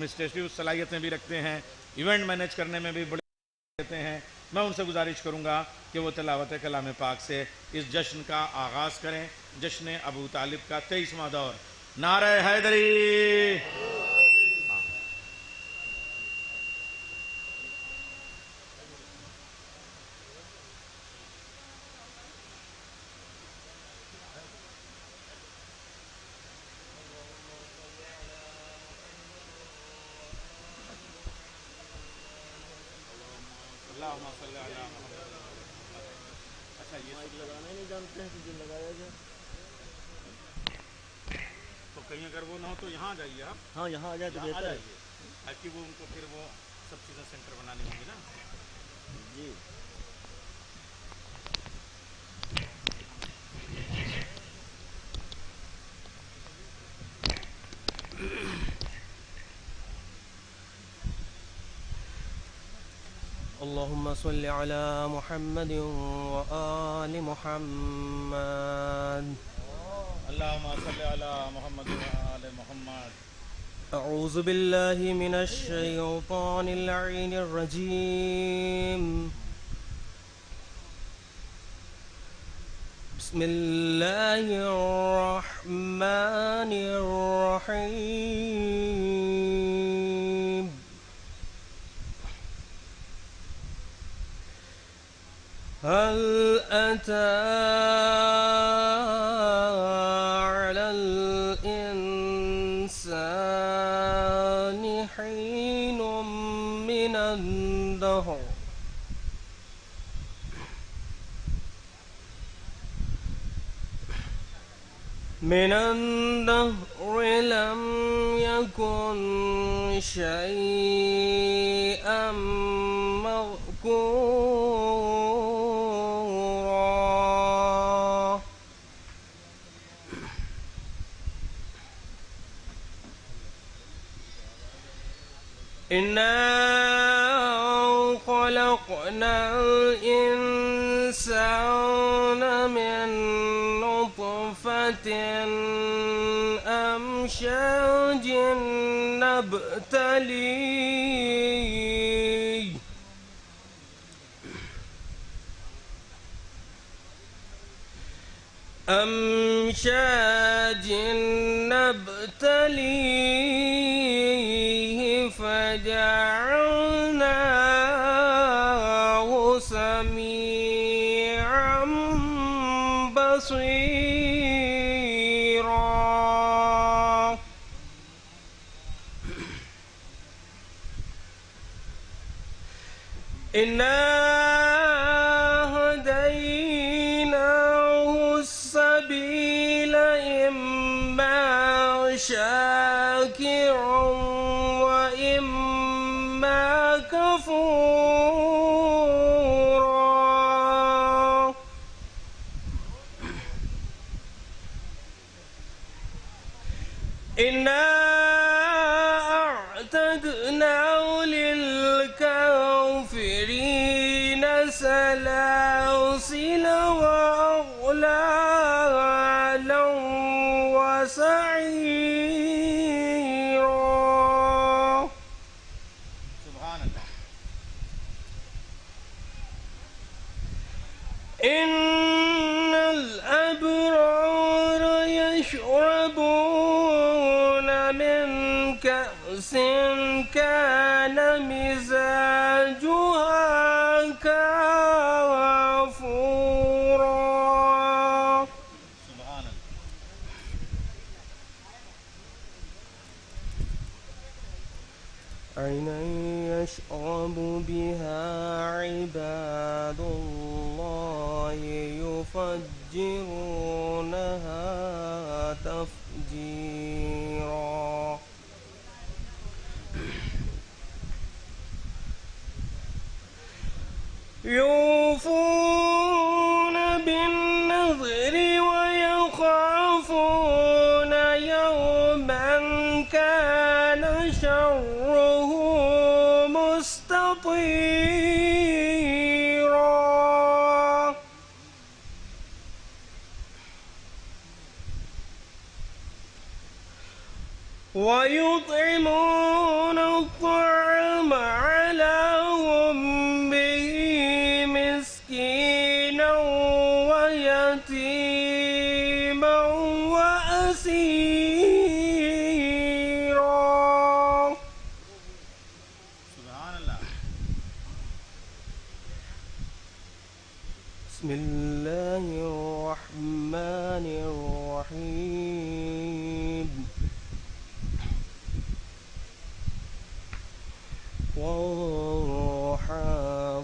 Administrative صلاحیتیں بھی رکھتے ہیں، ایونٹ مینیج کرنے میں بھی بڑے دیتے ہیں. میں ان سے گزارش کروں گا کہ وہ تلاوت کلام پاک سے اس جشن کا آغاز کریں. جشن ابو طالب کا 23واں دور. نعرہ حیدری. اللہم صلی علی محمد. اچھا یہ مائک لگانا ہی نہیں جانتے ہیں کہ جو لگایا جائے. تو کہیں اگر وہ نہ ہو تو یہاں آ جائیے آپ. ہاں یہاں آ جائے تو یہاں آ بہتر ہے. جائیے تاکہ وہ ان کو پھر وہ سب چیزیں سینٹر بنانی ہوں گی نا. جی اللهم صل على محمد وآل محمد. اللہم صلی علی محمد و آل محمد. أعوذ بالله من الشيطان اللعين الرجيم. بسم الله الرحمن الرحيم. هل أتى على الإنسان حين من الدهر لم يكن شيئا مذكورا. إنا خلقنا الإنسان من نطفة أمشاج نبتليه فجعلناه سميعا بصيرا. إنا هديناه السبيل إما شاكرا وإما كفورا. إنا أعتدنا للكافرين سلاسل وأغلالا وسعيرا. سبحان اللہ. إن الأبرار يشربون من كأس كان مزاجها كافورا. سبحان اللہ. عينا يشرب بها عباد الله يفجرونها تفجيرا. يوفون بالنذر ويخافون يوما كان شره مستطيرا. ويطعمون بسم الله الرحمن الرحيم والضحى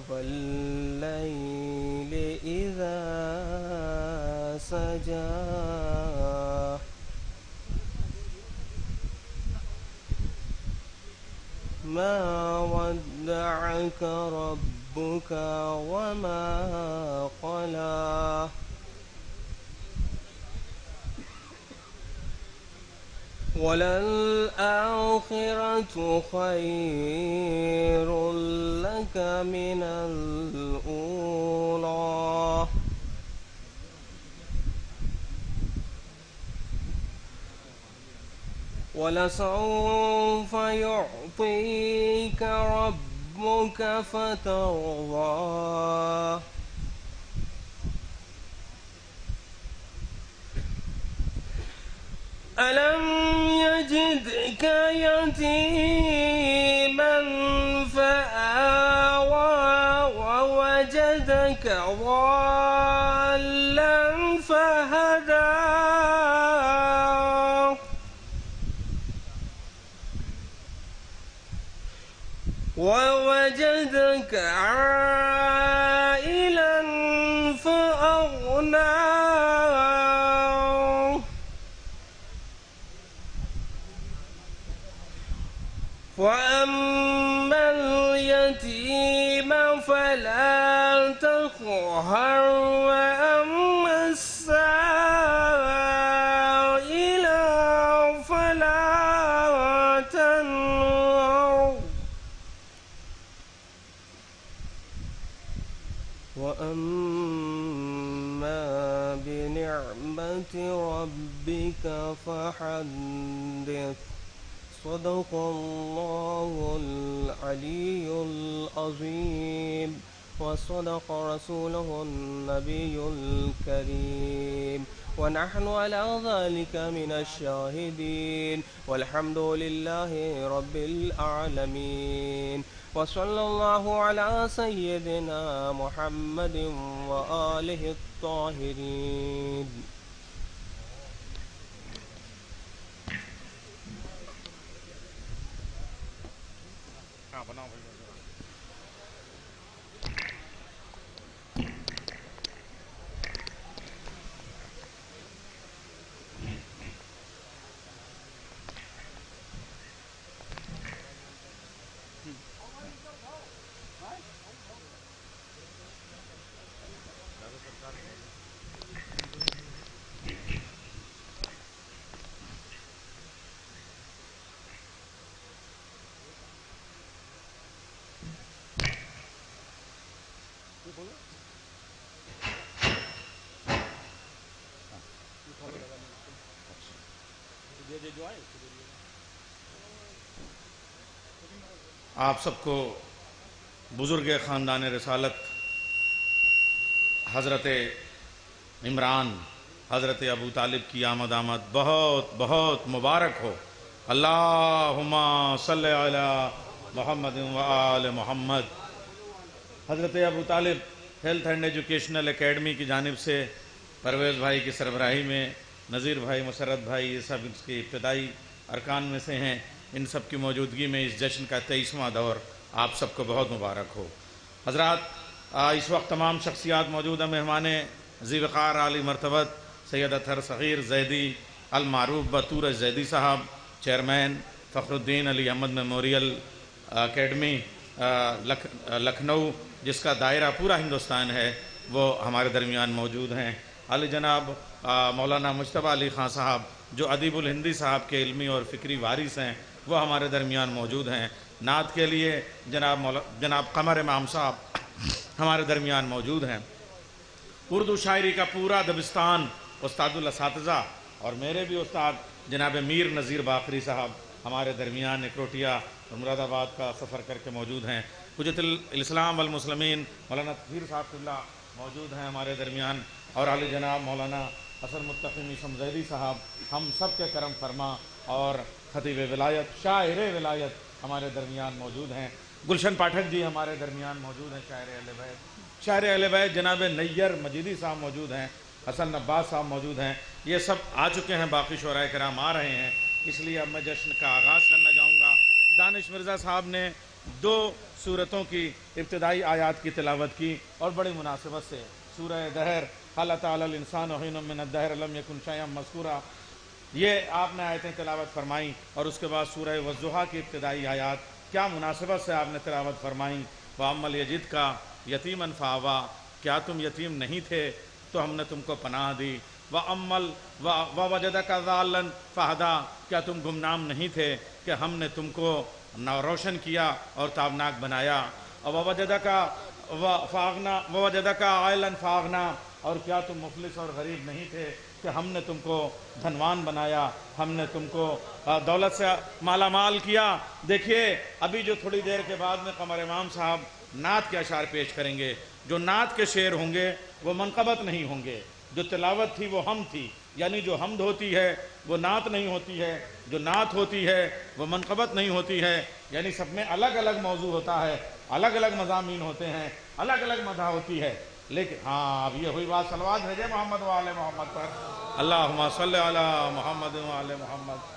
والليل إذا سجى ما ودعك ربك وما قلى وللآخرة خير لك من الأولى ولسوف يعطيك ربك فترضى ألم يجدك يتيما فآوى ووجدك ضالا فهدى ووجدك عائلا فأغنى وأما اليتيم فلا تقهر وأما السائل فلا تنهر وأما بنعمة ربك فحدث صدق الله العلي العظيم وصدق رسوله النبي الكريم ونحن على ذلك من الشاهدين والحمد لله رب العالمين وصلى الله على سيدنا محمد وآله الطاهرين آپ سب کو بزرگ خاندان رسالت حضرت عمران حضرت ابو طالب کی آمد بہت بہت مبارک ہو۔ اللہم صلی علی محمد و آل محمد۔ حضرت ابو طالب ہیلتھ اینڈ ایجوکیشنل اکیڈمی کی جانب سے پرویز بھائی کی سربراہی میں نذیر بھائی، مسرت بھائی، یہ سب اس کے ابتدائی ارکان میں سے ہیں۔ ان سب کی موجودگی میں اس جشن کا 23واں دور آپ سب کو بہت مبارک ہو۔ حضرات، اس وقت تمام شخصیات موجود ہیں۔ مہمان ذی وقار عالی مرتبت سید اطہر صغیر زیدی المعروف بطور زیدی صاحب، چیئرمین فخر الدین علی احمد میموریل اکیڈمی لکھنؤ، جس کا دائرہ پورا ہندوستان ہے، وہ ہمارے درمیان موجود ہیں۔ علی جناب مولانا مجتبیٰ علی خان صاحب، جو ادیب الہندی صاحب کے علمی اور فکری وارث ہیں، وہ ہمارے درمیان موجود ہیں۔ نعت کے لیے جناب قمر امام صاحب ہمارے درمیان موجود ہیں۔ اردو شاعری کا پورا دبستان استاد الاساتذہ اور میرے بھی استاد جناب میر نذیر باقری صاحب ہمارے درمیان اکروٹیا اور مراد آباد کا سفر کر کے موجود ہیں۔ حجت الاسلام والمسلمین مولانا تطہیر صاحب اللہ موجود ہیں ہمارے درمیان، اور علی جناب مولانا حسن متقی شمزیدی صاحب، ہم سب کے کرم فرما اور خطیب ولایت، شاعر ولایت ہمارے درمیان موجود ہیں۔ گلشن پاٹھک جی ہمارے درمیان موجود ہیں، شاعر اہل بیت، شاعر اہل بیت جناب نیر مجیدی صاحب موجود ہیں، حسن عباس صاحب موجود ہیں، یہ سب آ چکے ہیں، باقی شعراء کرام آ رہے ہیں، اس لیے اب میں جشن کا آغاز کرنا چاہوں گا۔ دانش مرزا صاحب نے 2 سورتوں کی ابتدائی آیات کی تلاوت کی اور بڑی مناسبت سے سورہ دہر حل اتى علی الانسان حین من الدہر لم یکن شیئا مذکورا، یہ آپ نے آیتیں تلاوت فرمائیں، اور اس کے بعد سورہ والضحیٰ کی ابتدائی آیات کیا مناسبت سے آپ نے تلاوت فرمائیں۔ وَأَمَّا الْيَجِدْكَ یتیماً فَآوَىٰ، کیا تم یتیم نہیں تھے تو ہم نے تم کو پناہ دی۔ وَوَجَدَكَ ضَالًّا فَهَدَىٰ، کیا تم گمنام نہیں تھے کہ ہم نے تم کو روشن کیا اور تابناک بنایا۔ وَوَجَدَكَ عَائِلًا فَأَغْنَىٰ، اور کیا تم مفلس اور غریب نہیں تھے کہ ہم نے تم کو دھنوان بنایا، ہم نے تم کو دولت سے مالا مال کیا۔ دیکھیے ابھی جو تھوڑی دیر کے بعد میں قمر امام صاحب نعت کے اشعار پیش کریں گے، جو نعت کے شعر ہوں گے وہ منقبت نہیں ہوں گے، جو تلاوت تھی وہ حمد تھی، یعنی جو حمد ہوتی ہے وہ نعت نہیں ہوتی ہے، جو نعت ہوتی ہے وہ منقبت نہیں ہوتی ہے، یعنی سب میں الگ الگ موضوع ہوتا ہے، الگ الگ مضامین ہوتے ہیں، الگ الگ مدح ہوتی ہے۔ لیکن ہاں اب یہ ہوئی بات، صلوات بھیجے محمد و آل محمد پر، اللہم صلی علی محمد و آل محمد۔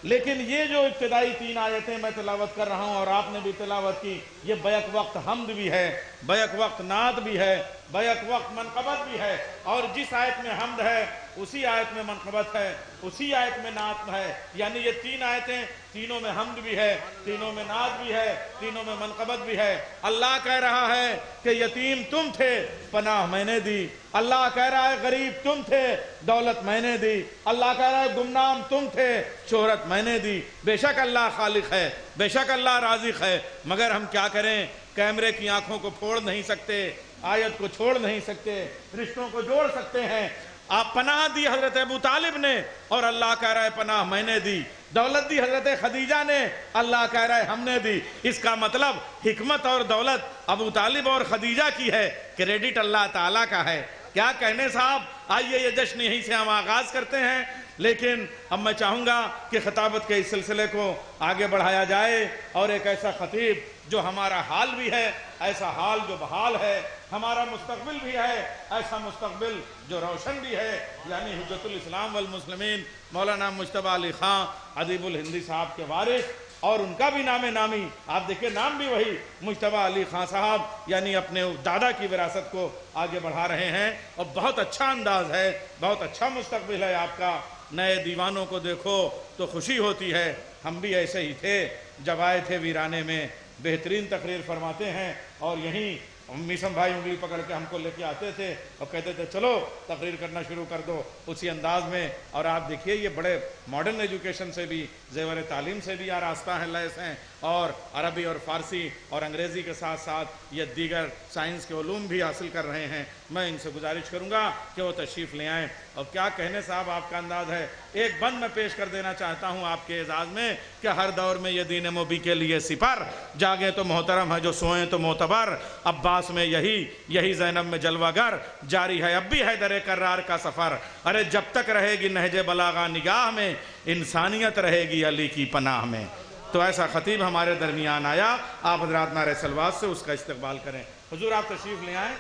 لیکن یہ جو ابتدائی 3 آیتیں میں تلاوت کر رہا ہوں اور آپ نے بھی تلاوت کی، یہ بیک وقت حمد بھی ہے، بیک وقت نعت بھی ہے، بیک وقت منقبت بھی ہے، اور جس آیت میں حمد ہے اسی آیت میں منقبت ہے، اسی آیت میں نعت ہے، یعنی یہ 3 آیتیں، تینوں میں حمد بھی ہے، تینوں میں نعت بھی ہے، تینوں میں منقبت بھی ہے۔ اللہ کہہ رہا ہے کہ یتیم تم تھے، پناہ میں نے دی۔ اللہ کہہ رہا ہے غریب تم تھے، دولت میں نے دی۔ اللہ کہہ رہا ہے گمنام تم تھے، شہرت میں نے دی۔ بے شک اللہ خالق ہے، بے شک اللہ رازق ہے، مگر ہم کیا کریں، کیمرے کی آنکھوں کو پھوڑ نہیں سکتے، آیت کو چھوڑ نہیں سکتے، رشتوں کو جوڑ سکتے ہیں۔ آپ پناہ دی حضرت ابو طالب نے، اور اللہ کہہ رہا ہے پناہ میں نے دی۔ دولت دی حضرت خدیجہ نے، اللہ کہہ رہا ہے ہم نے دی۔ اس کا مطلب حکمت اور دولت ابو طالب اور خدیجہ کی ہے، کریڈٹ اللہ تعالیٰ کا ہے۔ کیا کہنے صاحب، آئیے یہ جشن یہیں سے ہم آغاز کرتے ہیں، لیکن اب میں چاہوں گا کہ خطابت کے اس سلسلے کو آگے بڑھایا جائے، اور ایک ایسا خطیب جو ہمارا حال بھی ہے، ایسا حال جو بحال ہے، ہمارا مستقبل بھی ہے، ایسا مستقبل جو روشن بھی ہے، یعنی حجت الاسلام والمسلمین مولانا مجتبیٰ علی خان ادیب الہندی صاحب کے وارث، اور ان کا بھی نام نامی، آپ دیکھیں نام بھی وہی، مجتبیٰ علی خان صاحب، یعنی اپنے دادا کی وراثت کو آگے بڑھا رہے ہیں، اور بہت اچھا انداز ہے، بہت اچھا مستقبل ہے آپ کا۔ نئے دیوانوں کو دیکھو تو خوشی ہوتی ہے، ہم بھی ایسے ہی تھے جب آئے تھے ویرانے میں۔ بہترین تقریر فرماتے ہیں، اور یہیں میسم بھائی انگلی پکڑ کے ہم کو لے کے آتے تھے اور کہتے تھے چلو تقریر کرنا شروع کر دو، اسی انداز میں۔ اور آپ دیکھیے یہ بڑے ماڈرن ایجوکیشن سے بھی، زیور تعلیم سے بھی آراستہ ہیں، لیس ہیں، اور عربی اور فارسی اور انگریزی کے ساتھ ساتھ یہ دیگر سائنس کے علوم بھی حاصل کر رہے ہیں۔ میں ان سے گزارش کروں گا کہ وہ تشریف لے آئیں۔ اور کیا کہنے صاحب آپ کا انداز ہے، ایک بند میں پیش کر دینا چاہتا ہوں آپ کے اعزاز میں کہ ہر دور میں یہ دین مبی کے لیے سپر، جاگیں تو محترم ہے جو سوئیں تو معتبر، عباس میں یہی زینب میں جلوہ گر، جاری ہے اب بھی حیدر کرار کا سفر۔ ارے جب تک رہے گی نہج بلاغہ نگاہ میں، انسانیت رہے گی علی کی پناہ میں۔ تو ایسا خطیب ہمارے درمیان آیا، آپ حضرات نعرہ صلوات سے اس کا استقبال کریں۔ حضور آپ تشریف لے آئیں۔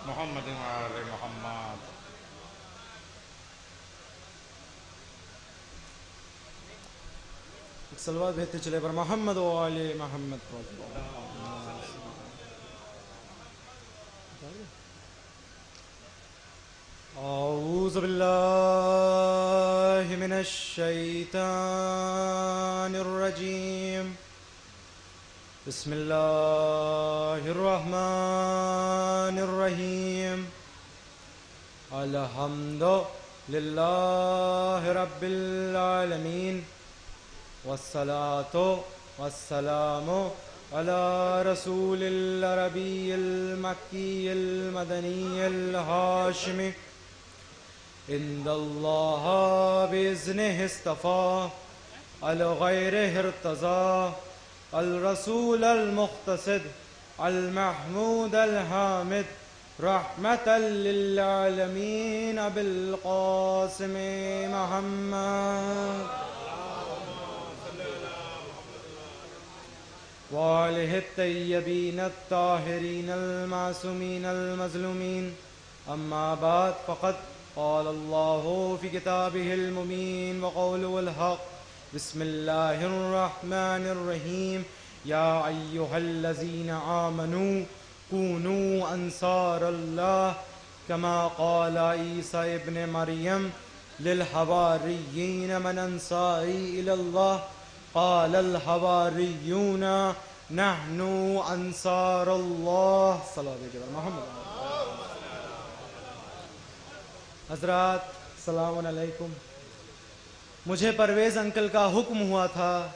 محمد و آل محمد۔ صلوات بھیجتے چلے پر محمد و آل محمد۔ اعوذ باللہ من الشیطان الرجیم، بسم اللہ الرحمن الرحیم، الحمد للہ رب العالمین، والصلاة والسلام على رسول العربی المکی المدنی الہاشمی، عند اللہ بإذنہ اصطفى الغیرہ ارتضى، الرسول المقتصد المحمود الحامد، رحمة للعالمین بالقاسم محمد۔ وآلہ الطیبین الطاہرین المعصومین المظلومین اما بعد فقد قال اللہ فی کتابہ المبین وقولہ الحق بسم اللہ الرحمن الرحیم یا ایہا الذین آمنوا کونوا انصار اللہ کما قال عیسیٰ ابن مریم للحواریین من انصاری الی اللہ قال الحواریون نحن انصار اللہ صلی اللہ علیہ وسلم. حضرات السلام علیکم. مجھے پرویز انکل کا حکم ہوا تھا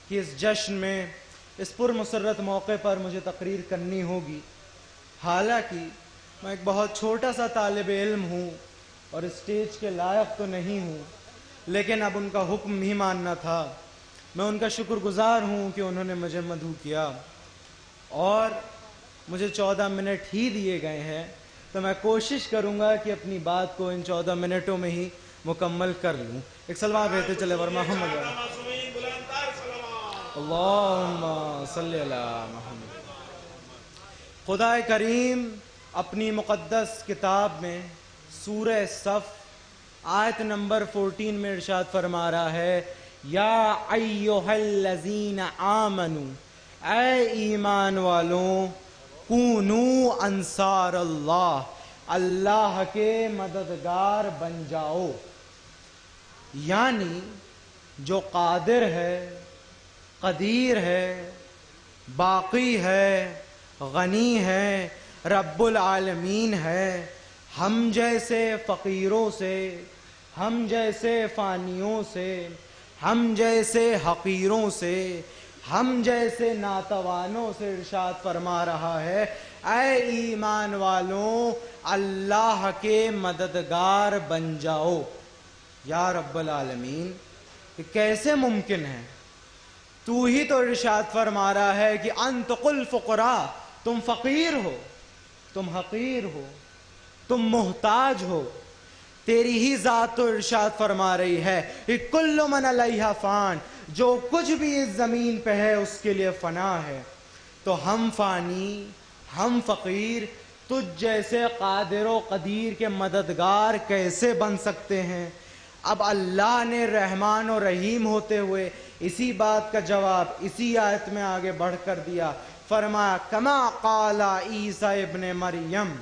کہ اس جشن میں اس پرمسرت موقع پر مجھے تقریر کرنی ہوگی. حالانکہ میں ایک بہت چھوٹا سا طالب علم ہوں اور اسٹیج کے لائق تو نہیں ہوں، لیکن اب ان کا حکم ہی ماننا تھا. میں ان کا شکر گزار ہوں کہ انہوں نے مجھے مدعو کیا اور مجھے 14 منٹ ہی دیے گئے ہیں، تو میں کوشش کروں گا کہ اپنی بات کو ان 14 منٹوں میں ہی مکمل کر لوں. ایک سلوات بھیجتے چلے محمد اللہم صلی علی محمد. خدا کریم اپنی مقدس کتاب میں سورہ صف آیت نمبر 14 میں ارشاد فرما رہا ہے یا ایہا الذین آمنوا، اے ایمان والوں، کونوا انصار اللہ، اللہ کے مددگار بن جاؤ. یعنی جو قادر ہے، قدیر ہے، باقی ہے، غنی ہے، رب العالمین ہے، ہم جیسے فقیروں سے، ہم جیسے فانیوں سے، ہم جیسے حقیروں سے، ہم جیسے ناتوانوں سے ارشاد فرما رہا ہے اے ایمان والوں اللہ کے مددگار بن جاؤ. یا رب العالمین، کہ کیسے ممکن ہے؟ تو ہی تو ارشاد فرما رہا ہے کہ انتم الفقراء، تم فقیر ہو، تم حقیر ہو، تم محتاج ہو. تیری ہی ذات تو ارشاد فرما رہی ہے کہ کل من علیہا فان، جو کچھ بھی اس زمین پہ ہے اس کے لیے فنا ہے. تو ہم فانی، ہم فقیر، تجھ جیسے قادر و قدیر کے مددگار کیسے بن سکتے ہیں؟ اب اللہ نے رحمان و رحیم ہوتے ہوئے اسی بات کا جواب اسی آیت میں آگے بڑھ کر دیا. فرمایا کما قال عیسیٰ ابن مریم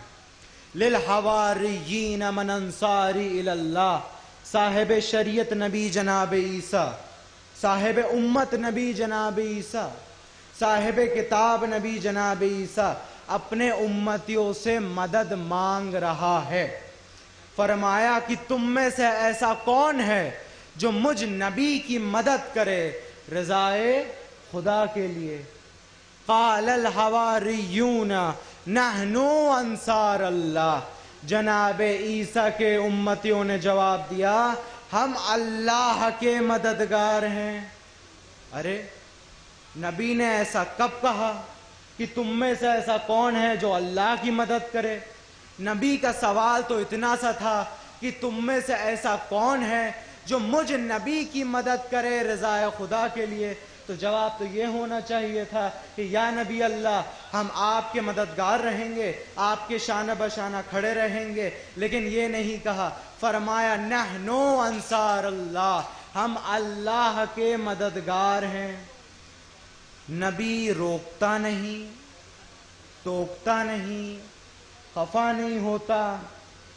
للحواریین من انصاری الی اللہ. صاحب شریعت نبی جناب عیسیٰ، صاحب امت نبی جناب عیسیٰ، صاحب کتاب نبی جناب عیسیٰ اپنے امتیوں سے مدد مانگ رہا ہے. فرمایا کہ تم میں سے ایسا کون ہے جو مجھ نبی کی مدد کرے رضائے خدا کے لیے؟ قال الحواریون نحن انصار اللہ. جناب عیسیٰ کے امتیوں نے جواب دیا ہم اللہ کے مددگار ہیں. ارے نبی نے ایسا کب کہا کہ تم میں سے ایسا کون ہے جو اللہ کی مدد کرے؟ نبی کا سوال تو اتنا سا تھا کہ تم میں سے ایسا کون ہے جو مجھ نبی کی مدد کرے رضائے خدا کے لیے؟ تو جواب تو یہ ہونا چاہیے تھا کہ یا نبی اللہ، ہم آپ کے مددگار رہیں گے، آپ کے شانہ بشانہ کھڑے رہیں گے. لیکن یہ نہیں کہا. فرمایا نحن انصار اللہ، ہم اللہ کے مددگار ہیں. نبی روکتا نہیں، ٹوکتا نہیں، خفا نہیں ہوتا،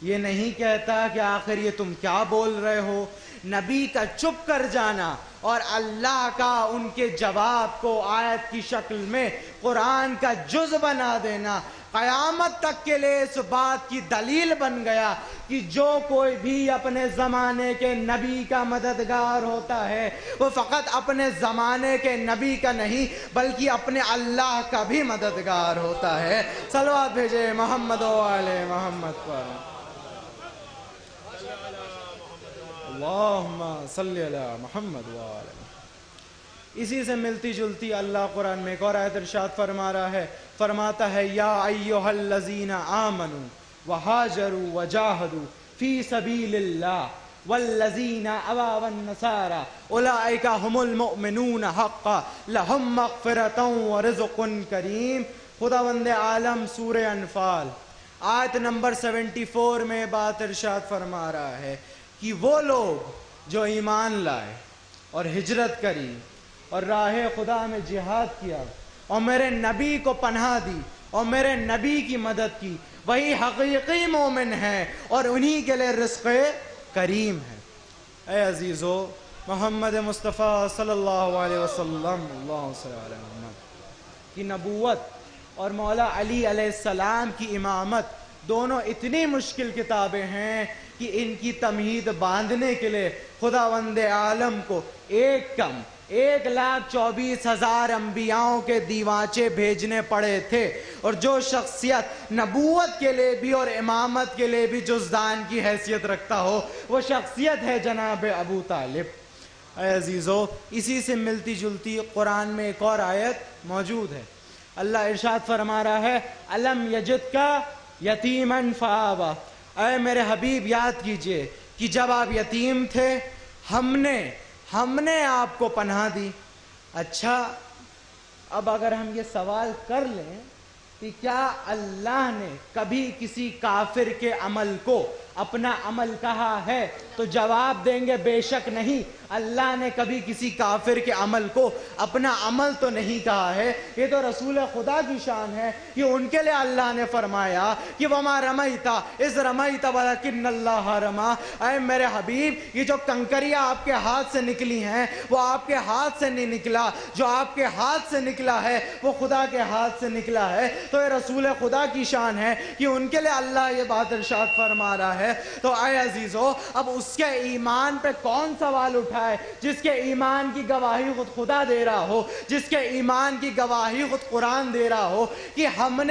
یہ نہیں کہتا کہ آخر یہ تم کیا بول رہے ہو. نبی کا چپ کر جانا اور اللہ کا ان کے جواب کو آیت کی شکل میں قرآن کا جز بنا دینا قیامت تک کے لیے اس بات کی دلیل بن گیا کہ جو کوئی بھی اپنے زمانے کے نبی کا مددگار ہوتا ہے وہ فقط اپنے زمانے کے نبی کا نہیں بلکہ اپنے اللہ کا بھی مددگار ہوتا ہے. صلوات بھیجے محمد و آل محمد پر. اللہم صلی علی محمد و آل محمد. اسی سے ملتی جلتی اللہ قرآن میں ایک اور آیت ارشاد فرما رہا ہے. فرماتا ہے یا ایہا الذین آمنوا وہاجروا وجاہدوا فی سبیل اللہ. والذین ابوا والنصارى اولئک هم المؤمنون حقا لهم مغفرۃ ورزق کریم۔ خداوند عالم سورہ انفال آیت نمبر 74 میں بات ارشاد فرما رہا ہے کہ وہ لوگ جو ایمان لائے اور ہجرت کری اور راہ خدا میں جہاد کیا اور میرے نبی کو پناہ دی اور میرے نبی کی مدد کی، وہی حقیقی مومن ہے اور انہی کے لیے رزق کریم ہے۔ اے عزیزو، محمد مصطفیٰ صلی اللہ علیہ وسلم اللہ صلی اللہ علیہ وسلم کی نبوت اور مولا علی علیہ السلام کی امامت دونوں اتنی مشکل کتابیں ہیں کہ ان کی تمہید باندھنے کے لیے خداوند عالم کو 1,24,000 انبیاؤں کے دیوانچے بھیجنے پڑے تھے، اور جو شخصیت نبوت کے لیے بھی اور امامت کے لیے بھی جزدان کی حیثیت رکھتا ہو وہ شخصیت ہے جناب ابو طالب۔ اے عزیزو، اسی سے ملتی جلتی قرآن میں ایک اور آیت موجود ہے۔ اللہ ارشاد فرما رہا ہے الم یجدک یتیما فآویٰ، اے میرے حبیب یاد کیجئے کہ جب آپ یتیم تھے ہم نے آپ کو پناہ دی۔ اچھا، اب اگر ہم یہ سوال کر لیں کہ کیا اللہ نے کبھی کسی کافر کے عمل کو اپنا عمل کہا ہے، تو جواب دیں گے بے شک نہیں، اللہ نے کبھی کسی کافر کے عمل کو اپنا عمل تو نہیں کہا ہے۔ یہ تو رسول خدا کی شان ہے کہ ان کے لئے اللہ نے فرمایا کہ وَمَا رَمَيْتَ إِذْ رَمَيْتَ وَلَكِنَّ اللَّهَ رَمَى۔ اے میرے حبیب، یہ جو کنکریاں آپ کے ہاتھ سے نکلی ہیں وہ آپ کے ہاتھ سے نہیں نکلا، جو آپ کے ہاتھ سے نکلا ہے وہ خدا کے ہاتھ سے نکلا ہے۔ تو یہ رسول خدا کی شان ہے کہ ان کے لئے اللہ یہ بات ارشاد فرما رہا ہے۔ تو اے عزیزو، اب اس کے ایمان پہ کون سوال اٹھائے جس کے ایمان کی گواہی خود خدا دے رہا ہو، جس کے ایمان کی گواہی خود قرآن دے رہا ہو کہ ہم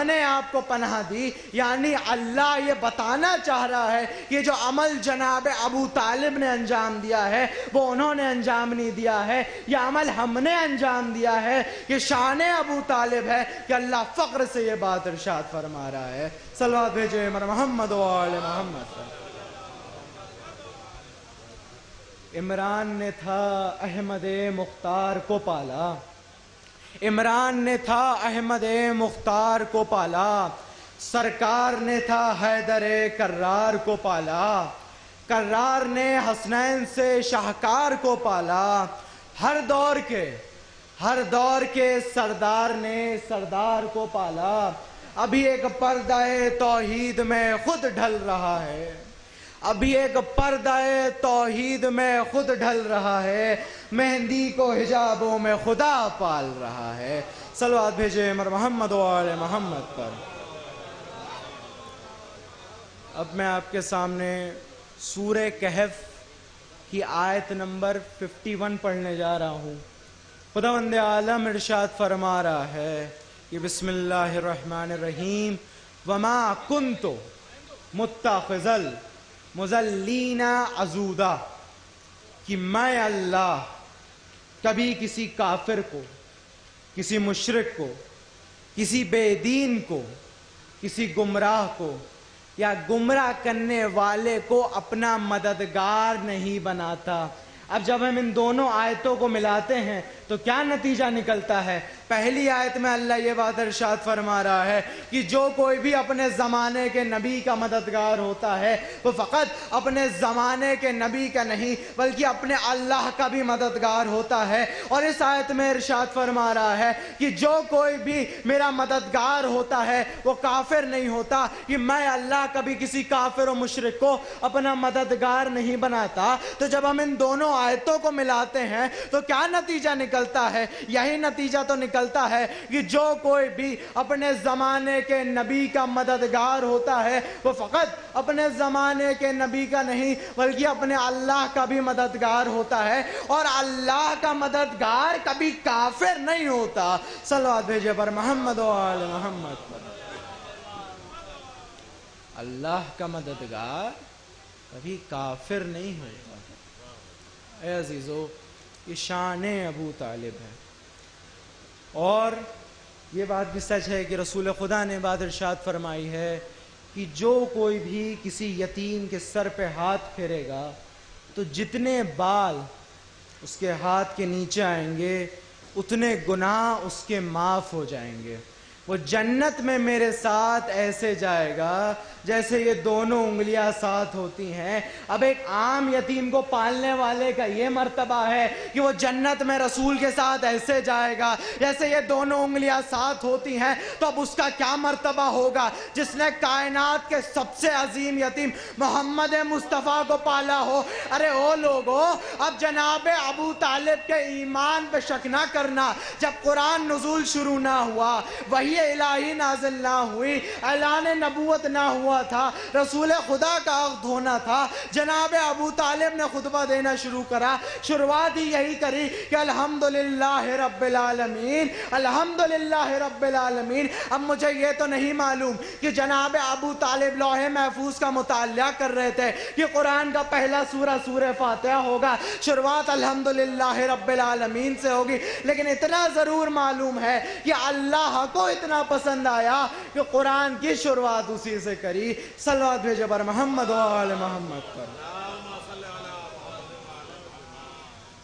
نے آپ کو پناہ دی۔ یعنی اللہ یہ بتانا چاہ رہا ہے کہ جو عمل جناب ابو طالب نے انجام دیا ہے وہ انہوں نے انجام نہیں دیا ہے، یہ عمل ہم نے انجام دیا ہے۔ یہ شان ابو طالب ہے کہ اللہ فخر سے یہ بات ارشاد فرما رہا ہے۔ صلوات بھیجے محمد و آل محمد پر۔ عمران نے تھا احمد مختار کو پالا، عمران نے تھا احمد مختار کو پالا، سرکار نے تھا حیدر کرار کو پالا، کرار نے حسنین سے شاہکار کو پالا، ہر دور کے سردار نے سردار کو پالا، ابھی ایک پردہ توحید میں خود ڈھل رہا ہے، ابھی ایک پردہ توحید میں خود ڈھل رہا ہے، مہندی کو حجابوں میں خدا پال رہا ہے۔ صلوات بھیجے محمد و آل محمد پر۔ اب میں آپ کے سامنے سورہ کہف کی آیت نمبر 51 پڑھنے جا رہا ہوں۔ خداوند عالم ارشاد فرما رہا ہے کہ بسم اللہ الرحمن الرحیم وما کنت متخذ المضلین عضودا، کہ میں اللہ کبھی کسی کافر کو، کسی مشرک کو، کسی بے دین کو، کسی گمراہ کو یا گمراہ کرنے والے کو اپنا مددگار نہیں بناتا۔ اب جب ہم ان دونوں آیتوں کو ملاتے ہیں تو کیا نتیجہ نکلتا ہے؟ پہلی آیت میں اللہ یہ بات ارشاد فرما رہا ہے کہ جو کوئی بھی اپنے زمانے کے نبی کا مددگار ہوتا ہے وہ فقط اپنے زمانے کے نبی کا نہیں بلکہ اپنے اللہ کا بھی مددگار ہوتا ہے۔ اور اس آیت میں ارشاد فرما رہا ہے کہ جو کوئی بھی میرا مددگار ہوتا ہے وہ کافر نہیں ہوتا، کہ میں اللہ کبھی کسی کافر و مشرک کو اپنا مددگار نہیں بناتا۔ تو جب ہم ان دونوں آیتوں کو ملاتے ہیں تو کیا نتیجہ نکلتا ہے؟ یہی نتیجہ تو نکلتا ہے کہ جو کوئی بھی اپنے زمانے کے نبی کا مددگار ہوتا ہے وہ فقط اپنے زمانے کے نبی کا نہیں بلکہ اپنے اللہ کا بھی مددگار ہوتا ہے، اور اللہ کا مددگار کبھی کافر نہیں ہوتا۔ صلوات بھیجے پر محمد و آل محمد پر۔ اللہ کا مددگار کبھی کافر نہیں ہوتا۔ اے عزیزو، یہ شان ابو طالب ہے، اور یہ بات بھی سچ ہے کہ رسول خدا نے بات ارشاد فرمائی ہے کہ جو کوئی بھی کسی یتیم کے سر پہ ہاتھ پھیرے گا تو جتنے بال اس کے ہاتھ کے نیچے آئیں گے اتنے گناہ اس کے معاف ہو جائیں گے. وہ جنت میں میرے ساتھ ایسے جائے گا جیسے یہ دونوں انگلیاں ساتھ ہوتی ہیں. اب ایک عام یتیم کو پالنے والے کا یہ مرتبہ ہے کہ وہ جنت میں رسول کے ساتھ ایسے جائے گا جیسے یہ دونوں انگلیاں ساتھ ہوتی ہیں, تو اب اس کا کیا مرتبہ ہوگا جس نے کائنات کے سب سے عظیم یتیم محمد مصطفیٰ کو پالا ہو. ارے او لوگو, اب جناب ابو طالب کے ایمان پہ شک نہ کرنا. جب قرآن نزول شروع نہ ہوا, وحی الہی نازل نہ ہوئی, اعلان نبوت نہ ہوا تھا, رسول خدا کا عہد ہونا تھا, جناب ابو طالب نے خطبہ دینا شروع کرا. شروعات ہی یہی کری کہ الحمدللہ رب العالمین, الحمدللہ رب العالمین. اب مجھے یہ تو نہیں معلوم کہ جناب ابو طالب لوح محفوظ کا مطالعہ کر رہے تھے کہ قرآن کا پہلا سورہ سورہ فاتحہ ہوگا, شروعات الحمدللہ رب العالمین سے ہوگی. لیکن اتنا ضرور معلوم ہے کہ اللہ کو اتنا پسند آیا کہ قرآن کی شروعات اسی سے کری. صلوات بھیجے پر محمد و آل محمد پر.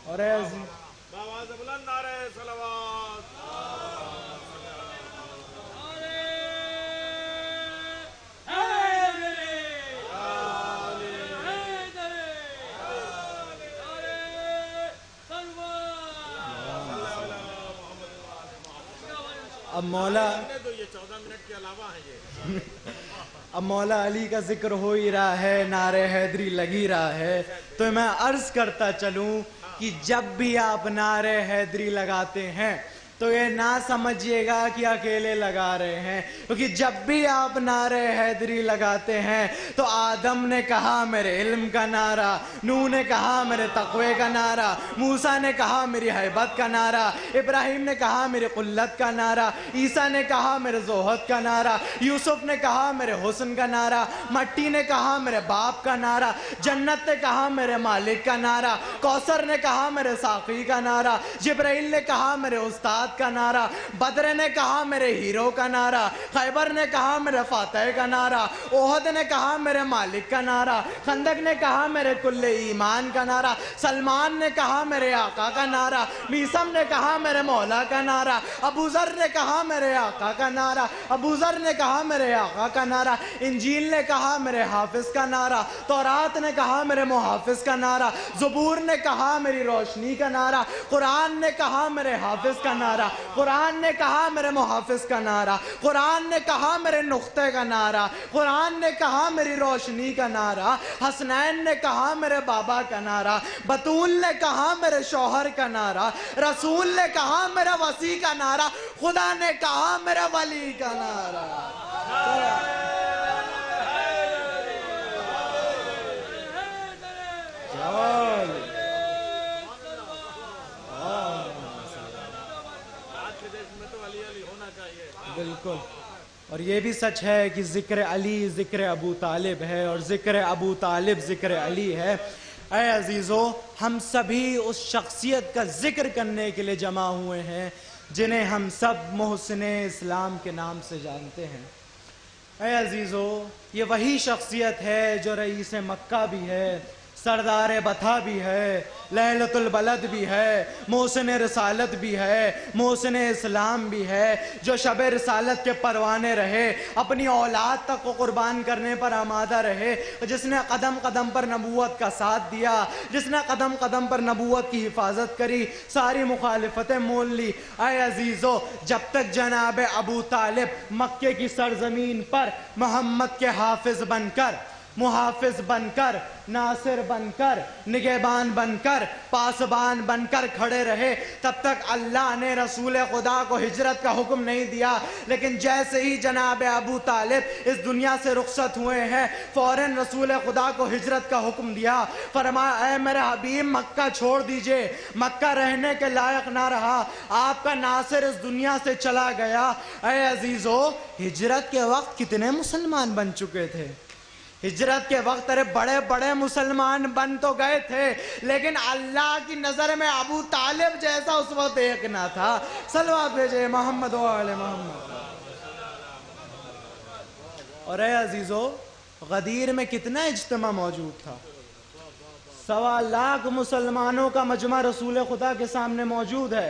اور اے عزیز باواز بلند نعرہ صلوات. اب مولا تو یہ 14 منٹ کے علاوہ ہیں یہ. اب مولا علی کا ذکر ہو ہی رہا ہے, نعرہ حیدری لگی رہا ہے, تو میں عرض کرتا چلوں کہ جب بھی آپ نعرہ حیدری لگاتے ہیں تو یہ نہ سمجھیے گا کہ اکیلے لگا رہے ہیں, کیونکہ جب بھی آپ نعرہ حیدری لگاتے ہیں تو آدم نے کہا میرے علم کا نعرہ, نوح نے کہا میرے تقوی کا نعرہ, موسیٰ نے کہا میری ہیبت کا نعرہ, ابراہیم نے کہا میری قلت کا نعرہ, عیسیٰ نے کہا میرے زہد کا نعرہ, یوسف نے کہا میرے حسن کا نعرہ, مٹی نے کہا میرے باپ کا نعرہ, جنت نے کہا میرے مالک کا نعرہ, کوثر نے کہا میرے ساقی کا نعرہ, جبرائیل نے کہا میرے استاد کا نعرہ, بدر نے کہا میرے ہیرو کا نعرہ, خیبر نے کہا میرے فاتح کا نعرہ, احد نے کہا میرے مالک کا نعرہ, خندق نے کہا میرے کل ایمان کا نعرہ, سلمان نے کہا میرے آقا کا نعرہ, میثم نے کہا میرے مولا کا نعرہ, ابو ذر نے کہا میرے آقا کا نعرہ, ابو ذر نے کہا میرے آقا کا نعرہ, انجیل نے کہا میرے حافظ کا نعرہ, تورات نے کہا میرے محافظ کا نعرہ, زبور نے کہا میری روشنی کا نعرہ, قرآن نے کہا میرے حافظ کا نعرہ, قرآن نے کہا میرے محافظ کا نعرہ, قرآن نے کہا میرے نقطے کا نعرہ, قرآن نے کہا میری روشنی کا نعرہ, حسنین نے کہا میرے بابا کا نعرہ, بطول نے کہا میرے شوہر کا نعرہ, رسول نے کہا میرے وسیع کا نعرہ, خدا نے کہا میرے ولی کا نعرہ. بالکل. اور یہ بھی سچ ہے کہ ذکر علی ذکر ابو طالب ہے اور ذکر ابو طالب ذکر علی ہے. اے عزیزو, ہم سبھی اس شخصیت کا ذکر کرنے کے لیے جمع ہوئے ہیں جنہیں ہم سب محسن اسلام کے نام سے جانتے ہیں. اے عزیزو, یہ وہی شخصیت ہے جو رئیس مکہ بھی ہے, سردار بطھا بھی ہے, لیلۃ البلد بھی ہے, محسن رسالت بھی ہے, محسن اسلام بھی ہے, جو شب رسالت کے پروانے رہے, اپنی اولاد تک کو قربان کرنے پر آمادہ رہے, جس نے قدم قدم پر نبوت کا ساتھ دیا, جس نے قدم قدم پر نبوت کی حفاظت کری, ساری مخالفتیں مول لی. اے عزیزو, جب تک جناب ابو طالب مکے کی سرزمین پر محمد کے حافظ بن کر, محافظ بن کر, ناصر بن کر, نگہبان بن کر, پاسبان بن کر کھڑے رہے, تب تک اللہ نے رسول خدا کو ہجرت کا حکم نہیں دیا. لیکن جیسے ہی جناب ابو طالب اس دنیا سے رخصت ہوئے ہیں, فوراً رسول خدا کو ہجرت کا حکم دیا. فرمایا اے میرے حبیب, مکہ چھوڑ دیجئے, مکہ رہنے کے لائق نہ رہا, آپ کا ناصر اس دنیا سے چلا گیا. اے عزیزو, ہجرت کے وقت کتنے مسلمان بن چکے تھے؟ ہجرت کے وقت ارے بڑے بڑے مسلمان بن تو گئے تھے, لیکن اللہ کی نظر میں ابو طالب جیسا اس وقت ایک نہ تھا. صلوات بھیجے محمد و آل محمد. اور اے عزیزو، غدیر میں کتنا اجتماع موجود تھا؟ 1.25 لاکھ مسلمانوں کا مجمع رسول خدا کے سامنے موجود ہے۔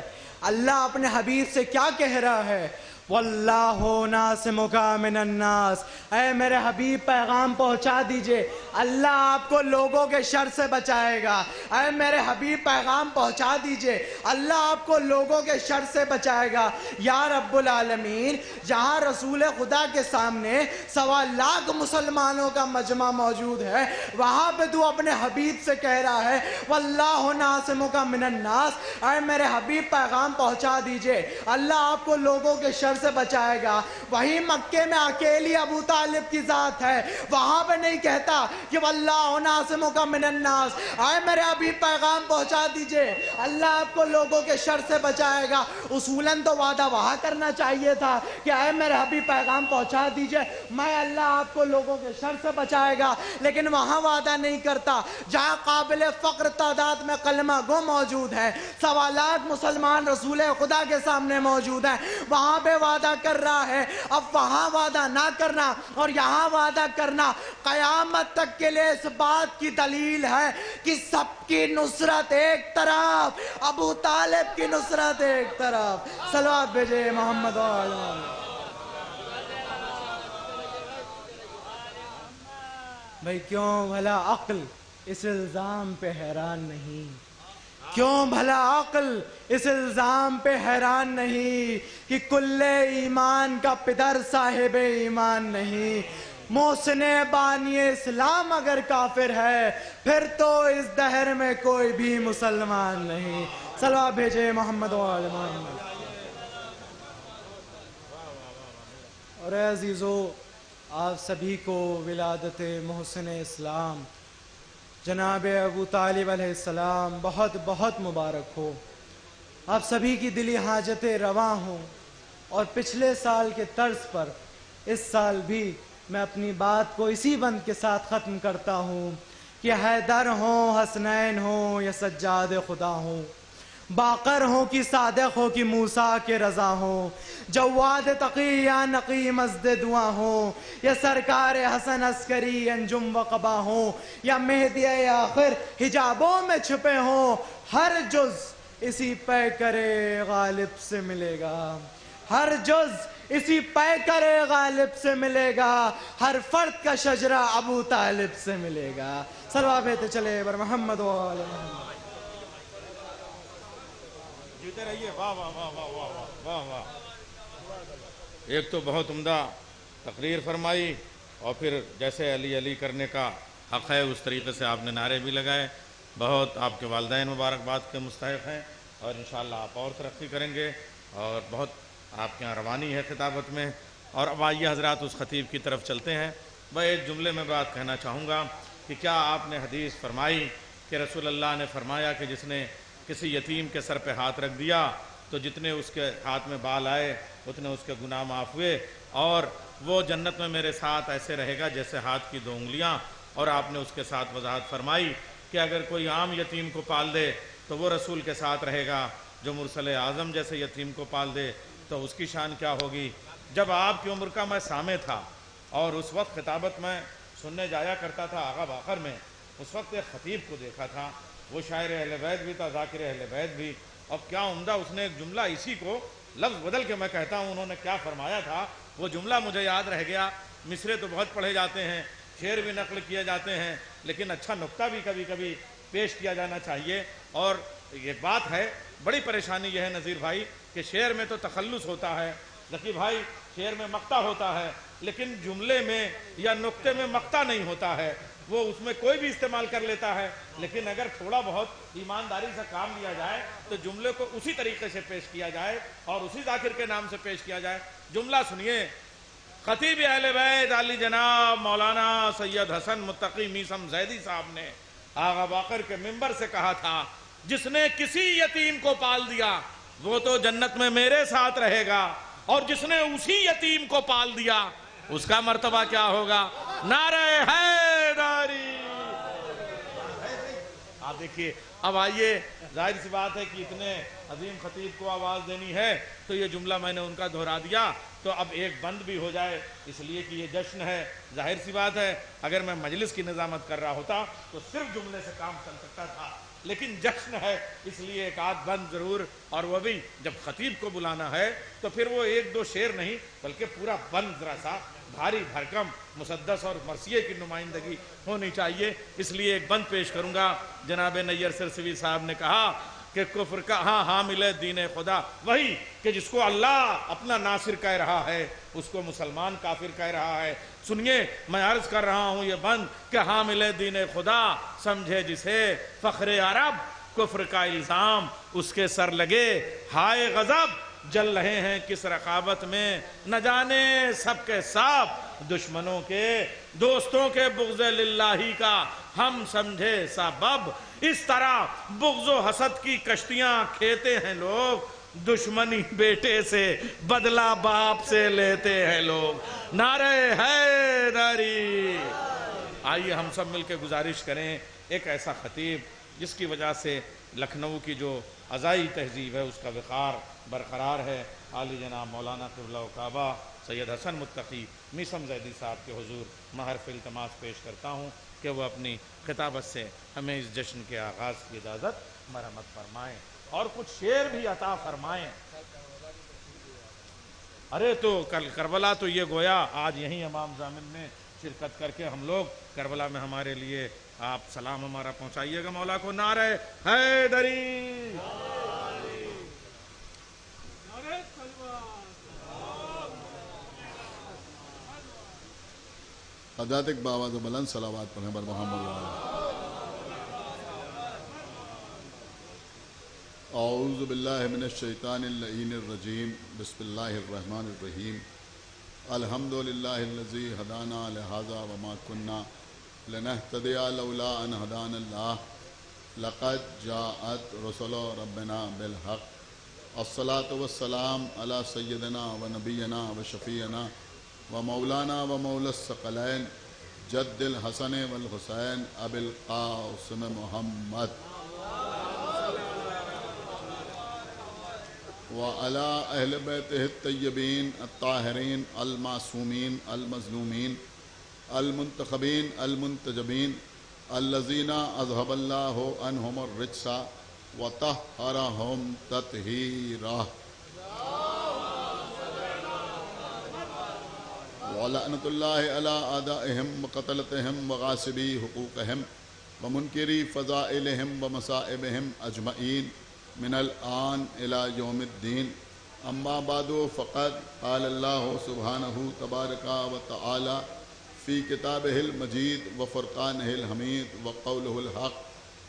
اللہ اپنے حبیب سے کیا کہہ رہا ہے؟ وَاللَّهُ نَاصِمُكَ مِنَ النَّاسِ، اے میرے حبیب پیغام پہنچا دیجئے، اللہ آپ کو لوگوں کے شر سے بچائے گا۔ اے میرے حبیب پیغام پہنچا دیجئے، اللہ آپ کو لوگوں کے شر سے بچائے گا۔ یا رب العالمین، جہاں رسول خدا کے سامنے 1.25 لاکھ مسلمانوں کا مجمع موجود ہے، وہاں پہ تو اپنے حبیب سے کہہ رہا ہے وَاللَّهُ نَاصِمُكَ مِنَ النَّاسِ، اے میرے حبیب پیغام پہنچا دیجئے، اللہ آپ کو لوگوں کے شر سے بچائے گا۔ وہیں مکے میں اکیلی ابو طالب کی ذات ہے، وہاں پہ نہیں کہتا کہ وَاللَّهُ نَاصِمُكَ مِنَ النَّاسِ، اے میرے ابھی پیغام پہنچا دیجئے، اللہ آپ کو لوگوں کے شر سے بچائے گا۔ اصولاً تو وعدہ وہاں کرنا چاہیے تھا کہ اے میرے ابھی پیغام پہنچا دیجئے، میں اللہ آپ کو لوگوں کے شر سے بچائے گا، لیکن وہاں وعدہ نہیں کرتا جہاں قابل فقر تعداد میں کلمہ گو موجود ہے، 1.25 لاکھ مسلمان رسول خدا کے سامنے موجود ہیں، وہاں پہ وعدہ کر رہا ہے۔ اب وہاں وعدہ نہ کرنا اور یہاں وعدہ کرنا قیامت تک کے لیے اس بات کی دلیل ہے کہ سب کی نصرت ایک طرف، ابو طالب کی نصرت ایک طرف۔ صلوات بھیجے محمد و آل محمد۔ بھئی کیوں بھلا عقل اس الزام پہ حیران نہیں؟ کیوں بھلا عقل اس الزام پہ حیران نہیں کہ کل ایمان کا پدر صاحب ایمان نہیں؟ محسن بانی اسلام اگر کافر ہے پھر تو اس دہر میں کوئی بھی مسلمان نہیں۔ صلوات بھیجے محمد و آل محمد۔ اور اے عزیزو، آپ سبھی کو ولادت محسن اسلام جناب ابو طالب علیہ السلام بہت بہت مبارک ہو۔ آپ سبھی کی دلی حاجتیں رواں ہوں، اور پچھلے سال کے طرز پر اس سال بھی میں اپنی بات کو اسی بند کے ساتھ ختم کرتا ہوں کہ حیدر ہوں، حسنین ہوں یا سجاد خدا ہوں، باقر ہوں کہ صادق ہو کہ موسیٰ کے رضا ہوں، جواد تقی یا نقی مزد دعا ہوں، یا سرکار حسن عسکری انجم و قبا ہوں، یا مہدی آخر حجابوں میں چھپے ہوں، ہر جز اسی پیکر غالب سے ملے گا، ہر جز اسی پیکر غالب سے ملے گا، ہر فرد کا شجرہ ابو طالب سے ملے گا۔ صلوات بھیجتے چلے بر محمد و آل محمد۔ جیتے رہیے۔ واہ واہ واہ واہ واہ واہ واہ۔ ایک تو بہت عمدہ تقریر فرمائی، اور پھر جیسے علی علی کرنے کا حق ہے اس طریقے سے آپ نے نعرے بھی لگائے۔ بہت آپ کے والدین مبارکباد کے مستحق ہیں، اور انشاءاللہ آپ اور ترقی کریں گے، اور بہت آپ کے یہاں روانی ہے خطابت میں۔ اور اب آئیے حضرات اس خطیب کی طرف چلتے ہیں۔ میں ایک جملے میں بات کہنا چاہوں گا کہ کیا آپ نے حدیث فرمائی کہ رسول اللہ نے فرمایا کہ جس نے کسی یتیم کے سر پہ ہاتھ رکھ دیا تو جتنے اس کے ہاتھ میں بال آئے اتنے اس کے گناہ معاف ہوئے، اور وہ جنت میں میرے ساتھ ایسے رہے گا جیسے ہاتھ کی 2 انگلیاں۔ اور آپ نے اس کے ساتھ وضاحت فرمائی کہ اگر کوئی عام یتیم کو پال دے تو وہ رسول کے ساتھ رہے گا، جو مرسل اعظم جیسے یتیم کو پال دے تو اس کی شان کیا ہوگی۔ جب آپ کی عمر کا میں سامع تھا اور اس وقت خطابت میں سننے جایا کرتا تھا آغا باخر میں، اس وقت ایک خطیب کو دیکھا تھا، وہ شاعر اہل بیت بھی تھا، ذاکر اہل بیت بھی، اور کیا عمدہ اس نے ایک جملہ اسی کو لفظ بدل کے میں کہتا ہوں انہوں نے کیا فرمایا تھا، وہ جملہ مجھے یاد رہ گیا۔ مصرے تو بہت پڑھے جاتے ہیں، شعر بھی نقل کیے جاتے ہیں، لیکن اچھا نکتہ بھی کبھی کبھی پیش کیا جانا چاہیے۔ اور یہ بات ہے، بڑی پریشانی یہ ہے نذیر بھائی کہ شعر میں تو تخلص ہوتا ہے، ذکی بھائی شعر میں مقطع ہوتا ہے، لیکن جملے میں یا نکتے میں مقطع نہیں ہوتا ہے، وہ اس میں کوئی بھی استعمال کر لیتا ہے، لیکن اگر تھوڑا بہت ایمانداری سے کام لیا جائے تو جملے کو اسی طریقے سے پیش کیا جائے اور اسی ذاکر کے نام سے پیش کیا جائے۔ جملہ سنیے، خطیب اہل بیت علی جناب مولانا سید حسن متقی میثم زیدی صاحب نے آغا باقر کے منبر سے کہا تھا، جس نے کسی یتیم کو پال دیا وہ تو جنت میں میرے ساتھ رہے گا، اور جس نے اسی یتیم کو پال دیا اس کا مرتبہ کیا ہوگا۔ نعرہ حیدری۔ آپ دیکھیے اب آئیے، ظاہر سی بات ہے کہ اتنے عظیم خطیب کو آواز دینی ہے تو یہ جملہ میں نے ان کا دہرا دیا، تو اب ایک بند بھی ہو جائے، اس لیے کہ یہ جشن ہے۔ ظاہر سی بات ہے اگر میں مجلس کی نظامت کر رہا ہوتا تو صرف جملے سے کام چل سکتا تھا، لیکن جشن ہے اس لیے ایک آدھ بند ضرور، اور وہ بھی جب خطیب کو بلانا ہے تو پھر وہ ایک دو شعر نہیں بلکہ پورا بند ذرا سا بھاری بھرکم مسدس اور مرثیے کی نمائندگی ہونی چاہیے، اس لیے ایک بند پیش کروں گا۔ جناب نیر سرسوی صاحب نے کہا کہ کفر کا ہاں حامل دین خدا وہی کہ جس کو اللہ اپنا ناصر کہہ رہا ہے اس کو مسلمان کافر کہہ رہا ہے۔ سنیے میں عرض کر رہا ہوں یہ بند کہ حامل دین خدا سمجھے جسے فخر عرب، کفر کا الزام اس کے سر لگے ہائے غضب، جل رہے ہیں کس رقابت میں نہ جانے سب کے سب، دشمنوں کے دوستوں کے بغض للہ کا ہم سمجھے سبب، اس طرح بغض و حسد کی کشتیاں کھیتے ہیں لوگ، دشمنی بیٹے سے بدلہ باپ سے لیتے ہیں لوگ، نعرہ حیدری۔ آئیے ہم سب مل کے گزارش کریں ایک ایسا خطیب جس کی وجہ سے لکھنؤ کی جو عزائی تہذیب ہے اس کا وقار برقرار ہے، عالی جناب مولانا قبلہ و کعبہ سید حسن متقی میثم زیدی صاحب کے حضور محرف التماس پیش کرتا ہوں کہ وہ اپنی خطابت سے ہمیں اس جشن کے آغاز کی اجازت مرحمت فرمائیں اور کچھ شعر بھی عطا فرمائیں۔ ارے تو کل کربلا تو یہ گویا آج یہیں امام ضامن میں شرکت کر کے ہم لوگ کربلا میں ہمارے لیے آپ سلام ہمارا پہنچائیے گا مولا کو، نعرہ حیدری۔ حضرات ایک باواز بلند صلوات پڑھیں بر محمد وآلہ۔ اعوذ باللہ من الشیطان اللعین الرجیم، بسم اللہ الرحمن الرحیم، الحمدللہ الذی ہدانا لہذا وما کننا لنہتدی لولا ان ہدانا اللہ، لقد جاءت رسل ربنا بالحق، الصلاة والسلام علی سیدنا و نبینا و شفیعنا و مولانا و مولا الثقلین جد الحسن والحسین ابی القاسم محمد وعلی اہل بیتہ الطیبین الطاہرین المعصومین المظلومین المنتخبین المنتجبین الذین اذہب اللہ عنہم الرجس وطہرہم تطہیرا، وَلَعْنَةُ اللَّهِ عَلَىٰ أَعْدَائِهِمْ وَقَتْلَتِهِمْ وَغَاصِبِي حُقُوقِهِمْ وَمُنْكِرِي فَضَائِلِهِمْ وَمَصَائِبِهِمْ أَجْمَعِينَ مِنَ الْآنِ إِلَىٰ يَوْمِ الدِّينِ، أَمَّا بَعْدُ فَقَدْ قَالَ اللَّهُ سُبْحَانَهُ تَبَارَكَ وَتَعَالَىٰ فِي كِتَابِهِ الْمَجِيدِ وَفُرْقَانِهِ الْحَمِيدِ وَقَوْلِهِ الْحَقِّ،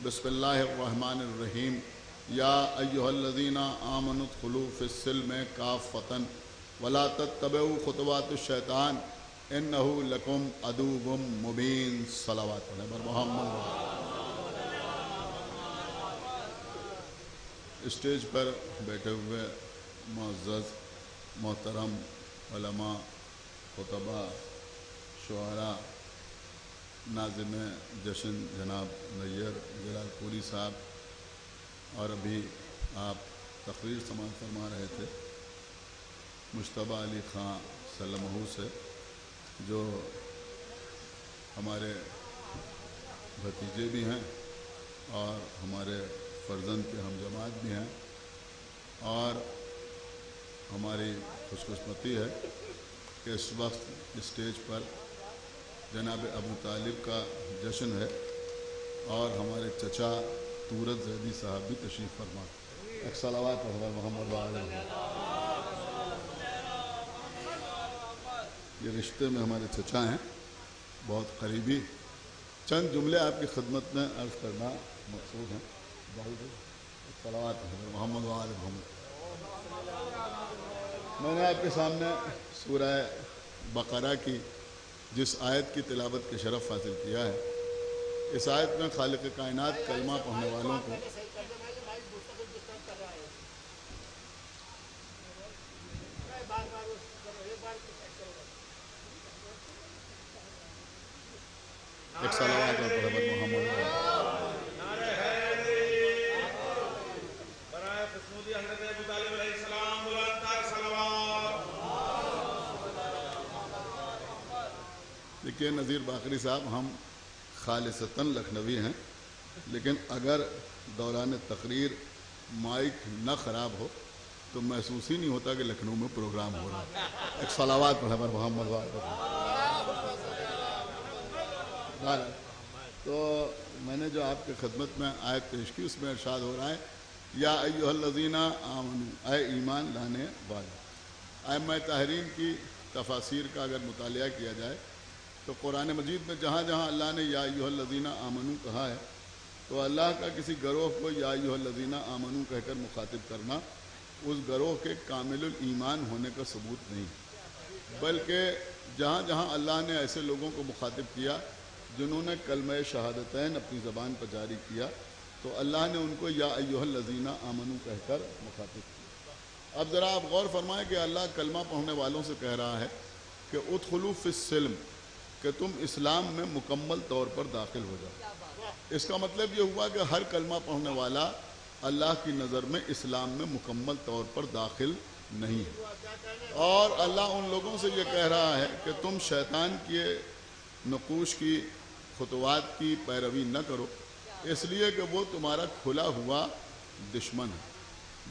بسم اللہ الرحمن الرحیم، یا ایہا الذین آمنوا ادخلوا فی السلم کافۃ ولا تتبعوا خطوات الشیطان انہ لکم عدو مبین، صلوات علی محمد۔ اسٹیج پر بیٹھے ہوئے معزز محترم علماء، خطباء، شعراء، ناظم جشن جناب نیر جلال پوری صاحب، اور ابھی آپ تقریر سماعت فرما رہے تھے مجتبیٰ علی خان سلمہ سے، جو ہمارے بھتیجے بھی ہیں اور ہمارے فرزند کے ہم جماعت بھی ہیں، اور ہماری خوش قسمتی ہے کہ اس وقت اسٹیج پر جناب ابو طالب کا جشن ہے اور ہمارے چچا تورت زیدی صاحب بھی تشریف فرما۔ ایک صلوات حضرت محمد وآلہ۔ یہ رشتے میں ہمارے چچا ہیں، بہت قریبی، چند جملے آپ کی خدمت میں عرض کرنا مقصود ہیں۔ صلوات حضرت محمد وآلہ محمد۔ میں نے آپ کے سامنے سورہ بقرہ کی جس آیت کی تلاوت کے شرف حاصل کیا ہے، اس آیت میں خالق کائنات کلمہ پڑھنے والوں کو ایک صلوات اور محمد۔ دیکھیے نذیر باقری صاحب، ہم خالصتاً لکھنوی ہیں، لیکن اگر دوران تقریر مائک نہ خراب ہو تو محسوس ہی نہیں ہوتا کہ لکھنؤ میں پروگرام ہو رہا ہے۔ ایک صلوات پڑھا پر محمد تو میں نے جو آپ کے خدمت میں آیت پیش کی، اس میں ارشاد ہو رہا ہے یا ایھا الذین آمنوا، اے ایمان لانے والے۔ ائمہ طاہرین کی تفاسیر کا اگر مطالعہ کیا جائے تو قرآن مجید میں جہاں جہاں اللہ نے یا ایھا الذین آمنوا کہا ہے تو اللہ کا کسی گروہ کو یا ایھا الذین آمنوا کہہ کر مخاطب کرنا اس گروہ کے کامل الایمان ہونے کا ثبوت نہیں، بلکہ جہاں جہاں اللہ نے ایسے لوگوں کو مخاطب کیا جنہوں نے کلمہ شہادتین اپنی زبان پر جاری کیا تو اللہ نے ان کو یا ایھا الذین آمنوا کہہ کر مخاطب کیا۔ اب ذرا آپ غور فرمائیں کہ اللہ کلمہ پڑھنے والوں سے کہہ رہا ہے کہ ادخلوا فی السلم، کہ تم اسلام میں مکمل طور پر داخل ہو جاؤ۔ اس کا مطلب یہ ہوا کہ ہر کلمہ پڑھنے والا اللہ کی نظر میں اسلام میں مکمل طور پر داخل نہیں ہے، اور اللہ ان لوگوں سے یہ کہہ رہا ہے کہ تم شیطان کے نقوش کی، خطوات کی پیروی نہ کرو، اس لیے کہ وہ تمہارا کھلا ہوا دشمن ہے۔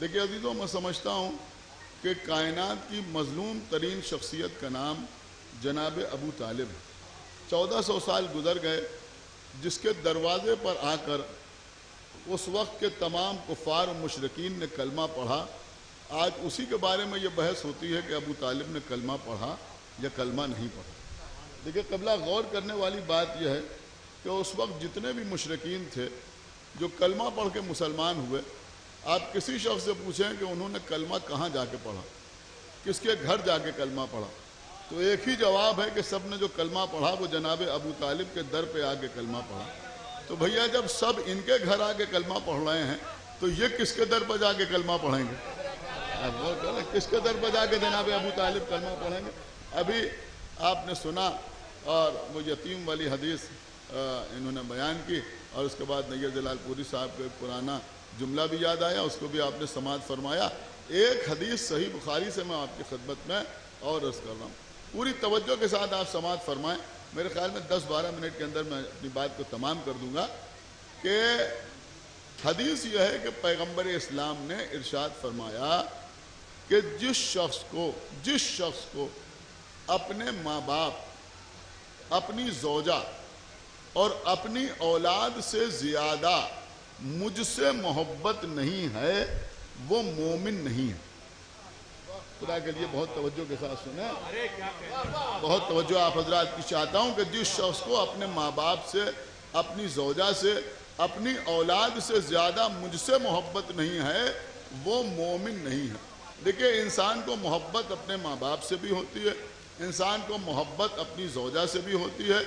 دیکھیے عزیزوں، میں سمجھتا ہوں کہ کائنات کی مظلوم ترین شخصیت کا نام جناب ابو طالب ہے۔ 1400 سال گزر گئے، جس کے دروازے پر آ کر اس وقت کے تمام کفار و مشرکین نے کلمہ پڑھا۔ آج اسی کے بارے میں یہ بحث ہوتی ہے کہ ابو طالب نے کلمہ پڑھا یا کلمہ نہیں پڑھا۔ دیکھیے قبلہ غور کرنے والی بات یہ ہے کہ اس وقت جتنے بھی مشرکین تھے جو کلمہ پڑھ کے مسلمان ہوئے، آپ کسی شخص سے پوچھیں کہ انہوں نے کلمہ کہاں جا کے پڑھا، کس کے گھر جا کے کلمہ پڑھا، تو ایک ہی جواب ہے کہ سب نے جو کلمہ پڑھا وہ جناب ابو طالب کے در پہ آ کے کلمہ پڑھا۔ تو بھیا جب سب ان کے گھر آ کے کلمہ پڑھ رہے ہیں تو یہ کس کے در پہ جا کے کلمہ پڑھیں گے؟ آپ غور کریں، کس کے در پہ جا کے جناب ابو طالب کلمہ پڑھیں گے؟ ابھی آپ نے سنا اور وہ یتیم والی حدیث انہوں نے بیان کی، اور اس کے بعد نیر جلال پوری صاحب کو ایک پرانا جملہ بھی یاد آیا، اس کو بھی آپ نے سماعت فرمایا۔ ایک حدیث صحیح بخاری سے میں آپ کی خدمت میں اور عرض کر رہا ہوں، پوری توجہ کے ساتھ آپ سماعت فرمائیں، میرے خیال میں 10-12 منٹ کے اندر میں اپنی بات کو تمام کر دوں گا۔ کہ حدیث یہ ہے کہ پیغمبر اسلام نے ارشاد فرمایا کہ جس شخص کو اپنے ماں باپ، اپنی زوجہ اور اپنی اولاد سے زیادہ مجھ سے محبت نہیں ہے وہ مومن نہیں ہے۔ خدا کے لیے بہت توجہ کے ساتھ سنیں، بہت توجہ آپ حضرات کی چاہتا ہوں کہ جس شخص کو اپنے ماں باپ سے، اپنی زوجہ سے، اپنی اولاد سے زیادہ مجھ سے محبت نہیں ہے وہ مومن نہیں ہے۔ دیکھیں انسان کو محبت اپنے ماں باپ سے بھی ہوتی ہے، انسان کو محبت اپنی زوجہ سے بھی ہوتی ہے،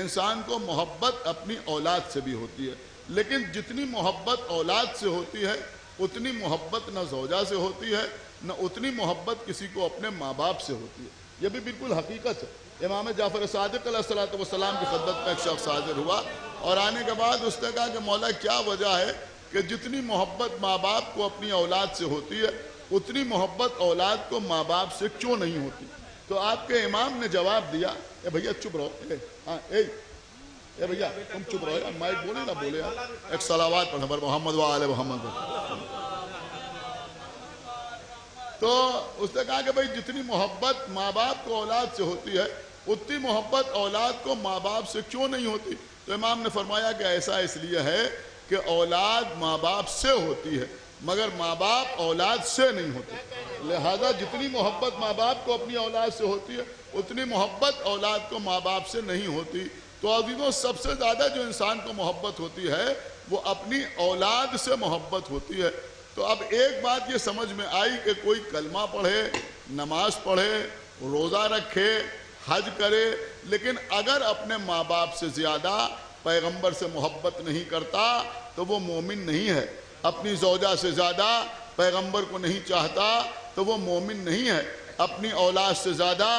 انسان کو محبت اپنی اولاد سے بھی ہوتی ہے، لیکن جتنی محبت اولاد سے ہوتی ہے اتنی محبت نہ زوجہ سے ہوتی ہے، نہ اتنی محبت کسی کو اپنے ماں باپ سے ہوتی ہے۔ یہ بھی بالکل حقیقت ہے۔ امام جعفر صادق علیہ السلام کی خدمت میں ایک شخص حاضر ہوا اور آنے کے بعد اس نے کہا کہ مولا کیا وجہ ہے کہ جتنی محبت ماں باپ کو اپنی اولاد سے ہوتی ہے اتنی محبت اولاد کو ماں باپ سے کیوں نہیں ہوتی؟ تو آپ کے امام نے جواب دیا، اے بھیا چپ رہو، اے بھیا تم چپ رہو، مائک بولے نہ بولے، ایک صلوات پڑھیں پر محمد و آل محمد۔ تو اس نے کہا کہ بھئی جتنی محبت ماں باپ کو اولاد سے ہوتی ہے اتنی محبت اولاد کو ماں باپ سے کیوں نہیں ہوتی؟ تو امام نے فرمایا کہ ایسا اس لیے ہے کہ اولاد ماں باپ سے ہوتی ہے مگر ماں باپ اولاد سے نہیں ہوتے، لہذا جتنی محبت ماں باپ کو اپنی اولاد سے ہوتی ہے اتنی محبت اولاد کو ماں باپ سے نہیں ہوتی۔ تو عزیزوں سب سے زیادہ جو انسان کو محبت ہوتی ہے وہ اپنی اولاد سے محبت ہوتی ہے۔ تو اب ایک بات یہ سمجھ میں آئی کہ کوئی کلمہ پڑھے، نماز پڑھے، روزہ رکھے، حج کرے، لیکن اگر اپنے ماں باپ سے زیادہ پیغمبر سے محبت نہیں کرتا تو وہ مومن نہیں ہے، اپنی زوجہ سے زیادہ پیغمبر کو نہیں چاہتا تو وہ مومن نہیں ہے، اپنی اولاد سے زیادہ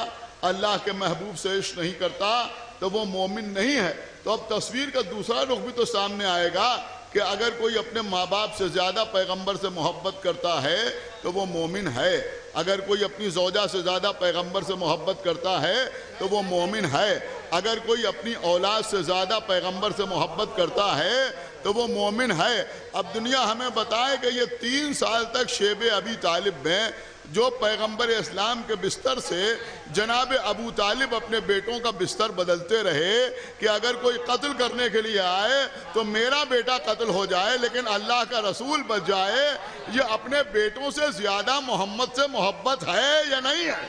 اللہ کے محبوب سے عشق نہیں کرتا تو وہ مومن نہیں ہے۔ تو اب تصویر کا دوسرا رخ بھی تو سامنے آئے گا کہ اگر کوئی اپنے ماں باپ سے زیادہ پیغمبر سے محبت کرتا ہے تو وہ مومن ہے، اگر کوئی اپنی زوجہ سے زیادہ پیغمبر سے محبت کرتا ہے تو وہ مومن ہے۔ اگر کوئی اپنی اولاد سے زیادہ پیغمبر سے محبت کرتا ہے تو وہ مومن ہے۔ اب دنیا ہمیں بتائے کہ یہ 3 سال تک شیب ابی طالب میں جو پیغمبر اسلام کے بستر سے جناب ابو طالب اپنے بیٹوں کا بستر بدلتے رہے کہ اگر کوئی قتل کرنے کے لیے آئے تو میرا بیٹا قتل ہو جائے لیکن اللہ کا رسول بچ جائے، یہ اپنے بیٹوں سے زیادہ محمد سے محبت ہے یا نہیں ہے؟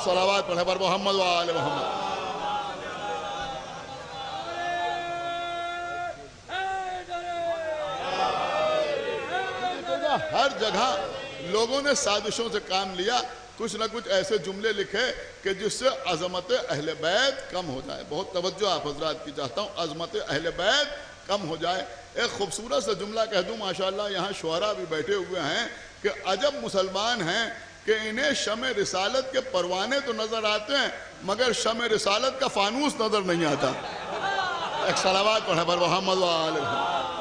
صلوات پڑھیں پر محمد و آل محمد۔ ہر جگہ لوگوں نے سازشوں سے کام لیا، کچھ نہ کچھ ایسے جملے لکھے کہ جس سے عظمت اہل بیت کم ہو جائے۔ بہت توجہ آپ حضرات کی چاہتا ہوں، عظمت اہل بیت کم ہو جائے۔ ایک خوبصورت سا جملہ کہہ دوں، ماشاءاللہ یہاں شعراء بھی بیٹھے ہوئے ہیں کہ عجب مسلمان ہیں کہ انہیں شمع رسالت کے پروانے تو نظر آتے ہیں مگر شمع رسالت کا فانوس نظر نہیں آتا۔ ایک صلوات پڑھیں پر محمد و آل محمد۔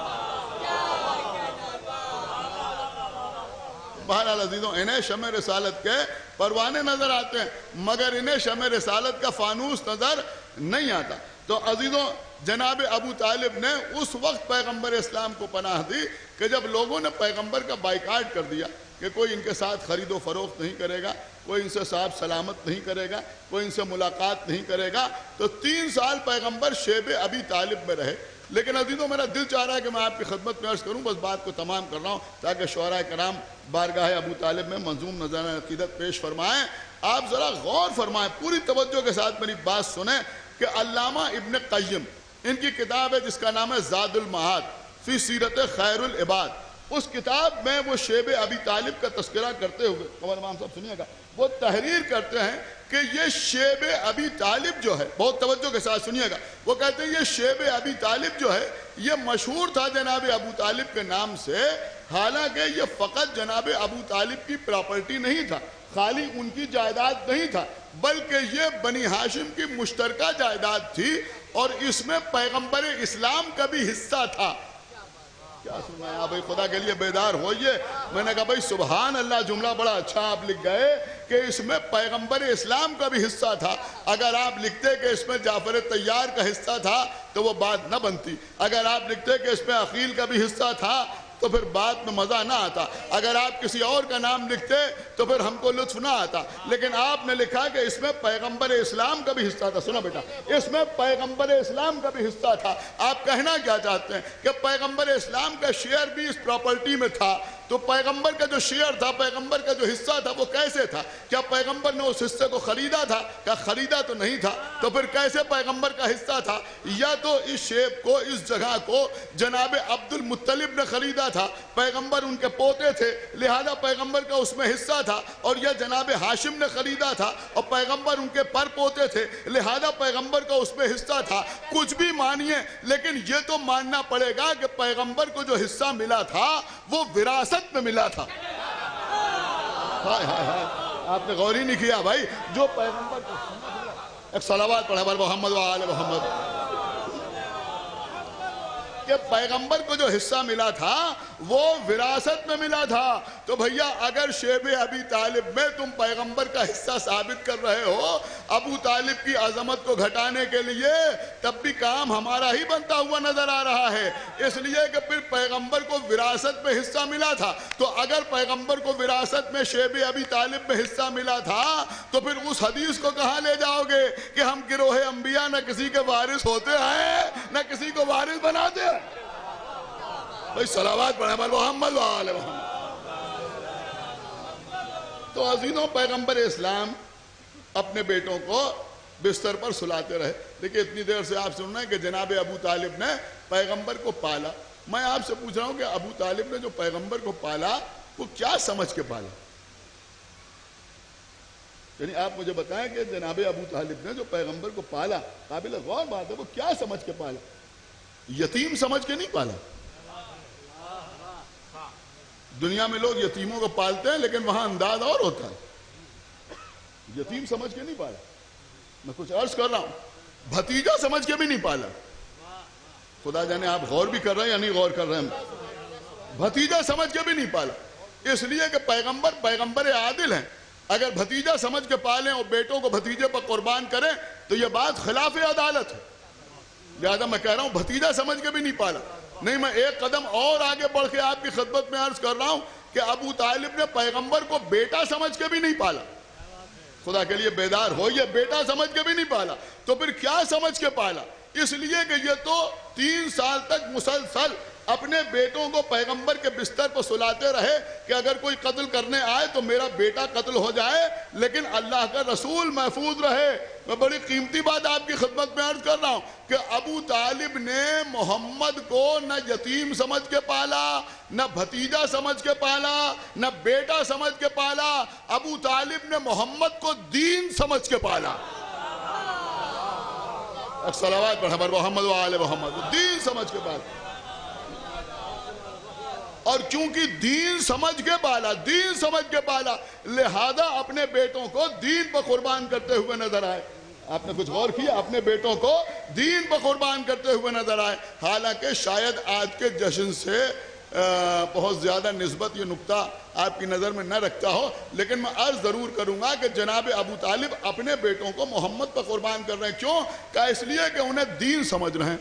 بہرحال عزیزوں، انہیں شمع رسالت کے پروانے نظر آتے ہیں مگر انہیں شمع رسالت کا فانوس نظر نہیں آتا۔ تو عزیزوں، جناب ابو طالب نے اس وقت پیغمبر اسلام کو پناہ دی کہ جب لوگوں نے پیغمبر کا بائیکاٹ کر دیا کہ کوئی ان کے ساتھ خرید و فروخت نہیں کرے گا، کوئی ان سے صاحب سلامت نہیں کرے گا، کوئی ان سے ملاقات نہیں کرے گا، تو 3 سال پیغمبر شیب ابی طالب میں رہے۔ لیکن عزیزوں، میرا دل چاہ رہا ہے کہ میں آپ کی خدمت میں عرض کروں، بس بات کو تمام کر رہا ہوں تاکہ شعراء کرام بارگاہ ابو طالب میں منظوم نذرانہ عقیدت پیش فرمائیں۔ آپ ذرا غور فرمائیں، پوری توجہ کے ساتھ میری بات سنیں کہ علامہ ابن قیم، ان کی کتاب ہے جس کا نام ہے زاد المعاد فی سیرت خیر العباد، اس کتاب میں وہ شیب ابی طالب کا تذکرہ کرتے ہوئے، قمر امام صاحب سنیے گا، وہ تحریر کرتے ہیں کہ یہ شیب ابی طالب جو ہے، بہت توجہ کے ساتھ سنیے گا، وہ کہتے ہیں یہ شیب ابی طالب جو ہے یہ مشہور تھا جناب ابو طالب کے نام سے، حالانکہ یہ فقط جناب ابو طالب کی پراپرٹی نہیں تھا، خالی ان کی جائیداد نہیں تھا، بلکہ یہ بنی ہاشم کی مشترکہ جائیداد تھی اور اس میں پیغمبر اسلام کا بھی حصہ تھا۔ کیا سنا ہے بھائی، خدا کے لیے بیدار ہوئیے۔ میں نے کہا بھائی سبحان اللہ، جملہ بڑا اچھا آپ لکھ گئے کہ اس میں پیغمبر اسلام کا بھی حصہ تھا۔ اگر آپ لکھتے کہ اس میں جعفر طیار کا حصہ تھا تو وہ بات نہ بنتی، اگر آپ لکھتے کہ اس میں عقیل کا بھی حصہ تھا تو پھر بات میں مزہ نہ آتا، اگر آپ کسی اور کا نام لکھتے تو پھر ہم کو لطف نہ آتا، لیکن آپ نے لکھا کہ اس میں پیغمبر اسلام کا بھی حصہ تھا۔ سنو بیٹا، اس میں پیغمبر اسلام کا بھی حصہ تھا۔ آپ کہنا کیا چاہتے ہیں کہ پیغمبر اسلام کا شیئر بھی اس پراپرٹی میں تھا؟ تو پیغمبر کا جو شیئر تھا، پیغمبر کا جو حصہ تھا، وہ کیسے تھا؟ کیا پیغمبر نے اس حصے کو خریدا تھا؟ کیا خریدا تو نہیں تھا، تو پھر کیسے پیغمبر کا حصہ تھا؟ یا تو اس شیب کو، اس جگہ کو جناب عبد المطلب نے خریدا تھا، پیغمبر ان کے پوتے تھے لہذا پیغمبر کا اس میں حصہ تھا، اور یا جناب ہاشم نے خریدا تھا اور پیغمبر ان کے پر پوتے تھے لہذا پیغمبر کا اس میں حصہ تھا۔ کچھ بھی مانیے، لیکن یہ تو ماننا پڑے گا کہ پیغمبر کو جو حصہ ملا تھا وہ وراثت میں ملا تھا۔ ہائے ہائے ہائے، آپ نے غور ہی نہیں کیا بھائی، جو پیغمبر کو، ایک صلوات پڑھا پر محمد و آل محمد، کہ پیغمبر کو جو حصہ ملا تھا وہ وراثت میں ملا تھا۔ تو بھیا اگر شیب ابی طالب میں تم پیغمبر کا حصہ ثابت کر رہے ہو ابو طالب کی عظمت کو گھٹانے کے لیے، تب بھی کام ہمارا ہی بنتا ہوا نظر آ رہا ہے، اس لیے کہ پھر پیغمبر کو وراثت میں حصہ ملا تھا۔ تو اگر پیغمبر کو وراثت میں شیب ابی طالب میں حصہ ملا تھا تو پھر اس حدیث کو کہاں لے جاؤ گے کہ ہم گروہ انبیاء نہ کسی کے وارث ہوتے ہیں نہ کسی کو وارث بناتے ہیں؟ بھائی صلوات پڑھیں پر محمد و آل محمد۔ تو عزیزوں، پیغمبر اسلام اپنے بیٹوں کو بستر پر سلاتے رہے۔ دیکھیں اتنی دیر سے آپ سن رہے ہیں کہ جناب ابو طالب نے پیغمبر کو پالا۔ میں آپ سے پوچھ رہا ہوں کہ ابو طالب نے جو پیغمبر کو پالا وہ کیا سمجھ کے پالا؟ یعنی آپ مجھے بتائیں کہ جناب ابو طالب نے جو پیغمبر کو پالا، قابل غور بات ہے، وہ کیا سمجھ کے پالا؟ یتیم سمجھ کے نہیں پالا۔ دنیا میں لوگ یتیموں کو پالتے ہیں لیکن وہاں انداز اور ہوتا ہے، یتیم سمجھ کے نہیں پالا۔ میں کچھ عرض کر رہا ہوں، بھتیجا سمجھ کے بھی نہیں پالا۔ خدا جانے آپ غور بھی کر رہے ہیں یا نہیں غور کر رہے ہیں؟ بھتیجا سمجھ کے بھی نہیں پالا، اس لیے کہ پیغمبر عادل ہیں، اگر بھتیجا سمجھ کے پالیں اور بیٹوں کو بھتیجے پر قربان کریں تو یہ بات خلاف عدالت ہے. لہذا میں کہہ رہا ہوں بھتیجا سمجھ کے بھی نہیں پالا. نہیں، میں ایک قدم اور آگے بڑھ کے آپ کی خدمت میں عرض کر رہا ہوں کہ ابو طالب نے پیغمبر کو بیٹا سمجھ کے بھی نہیں پالا. خدا کے لیے بیدار ہو، یہ بیٹا سمجھ کے بھی نہیں پالا تو پھر کیا سمجھ کے پالا؟ اس لیے کہ یہ تو 3 سال تک مسلسل اپنے بیٹوں کو پیغمبر کے بستر پر سلاتے رہے کہ اگر کوئی قتل کرنے آئے تو میرا بیٹا قتل ہو جائے لیکن اللہ کا رسول محفوظ رہے. میں بڑی قیمتی بات آپ کی خدمت میں عرض کر رہا ہوں کہ ابو طالب نے محمد کو نہ یتیم سمجھ کے پالا، نہ بھتیجا سمجھ کے پالا، نہ بیٹا سمجھ کے پالا. ابو طالب نے محمد کو دین سمجھ کے پالا. صلوات پڑھ حضرت محمد و آل محمد. دین سمجھ کے پالا. اور چونکہ دین سمجھ کے پالا لہذا اپنے بیٹوں کو دین پر قربان کرتے ہوئے نظر آئے. آپ نے کچھ غور کیا؟ اپنے بیٹوں کو دین پر قربان کرتے ہوئے نظر آئے. حالانکہ شاید آج کے جشن سے بہت زیادہ نسبت یہ نقطہ آپ کی نظر میں نہ رکھتا ہو، لیکن میں عرض ضرور کروں گا کہ جناب ابو طالب اپنے بیٹوں کو محمد پر قربان کر رہے ہیں. کیوں؟ کہ اس لیے کہ انہیں دین سمجھ رہے ہیں.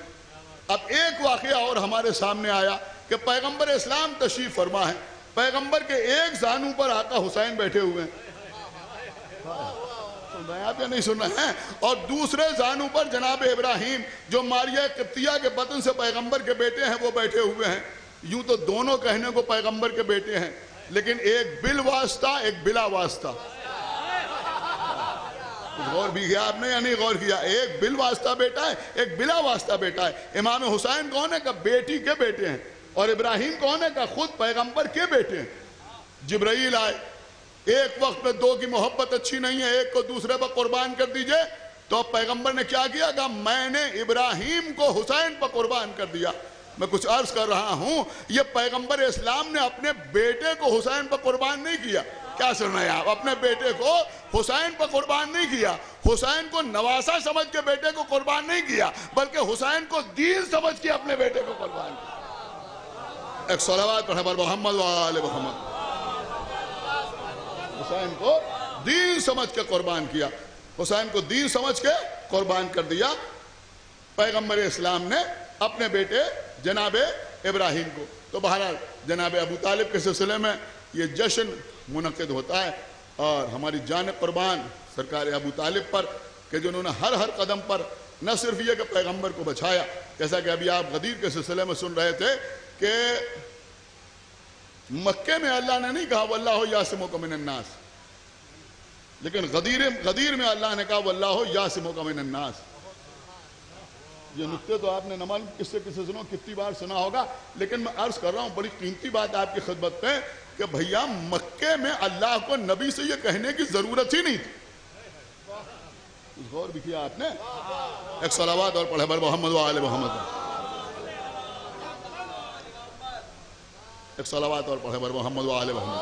اب ایک واقعہ اور ہمارے سامنے آیا کہ پیغمبر اسلام تشریف فرما ہے. پیغمبر کے ایک زانو پر آقا حسین بیٹھے ہوئے ہیں. سن رہے ہیں آپ یا نہیں سن رہے ہیں؟ اور دوسرے زانو پر جناب ابراہیم جو ماریہ قبطیہ کے بطن سے پیغمبر کے بیٹے ہیں وہ بیٹھے ہوئے ہیں. یوں تو دونوں کہنے کو پیغمبر کے بیٹے ہیں لیکن ایک بالواسطہ ایک بلا واسطہ. غور بھی کیا آپ نے یا نہیں غور کیا؟ ایک بالواسطہ بیٹا ہے، ایک بلا واسطہ بیٹا ہے. امام حسین کون ہے؟ کہ بیٹی کے بیٹے ہیں. اور ابراہیم کون ہے؟ کہ خود پیغمبر کے بیٹے ہیں. جبرائیل آئے، ایک وقت میں دو کی محبت اچھی نہیں ہے، ایک کو دوسرے پر قربان کر دیجئے. تو پیغمبر نے کیا کیا؟ کہ میں نے ابراہیم کو حسین پر قربان کر دیا. میں کچھ عرض کر رہا ہوں، یہ پیغمبر اسلام نے اپنے بیٹے کو حسین پر قربان نہیں کیا. کیا سن رہے ہیں آپ؟ اپنے بیٹے کو حسین پر قربان نہیں کیا. حسین کو نواسا سمجھ کے بیٹے کو قربان نہیں کیا بلکہ حسین کو دین سمجھ کے اپنے بیٹے کو قربان کیا. ایک صلوات پڑھ حضرت محمد و آل محمد. حسین کو دین سمجھ کے قربان کیا. حسین کو دین سمجھ کے قربان کر دیا. پیغمبر اسلام نے اپنے بیٹے جناب ابراہیم کو. تو بہرحال جناب ابو طالب کے سلسلے میں یہ جشن منعقد ہوتا ہے اور ہماری جان قربان سرکار ابو طالب پر کہ جنہوں نے ہر قدم پر نہ صرف یہ کہ پیغمبر کو بچایا، جیسا کہ ابھی آپ غدیر کے سلسلے میں سن رہے تھے کہ مکے میں اللہ نے نہیں کہا واللہ یعصمک من الناس، لیکن غدیر میں اللہ نے کہا واللہ یعصمک من الناس. یہ نقطے تو آپ نے نہ معلوم کس سے سنو کتنی بار سنا ہوگا، لیکن میں عرض کر رہا ہوں بڑی قیمتی بات آپ کی خدمت پہ کہ بھیا مکے میں اللہ کو نبی سے یہ کہنے کی ضرورت ہی نہیں تھی. غور بھی کیا آپ نے؟ ایک صلوات اور پڑھے بر محمد و آل محمد. ایک صلوات اور پڑھے بر محمد و آل محمد.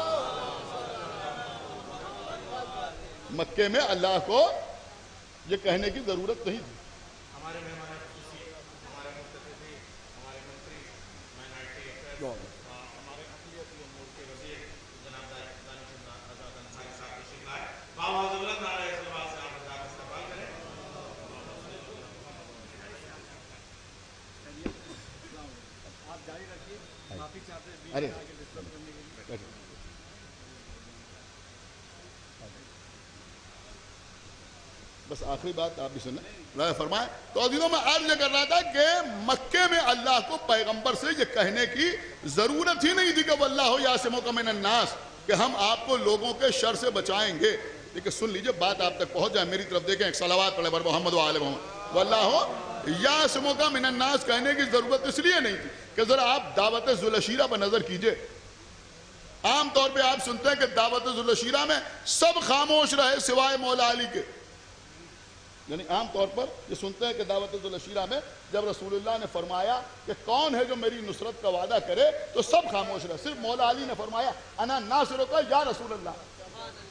مکے میں اللہ کو یہ کہنے کی ضرورت نہیں تھی. ہمارے مہمان خصوصی، ہمارے مفتتحی، ہمارے منتری، مائنارٹی افیئرز، ہمارے اقلیتی امور کے وزیر جناب دانش آزاد انصاری صاحب تشریف لائے. بابا حضرت نعرہ صلوات سے آپ حضرات استقبال کریں. آپ جاری رکھیے، معافی چاہتے ہیں بس آخری بات آپ بھی سنیں فرمائیں. تو عزیزوں میں عرض یہ کر رہا تھا کہ مکے میں اللہ کو پیغمبر سے یہ کہنے کی ضرورت ہی نہیں تھی کہ واللہ یعصمک من الناس، کہ ہم آپ کو لوگوں کے شر سے بچائیں گے. لیکن سن لیجئے بات آپ تک پہنچ جائے، میری طرف دیکھیں. ایک صلوات پڑھے بر محمد و آل محمد. واللہ یعصمک من الناس کہنے کی ضرورت اس لیے نہیں تھی کہ ذرا آپ دعوت ذوالعشیرہ پر نظر کیجئے. عام طور پہ آپ سنتے ہیں کہ دعوت ذوالعشیرہ میں سب خاموش رہے سوائے مولا علی کے. یعنی عام طور پر یہ سنتے ہیں کہ دعوت ذوالعشیرہ میں جب رسول اللہ نے فرمایا کہ کون ہے جو میری نصرت کا وعدہ کرے تو سب خاموش رہے، صرف مولا علی نے فرمایا انا ناصرک یا رسول اللہ.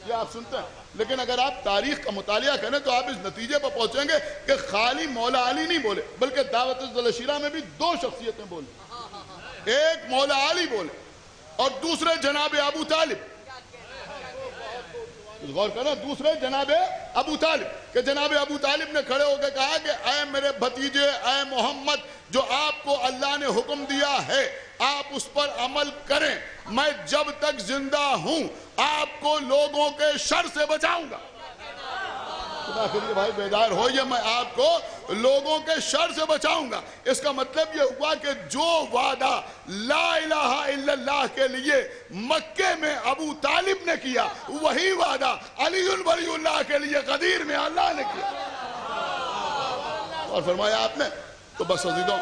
یہ آپ سنتے ہیں. لیکن اگر آپ تاریخ کا مطالعہ کریں تو آپ اس نتیجے پر پہنچیں گے کہ خالی مولا علی نہیں بولے بلکہ دعوت ذوالعشیرہ میں بھی دو شخصیتیں بولیں. ایک مولا علی بولے اور دوسرے جناب ابو طالب. غور کرنا. دوسرے جناب ابو طالب کہ جناب ابو طالب نے کھڑے ہو کے کہا کہ اے میرے بھتیجے، اے محمد، جو آپ کو اللہ نے حکم دیا ہے آپ اس پر عمل کریں. میں جب تک زندہ ہوں آپ کو لوگوں کے شر سے بچاؤں گا. خدا کے لیے بھائی بیدار ہوئیے، میں آپ کو لوگوں کے شر سے بچاؤں گا. اس کا مطلب یہ ہوا کہ جو وعدہ لا الہ الا اللہ کے لیے مکے میں ابو طالب نے کیا، وہی وعدہ علی ولی اللہ کے لیے غدیر میں اللہ نے کیا. اور فرمایا آپ نے تو بس عزیزوں،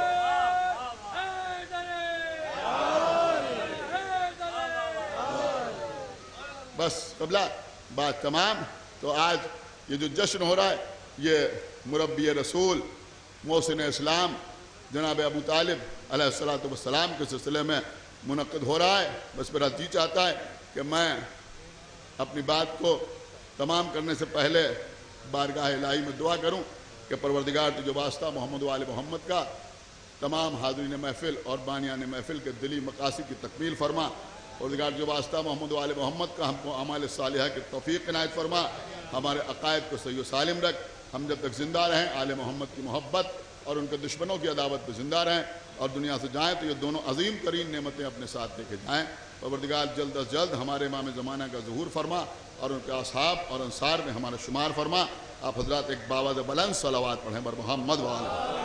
بس قبلہ بات تمام. تو آج یہ جو جشن ہو رہا ہے یہ مربی رسول محسن اسلام جناب ابو طالب علیہ السلام کے سلسلے میں منعقد ہو رہا ہے. بس میرا جی چاہتا ہے کہ میں اپنی بات کو تمام کرنے سے پہلے بارگاہ الہی میں دعا کروں کہ پروردگار تجھے واسطہ محمد و آل محمد کا تمام حاضرین محفل اور بانیان محفل کے دلی مقاصد کی تکمیل فرما. پروردگار جو واسطہ محمد و آل محمد کا ہم کو اعمال صالحہ کی توفیق عنایت فرما. ہمارے عقائد کو صحیح و سالم رکھ. ہم جب تک زندہ رہیں آل محمد کی محبت اور ان کے دشمنوں کی عداوت پہ زندہ رہیں اور دنیا سے جائیں تو یہ دونوں عظیم ترین نعمتیں اپنے ساتھ لے کے جائیں. پروردگار جلد از جلد ہمارے امام زمانہ کا ظہور فرما اور ان کے اصحاب اور انصار میں ہمارا شمار فرما. آپ حضرات ایک باواز بلند صلوات پڑھیں بر محمد وآلہ.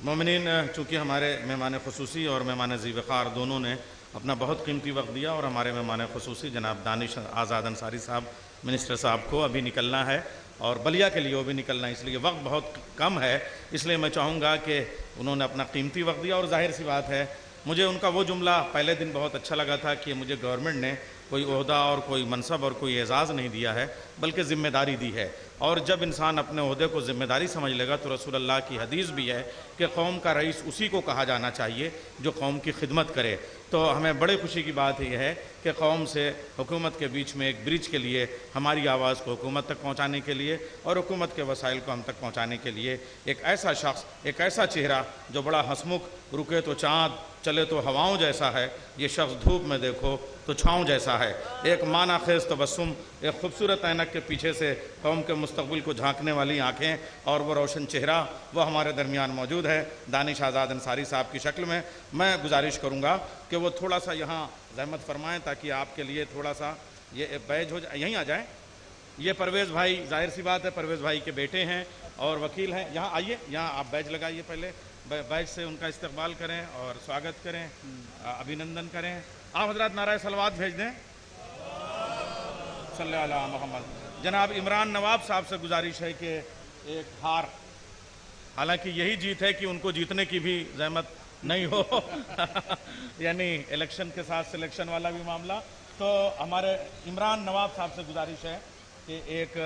مومنین، چونکہ ہمارے مہمان خصوصی اور مہمان ذی وقار دونوں نے اپنا بہت قیمتی وقت دیا اور ہمارے مہمان خصوصی جناب دانش آزاد انصاری صاحب منسٹر صاحب کو ابھی نکلنا ہے اور بلیا کے لیے وہ بھی نکلنا ہے، اس لیے وقت بہت کم ہے. اس لیے میں چاہوں گا کہ انہوں نے اپنا قیمتی وقت دیا. اور ظاہر سی بات ہے مجھے ان کا وہ جملہ پہلے دن بہت اچھا لگا تھا کہ مجھے گورنمنٹ نے کوئی عہدہ اور کوئی منصب اور کوئی اعزاز نہیں دیا ہے بلکہ ذمہ داری دی ہے. اور جب انسان اپنے عہدے کو ذمہ داری سمجھ لے گا تو رسول اللہ کی حدیث بھی ہے کہ قوم کا رئیس اسی کو کہا جانا چاہیے جو قوم کی خدمت کرے. تو ہمیں بڑے خوشی کی بات یہ ہے کہ قوم سے حکومت کے بیچ میں ایک برج کے لیے ہماری آواز کو حکومت تک پہنچانے کے لیے اور حکومت کے وسائل کو ہم تک پہنچانے کے لیے ایک ایسا شخص، ایک ایسا چہرہ جو بڑا ہنسمکھ، رکے تو چاند چلے تو ہواؤں جیسا ہے، یہ شخص دھوپ میں دیکھو تو چھاؤں جیسا ہے. ایک معنی خیز تبسم، ایک خوبصورت عینک کے پیچھے سے قوم کے مستقبل کو جھانکنے والی آنکھیں اور وہ روشن چہرہ وہ ہمارے درمیان موجود ہے دانش آزاد انصاری صاحب کی شکل میں. میں گزارش کروں گا کہ وہ تھوڑا سا یہاں زحمت فرمائیں تاکہ آپ کے لیے تھوڑا سا یہ بیج ہو جائے. یہیں آ جائیں. یہ پرویز بھائی، ظاہر سی بات ہے پرویز بھائی کے بیٹے ہیں اور وکیل ہیں. یہاں آئیے، یہاں آپ بیج لگائیے، پہلے بیج سے ان کا استقبال کریں اور سواگت کریں، ابھینندن کریں. آپ حضرات نعرہ صلوات بھیج دیں. صلی اللہ علیہ محمد. جناب عمران نواب صاحب سے گزارش ہے کہ ایک ہار، حالانکہ یہی جیت ہے کہ ان کو جیتنے کی بھی زحمت نہیں ہو یعنی الیکشن کے ساتھ سلیکشن والا بھی معاملہ. تو ہمارے عمران نواب صاحب سے گزارش ہے کہ ایک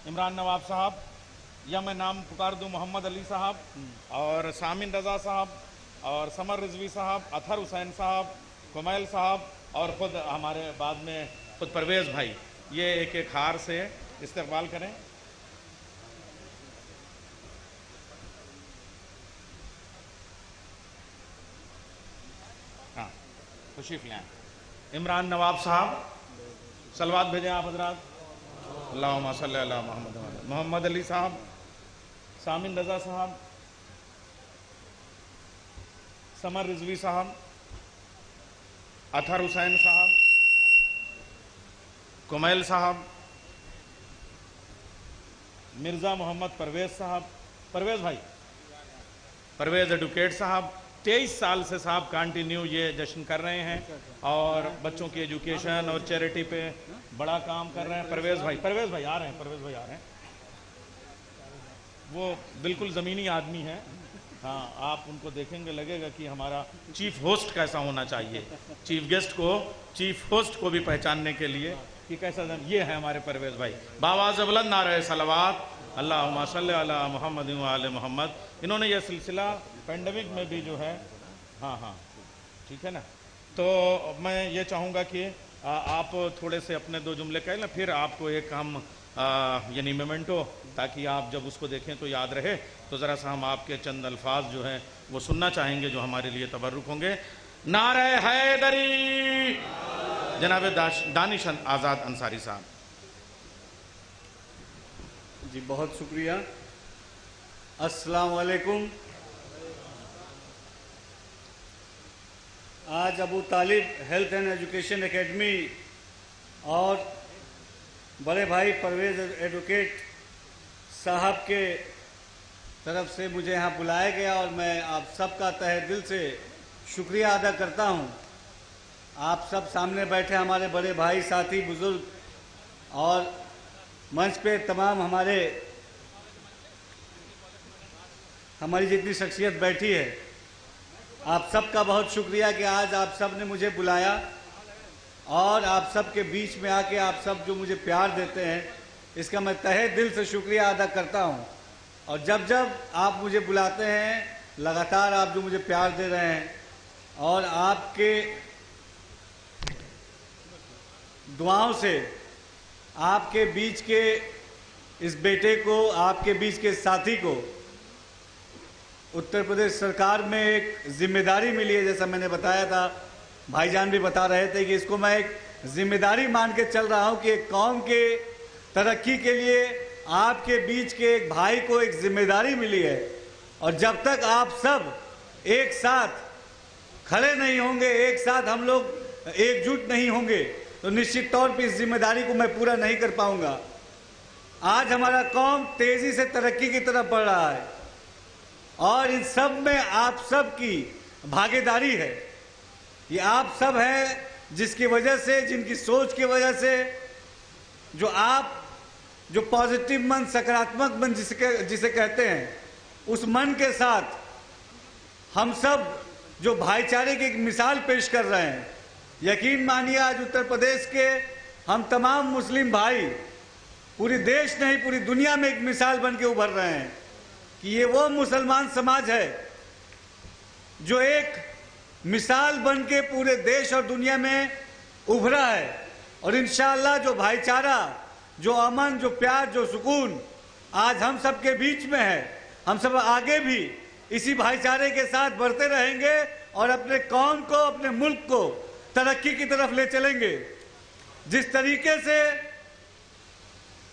عمران نواب صاحب، یا میں نام پکار دوں محمد علی صاحب اور سامن رضا صاحب اور سمر رضوی صاحب، اطہر حسین صاحب، کمیل صاحب اور خود ہمارے بعد میں خود پرویز بھائی، یہ ایک ایک ہار سے استقبال کریں. ہاں تشریف لائیں. عمران نواب صاحب صلوات بھیجیں آپ حضرات. اللہم صلی اللہ محمد وعلی محمد علی صاحب، سامن رضا صاحب، سمر رضوی صاحب، اطہر حسین صاحب، کمیل صاحب، مرزا محمد پرویز صاحب، پرویز بھائی، پرویز ایڈوکیٹ صاحب. 23 سال سے صاحب کانٹینیو یہ جشن کر رہے ہیں اور بچوں کی ایجوکیشن اور چیریٹی پہ بڑا کام کر رہے ہیں. پرویز بھائی آ رہے ہیں، پرویز بھائی آ رہے ہیں. وہ بالکل زمینی آدمی ہیں. ہاں آپ ان کو دیکھیں گے لگے گا کہ ہمارا چیف ہوسٹ کیسا ہونا چاہیے، چیف گیسٹ کو، چیف ہوسٹ کو بھی پہچاننے کے لیے کہ کیسا یہ ہے ہمارے پرویز بھائی. باواز بلند نعرہ صلوات. اللہم صلی علی محمد و آل محمد. انہوں نے یہ سلسلہ پینڈیمک میں بھی جو ہے، ہاں ٹھیک ہے نا. تو میں یہ چاہوں گا کہ آپ تھوڑے سے اپنے 2 جملے کہیں نا، پھر آپ کو ایک ہم یعنی میمنٹو تاکہ آپ جب اس کو دیکھیں تو یاد رہے. تو ذرا سا ہم آپ کے چند الفاظ جو ہیں وہ سننا چاہیں گے جو ہمارے لیے تبرک ہوں گے. نعرہ حیدری. جناب دانش آزاد انصاری صاحب. جی بہت شکریہ. السلام علیکم. آج ابو طالب ہیلتھ اینڈ ایجوکیشن اکیڈمی اور بڑے بھائی پرویز ایڈوکیٹ صاحب کے طرف سے مجھے یہاں بلایا گیا اور میں آپ سب کا تہہ دل سے شکریہ ادا کرتا ہوں. آپ سب سامنے بیٹھے ہمارے بڑے بھائی ساتھی بزرگ اور منچ پہ تمام ہماری جتنی شخصیت بیٹھی ہے، آپ سب کا بہت شکریہ کہ آج آپ سب نے مجھے بلایا اور آپ سب کے بیچ میں آ کے آپ سب جو مجھے پیار دیتے ہیں اس کا میں تہہ دل سے شکریہ ادا کرتا ہوں. اور جب جب آپ مجھے بلاتے ہیں لگاتار آپ جو مجھے پیار دے رہے ہیں اور آپ کے دعاؤں سے آپ کے بیچ کے اس بیٹے کو، آپ کے بیچ کے ساتھی کو اتر پردیش سرکار میں ایک ذمہ داری ملی ہے. جیسا میں نے بتایا تھا، بھائی جان بھی بتا رہے تھے کہ اس کو میں ایک ذمہ داری مان کے چل رہا ہوں کہ ایک قوم کے ترقی کے لیے آپ کے بیچ کے ایک بھائی کو ایک ذمہ داری ملی ہے. اور جب تک آپ سب ایک ساتھ کھڑے نہیں ہوں گے، ایک ساتھ ہم لوگ ایک جٹ نہیں ہوں گے تو نشچت طور پہ اس ذمہ داری کو میں پورا نہیں کر پاؤں گا. آج ہمارا قوم تیزی سے ترقی کی طرف بڑھ رہا ہے اور ان سب میں آپ سب کی بھاگیداری ہے. یہ آپ سب ہیں جس کی وجہ سے، جن کی سوچ کی وجہ سے، جو پازیٹیو من، سکراتمک من جسے کہتے ہیں، اس من کے ساتھ ہم سب جو بھائی چارے کی ایک مثال پیش کر رہے ہیں. یقین مانیے آج اتر پردیش کے ہم تمام مسلم بھائی پوری دیش نہیں پوری دنیا میں ایک مثال بن کے ابھر رہے ہیں کہ یہ وہ مسلمان سماج ہے جو ایک مثال بن کے پورے دیش اور دنیا میں ابھرا ہے. اور انشاءاللہ جو بھائی چارہ، جو امن، جو پیار، جو سکون آج ہم سب کے بیچ میں ہے، ہم سب آگے بھی اسی بھائی چارے کے ساتھ بڑھتے رہیں گے اور اپنے قوم کو، اپنے ملک کو ترقی کی طرف لے چلیں گے. جس طریقے سے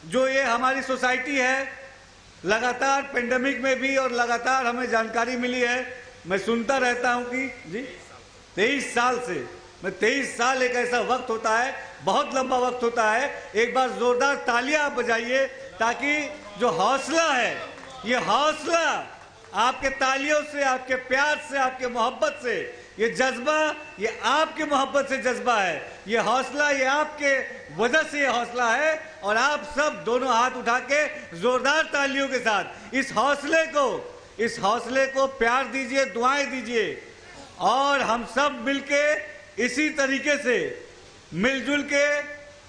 جو یہ ہماری سوسائٹی ہے، لگاتار پینڈیمک میں بھی اور لگاتار ہمیں جانکاری ملی ہے، میں سنتا رہتا ہوں کہ 23 سال سے 23 سال ایک ایسا وقت ہوتا ہے، بہت لمبا وقت ہوتا ہے. ایک بار زوردار تالیاں آپ بجائیے تاکہ جو حوصلہ ہے، یہ حوصلہ آپ کے تالیوں سے، آپ کے پیار سے، آپ کے محبت سے، یہ جذبہ، یہ آپ کے محبت سے جذبہ ہے. یہ حوصلہ، یہ آپ کے وجہ سے یہ حوصلہ ہے. اور آپ سب دونوں ہاتھ اٹھا کے زوردار تالیوں کے ساتھ اس حوصلے کو پیار دیجئے، دعائیں دیجئے اور ہم سب مل کے اسی طریقے سے مل جل کے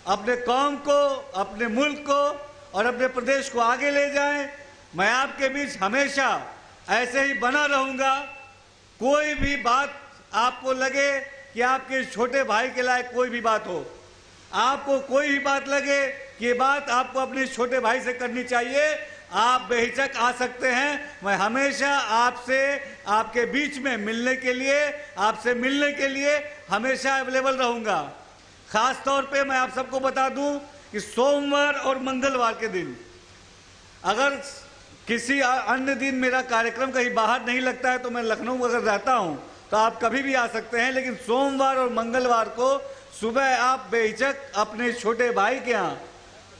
اپنے قوم کو، اپنے ملک کو اور اپنے پردیش کو آگے لے جائیں. میں آپ کے بیچ ہمیشہ ایسے ہی بنا رہوں گا. کوئی بھی بات آپ کو لگے کہ آپ کے چھوٹے بھائی کے لائق کوئی بھی بات ہو، آپ کو کوئی بھی بات لگے کہ یہ بات آپ کو اپنے چھوٹے بھائی سے کرنی چاہیے، آپ بے ہچک آ سکتے ہیں. میں ہمیشہ آپ سے، آپ کے بیچ میں ملنے کے لیے، آپ سے ملنے کے لیے ہمیشہ اویلیبل رہوں گا. خاص طور پہ میں آپ سب کو بتا دوں کہ سوموار اور منگلوار کے دن، اگر کسی انیہ دن میرا کارکرم کہیں باہر نہیں لگتا ہے تو میں لکھنؤ اگر رہتا ہوں تو آپ کبھی بھی آ سکتے ہیں. لیکن سوموار اور منگلوار کو صبح آپ بے ہچک اپنے چھوٹے بھائی کے ہاں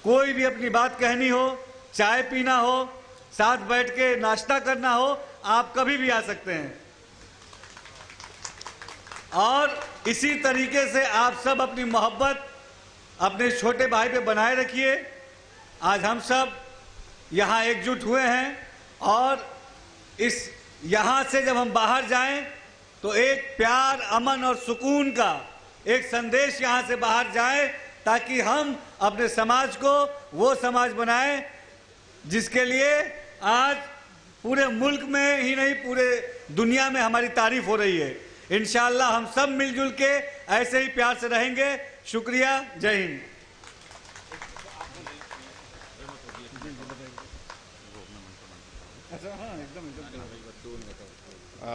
کوئی بھی اپنی بات کہنی ہو، چائے پینا ہو، ساتھ بیٹھ کے ناشتہ کرنا ہو، آپ کبھی بھی آ سکتے ہیں. اور اسی طریقے سے آپ سب اپنی محبت اپنے چھوٹے بھائی پہ بنائے رکھیے. آج ہم سب یہاں ایک جٹ ہوئے ہیں اور یہاں سے جب ہم باہر جائیں تو ایک پیار، امن اور سکون کا ایک سندیش یہاں سے باہر جائے تاکہ ہم اپنے سماج کو وہ سماج بنائیں جس کے لیے آج پورے ملک میں ہی نہیں پورے دنیا میں ہماری تعریف ہو رہی ہے. انشاءاللہ ہم سب مل جل کے ایسے ہی پیار سے رہیں گے. شکریہ. جے ہند.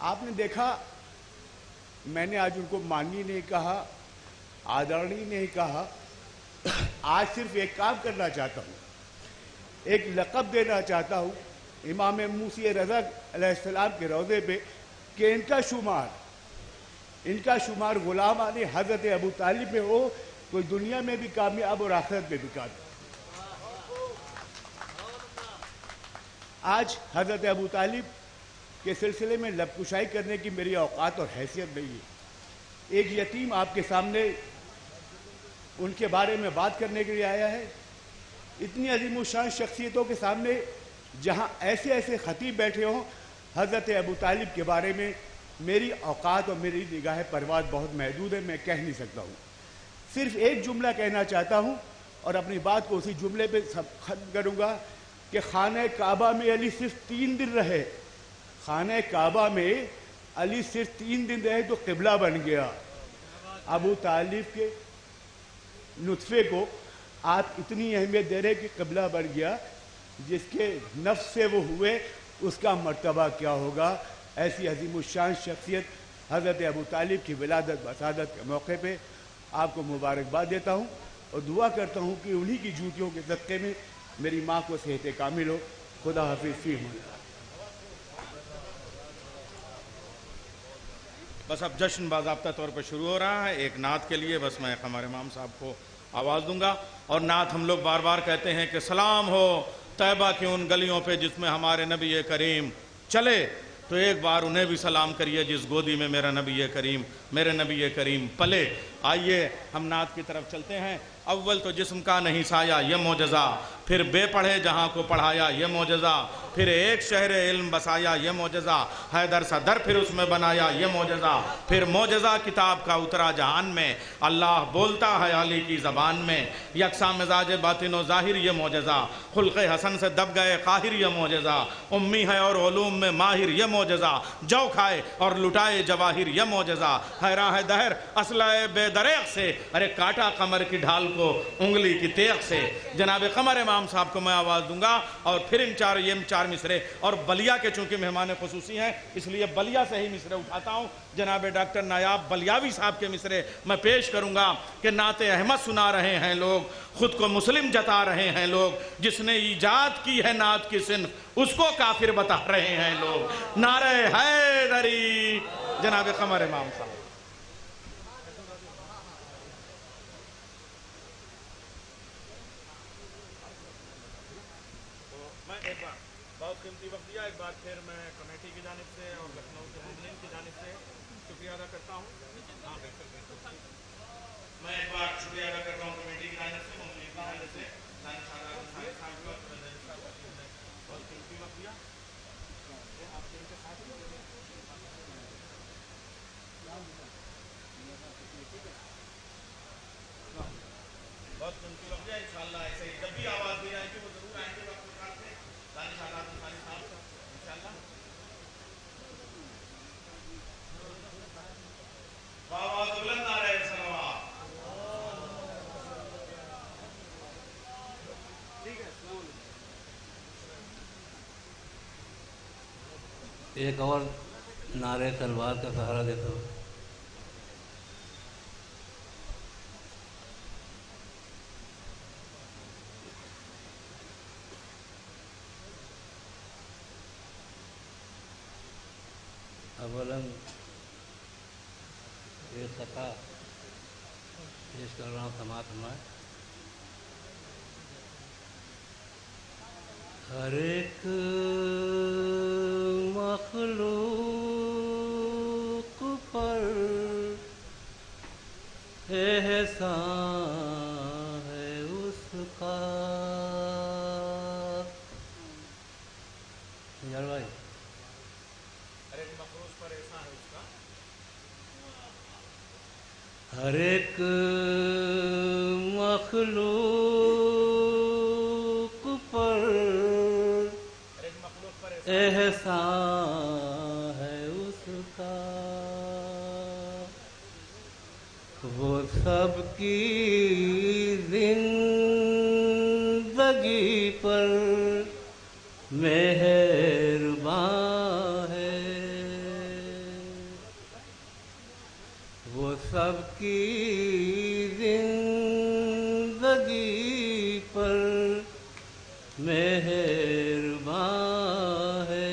آپ نے دیکھا میں نے آج ان کو ماننی نہیں کہا, آدرنی نہیں کہا. آج صرف ایک کام کرنا چاہتا ہوں, ایک لقب دینا چاہتا ہوں امام موسی رضا علیہ السلام کے روضے پہ کہ ان کا شمار غلام علی حضرت ابو طالب میں ہو تو دنیا میں بھی کامیاب اور آخرت میں بھی کامیاب. آج حضرت ابو طالب کے سلسلے میں لب کشائی کرنے کی میری اوقات اور حیثیت نہیں ہے. ایک یتیم آپ کے سامنے ان کے بارے میں بات کرنے کے لیے آیا ہے. اتنی عظیم الشان شخصیتوں کے سامنے جہاں ایسے ایسے خطیب بیٹھے ہوں, حضرت ابو طالب کے بارے میں میری اوقات اور میری نگاہ پرواز بہت محدود ہے, میں کہہ نہیں سکتا ہوں. صرف ایک جملہ کہنا چاہتا ہوں اور اپنی بات کو اسی جملے پہ ختم کروں گا کہ خانہ کعبہ میں علی صرف 3 دن رہے. خانہ کعبہ میں علی صرف 3 دن رہے تو قبلہ بن گیا. ابو طالب کے نطفے کو آپ اتنی اہمیت دے رہے کہ قبلہ بن گیا. جس کے نفس سے وہ ہوئے اس کا مرتبہ کیا ہوگا. ایسی عظیم الشان شخصیت حضرت ابو طالب کی ولادت بسادت کے موقع پہ آپ کو مبارکباد دیتا ہوں اور دعا کرتا ہوں کہ انہی کی جوتیوں کے صدقے میں میری ماں کو صحت کامل ہو. خدا حافظ. فی امان اللہ. بس اب جشن باضابطہ طور پر شروع ہو رہا ہے. ایک نعت کے لیے بس میں قمر امام صاحب کو آواز دوں گا, اور نعت ہم لوگ بار بار کہتے ہیں کہ سلام ہو طیبہ کی ان گلیوں پہ جس میں ہمارے نبی کریم چلے, تو ایک بار انہیں بھی سلام کریے جس گودی میں میرے نبی کریم پلے. آئیے ہم نعت کی طرف چلتے ہیں. اول تو جسم کا نہیں سایہ یہ معجزہ, پھر بے پڑھے جہاں کو پڑھایا یہ معجزہ, پھر ایک شہر علم بسایا یہ معجزہ, حیدر سا در پھر اس میں بنایا یہ معجزہ, پھر معجزہ کتاب کا اترا جہان میں, اللہ بولتا ہے علی کی زبان میں, یکساں مزاج باطن و ظاہر یہ معجزہ, خلق حسن سے دب گئے قاہر یہ معجزہ, امی ہے اور علوم میں ماہر یہ معجزہ, جو کھائے اور لٹائے جواہر یہ معجزہ, حیراں ہے دہر اسلحہ بے دریغ سے, ارے کاٹا قمر کی ڈھال کو انگلی کی تیغ سے. جناب قمر امام صاحب کو میں آواز دوں گا اور پھر ان چار مصرے, اور بلیا کے چونکہ مہمان خصوصی ہیں اس لیے بلیا سے ہی مصرے اٹھاتا ہوں. جناب ڈاکٹر نایاب بلیاوی صاحب کے مصرے میں پیش کروں گا کہ نعت احمد سنا رہے ہیں لوگ, خود کو مسلم جتا رہے ہیں لوگ, جس نے ایجاد کی ہے نعت کی صنف اس کو کافر بتا رہے ہیں لوگ. نعرہ حیدری. جناب قمر امام صاحب. ایک بار بہت قیمتی وقت دیا, ایک بار پھر میں کمیٹی کی جانب سے اور لکھنؤ کے مومنین کی جانب سے شکریہ ادا کرتا ہوں. میں ایک بار شکریہ ادا کرتا ہوں کمیٹی کی جانب سے, مومنین کی جانب سے, بہت قیمتی وقت دیا. آپ کے ساتھ بہت قیمتی وقت دیا. انشاءاللہ ایسے ہی جب بھی آواز دی جائے گی وہ ضرور آئیں گے وقت نکال کے. ایک اور نعرے تلوار کا سہارا دیتا ہوں. اولاً ایک خطا پیش کر رہا ہوں, سماعت فرمائیں. ہر ایک مخلوق پر احسان ہے اس کا. یار بھائی, ہر ایک مخلوق پر احسان ہے اس کا, وہ سب کی زندگی پر مہربان ہے. سب کی زندگی پر مہربان ہے،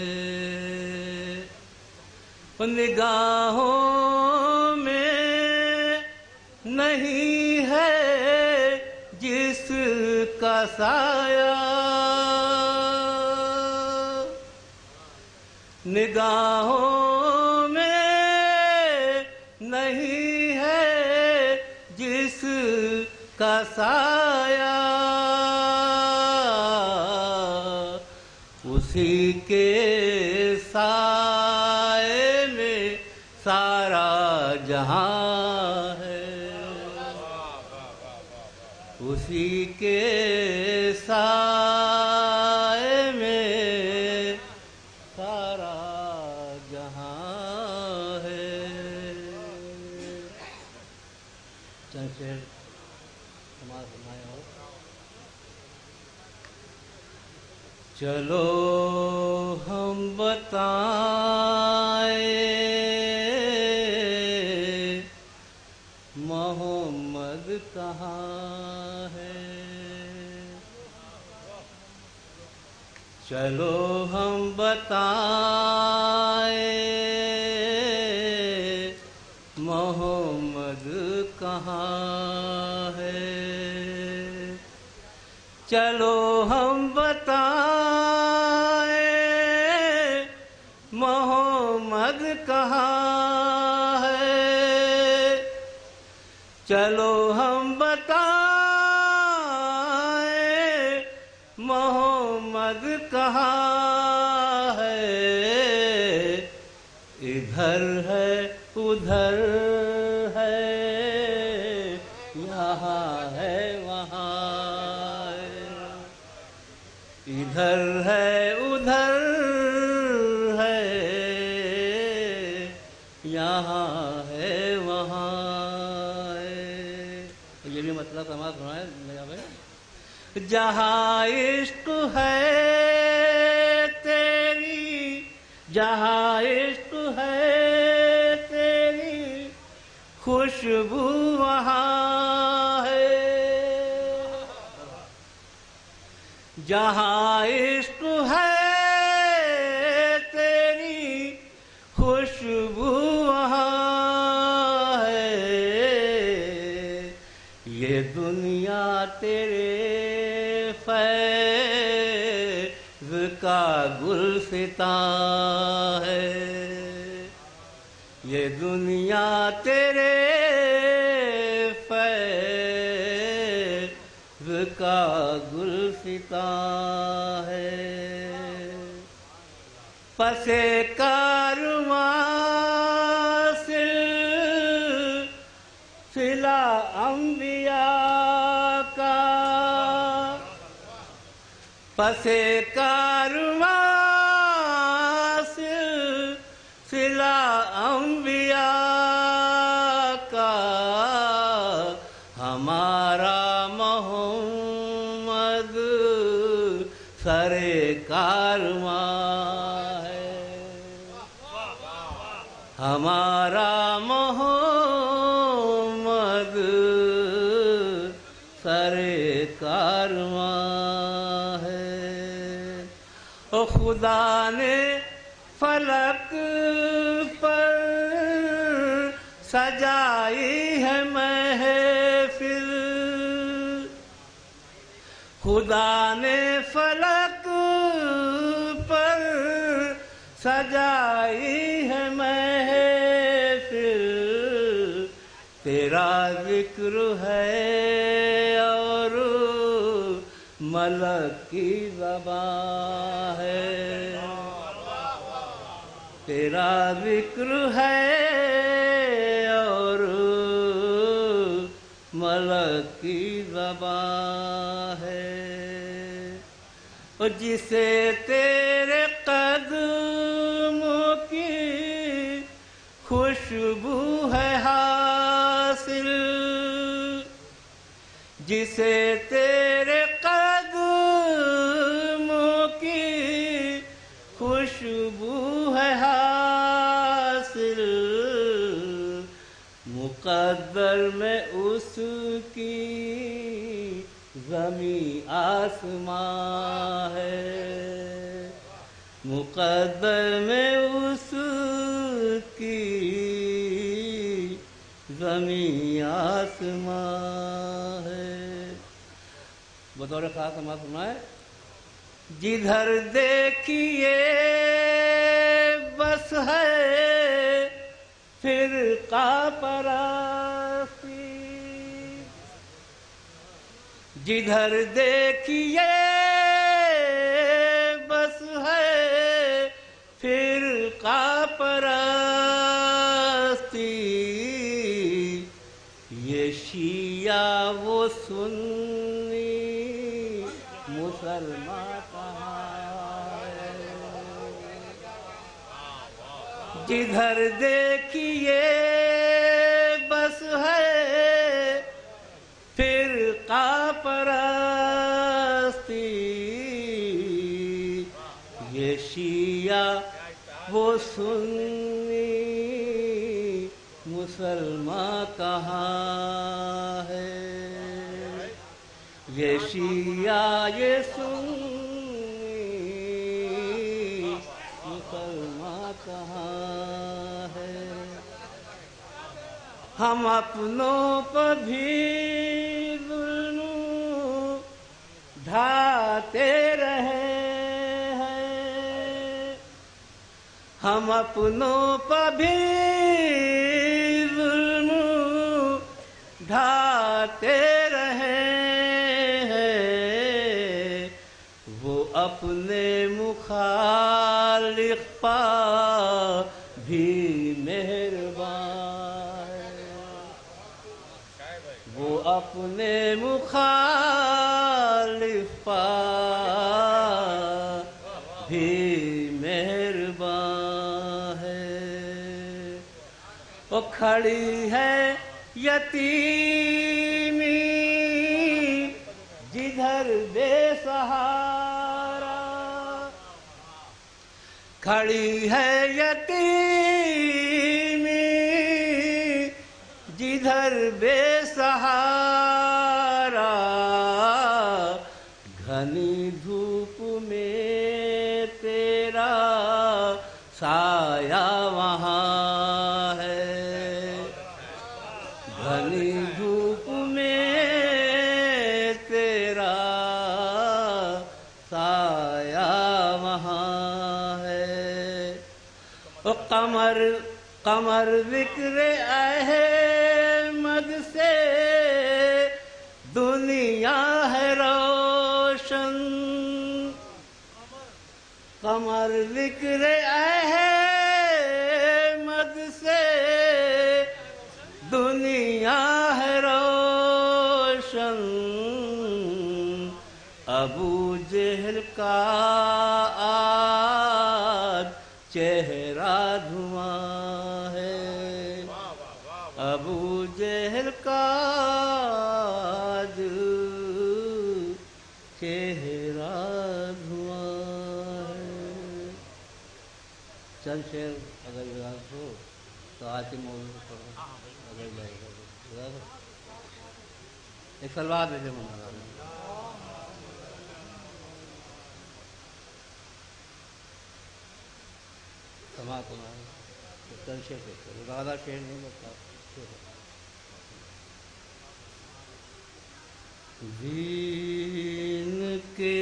نگاہوں میں نہیں ہے جس کا سایہ، نگاہوں میں نہیں ہے جس کا سایہ، اسی کے سائے میں سارا جہاں ہے، اسی کے سائے میں سارا جہاں ہے۔ چند شعر سماعت فرمائے ہو۔ چلو ہم بتائیں محمد کہاں ہے، چلو ہم بتائیں محمد کہاں ہے، چلو ہم بتائیں محمد کہاں ہے، چلو ہم بتائیں محمد کہاں ہے، ادھر ہے ادھر ہے یہاں ہے وہاں ہے، ادھر ہے ادھر ہے یہاں ہے وہاں ہے۔ یہ بھی مطلب سماعت فرمائے جہاں عشق ہے تیری، جہاں عشق ہے تیری خوشبو وہاں ہے، جہاں عشق ہے تیری خوشبو وہاں ہے، یہ دنیا تیرے فیض کا گلستاں ہے، یہ دنیا تیرے فیض کا گلستاں ہے، پس کارواں سلسلہ انبیاء کا، پس کارواں سلسلہ انبیاء کا، ہمارا محمد سر کارواں ہے، ہمارا محمد سر کارواں ہے، او خدا نے فلک پر سجائی ہے محفل، خدا نے فلک پر سجائی ہے محفل، تیرا ذکر ہے اور ملک کی زبان ہے، تیرا ذکر ہے اور ملک کی زبان ہے، اور جسے تیرے قدموں کی خوشبو ہے حاصل، جسے تیرے قدموں کی خوشبو ہے حاصل، مقدر میں اس کی زمین آسمان ہے، مقدر میں اس کی زمین آسمان ہے۔ بطور خاص ہمارا سنائے، جدھر دیکھیے بس ہے فرقہ پرستی، جدھر دیکھیے بس ہے فرقہ پرستی، یہ شیعہ وہ سنی مسلمان کہاں ہے، جدھر دیکھیے بس ہے فرقہ پرستی، یہ شیعہ وہ سنی مسلمان کہاں ہے، یہ شیعہ یہ سنی مسلمان کہاں ہے۔ ہم اپنوں پر بھی ظلم ڈھاتے رہے ہیں، ہم اپنوں پر بھی ظلم ڈھاتے رہے ہیں، وہ اپنے مخالف پا بھی مہربان ہے، وہ اپنے مخالف پا بھی مہربان ہے۔ وہ کھڑی ہے یتیمی جدھر بے سہارا، کھڑی ہے یتیمی جدھر بے سہارا، گھنی دھوپ میں تیرا سایہ وہاں ہے، گھنی دھوپ میں تیرا سایہ وہاں ہے۔ او قمر ذکر احمد سے دنیا ہے روشن، قمر ذکر احمد سے دنیا ہے روشن، ابو جہل کا آج چہرہ دھواں ہے، ابو جہل کا آج چہرہ دھواں ہے۔ چند شعر اگر یاد ہو تو آج کے موضوع پر اگر جائے گا ایک سلوات دیجیے مولانا۔ سماعت ہمارا چند شعر پیش کرو، زیادہ شعر نہیں بتا دین کے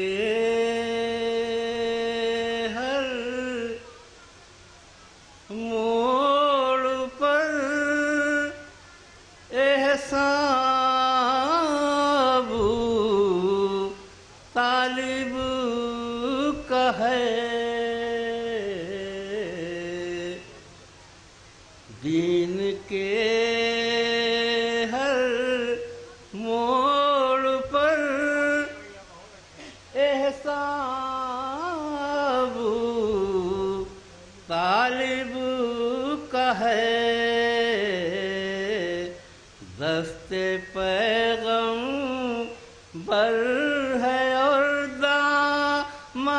ہر موڑ پر احسان طالب کا ہے، دین کے ہر موڑ پر احسان طالب کا ہے، دست پیغم بر ہے اور داماب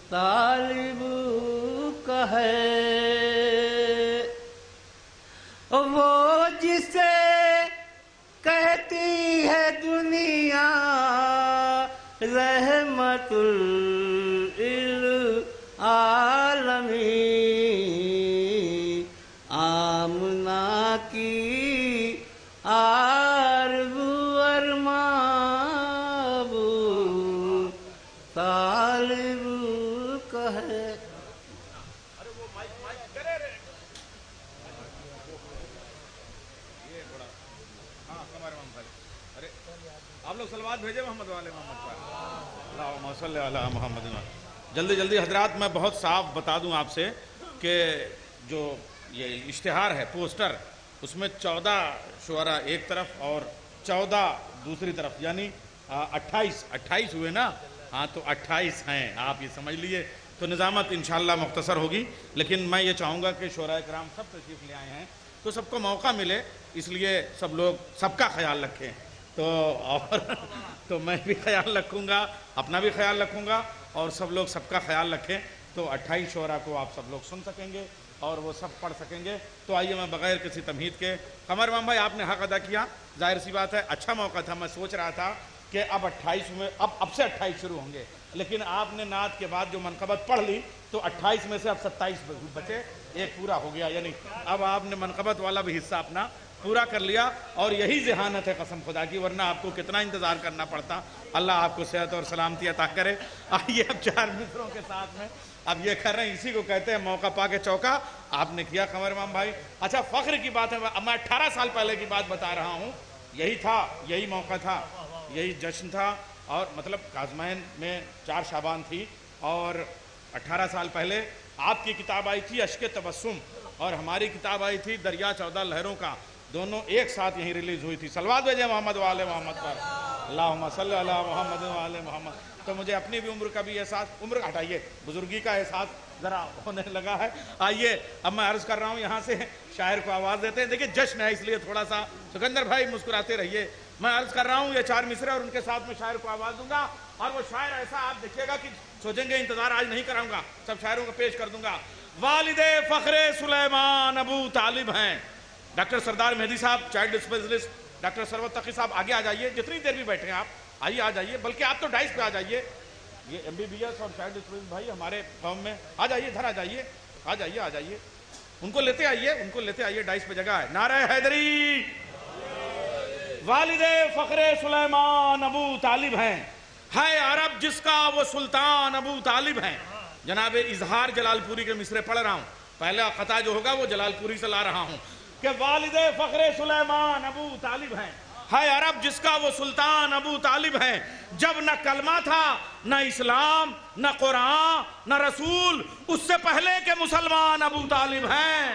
طالب کا ہے، العالمین آمنہ کی آرزو ارمان ابو طالب کا ہے. آپ لوگ صلوات بھیجے محمد والے محمد پر. اللہم صلی علی محمد. جلدی جلدی حضرات میں بہت صاف بتا دوں آپ سے کہ جو یہ اشتہار ہے پوسٹر اس میں 14 شعراء ایک طرف اور 14 دوسری طرف یعنی 28 ہوئے نا. ہاں تو 28 ہیں آپ یہ سمجھ لیے. تو نظامت انشاءاللہ مختصر ہوگی لیکن میں یہ چاہوں گا کہ شعراء کرام سب تشریف لے آئے ہیں تو سب کو موقع ملے اس لیے سب لوگ سب کا خیال رکھیں. تو میں بھی خیال رکھوں گا اپنا بھی خیال رکھوں گا اور سب لوگ سب کا خیال رکھیں تو 28 شعراء کو آپ سب لوگ سن سکیں گے اور وہ سب پڑھ سکیں گے. تو آئیے میں بغیر کسی تمہید کے قمر امام بھائی آپ نے حق ادا کیا. ظاہر سی بات ہے اچھا موقع تھا. میں سوچ رہا تھا کہ اب 28 میں اب سے 28 شروع ہوں گے لیکن آپ نے نعت کے بعد جو منقبت پڑھ لی تو 28 میں سے اب 27 بچے ایک پورا ہو گیا. یعنی اب آپ نے منقبت والا بھی حصہ اپنا پورا کر لیا اور یہی ذہانت ہے قسم خدا کی ورنہ آپ کو کتنا انتظار کرنا پڑتا. اللہ آپ کو صحت اور سلامتی عطا کرے. آئیے اب 4 مصروں کے ساتھ میں اب یہ کر رہے ہیں اسی کو کہتے ہیں موقع پا کے چوکا. آپ نے کیا قمر امام بھائی. اچھا فخر کی بات ہے. اب میں 18 سال پہلے کی بات بتا رہا ہوں. یہی تھا یہی موقع تھا یہی جشن تھا اور مطلب کاظمین میں 4 شعبان تھی اور 18 سال پہلے آپ کی کتاب آئی تھی اشک تبسم اور ہماری کتاب آئی تھی دریا 14 لہروں کا. دونوں ایک ساتھ یہیں ریلیز ہوئی تھی. صلوات بھیجیں محمد والے محمد پر. اللہم صلی علی محمد والے محمد. تو مجھے اپنی بھی عمر کا بھی احساس عمر ہٹائیے بزرگی کا احساس ذرا ہونے لگا ہے. آئیے اب میں عرض کر رہا ہوں یہاں سے شاعر کو آواز دیتے ہیں. دیکھیں جشن ہے اس لیے تھوڑا سا سکندر بھائی مسکراتے رہیے. میں عرض کر رہا ہوں یہ 4 مصرے اور ان کے ساتھ میں شاعر کو آواز دوں گا اور وہ شاعر ایسا آپ دیکھیے گا کہ سوچیں گے انتظار آج نہیں کراؤں گا سب شاعروں کو پیش کر دوں گا. والد فخر سلیمان ابو طالب ہیں ڈاکٹر سردار مہدی صاحب چائلڈ اسپیشلسٹ. ڈاکٹر سروت تقی صاحب آگے آ جائیے جتنی دیر بھی بیٹھے ہیں آپ آئیے آ جائیے بلکہ آپ تو ڈائس پہ آ جائیے. یہ MBBS اور چائلڈ اسپیشلسٹ بھائی ہمارے قوم میں آ جائیے ادھر آ جائیے آ جائیے ان کو لیتے آئیے ڈائس پہ جگہ ہے. نعرہ حیدری. والد فخر سلیمان ابو طالب ہیں ہے عرب جس کا وہ سلطان ابو طالب ہیں. جناب اظہار جلال پوری کے مصرے پڑھ رہا ہوں. پہلا خطا جو ہوگا وہ جلال پوری سے لا رہا ہوں کہ والد فخر سلیمان ابو طالب ہیں ہے عرب جس کا وہ سلطان ابو طالب ہیں. جب نہ کلمہ تھا نہ اسلام نہ قرآن نہ رسول اس سے پہلے کے مسلمان ابو طالب ہیں.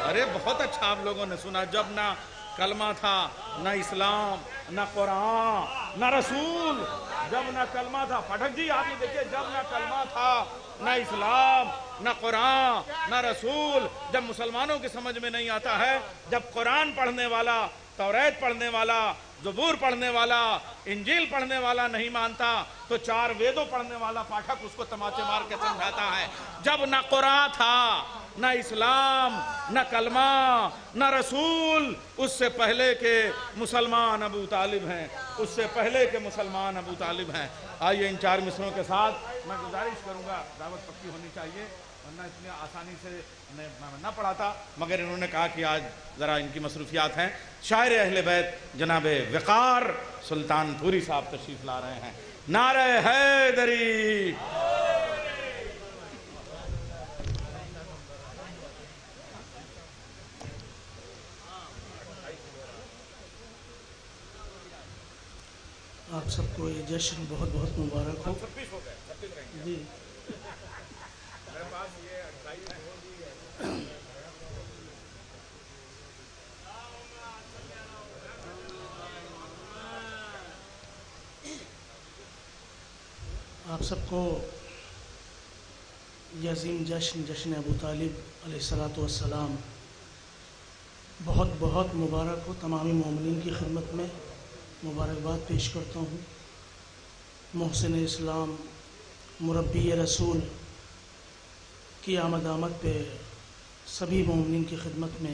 ارے بہت اچھا آپ لوگوں نے سنا. جب نہ کلمہ تھا نہ اسلام نہ قرآن نہ رسول. جب نہ کلمہ تھا پٹھک جی آپ یہ دیکھیے جب نہ کلمہ تھا نہ اسلام نہ قرآن نہ رسول. جب مسلمانوں کی سمجھ میں نہیں آتا ہے جب قرآن پڑھنے والا توریت پڑھنے والا زبور پڑھنے والا انجیل پڑھنے والا نہیں مانتا تو 4 ویدوں پڑھنے والا پاٹھک اس کو تماچے مار کے سمجھاتا ہے. جب نہ قرآن تھا نہ اسلام نہ کلمہ نہ رسول اس سے پہلے کے مسلمان ابو طالب ہیں. اس سے پہلے کے مسلمان ابو طالب ہیں. آئیے ان 4 مصروں کے ساتھ میں گزارش کروں گا دعوت پکی ہونی چاہیے ورنہ اتنی آسانی سے میں نہ پڑھاتا مگر انہوں نے کہا کہ آج ذرا ان کی مصروفیات ہیں. شاعر اہل بیت جناب وقار سلطان پوری صاحب تشریف لا رہے ہیں. نعرہ حیدری. آپ سب کو یہ جشن بہت بہت مبارک ہو. جی آپ سب کو یہ عظیم جشن ابو طالب علیہ الصلاۃ والسلام بہت بہت مبارک ہو. تمامی مومنین کی خدمت میں مبارکباد پیش کرتا ہوں. محسن اسلام مربی رسول کی آمد پہ سبھی مومنین کی خدمت میں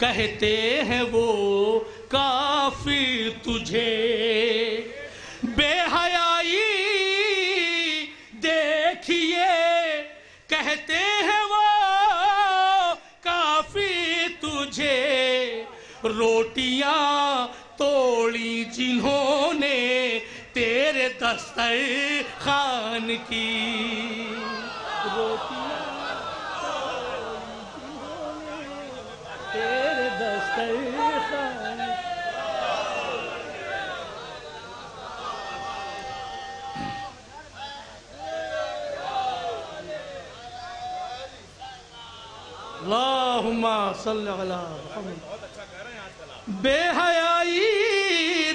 کہتے ہیں وہ کافر تجھے، بے حیائی دیکھیے کہتے ہیں وہ کافر تجھے، روٹیاں توڑی جنہوں نے تیرے دسترخوان کی، روٹیاں توڑی جنہوں نے تیرے دسترخوان کی۔ اللہم صلی علی محمد۔ بے حیائی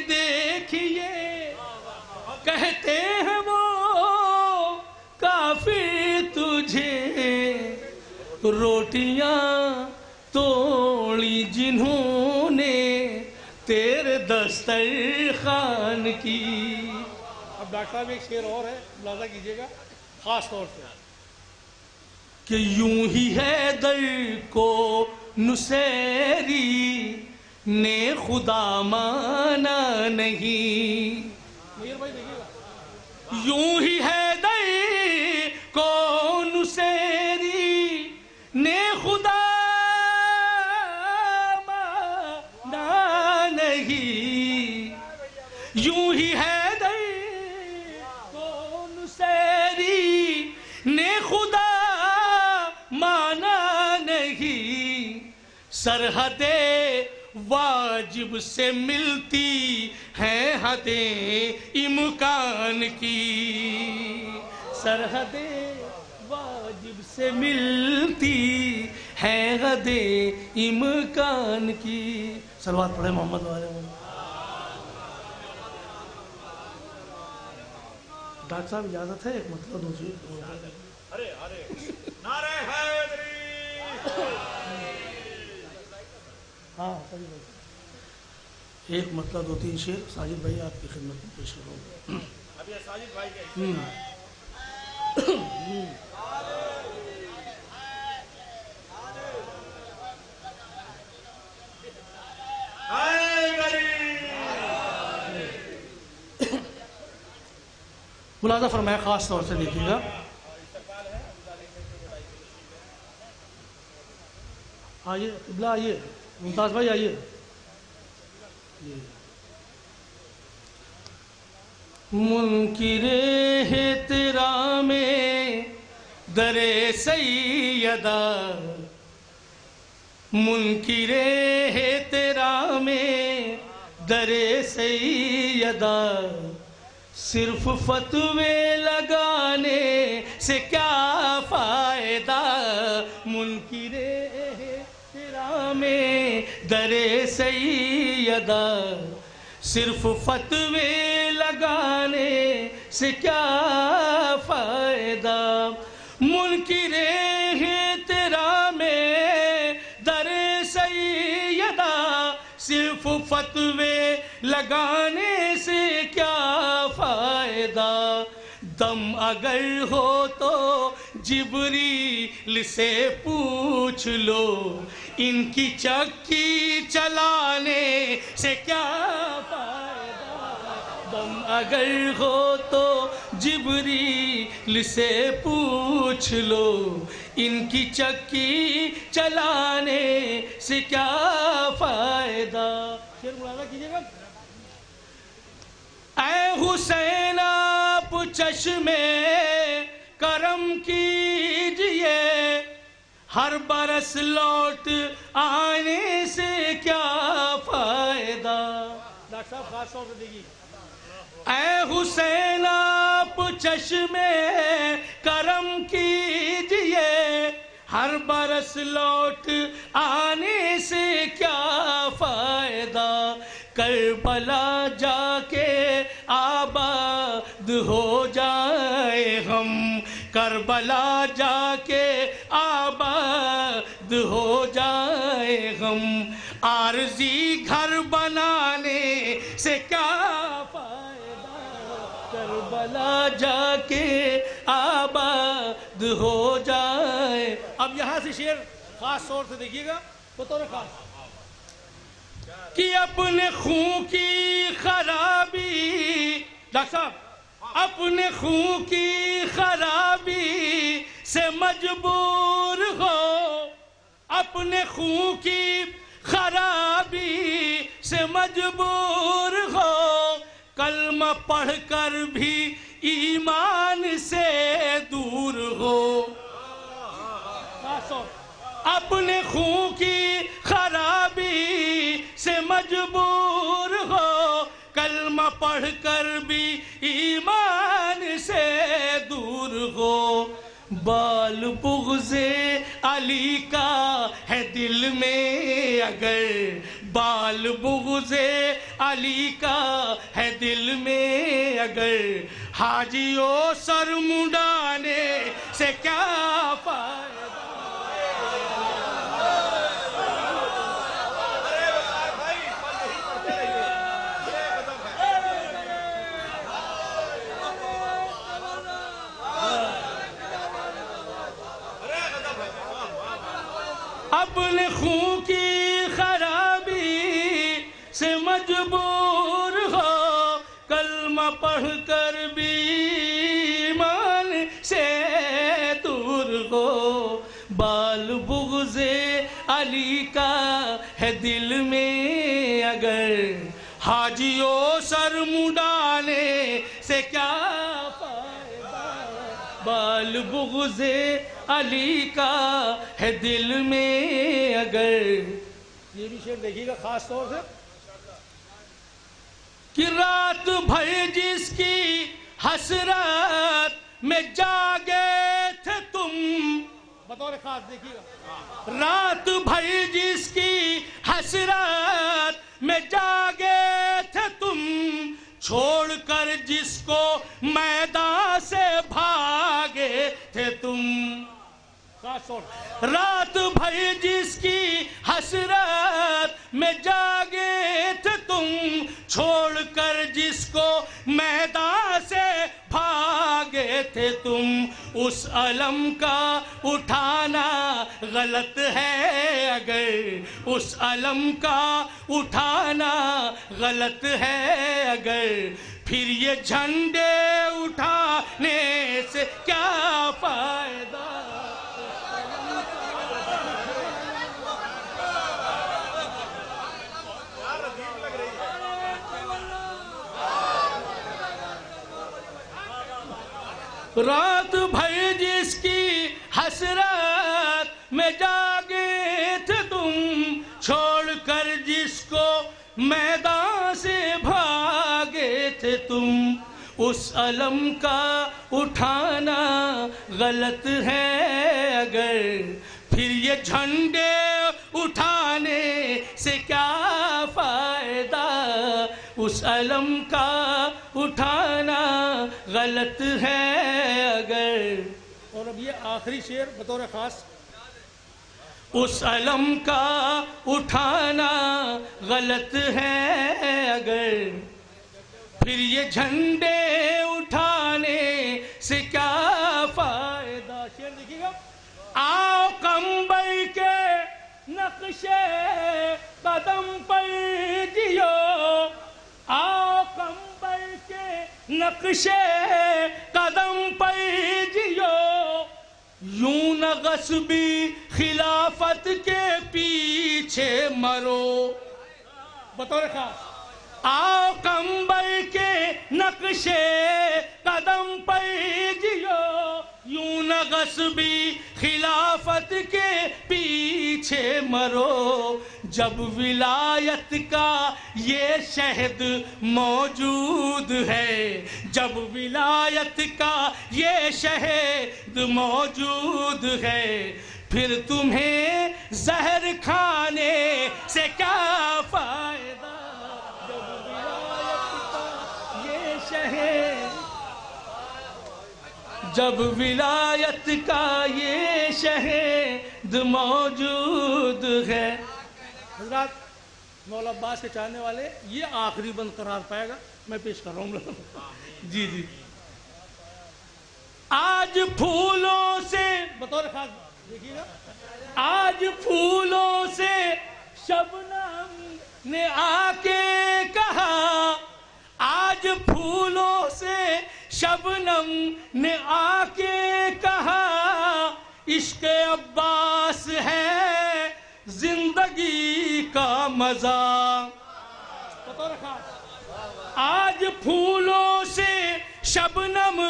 دیکھیے کہتے ہیں وہ کافر تجھے، روٹیاں توڑی جنہوں نے تیرے دسترخوان کی۔ اب ڈاکٹر صاحب ایک شعر اور ہے، ملاحظہ کیجیے گا خاص طور سے، کہ یوں ہی حیدر کو نصیری نے خدا مانا نہیں، یوں ہی حیدر کو نصیری نے خدا مانا نہیں، یوں ہی حیدر کو نصیری نے خدا مانا نہیں، سرحد واجب سے ملتی ہیں حدیں امکان کی، سرحد واجب سے ملتی ہیں حدیں امکان کی۔ صلوات پڑھے محمد والے محمد۔ ڈاکٹر صاحب اجازت ہے ایک مطلب دوسری؟ ہاں ایک مطلب دو تین شعر ساجد بھائی آپ کی خدمت میں پیش کروں گا۔ اب یہ ساجد بھائی کے ملاحظہ فرمایا خاص طور سے دیکھیے گا، آئیے قبلہ آئیے، ممتاز بھائی آئیے، منکر احترام در سیدہ، منکر احترام در سیدہ، صرف فتوے لگانے سے کیا فائدہ، منکر احترام در سیدہ، صرف فتوے لگانے سے کیا فائدہ، منکر احترام در سیدہ، صرف فتوے لگانے سے کیا فائدہ، دم اگر ہو تو جبریل سے پوچھ لو، ان کی چکی چلانے سے کیا فائدہ، دم اگر ہو تو جبریل سے پوچھ لو، ان کی چکی چلانے سے کیا فائدہ۔ شعر ملاحظہ کیجیے گا، اے حسین آپ چشم کرم کیجئے، ہر برس لوٹ آنے سے کیا فائدہ۔ ڈاکٹر صاحب خاص طور سے دیکھیے، اے حسین آپ چشم کرم کیجئے، ہر برس لوٹ آنے سے کیا فائدہ، کربلا جا کے آباد ہو جائے ہم، کربلا جا کے آباد ہو جائے ہم، عارضی گھر بنانے سے کیا فائدہ، کربلا جا کے آباد ہو جائے۔ اب یہاں سے شعر خاص طور سے دیکھیے گا بطور خاص، کہ اپنے خون کی خرابی، ڈاکٹر صاحب اپنے خون کی خرابی سے مجبور ہو، اپنے خون کی خرابی سے مجبور ہو، کلمہ پڑھ کر بھی ایمان سے دور ہو۔ اپنے خون کی خرابی سے مجبور ہو، کلمہ پڑھ کر بھی ایمان سے دور ہو۔ بال بغض علی کا ہے دل میں اگر، بال بغض علی کا ہے دل میں اگر، حاجیوں سر منڈانے سے کیا فائدہ۔ اپنے خون کی خرابی سے مجبور ہو، کلمہ پڑھ کر بھی ایمان سے دور ہو۔ بال بغض علی کا ہے دل میں اگر، حاجیوں سر منڈانے سے کیا فائدہ۔ بال بغض علی کا ہے دل میں اگر، یہ بھی شعر دیکھیے گا خاص طور سے، کہ رات بھر جس کی حسرت میں جاگے تھے تم، بطور خاص دیکھیے گا، رات بھر جس کی حسرت میں جاگے تھے تم، چھوڑ کر جس کو میدان سے بھاگے تھے تم۔ رات بھر جس کی حسرت میں جاگے تھے تم، چھوڑ کر جس کو میدان سے بھاگے تھے تم، اس علم کا اٹھانا غلط ہے اگر، اس علم کا اٹھانا غلط ہے اگر، پھر یہ جھنڈے اٹھانے سے کیا فائدہ۔ رات بھر جس کی حسرت میں جاگے تھے تم، چھوڑ کر جس کو میدان سے بھاگے تھے تم، اس علم کا اٹھانا غلط ہے اگر، پھر یہ جھنڈے اٹھانے سے کیا فائدہ۔ اس علم کا اٹھانا غلط ہے اگر، اور اب یہ آخری شعر بطور خاص، اس علم کا اٹھانا غلط ہے اگر، پھر یہ جھنڈے اٹھانے سے کیا فائدہ۔ شعر دیکھیے گا، آؤ کمبر کے نقشے قدم پر جیو، آؤ کمبر کے نقشے قدم پر جیو، یوں نہ غصبی خلافت کے پیچھے مرو۔ بطور خاص، آؤ کمبر کے نقشے قدم پر جیو، یوں نہ غصبی خلافت کے پیچھے مرو، جب ولایت کا یہ شہد موجود ہے، جب ولایت کا یہ شہد موجود ہے، پھر تمہیں زہر کھانے سے کیا فائدہ۔ جب ولایت کا یہ شہد، جب ولایت کا یہ شہد موجود ہے۔ حضرات مولا عباس کے چاہنے والے، یہ آخری بند قرار پائے گا، میں پیش کر رہا ہوں۔ جی جی، آج پھولوں سے، بطور خاص دیکھیے گا، آج پھولوں سے شبنم نے آکے کہا، آج پھولوں سے شبنم نے آکے کہا، عشق عباس ہے زندگی کا مزہ۔ آج پھولوں سے شبنم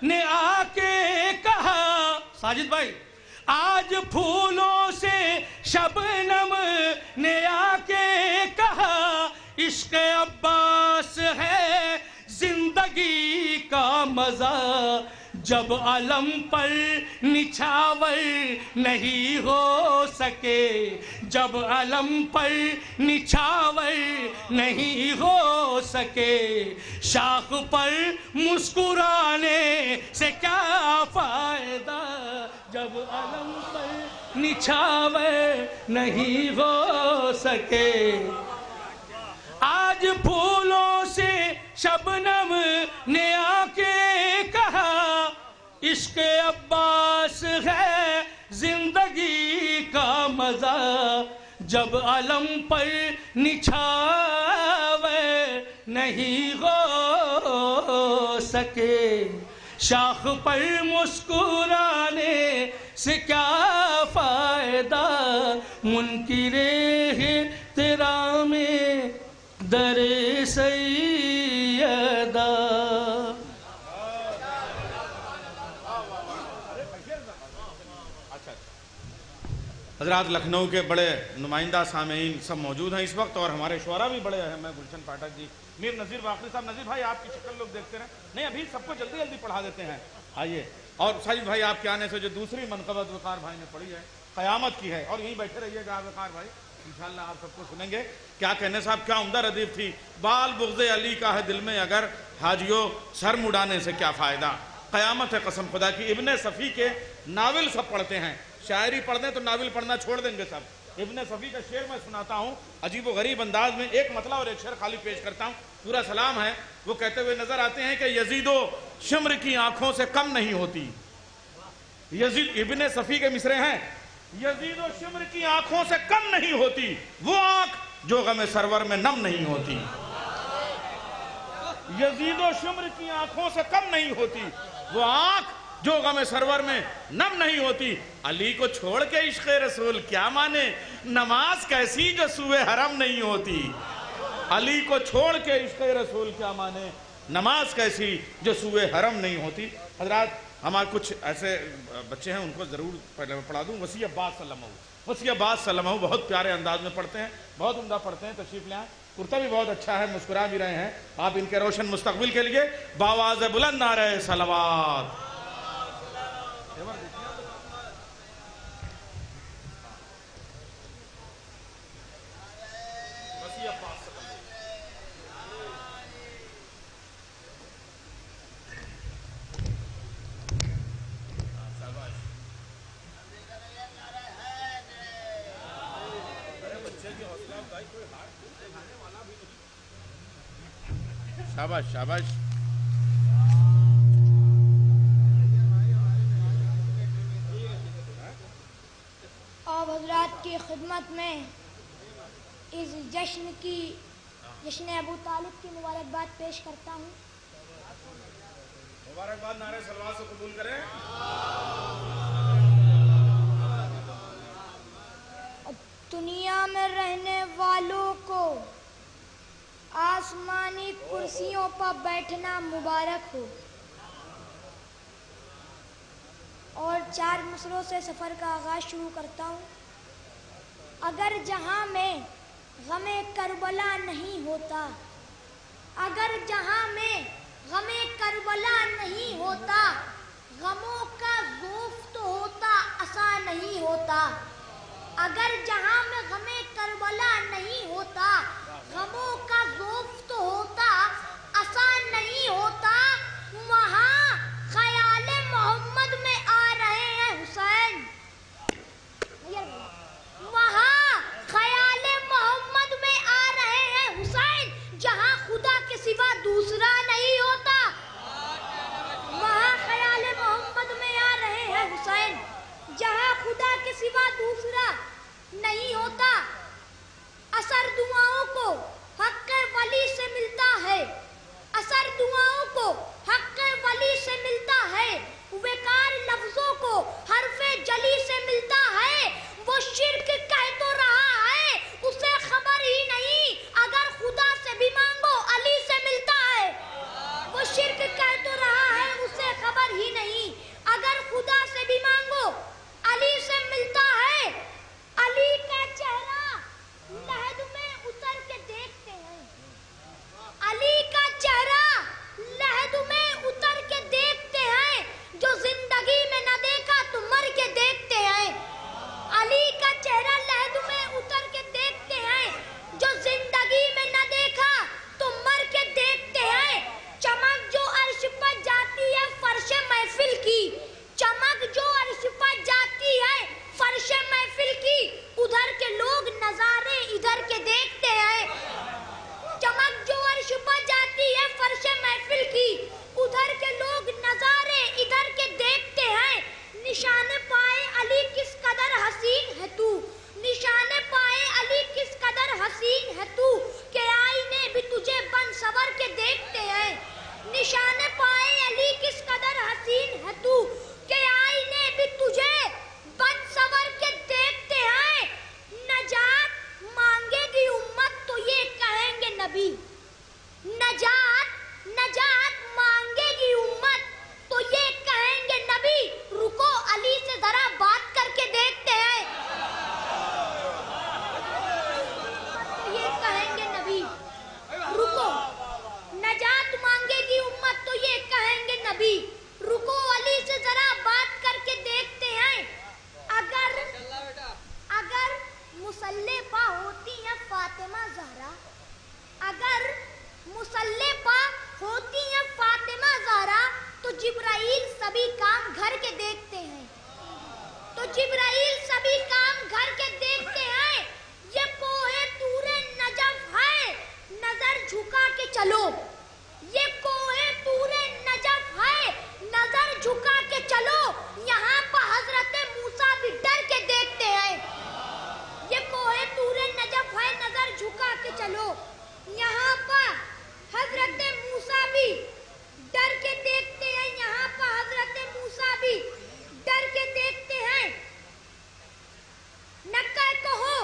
نے آکے کہا، ساجد بھائی، آج پھولوں سے شبنم نے آکے کہا، عشق عباس ہے زندگی کا مزہ۔ جب علم پر نچھاور نہیں ہو سکے، جب علم پر نچھاور نہیں ہو سکے، شاخ پر مسکرانے سے کیا فائدہ، جب علم پر نچھاور نہیں ہو سکے۔ آج پھولوں سے شبنم نے آکے کہا، عشق عباس ہے زندگی کا مزہ۔ جب علم پر نچھاور نہیں ہو سکے، شاخ پر مسکرانے سے کیا فائدہ، منکر احترام در سیدہ۔ حضرات لکھنؤ کے بڑے نمائندہ سامعین سب موجود ہیں اس وقت، اور ہمارے شعراء بھی بڑے اہم ہیں، گلشن پاٹھک جی، میر نذیر باقری صاحب۔ نذیر بھائی آپ کی شکل لوگ دیکھتے رہیں، نہیں ابھی سب کو جلدی جلدی پڑھا دیتے ہیں، آئیے۔ اور ساجد بھائی آپ کے آنے سے جو دوسری منقبت وقار بھائی نے پڑھی ہے قیامت کی ہے، اور یہیں بیٹھے رہیے گا وقار بھائی، انشاءاللہ آپ سب کو سنیں گے۔ کیا کہنے صاحب، کیا عمدہ ردیف تھی۔ بال بغض علی کا ہے دل میں اگر، حاجیوں سر مڈانے سے کیا فائدہ۔ قیامت ہے قسم خدا کی۔ ابن صفی کے ناول سب پڑھتے ہیں، شاعری پڑھ دیں تو ناول پڑھنا چھوڑ دیں گے سب۔ ابن صفی کا شعر میں سناتا ہوں عجیب و غریب انداز میں، ایک مطلع اور ایک شعر خالی پیش کرتا ہوں، پورا سلام ہے۔ وہ کہتے ہوئے نظر آتے ہیں کہ یزید و شمر کی آنکھوں سے کم نہیں ہوتی۔ یزید، ابن صفی کے مصرے ہیں، یزید و شمر کی آنکھوں سے کم نہیں ہوتی وہ آنکھ جو غم سرور میں نم نہیں ہوتی۔ یزید و شمر کی آنکھوں سے کم نہیں ہوتی وہ آنکھ جو غم سرور میں نم نہیں ہوتی۔ علی کو چھوڑ کے عشق رسول کیا مانے، نماز کیسی جو سوئے حرم نہیں ہوتی۔ علی کو چھوڑ کے عشق رسول کیا مانے، نماز کیسی جو سوئے حرم نہیں ہوتی۔ حضرات ہمارے کچھ ایسے بچے ہیں، ان کو ضرور پڑھا دوں۔ وسیع عباس صلی اللہ علیہ وسلم، وسیع عباس صلی اللہ علیہ وسلم بہت پیارے انداز میں پڑھتے ہیں، بہت عمدہ پڑھتے ہیں، تشریف لے آئیں۔ کرتا بھی بہت اچھا ہے، مسکرا بھی رہے ہیں۔ آپ ان کے روشن مستقبل کے لیے باواز بلند نعرہ صلوات۔ شاباش شاباش۔ آپ حضرات کی خدمت میں اس جشن ابو طالب کی مبارکباد پیش کرتا ہوں۔ مبارکباد نعرہ صلوات سے قبول کریں۔ دنیا میں رہنے والوں کو آسمانی کرسیوں پر بیٹھنا مبارک ہو، اور 4 مصرعوں سے سفر کا آغاز شروع کرتا ہوں۔ اگر جہاں میں غم کربلا نہیں ہوتا، اگر جہاں میں غم کربلا نہیں ہوتا، غموں کا ذوف تو ہوتا آسان نہیں ہوتا۔ اگر جہاں میں غم کربلا نہیں ہوتا، غموں کا ذوف تو ہوتا آسان نہیں ہوتا۔ وہاں خیال محمد میں آ رہے ہیں حسین، وہاں خیال محمد میں آ رہے ہیں حسین، جہاں خدا کے سوا دوسرا نہیں ہوتا۔ وہاں خیال محمد میں آ رہے ہیں حسین، جہاں خدا کے سوا دوسرا نہیں ہوتا۔ اثر دعاؤں کو شرک کہہ تو رہا ہے اسے خبر ہی نہیں. اگر خدا سے بھی مانگو علی سے ملتا ہے. علی کا چہرہ لحد میں اتر کے دیکھتے ہیں. علی کا چہرہ لحد میں اتر کے دیکھتے ہیں. جو زندگی میں نہ دیکھا تو مر کے دیکھتے ہیں. علی کا چہرہ لحد میں اتر کے دیکھتے ہیں. جو زندگی میں نہ دیکھا تو مر کے دیکھتے ہیں. چمک جو عرش پر جاتی ہے فرش محفل کی. چمک جو عرش پر جاتی ہے فرش محفل کی. ادھر کے لوگ نظارے ادھر کے دیکھتے ہیں. چمک جو عرش پر جاتی ہے فرش محفل کی. ادھر کے لوگ نظارے ادھر کے دیکھتے ہیں. نشان پائے علی کس قدر حسین ہے تو. نشان پائے علی کس قدر حسین ہے تو کہ آئینے بھی تجھے بن سور کے دیکھتے ہیں. نشان پائے علی کس قدر حسین ہے تو کہ آئینے بھی تجھے بن سور کے دیکھتے ہیں. نجات مانگے گی امت تو یہ کہیں گے نبی. نجات مانگے گی امت تو یہ کہیں گے نبی. رکو علی سے ذرا بات کر کے دیکھتے ہیں. یہ کہیں گے نبی. رکو نجات مانگے گی امت تو یہ کہیں گے نبی. رکو علی سے ذرا بات کر کے دیکھتے ہیں. اگر مصلی پا ہوتی ہیں فاطمہ زہرا. اگر مصلی پا ہوتی ہیں فاطمہ زہرا تو جبرائیل سبھی کام گھر کے دیکھتے ہیں. تو جبرائیل سبھی کام گھر کے دیکھتے ہیں. یہ کوہ طور نجف ہے نظر جھکا کے چلو. یہ کوہ طور نجف ہے نظر جھکا کے چلو. یہاں پر حضرت موسیٰ بھی ڈر کے دیکھتے ہیں. یہ کوہ طور نجف ہے نظر جھکا کے چلو. یہاں پر حضرت موسیٰ بھی ڈر کے دیکھتے ہیں. یہاں پر حضرت موسیٰ بھی ڈر کے دیکھتے ہیں. نہ کہو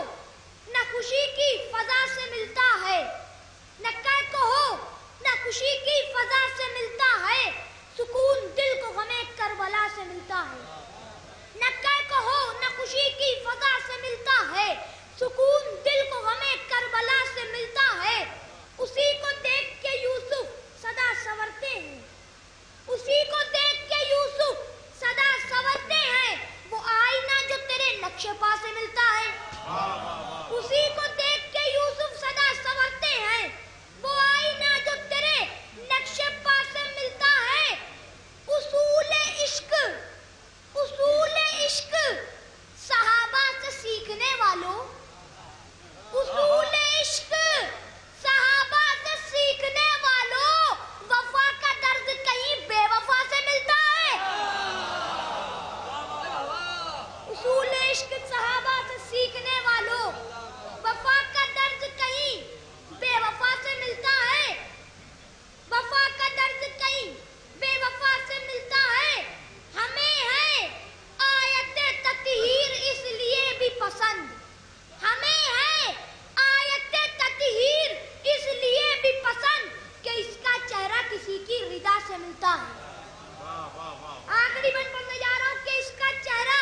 نہ خوشی کی فضا سے ملتا ہے. نہ کہو نہ خوشی کی فضا سے ملتا ہے. سکون دل کو غم کربلا سے ملتا ہے. نہ کہو نہ خوشی کی فضا سے ملتا ہے. سکون دل کو غم کربلا سے ملتا ہے. اسی کو دیکھ کے یوسف صدا سنورتے ہیں. اسی کو دیکھ کے یوسف صدا سنورتے ہیں. وہ آئینہ جو تیرے نقش پا سے ملتا ہے. اسی کو دیکھ کے یوسف صدا سنورتے ہیں. وہ آئینہ جو تیرے نقش پا سے ملتا ہے. اصول عشق صحابہ سے سیکھنے والوں. اصول عشق صحابہ سے سیکھنے والوں. وفا کا درد کہیں بے وفا سے ملتا ہے. اصول عشق صحابہ سے سیکھنے والوں. وفا کا درد کہیں بے وفا سے ملتا ہے. وفا کا درد کہیں بے وفا سے ملتا ہے. ہمیں ہے آیت تطہیر اس لیے بھی پسند. ہمیں ہے آیت تطہیر اس لیے بھی پسند کہ اس کا چہرہ کسی کی رضا سے ملتا ہے. آخری بند پڑھنے جا رہا ہوں کہ اس کا چہرہ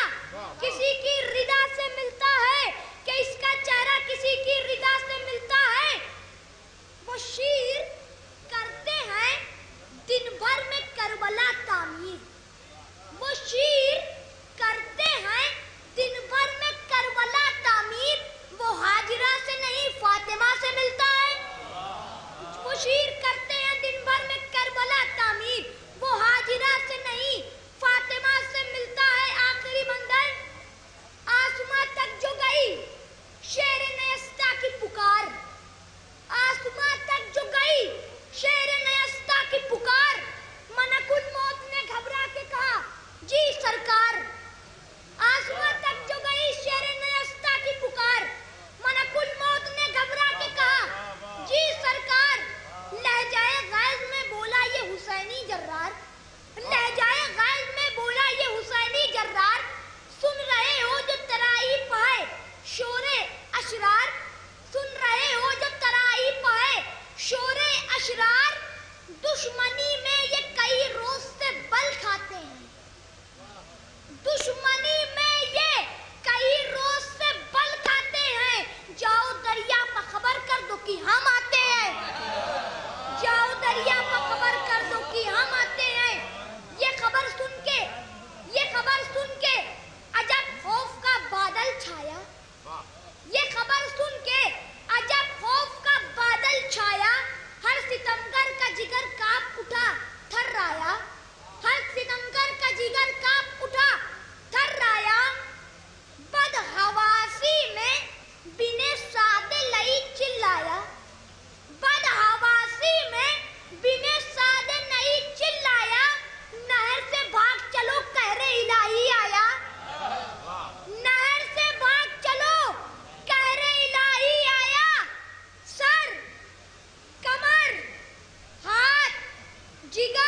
کسی کی رضا سے ملتا ہے. کہ اس کا چہرہ کسی کی رضا سے ملتا ہے. وہ شیر کرتے ہیں دن بھر میں کربلا تعمیر. وہ شیر کرتے ہیں دن بھر میں کربلا تعمیر. وہ ہاجرہ سے نہیں فاطمہ سے ملتا ہے. وہ شیر کرتے ہیں دن بھر میں کربلا تعمیر. وہ ہاجرہ سے نہیں فاطمہ سے ملتا ہے. آخری منظر آسماں تک جو گئی شیر نیستا کی پکار. آسماں تک جو گئی شیر نیستا کی پکار. ملک الموت نے گھبرا کے کہا جی سرکار. آسماں تک جو گئی شیر نیستا کی پکار. ملک الموت نے گھبرا کے کہا جی سرکار. لہجۂ غیظ میں بولا یہ حسینی جرار. لہجۂ غیظ میں بولا یہ حسینی جرار. سن رہے ہو جو ترائیف ہے شور اشرار. سن رہے ہو جو ترائیف ہے شور اشرار. دشمنی میں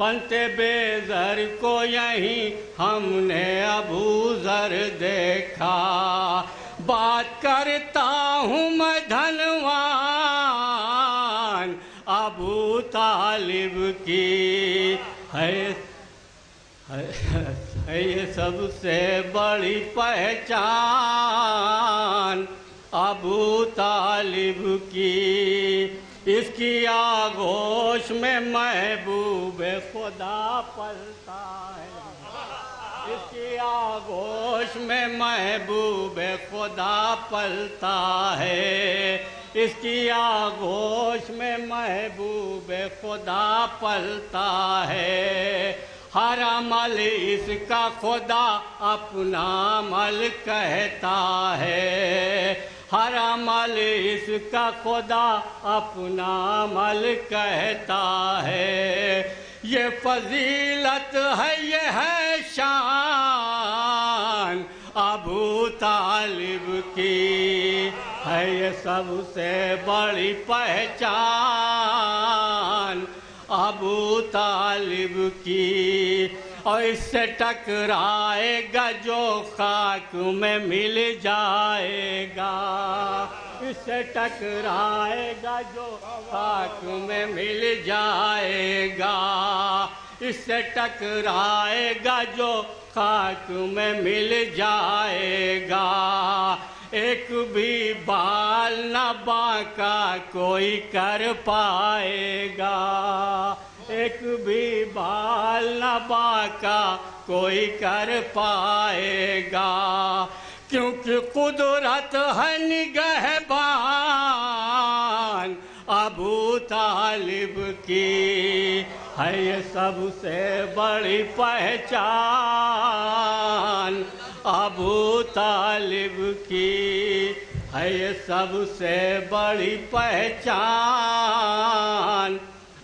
بنتے بے زر کو یہیں ہم نے ابو ذر دیکھا بات کرتا ہوں میں دھنوان ابو طالب کی ہے یہ سب سے بڑی پہچان ابو طالب کی اس کی آغوش میں محبوب خدا پلتا ہے اس کی آغوش میں محبوب خدا پلتا ہے اس کی آغوش میں محبوب خدا پلتا ہے ہر عمل اس کا خدا اپنا عمل کہتا ہے ہر عمل اس کا خدا اپنا عمل کہتا ہے یہ فضیلت ہے یہ ہے شان ابو طالب کی ہے یہ سب سے بڑی پہچان ابو طالب کی اور اس سے ٹکرائے گا جو خاک میں مل جائے گا اس سے ٹکرائے گا جو خاک میں مل جائے گا اس سے ٹکرائے گا جو خاک میں مل جائے گا ایک بھی بال نہ باقا کوئی کر پائے گا ایک بھی بال نہ باقا کوئی کر پائے گا کیونکہ قدرت ہے نگہبان ابو طالب کی ہے یہ سب سے بڑی پہچان ابو طالب کی ہے یہ سب سے بڑی پہچان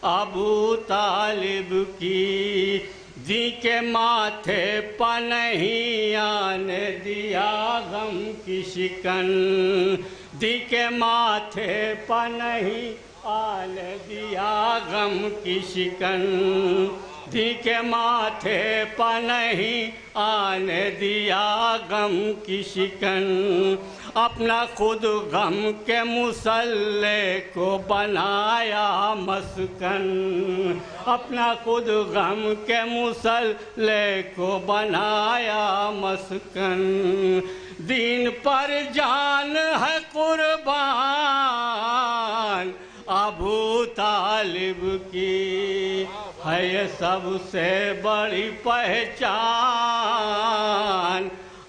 ابو طالب کی جی کے ماتھے پہ نہیں آنے دیا غم کی شکن دی کے ماتھے پہ نہیں آنے دیا غم کی شکن دی کے ماتھے پہ نہیں آنے دیا غم کی شکن اپنا خود غم کے مسلح کو بنایا مسکن اپنا خود غم کے مسلح کو بنایا مسکن دین پر جان ہے قربان ابو طالب کی ہے یہ سب سے بڑی پہچان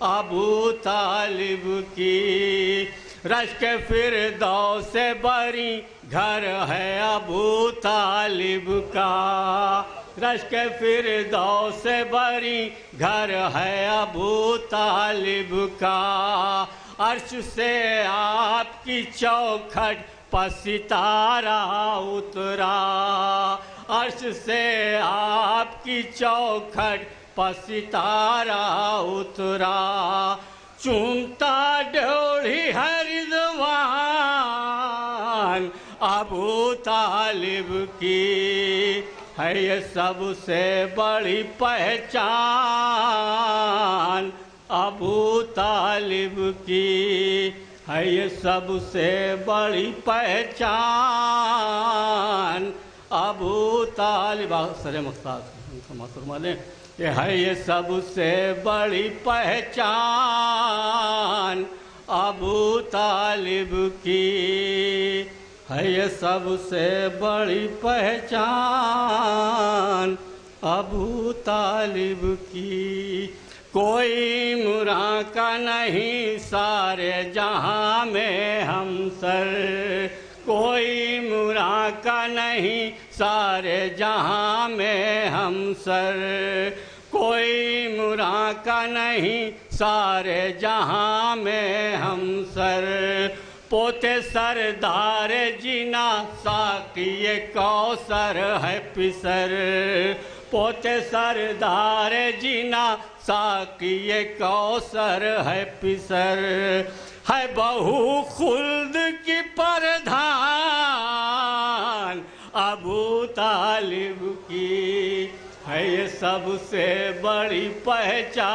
ابو طالب کی رشک فردوس سے بری گھر ہے ابو طالب کا رشک فردوس سے بری گھر ہے ابو طالب کا عرش سے آپ کی چوکھٹ پر ستارہ اترا عرش سے آپ کی چوکھٹ پر ستارہ اترا چومتا ڈھوڑی ہے رضوان ابو طالب کی ہے یہ سب سے بڑی پہچان ابو طالب کی ہے یہ سب سے بڑی پہچان ابو طالب سر مختار فرما لیں کہ ہے یہ سب سے بڑی پہچان ابو طالب کی ہے یہ سب سے بڑی پہچان ابو طالب کی کوئی عمران کا نہیں سارے جہاں میں ہم سر کوئی عمران کا نہیں سارے جہاں میں ہم سر کوئی عمران کا نہیں سارے جہاں میں ہم سر پوتے سردار جینا ساقی کوثر ہے پسر پوتے سردار جینا ساقی کوثر ہے پسر ہے بہو خلد کی پردھان ابو طالب کی سب سے بڑی پہچان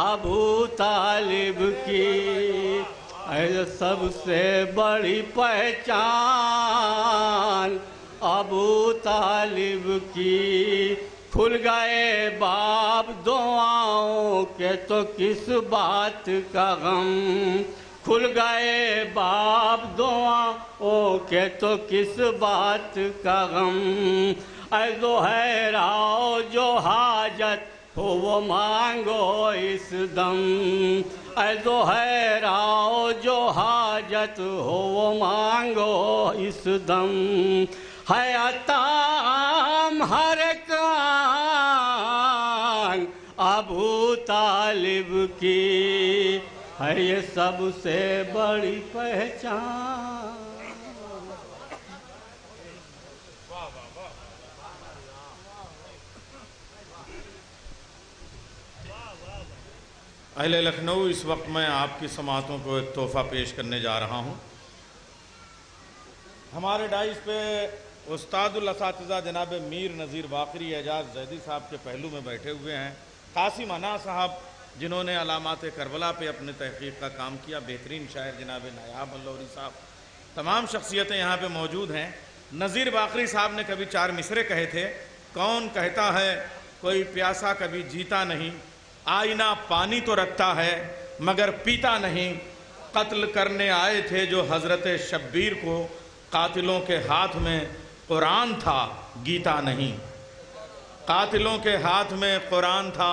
ابو طالب کی، ہے سب سے بڑی پہچان ابو طالب کی، کھل گئے باب دعاؤں کے تو کس بات کا غم، کھل گئے باب دعاؤں کے تو کس بات کا غم، اے زہراؤ جو حاجت ہو وہ مانگو اس دم، اے زہراؤ جو حاجت ہو وہ مانگو اس دم، ہے عطام ہر ایک آن ابو طالب کی، ہے یہ سب سے بڑی پہچان۔ اہل لکھنؤ، اس وقت میں آپ کی سماعتوں کو ایک تحفہ پیش کرنے جا رہا ہوں۔ ہمارے ڈائز پہ استاد الاساتذہ جناب میر نذیر باقری اعجاز زیدی صاحب کے پہلو میں بیٹھے ہوئے ہیں، قاسم انا صاحب جنہوں نے علامات کربلا پہ اپنے تحقیق کا کام کیا، بہترین شاعر جناب نایاب اللوری صاحب، تمام شخصیتیں یہاں پہ موجود ہیں۔ نذیر باقری صاحب نے کبھی 4 مصرے کہے تھے، کون کہتا ہے کوئی پیاسا کبھی جیتا نہیں، آئینہ پانی تو رکھتا ہے مگر پیتا نہیں، قتل کرنے آئے تھے جو حضرت شبیر کو، قاتلوں کے ہاتھ میں قرآن تھا گیتا نہیں، قاتلوں کے ہاتھ میں قرآن تھا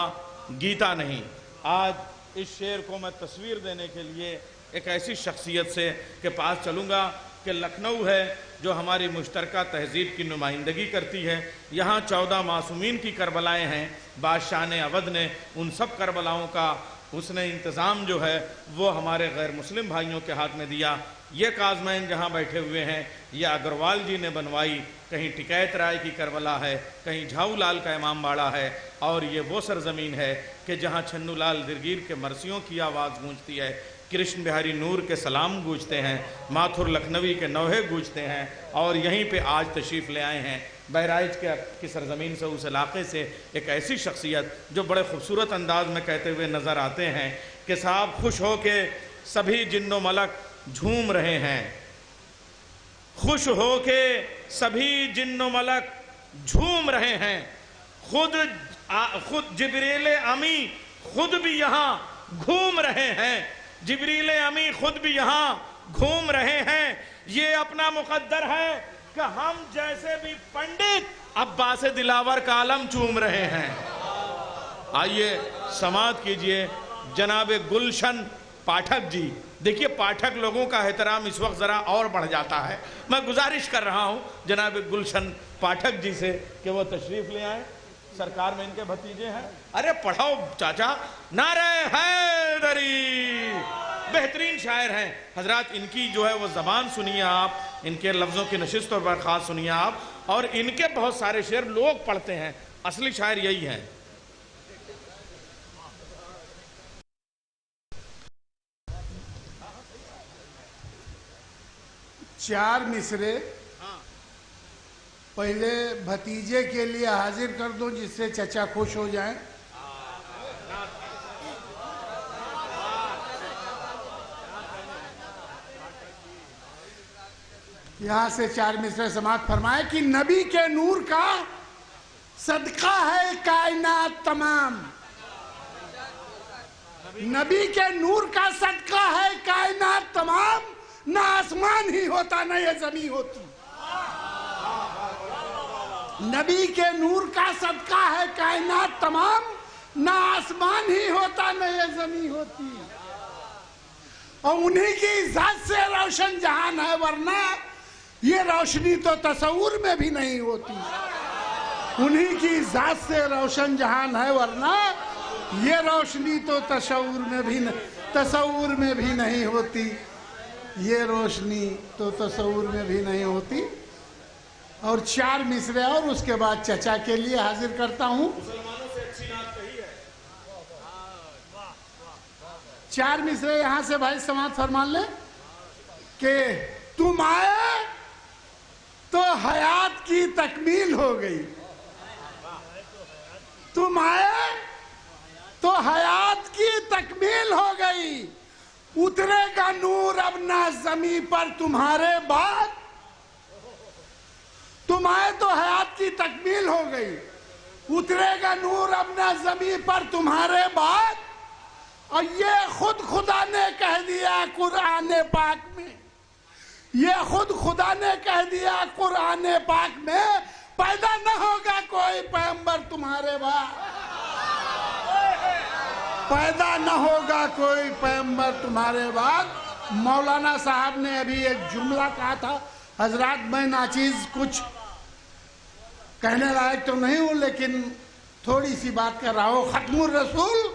گیتا نہیں۔ آج اس شعر کو میں تصویر دینے کے لیے ایک ایسی شخصیت سے کے پاس چلوں گا کہ لکھنؤ ہے جو ہماری مشترکہ تہذیب کی نمائندگی کرتی ہے، یہاں 14 معصومین کی کربلائیں ہیں، بادشاہ نے اودھ نے ان سب کربلاؤں کا اس نے انتظام جو ہے وہ ہمارے غیر مسلم بھائیوں کے ہاتھ میں دیا۔ یہ کازمین جہاں بیٹھے ہوئے ہیں یہ اگروال جی نے بنوائی، کہیں ٹکیت رائے کی کربلا ہے، کہیں جھاؤ لال کا امام باڑہ ہے، اور یہ وہ سرزمین ہے کہ جہاں چھنو لال درگیر کے مرثیوں کی آواز گونجتی ہے، کرشن بہاری نور کے سلام گونجتے ہیں، ماتھر لکھنوی کے نوحے گونجتے ہیں، اور یہیں پہ آج تشریف لے آئے ہیں بہرائچ کی سرزمین سے، اس علاقے سے ایک ایسی شخصیت جو بڑے خوبصورت انداز میں کہتے ہوئے نظر آتے ہیں کہ صاحب خوش ہو کے سبھی جن و ملک جھوم رہے ہیں، خوش ہو کے سبھی جن و ملک جھوم رہے ہیں، خود جبریل امی خود بھی یہاں گھوم رہے ہیں، جبریل امی خود بھی یہاں گھوم رہے ہیں، یہ اپنا مقدر ہے کہ ہم جیسے بھی پنڈت عباس دلاور کا عالم چوم رہے ہیں۔ آئیے سماعت کیجئے جناب گلشن پاٹھک جی۔ دیکھیے پاٹھک لوگوں کا احترام اس وقت ذرا اور بڑھ جاتا ہے، میں گزارش کر رہا ہوں جناب گلشن پاٹھک جی سے کہ وہ تشریف لے آئیں، سرکار میں ان کے بھتیجے ہیں۔ ارے پڑھاؤ چاچا، نعرہ حیدری، بہترین شاعر ہیں حضرات، ان کی جو ہے وہ زبان سنیے آپ، ان کے لفظوں کی نشست اور برخاست سنیے آپ، اور ان کے بہت سارے شعر لوگ پڑھتے ہیں، اصلی شاعر یہی ہیں۔ چار مصرے پہلے بھتیجے کے لیے حاضر کر دو جس سے چچا خوش ہو جائیں۔ یہاں سے 4 مصرے سماعت فرمائے کہ نبی کے نور کا صدقہ ہے کائنات تمام، نبی کے نور کا صدقہ ہے کائنات تمام، نہ آسمان ہی ہوتا نہ یہ زمین ہوتی، نبی کے نور کا صدقہ ہے کائنات تمام، نہ آسمان ہی ہوتا نہ یہ زمین ہوتی، اور انہی کی ذات سے روشن جہان ہے، ورنہ یہ روشنی تو تصور میں بھی نہیں ہوتی، انہی کی ذات سے روشن جہان ہے، ورنہ یہ روشنی تو تصور میں بھی نہیں ہوتی، یہ روشنی تو تصور میں بھی نہیں ہوتی۔ اور 4 مصرے اور اس کے بعد چچا کے لیے حاضر کرتا ہوں۔ 4 مصرے یہاں سے بھائی سماعت فرمان لے کہ تم آئے تو حیات کی تکمیل ہو گئی، تم آئے تو حیات کی تکمیل ہو گئی. اترے گا نور اب نہ زمین پر تمہارے بعد. تم آئے تو حیات کی تکمیل ہو گئی. اترے گا نور اب نہ زمین پر تمہارے بعد. اور یہ خود خدا نے کہہ دیا قرآن پاک میں, یہ خود خدا نے کہہ دیا قرآن پاک میں, پیدا نہ ہوگا کوئی پیغمبر تمہارے بعد. پیدا نہ ہوگا کوئی پیغمبر تمہارے بعد. مولانا صاحب نے ابھی ایک جملہ کہا تھا. حضرات میں ناچیز کچھ کہنے لائق تو نہیں ہوں, لیکن تھوڑی سی بات کر رہا ہوں. ختم الرسول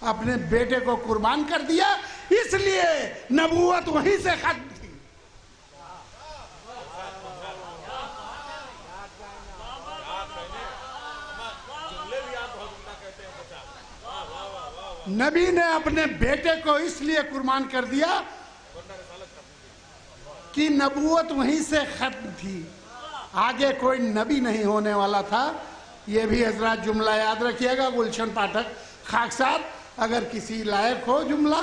اپنے بیٹے کو قربان کر دیا, اس لیے نبوت وہیں سے ختم تھی. نبی نے اپنے بیٹے کو اس لیے قربان کر دیا کہ نبوت وہیں سے ختم تھی, آگے کوئی نبی نہیں ہونے والا تھا. یہ بھی حضرات جملہ یاد رکھیے گا. گلشن پاٹھک خاکسار, اگر کسی لائق ہو جملہ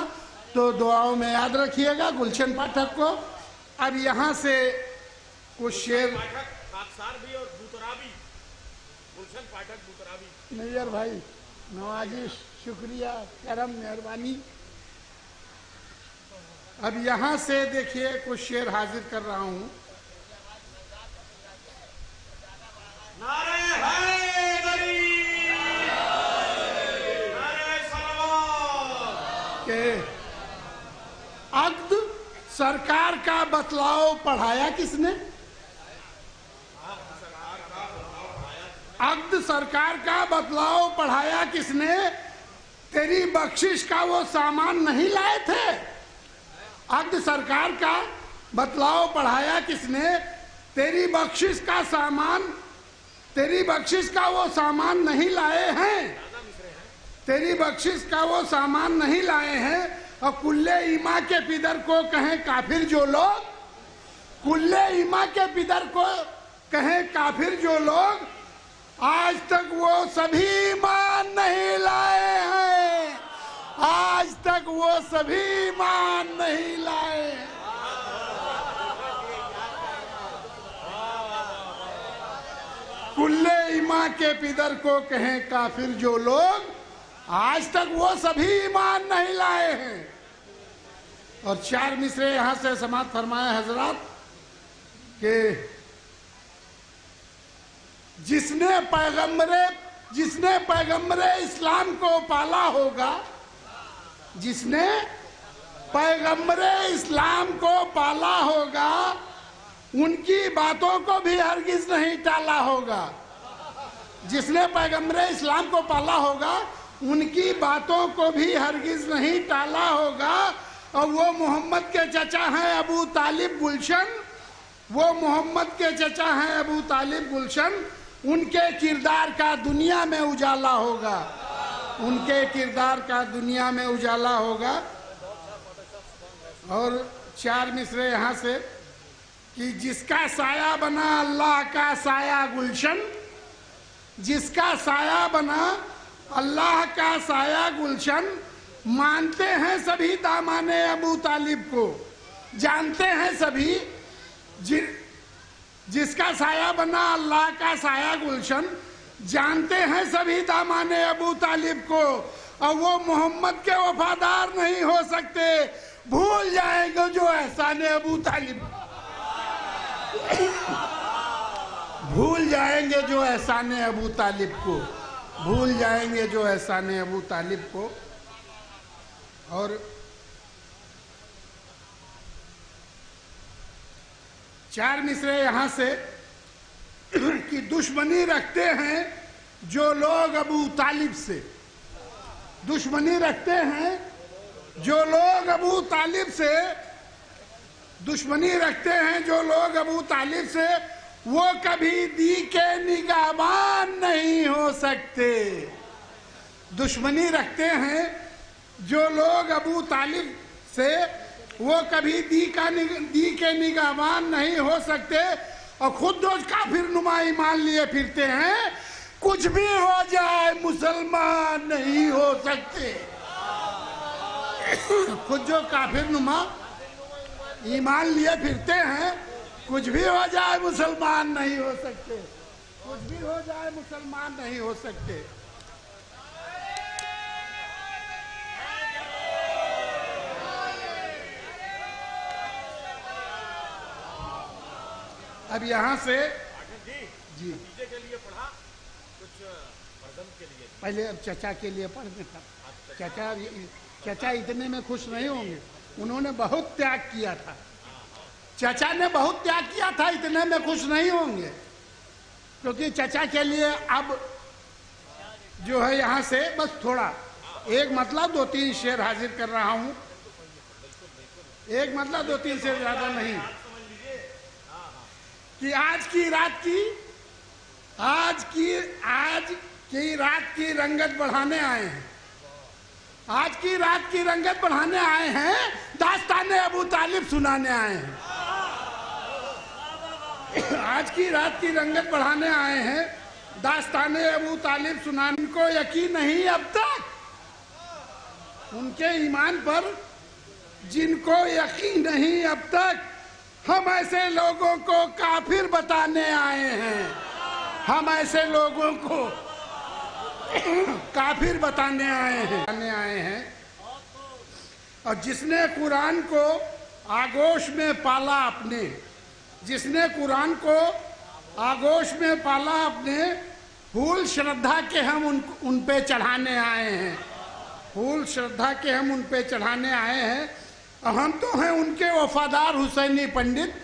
تو دعاؤں میں یاد رکھیے گا گلشن پاٹھک کو. اب یہاں سے کچھ شعر. نیر بھائی نوازش, شکریہ, کرم, مہربانی. اب یہاں سے دیکھیے کچھ شعر حاضر کر رہا ہوں. نعرہ حیدری, نعرہ صلوات. کہ عقد سرکار کا بتلاؤ پڑھایا کس نے؟ عقد سرکار کا بتلاؤ پڑھایا کس نے؟ تیری بخشش کا وہ سامان نہیں لائے تھے. عقد سرکار کا بتلاؤ پڑھایا کس نے؟ تیری بخشش کا سامان, تیری بخشش کا وہ سامان نہیں لائے ہیں. تیری بخشش کا وہ سامان نہیں لائے ہیں. اور کلے ایما کے پدر کو کہیں کافر جو لوگ, کلے ایما کے پدر کو کہیں کافر جو لوگ, آج تک وہ سبھی ایمان نہیں لائے ہیں. آج تک وہ سبھی ایمان نہیں لائے ہیں. کلے ایما کے پدر کو کہیں کافر جو لوگ, آج تک وہ سبھی ایمان نہیں لائے ہیں. اور 4 مصرے یہاں سے سماعت فرمائے حضرات کہ جس نے پیغمبر اسلام کو پالا ہوگا, جس نے پیغمبر اسلام کو پالا ہوگا, ان کی باتوں کو بھی ہرگز نہیں ٹالا ہوگا. جس نے پیغمبر اسلام کو پالا ہوگا, ان کی باتوں کو بھی ہرگز نہیں ٹالا ہوگا. اور وہ محمد کے چچا ہیں ابو طالب گلشن, وہ محمد کے چچا ہیں ابو طالب گلشن. ان کے کردار کا دنیا میں اجالا ہوگا, ان کے کردار کا دنیا میں اجالا ہوگا. اور 4 مصرے یہاں سے کہ جس کا سایہ بنا اللہ کا سایہ گلشن, جس کا سایہ بنا اللہ کا سایہ گلشن, مانتے ہیں سبھی دامان ابو طالب کو, جانتے ہیں سبھی. جس کا سایہ بنا اللہ کا سایہ گلشن, جانتے ہیں سبھی دامان ابو طالب کو. اور وہ محمد کے وفادار نہیں ہو سکتے, بھول جائیں گے جو احسان ابو طالب, بھول جائیں گے جو احسان ابو طالب کو, بھول جائیں گے جو احسان ابو طالب کو. اور چار مصرے یہاں سے کہ دشمنی رکھتے ہیں جو لوگ ابو طالب سے, دشمنی رکھتے ہیں جو لوگ ابو طالب سے, دشمنی رکھتے ہیں جو لوگ ابو طالب سے, وہ کبھی دی کے نگہبان نہیں ہو سکتے. دشمنی رکھتے ہیں جو لوگ ابو طالب سے, وہ کبھی دی کے نگہبان نہیں ہو سکتے. اور خود جو کافر نما ایمان لیے پھرتے ہیں, کچھ بھی ہو جائے مسلمان نہیں ہو سکتے. خود جو کافر نما ایمان لیے پھرتے ہیں، کچھ بھی ہو جائے مسلمان نہیں ہو سکتے، کچھ بھی ہو جائے مسلمان نہیں ہو سکتے. اب یہاں سے جی پہلے اب چچا کے لیے پڑھنے تھا. چچا اتنے میں خوش نہیں ہوں گے، انہوں نے بہت تیاگ کیا تھا. چچا نے بہت تیاگ کیا تھا، اتنے میں خوش نہیں ہوں گے، کیونکہ چچا کے لیے اب جو ہے یہاں سے بس تھوڑا ایک مطلب 2-3 شعر حاضر کر رہا ہوں. ایک مطلب 2-3 سے زیادہ نہیں، کہ آج کی رات کی رنگت بڑھانے آئے ہیں. آج کی رات کی رنگت بڑھانے آئے ہیں، داستان ابو طالب سنانے آئے ہیں. آج کی رات کی رنگت بڑھانے آئے ہیں، داستان ابو طالب سنانے کو یقین نہیں اب تک. ان کے ایمان پر جن کو یقین نہیں اب تک، ہم ایسے لوگوں کو کافر بتانے آئے ہیں. ہم ایسے لوگوں کو کافر بتانے آئے ہیں. اور جس نے قرآن کو آغوش میں پالا اپنے، جس نے قرآن کو آغوش میں پالا اپنے، پھول شردھا کے ہم ان پہ چڑھانے آئے ہیں. پھول شردھا کے ہم ان پہ چڑھانے آئے ہیں. ہم تو ہیں ان کے وفادار حسینی پنڈت.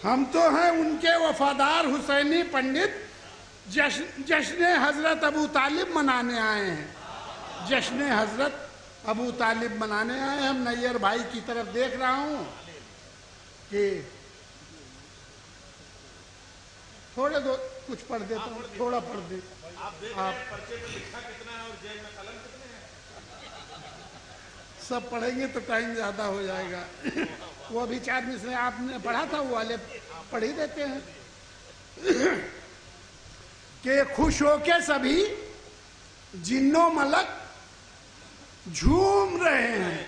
ہم تو ہیں ان کے وفادار حسینی پنڈت. جشن حضرت ابو طالب منانے آئے ہیں. جشن حضرت ابو طالب منانے آئے ہیں. ہم نیر بھائی کی طرف دیکھ رہا ہوں کہ تھوڑے دو کچھ پڑھ دیتا ہوں، تھوڑا پڑھ دے. سب پڑھیں گے تو ٹائم زیادہ ہو جائے گا. وہ ابھی 4 مصرے آپ نے پڑھا تھا، وہ والے پڑھ ہی دیتے ہیں. کہ خوش ہو کے سبھی جن و ملک جھوم رہے ہیں.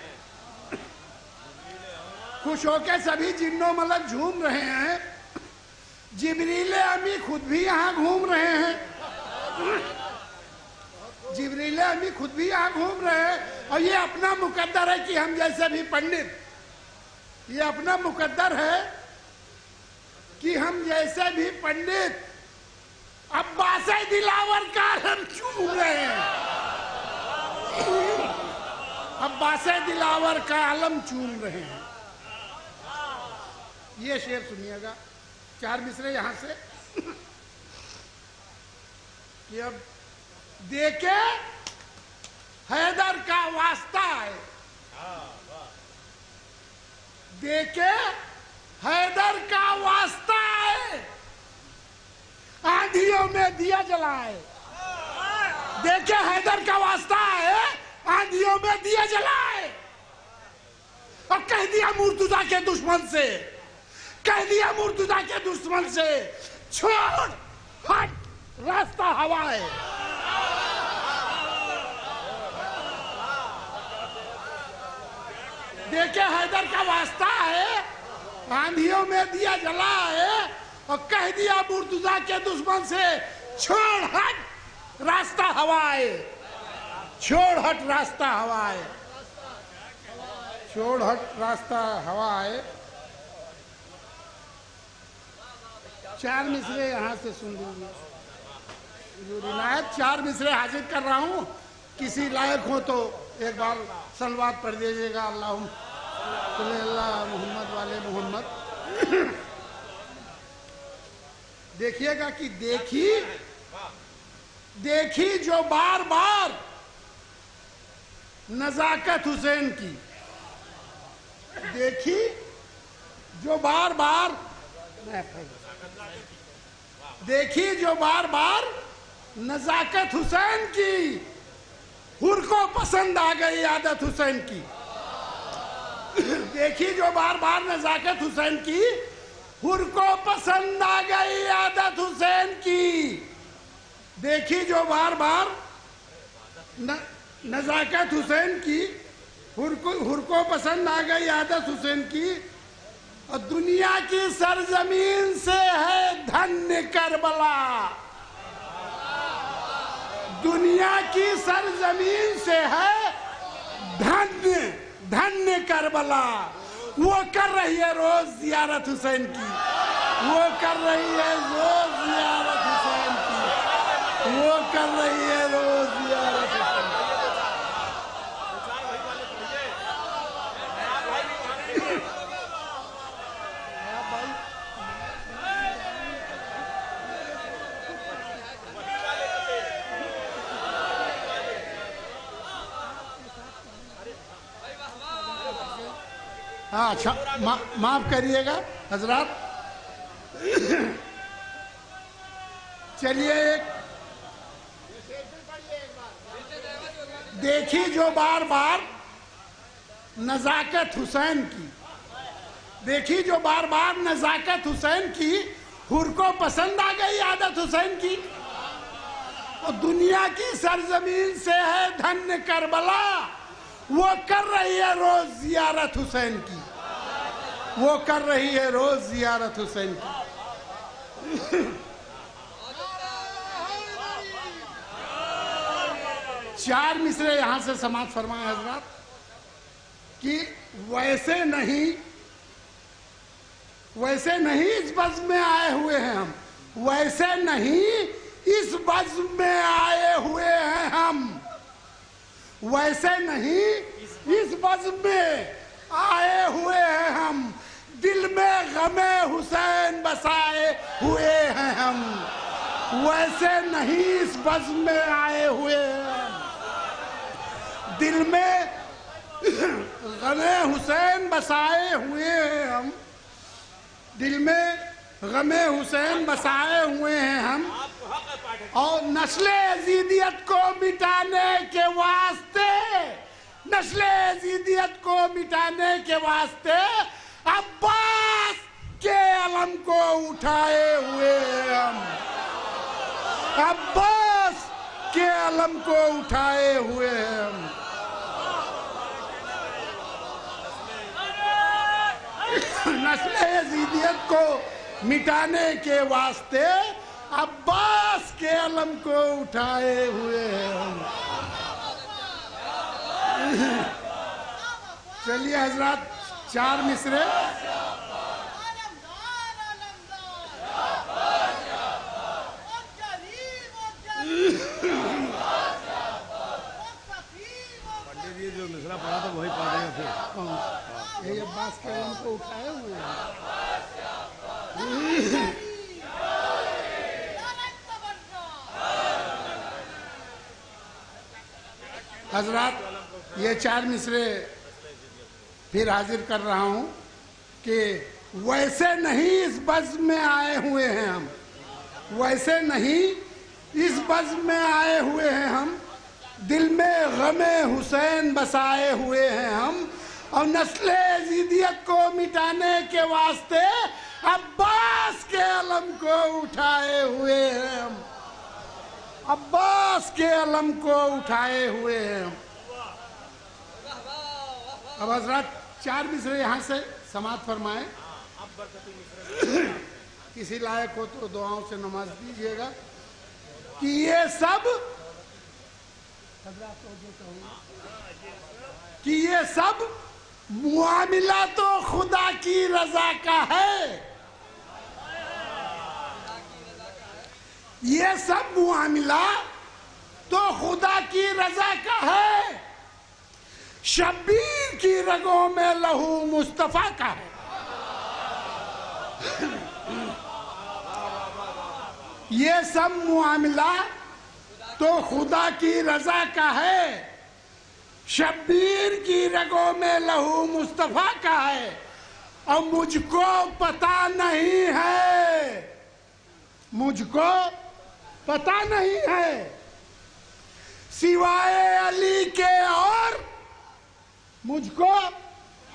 خوش ہو کے سبھی جن و ملک جھوم رہے ہیں. جبریل امی خود بھی یہاں گھوم رہے ہیں. جبریل امی خود بھی یہاں گھوم رہے ہیں. اور یہ اپنا مقدر ہے کہ ہم جیسے بھی پنڈت، یہ اپنا مقدر ہے کہ ہم جیسے بھی پنڈت عباس دلاور کا عالم چوم رہے ہیں. عباس دلاور کا عالم چوم رہے ہیں. یہ شعر سنیے گا، 4 مصرے یہاں سے. کہ اب دیکھے حیدر کا واسطہ ہے، دیکھے حیدر کا واسطہ ہے، آندھیوں میں دیا جلائے. دیکھے حیدر کا واسطہ ہے، آندھیوں میں دیا جلائے. اور کہہ دیا مرتضیٰ کے دشمن سے، کہہ دیا مرتضیٰ کے دشمن سے، چھوڑ ہٹ راستہ ہوا ہے. دیکھے حیدر کا واسطہ ہے، آندھیوں میں دیا جلا ہے. اور کہہ دیا مرتضیٰ کے دشمن سے، چھوڑ ہٹ راستہ ہوا ہے. چھوڑ ہٹ راستہ ہوا ہے. چھوڑ ہٹ راستہ ہوا ہے. 4 مصرے یہاں سے سن لیجیے. جو عنایت 4 مصرے حاضر کر رہا ہوں، کسی لائق ہو تو ایک بار صلوات پڑھ دیجیے گا. اللہم صلی اللہ محمد والے محمد. دیکھیے گا کہ دیکھی جو بار بار نزاکت حسین کی. دیکھی جو بار بار دیکھی جو بار بار نزاکت حسین کی. حر کو پسند آ گئی عادت حسین کی. دیکھی جو بار بار نزاکت حسین کی، حر کو پسند آ گئی عادت حسین کی. دیکھی جو بار بار نزاکت حسین کی، حر کو پسند آ گئی عادت حسین کی. اور دنیا کی سرزمین سے ہے دھن کربلا. دنیا کی سرزمین سے ہے دھن کربلا. وہ کر رہی ہے روز زیارت حسین کی، وہ کر رہی ہے روز زیارت حسین کی، وہ کر رہی ہے روز زیارت حسین کی. ہاں اچھا معاف کریے گا حضرات. چلیے ایک دیکھی جو بار بار نزاکت حسین کی، دیکھی جو بار بار نزاکت حسین کی، حر کو پسند آ گئی عادت حسین کی. اور دنیا کی سرزمین سے ہے دھن کربلا. وہ کر رہی ہے روز زیارت حسین کی، وہ کر رہی ہے روز زیارت حسین کی. چار مصرے یہاں سے سماعت فرمائیں حضرات کہ ویسے نہیں اس بزم میں آئے ہوئے ہیں ہم، ویسے نہیں اس بزم میں آئے ہوئے ہیں ہم، ویسے نہیں اس بزم میں آئے ہوئے ہیں ہم. دل میں غم حسین بسائے ہوئے ہیں ہم، ویسے نہیں اس بزم میں آئے ہوئے ہیں ہم. دل میں غم حسین بسائے ہوئے ہیں ہم، دل میں غم حسین بسائے ہوئے ہیں ہم. اور نسل یزیدیت کو مٹانے کے واسطے، نسل یزیدیت کو مٹانے کے واسطے عباس کے علم کو اٹھائے ہوئے ہیں ہم، عباس کے علم کو اٹھائے ہوئے ہیں ہم. نسل یزیدیت کو مٹانے کے واسطے عباس کے علم کو اٹھائے ہوئے ہیں ہم. چلیے حضرات چار مصرے. پنڈت جی جو مصرع پڑھا تھا وہی پڑھ رہے ہیں پھر. یہ عباس کے علم کو اٹھائے ہوئے ہیں. حضرات یہ چار مصرے پھر حاضر کر رہا ہوں کہ ویسے نہیں اس بزم میں آئے ہوئے ہیں ہم، ویسے نہیں اس بزم میں آئے ہوئے ہیں ہم. دل میں غم حسین بسائے ہوئے ہیں ہم. اور نسل یزیدیت کو مٹانے کے واسطے عباس کے علم کو اٹھائے ہوئے ہیں ہم، عباس کے علم کو اٹھائے ہوئے ہیں ہم. اب حضرات چار مصرے یہاں سے سماعت فرمائیں. کسی لائق ہو تو دعاؤں سے نماز دیجیے گا کہ یہ سب معاملہ تو خدا کی رضا کا ہے. یہ سب معاملہ تو خدا کی رضا کا ہے. شبیر کی رگوں میں لہو مصطفیٰ کا ہے. یہ سب معاملہ تو خدا کی رضا کا ہے. شبیر کی رگوں میں لہو مصطفیٰ کا ہے. اور مجھ کو پتا نہیں ہے، مجھ کو پتا نہیں ہے سوائے علی کے اور مجھ کو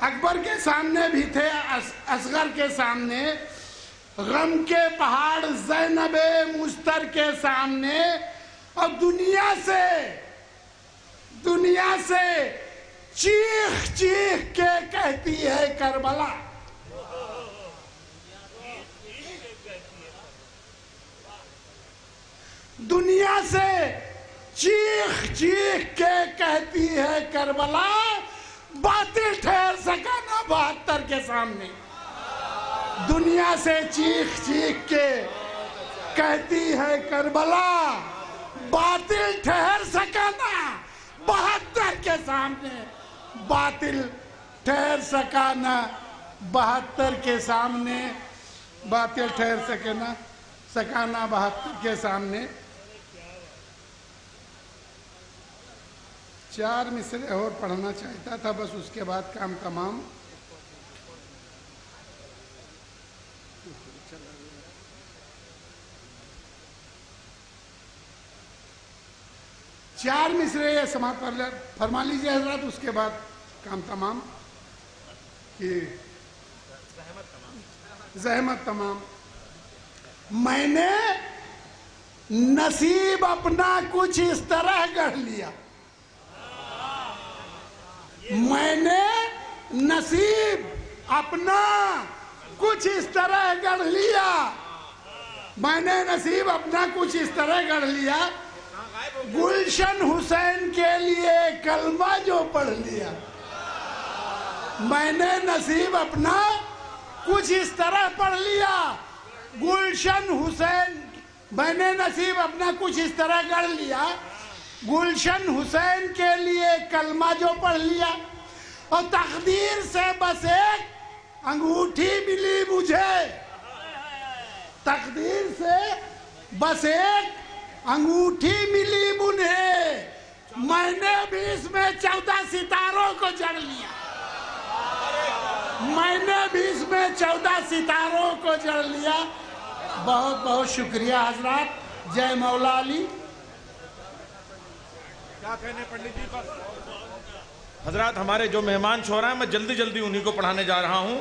اکبر کے سامنے بھی تھے، اصغر کے سامنے، غم کے پہاڑ زینب مستر کے سامنے، اور دنیا سے چیخ چیخ کے کہتی ہے کربلا، دنیا سے چیخ چیخ کے کہتی ہے کربلا، باطل ٹھہر سکا نہ 72 کے سامنے، دنیا سے چیخ چیخ کے کہتی ہے کربلا، باطل ٹھہر سکا نہ 72 کے سامنے، باطل ٹھہر سکا نہ 72 کے سامنے، باطل ٹھہر سکا نہ 72 کے سامنے۔ 4 مصرے اور پڑھنا چاہتا تھا، بس اس کے بعد کام تمام۔ چار مصرے یہ سماعت فرما لیجئے حضرات، اس کے بعد کام تمام، کہ زحمت تمام۔ میں نے نصیب اپنا کچھ اس طرح گڑھ لیا، میں نے نصیب اپنا کچھ اس طرح گڑھ لیا، میں نے نصیب اپنا کچھ اس طرح گڑھ لیا، گلشن حسین کے لیے کلمہ جو پڑھ لیا، میں نے نصیب اپنا کچھ اس طرح پڑھ لیا، گلشن حسین، میں نے نصیب اپنا کچھ اس طرح گڑھ لیا، گلشن حسین کے لیے کلمہ جو پڑھ لیا، اور تقدیر سے بس ایک انگوٹھی ملی مجھے، تقدیر سے بس ایک انگوٹھی ملی مجھے، میں نے بھی اس میں 14 ستاروں کو جڑ لیا، میں نے بھی اس میں 14 ستاروں کو جڑ لیا۔ بہت بہت شکریہ حضرات، جے مولا علی۔ کیا کہنے پنڈت جی بس حضرات، ہمارے جو مہمان شعراء ہیں میں جلدی جلدی انہی کو پڑھانے جا رہا ہوں،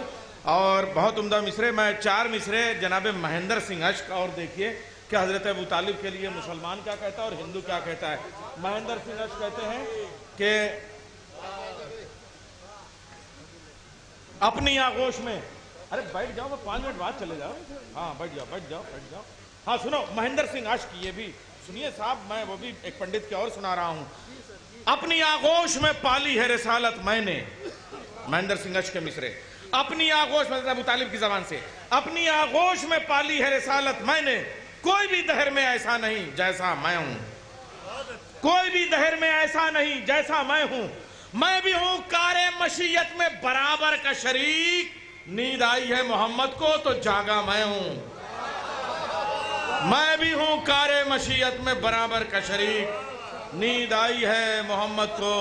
اور بہت عمدہ مصرے، میں 4 مصرے جناب مہندر سنگھ اشک، اور دیکھیے کہ حضرت ابو طالب کے لیے مسلمان کیا کہتا ہے اور ہندو کیا کہتا ہے۔ مہندر سنگھ اشک کہتے ہیں کہ اپنی آغوش میں، ارے بیٹھ جاؤ، میں 5 منٹ بعد چلے جاؤ، ہاں بیٹھ جاؤ بیٹھ جاؤ بیٹھ جاؤ، ہاں سنو مہندر سنگھ اشک، یہ بھی سنیے صاحب، میں وہ بھی ایک پنڈت کے اور سنا رہا ہوں۔ اپنی آغوش میں پالی ہے رسالت میں نے، مہندر سنگھ اشک کے مصرے، اپنی آغوش میں، ابو طالب کی زبان سے، اپنی آغوش میں پالی ہے رسالت میں نے، کوئی بھی دہر میں ایسا نہیں جیسا میں ہوں، کوئی بھی دہر میں ایسا نہیں جیسا میں ہوں، میں بھی ہوں کار مشیت میں برابر کا شریک، نیند آئی ہے محمد کو تو جاگا میں ہوں، میں بھی ہوں کار مشیت میں برابر کا شریک، نیند آئی ہے محمد کو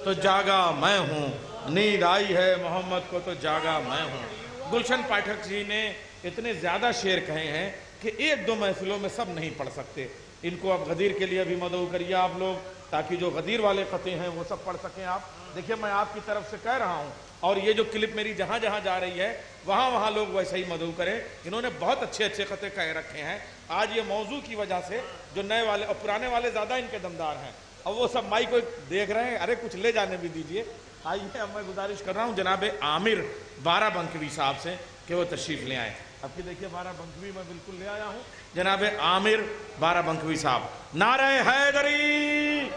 تو جاگا میں ہوں، نیند آئی ہے محمد کو تو جاگا میں ہوں۔ گلشن پاٹھک جی نے اتنے زیادہ شعر کہے ہیں کہ 1-2 محفلوں میں سب نہیں پڑھ سکتے، ان کو اب غدیر کے لیے بھی مدعو کریے آپ لوگ، تاکہ جو غدیر والے قطعے ہیں وہ سب پڑھ سکیں آپ۔ دیکھیں میں آپ کی طرف سے کہہ رہا ہوں، اور یہ جو کلپ میری جہاں جہاں جا رہی ہے وہاں وہاں لوگ ویسے ہی مدعو کریں، انہوں نے بہت اچھے اچھے قطعے کہہ رکھے ہیں۔ آج یہ موضوع کی وجہ سے جو نئے والے اور پرانے والے زیادہ ان کے دمدار ہیں، اور وہ سب مائی کو دیکھ رہے ہیں، ارے کچھ لے جانے بھی دیجئے۔ آئیے اب میں گزارش کر رہا ہوں جناب عامر بارہ بنکوی صاحب سے کہ وہ تشریف لے آئیں۔ اب کی دیکھیے بارہ بنکوی میں بالکل لے آیا ہوں، جناب عامر بارہ بنکوی صاحب، نعرہ حیدری،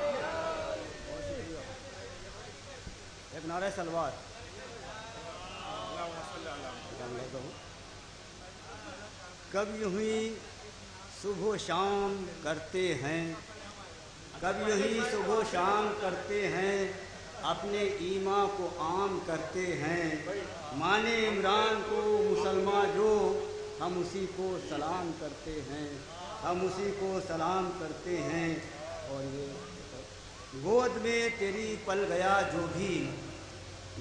ایک نعرہ سلوات۔ کب یوں ہی صبح و شام کرتے ہیں، کب یوں ہی صبح و شام کرتے ہیں، اپنے ایمان کو عام کرتے ہیں، مانے عمران کو مسلمان جو، ہم اسی کو سلام کرتے ہیں، ہم اسی کو سلام کرتے ہیں۔ اور یہ گود میں تیری پل گیا جو بھی،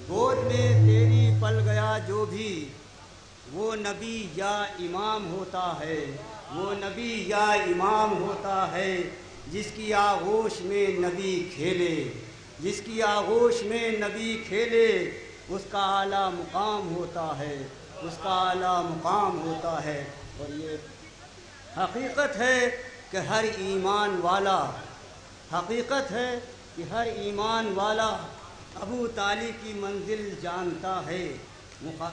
گود میں تیری پل گیا جو بھی، وہ نبی یا امام ہوتا ہے، وہ نبی یا امام ہوتا ہے، جس کی آغوش میں نبی کھیلے، جس کی آغوش میں نبی کھیلے، اس کا اعلیٰ مقام ہوتا ہے، اس کا اعلیٰ مقام ہوتا ہے۔ اور یہ حقیقت ہے کہ ہر ایمان والا، حقیقت ہے کہ ہر ایمان والا ابو طالب کی منزل جانتا ہے،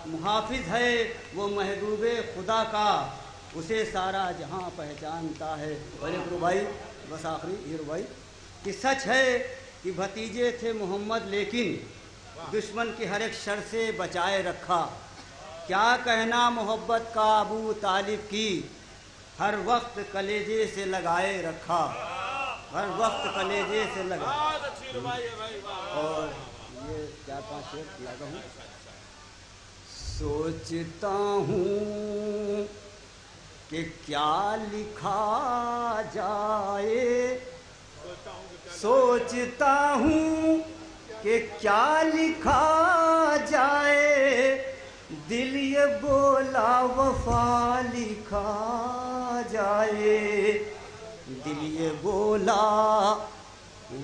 محافظ ہے وہ محبوب خدا کا، اسے سارا جہاں پہچانتا ہے۔ اور ایک ربائی بس آخری یہ ربائی کہ سچ ہے کہ بھتیجے تھے محمد لیکن دشمن کی ہر ایک شر سے بچائے رکھا، کیا کہنا محبت کا ابو طالب کی، ہر وقت کلیجے سے لگائے رکھا، ہر وقت کلیجے سے لگائے۔ اور یہ 4-5 شعر لگا ہوں۔ سوچتا ہوں کہ کیا لکھا جائے، سوچتا ہوں کہ کیا لکھا جائے، دل یہ بولا وفا لکھا جائے، دل یہ بولا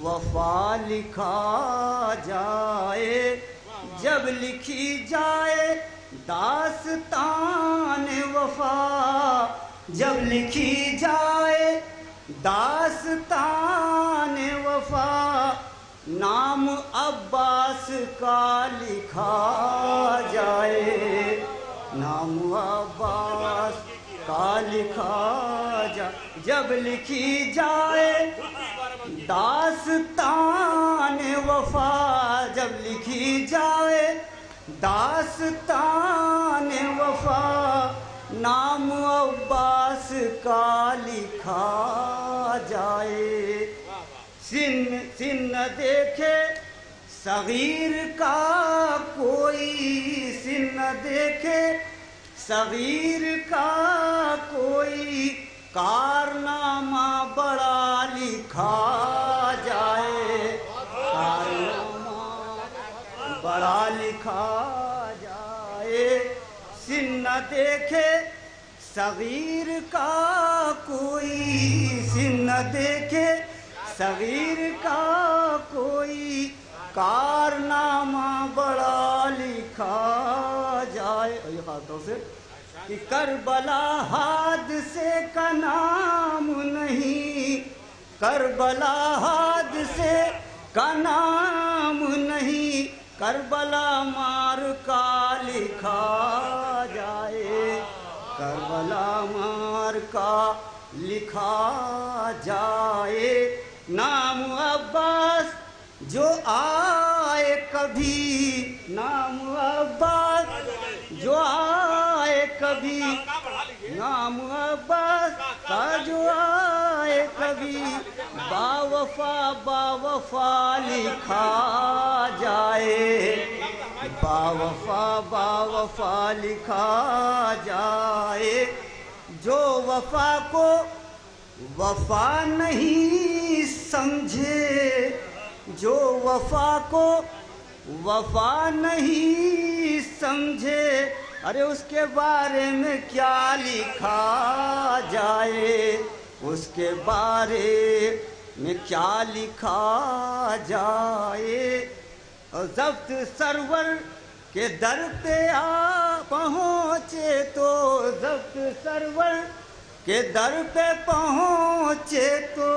وفا لکھا جائے، جب لکھی جائے داستان وفا، جب لکھی جائے داستان وفا، نام عباس کا لکھا جائے، نام عباس کا لکھا جائے، جب لکھی جائے داستان وفا، جب لکھی جائے داستان وفا، نام عباس کا لکھا جائے، سن دیکھے صغیر کا کوئی، سن دیکھے صغیر کا کوئی، کارنامہ بڑا لکھا جائے، کارنامہ بڑا لکھا جائے، سن دیکھے صغیر کا کوئی، سن دیکھے صغیر کا کوئی، کارنامہ بڑا لکھا جائے۔ اور یہ خاص طور سے کہ کربلا حادثے کا نام نہیں، کربلا حادثے کا نام نہیں، کربلا مار کا لکھا جائے، کربلا مار کا لکھا جائے، نام عباس جو آئے کبھی، نام عباس جو آئے کبھی، نام عباس کا جو آئے کبھی، با وفا لکھا جائے، با وفا لکھا جائے، جو وفا کو وفا نہیں سمجھے، جو وفا کو وفا نہیں سمجھے، ارے اس کے بارے میں کیا لکھا جائے، اس کے بارے میں کیا لکھا جائے، اور ضبط سرور کے در پہ آ پہنچے تو، ضبط سرور کے در پہ پہنچے تو،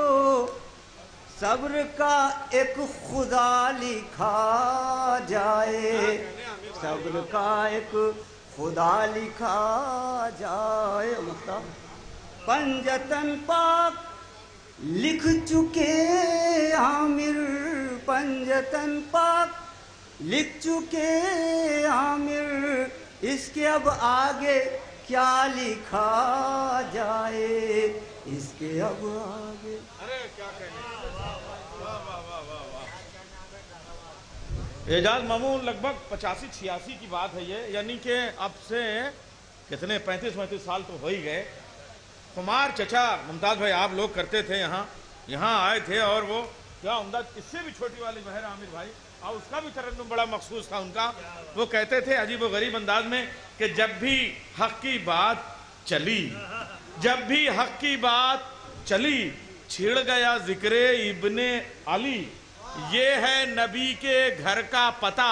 صبر کا ایک خدا لکھا جائے، صبر کا ایک خدا لکھا جائے۔ پنجتن پاک لکھ چکے عامر، پنجتن پاک لکھ چکے عامر، اس کے اب آگے کیا لکھا جائے، اس کے اب آگے اعجاز مامون لگ بھگ 85-86 کی بات ہے یہ، یعنی کہ اب سے کتنے 35-35 سال تو ہو ہی گئے۔ خمار چچا ممتاز بھائی آپ لوگ کرتے تھے، یہاں آئے تھے، اور وہ کیا عمدہ، اس سے بھی چھوٹی والی مہر عامر بھائی، اور اس کا بھی ترنم بڑا مخصوص تھا ان کا، وہ کہتے تھے عجیب و غریب انداز میں کہ جب بھی حق کی بات چلی، جب بھی حق کی بات چلی، چھڑ گیا ذکر ابن علی، یہ ہے نبی کے گھر کا پتہ،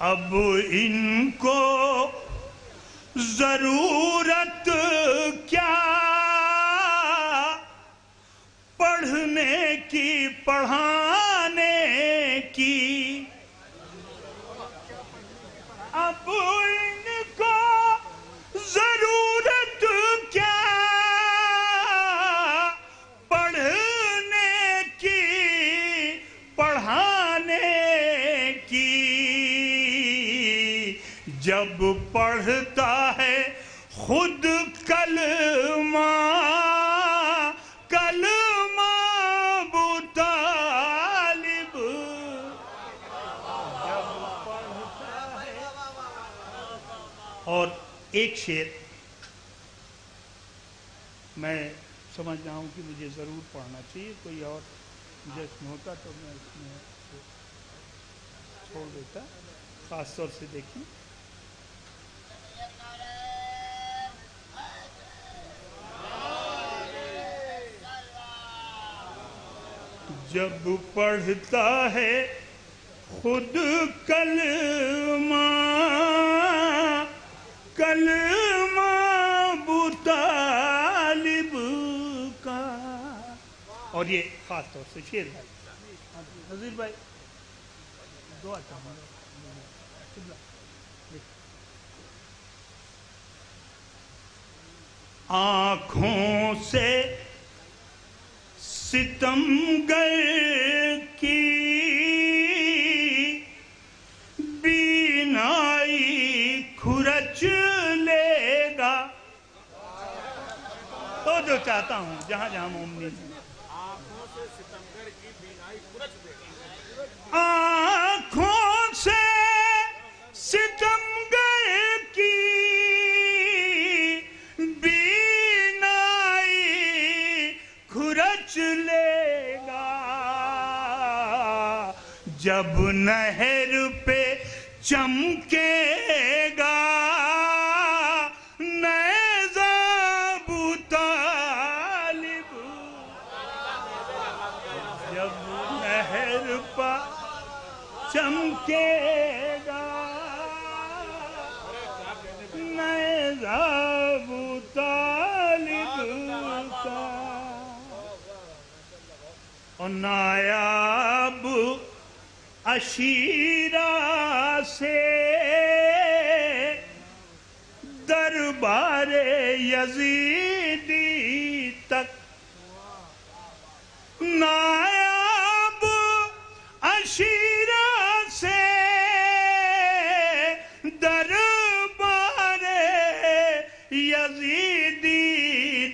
اب ان کو ضرورت کیا پڑھنے کی پڑھانے کی، اب ان کو ضرورت کیا پڑھنے کی پڑھانے کی، جب پڑھتا ہے خود کلمہ کلمہ ابو طالب، جب پڑھتا ہے۔ اور ایک شعر میں سمجھ رہا ہوں کہ مجھے ضرور پڑھنا چاہیے، کوئی اور جشن ہوتا تو میں اس میں چھوڑ دیتا، خاص طور سے دیکھیں جب پڑھتا ہے خود کلمہ کلمہ ابو طالب کا۔ اور یہ خاص طور سے شعر بھائی نذیر بھائی دعا چاہوں گا۔ آنکھوں سے ستمگر کی بینائی کھرچ لے گا، تو جو چاہتا ہوں جہاں جہاں مومنین ہیں، آنکھوں سے ستمگر کی بینائی کھرچ لے گا، آنکھوں سے ستمگر کی کھرچ لے گا، جب نہر پہ چمکے گا نیزہ ابو طالب، جب نہر پہ چمکے گا نیزہ ابو طالب کا، اور نایاب عشیرہ سے دربار یزیدی تک، نایاب عشیرہ سے دربار یزیدی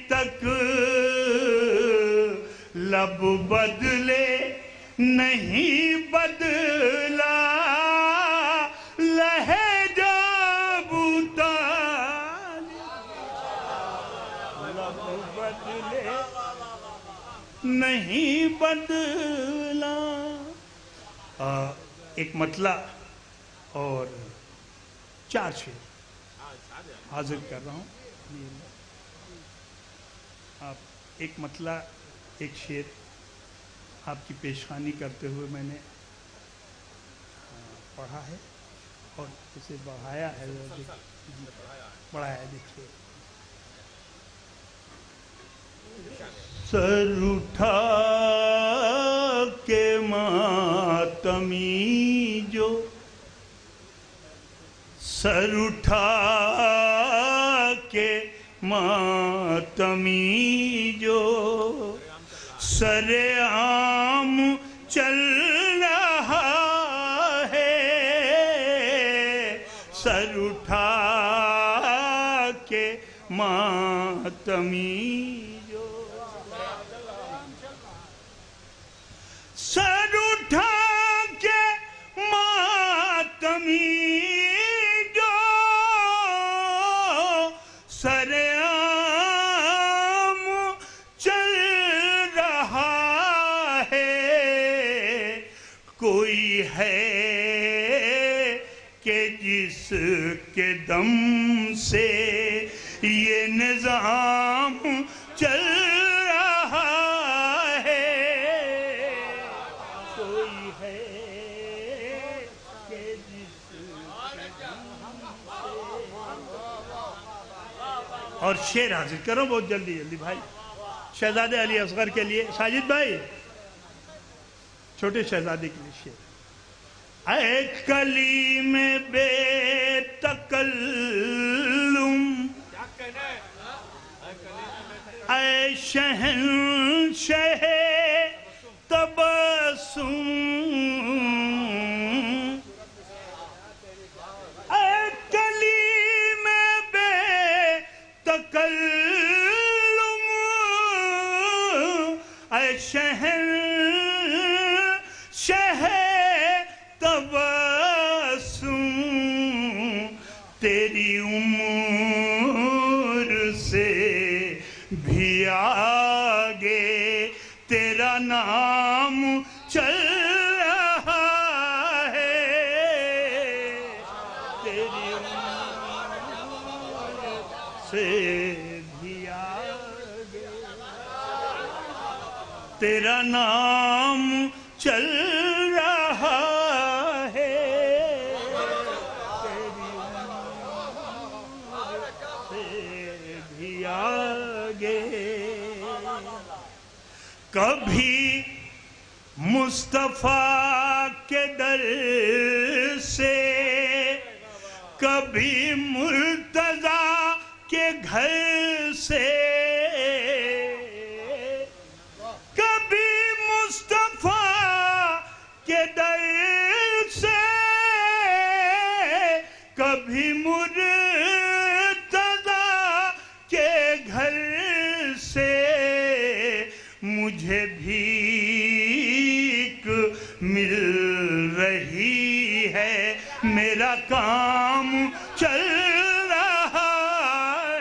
تک، لب بدلے نہیں بدلا لہجہ ابو طالب، لب بدلے نہیں بدلا۔ ایک مطلع اور 4 شعر حاضر کر رہا ہوں، آپ ایک مطلع ایک شعر آپ کی پیشخوانی کرتے ہوئے میں نے پڑھا ہے اور اسے بڑھایا ہے، بڑھایا ہے، دیکھیے۔ سر اٹھا کے ماتمی جو، سر اٹھا کے ماتمی جو سر عام چل رہا ہے، سر اٹھا کے ماتمی جو، سر اٹھا کے ماتمی جو سر عام چل رہا ہے، کوئی ہے کہ جس کے دم سے یہ نظام چل رہا ہے، اور شعر حاضر کرو بہت جلدی جلدی بھائی. شہزادے علی اصغر کے لیے ساجد بھائی چھوٹے شہزادے کے لیے شعر. اے کلیم بے تکلم اے شہنشاہ تبسم اے کلیم بے تکلم اے شہنشاہ تبسم تیری عمر سے بھی آگے تیرا نام چل رہا ہے تیری عمر سے بھی آگے تیرا نام چل رہا ہے تیری عمر سے بھی آگے کبھی مصطفیٰ کے در سے کبھی مرتضیٰ کے گھر سے کبھی مصطفیٰ کے در سے کبھی مرتضیٰ کے گھر سے مجھے بھیک مل رہی ہے میرا کام چل رہا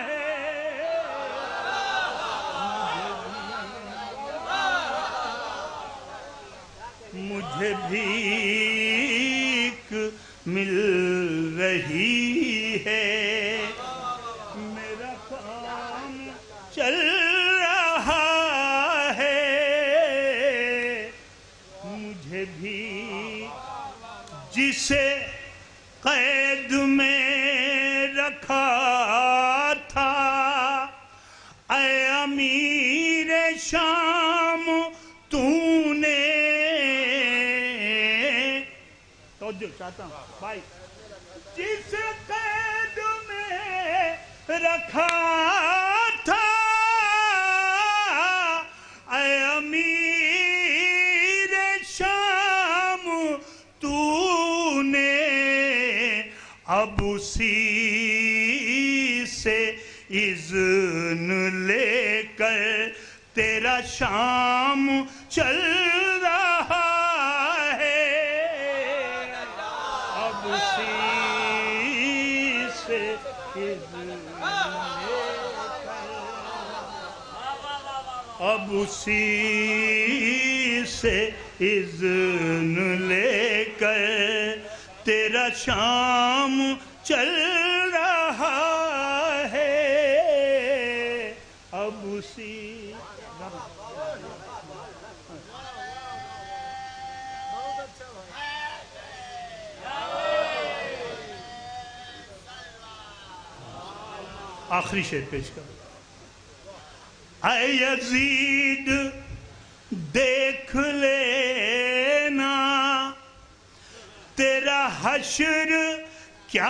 ہے مجھے بھیک مل رہی ہے میرا کام چل رہا ہے مجھے بھی جسے قید میں رکھا تھا اے امیر شام تو نے توجہ چاہتا ہوں بھائی جسے قید میں رکھا تھا اے امیر شام تو نے اب اسی سے اذن لے کر تیرا شام چل رہا ہے اب اسی سے اذن لے کر اب اسی سے اذن لے کر تیرا شام چل رہا ہے اب اسی آخری شعر پیش کرو. اے یزید دیکھ لینا تیرا حشر کیا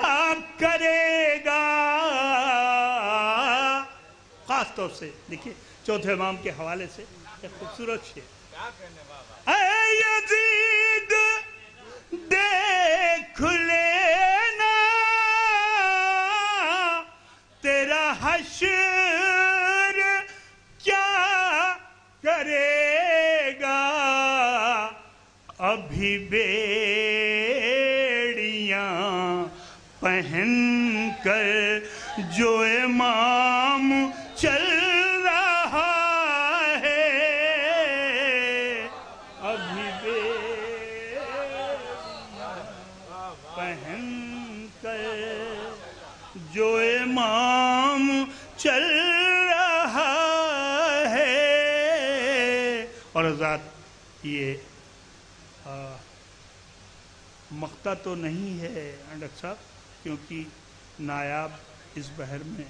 کرے گا. خاص طور سے دیکھیے چوتھے امام کے حوالے سے ایک خوبصورت شعر. اے یزید دیکھ لینا تیرا حشر کیا کرے گا. ابھی بیڑیاں پہن کر جو امام چل رہا ہے ابھی بیڑیاں پہن کر جو امام چل رہا ہے. اور حضرات یہ مقطع تو نہیں ہے ڈاکٹر صاحب کیونکہ نایاب اس بحر میں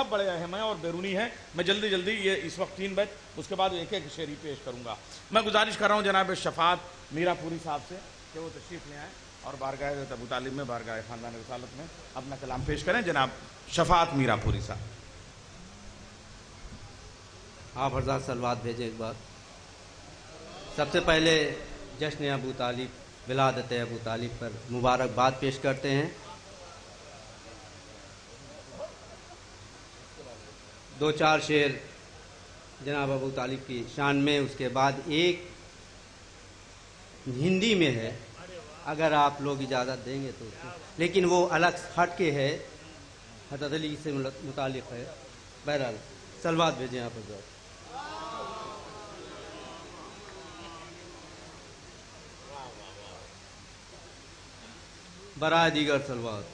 سب بڑے اہم ہیں اور بیرونی ہیں. میں جلدی جلدی یہ اس وقت 3 بیت اس کے بعد ایک ایک شعری پیش کروں گا. میں گزارش کر رہا ہوں جناب شفاعت میرا پوری صاحب سے کہ وہ تشریف لے آئیں اور بارگاہ ابو طالب میں بارگاہ خاندان رسالت میں اپنا کلام پیش کریں. جناب شفاعت میرا پوری صاحب. آپ حضرات سلوات بھیجیں ایک بار. سب سے پہلے جشن ابو طالب ولادت ابو طالب پر مبارکباد پیش کرتے ہیں. 2-4 شعر جناب ابو طالب کی شان میں، اس کے بعد ایک ہندی میں ہے اگر آپ لوگ اجازت دیں گے تو، لیکن وہ الگ ہٹ کے ہے، حضرت علی سے متعلق ہے. بہرحال سلوات بھیجیں آپ حضرات. برائے دیگر سلوات.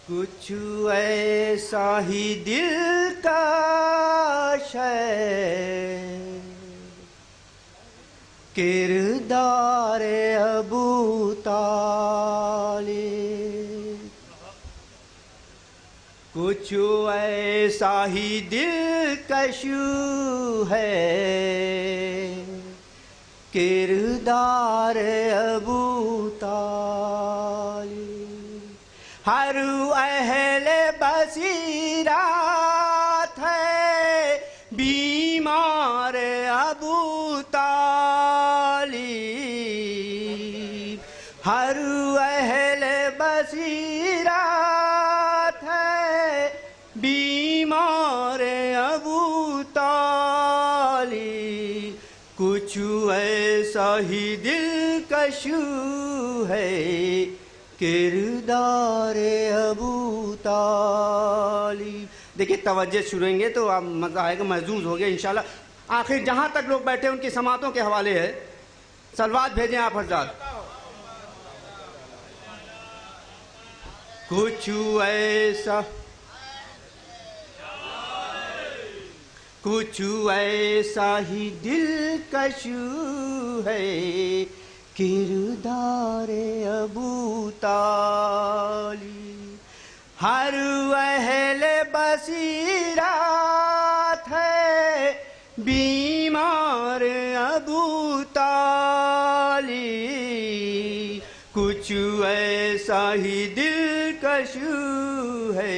کچھ ایسا ہی دل کا ہے کردار ابو طالب، کچھ ایسا ہی دلکش ہے کردار ابو طالب. ہر اہل بصیرت ہے بیمار ابو طالب، ہر اہل بصیرت ہے بیمار ابو طالب. کچھ ایسا ہی دلکش ہے کردار ابو طالب. دیکھیں توجہ چھوڑیں گے تو آپ مزہ آئے گا، محظوظ ہو گئے انشاءاللہ. آخر جہاں تک لوگ بیٹھے ان کی سماعتوں کے حوالے ہے. سلوات بھیجیں آپ حضرات. کچھ ایسا کچھ ایسا ہی دلکش ہے کردار ابو طالب، ہر اہل بصیرت ہے بیمار ابو طالب. کچھ ایسا ہی دلکش ہے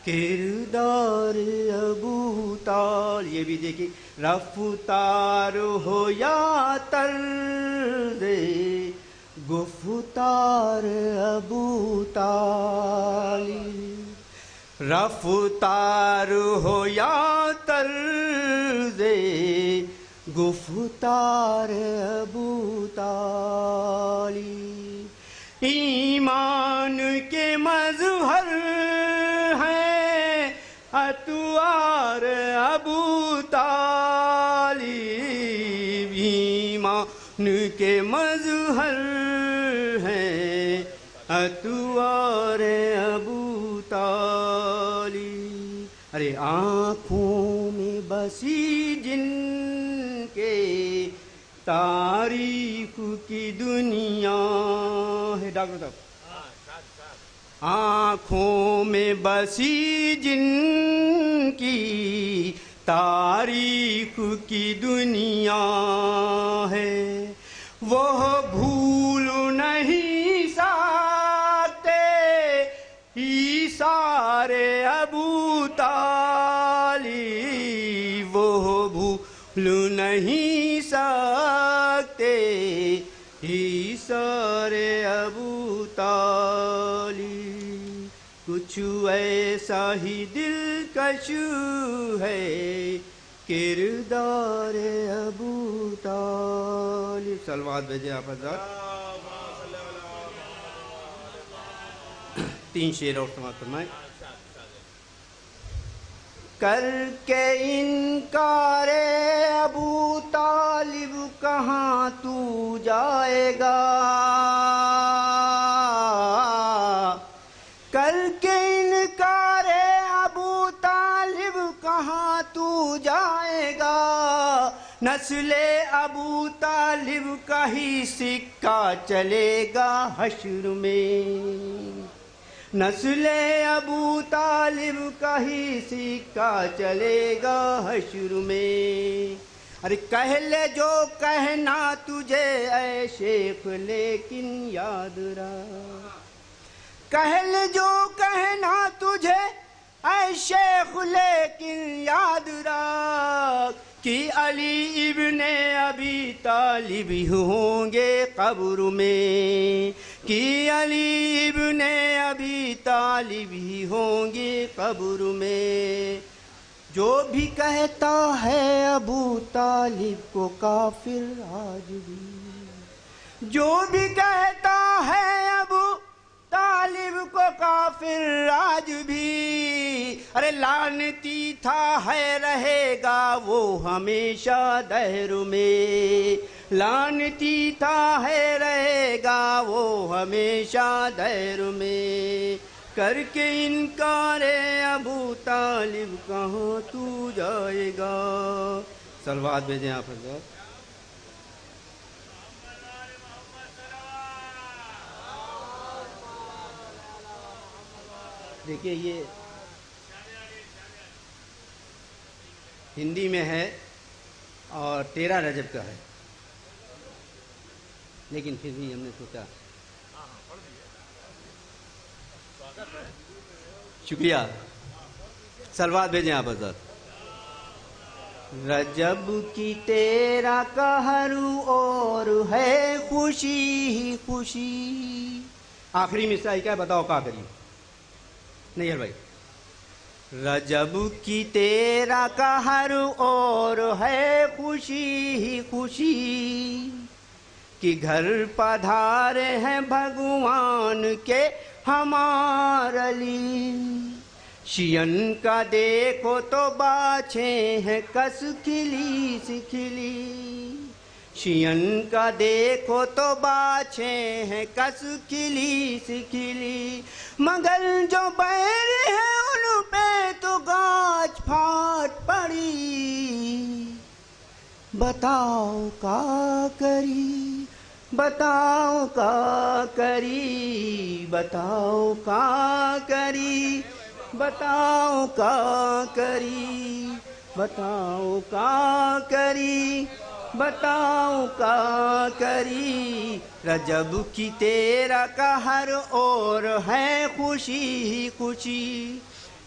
کردار ابو طالب. یہ بھی دیکھیں رفتار ہو یا طرز گفتار ابو طالب، رفتار ہو یا طرز گفتار ابو طالب. ایمان کے مظہر ہیں اطوار ابو طالب، ایمان کے مظہر ہیں اطوار ابو طالب. ارے آنکھوں میں بسی جن کے تاریخ کی دنیا ہے. ڈاکٹر صاحب آنکھوں میں بسی جن کی تاریخ کی دنیا ہے، وہ بھول نہیں سکتے ایثار ابو طالب، وہ بھول نہیں سکتے ایثار ابو طالب. کچھ ایسا ہی دلکش ہے کردار ابو طالب. سلوات بھیجیں آپ حضرات. 3 شعر اور سماعت فرمائیں. کر کے انکار ابو طالب کہاں تو جائے گا، کر کے انکار ابو طالب کہاں تو جائے گا، نسل ابو طالب کا ہی سکہ چلے گا حشر میں، نسل ابو طالب کا ہی سکہ چلے گا حشر میں۔ ارے کہہ لے جو کہنا تجھے اے شیخ لیکن یاد رکھ، کہہ لے جو کہنا تجھے اے شیخ لیکن یاد رکھ کہ علی ابن ابی طالب ہوں گے قبر میں، کہ علی ابن ابی طالب ہی ہوں گے قبر میں۔ جو بھی کہتا ہے ابو طالب کو کافر آج بھی، جو بھی کہتا ہے ابو طالب کو کافر آج بھی، ارے لعنتی تھا ہے رہے گا وہ ہمیشہ دہر میں، لعنتی تھا ہے رہے گا وہ ہمیشہ دہر میں۔ کر کے انکار ابو طالب کہاں تو جائے گا؟ صلوات بھیجیں آپ حضرات۔ دیکھیے یہ ہندی میں ہے اور 13 رجب کا ہے، لیکن پھر بھی ہم نے سوچا شکریہ۔ صلوات بھیجیں آپ حضرات۔ رجب کی 13 قہر اور ہے خوشی ہی خوشی۔ آخری مصرع کیا بتاؤ کیا کریے نہیں بھائی۔ رجب کی 13 قہر اور ہے خوشی ہی خوشی، کہ گھر پدھارے ہیں بھگوان کے ہمار علی۔ شیعن کا دیکھو تو باچھیں ہیں کس کھلی سی کھلی، شیعن کا دیکھو تو باچھیں ہیں کس کھلی سی کھلی، مگر جو بیر ہیں ان پہ تو گاچ پھاٹ پڑی۔ بتاؤ کا کری، بتاؤ کا کری، بتاؤ کا کری، بتاؤ کا کری، بتاؤ کا کری، بتاؤ کا کری۔ رجب کی 13 قہر اور ہے خوشی ہی خوشی،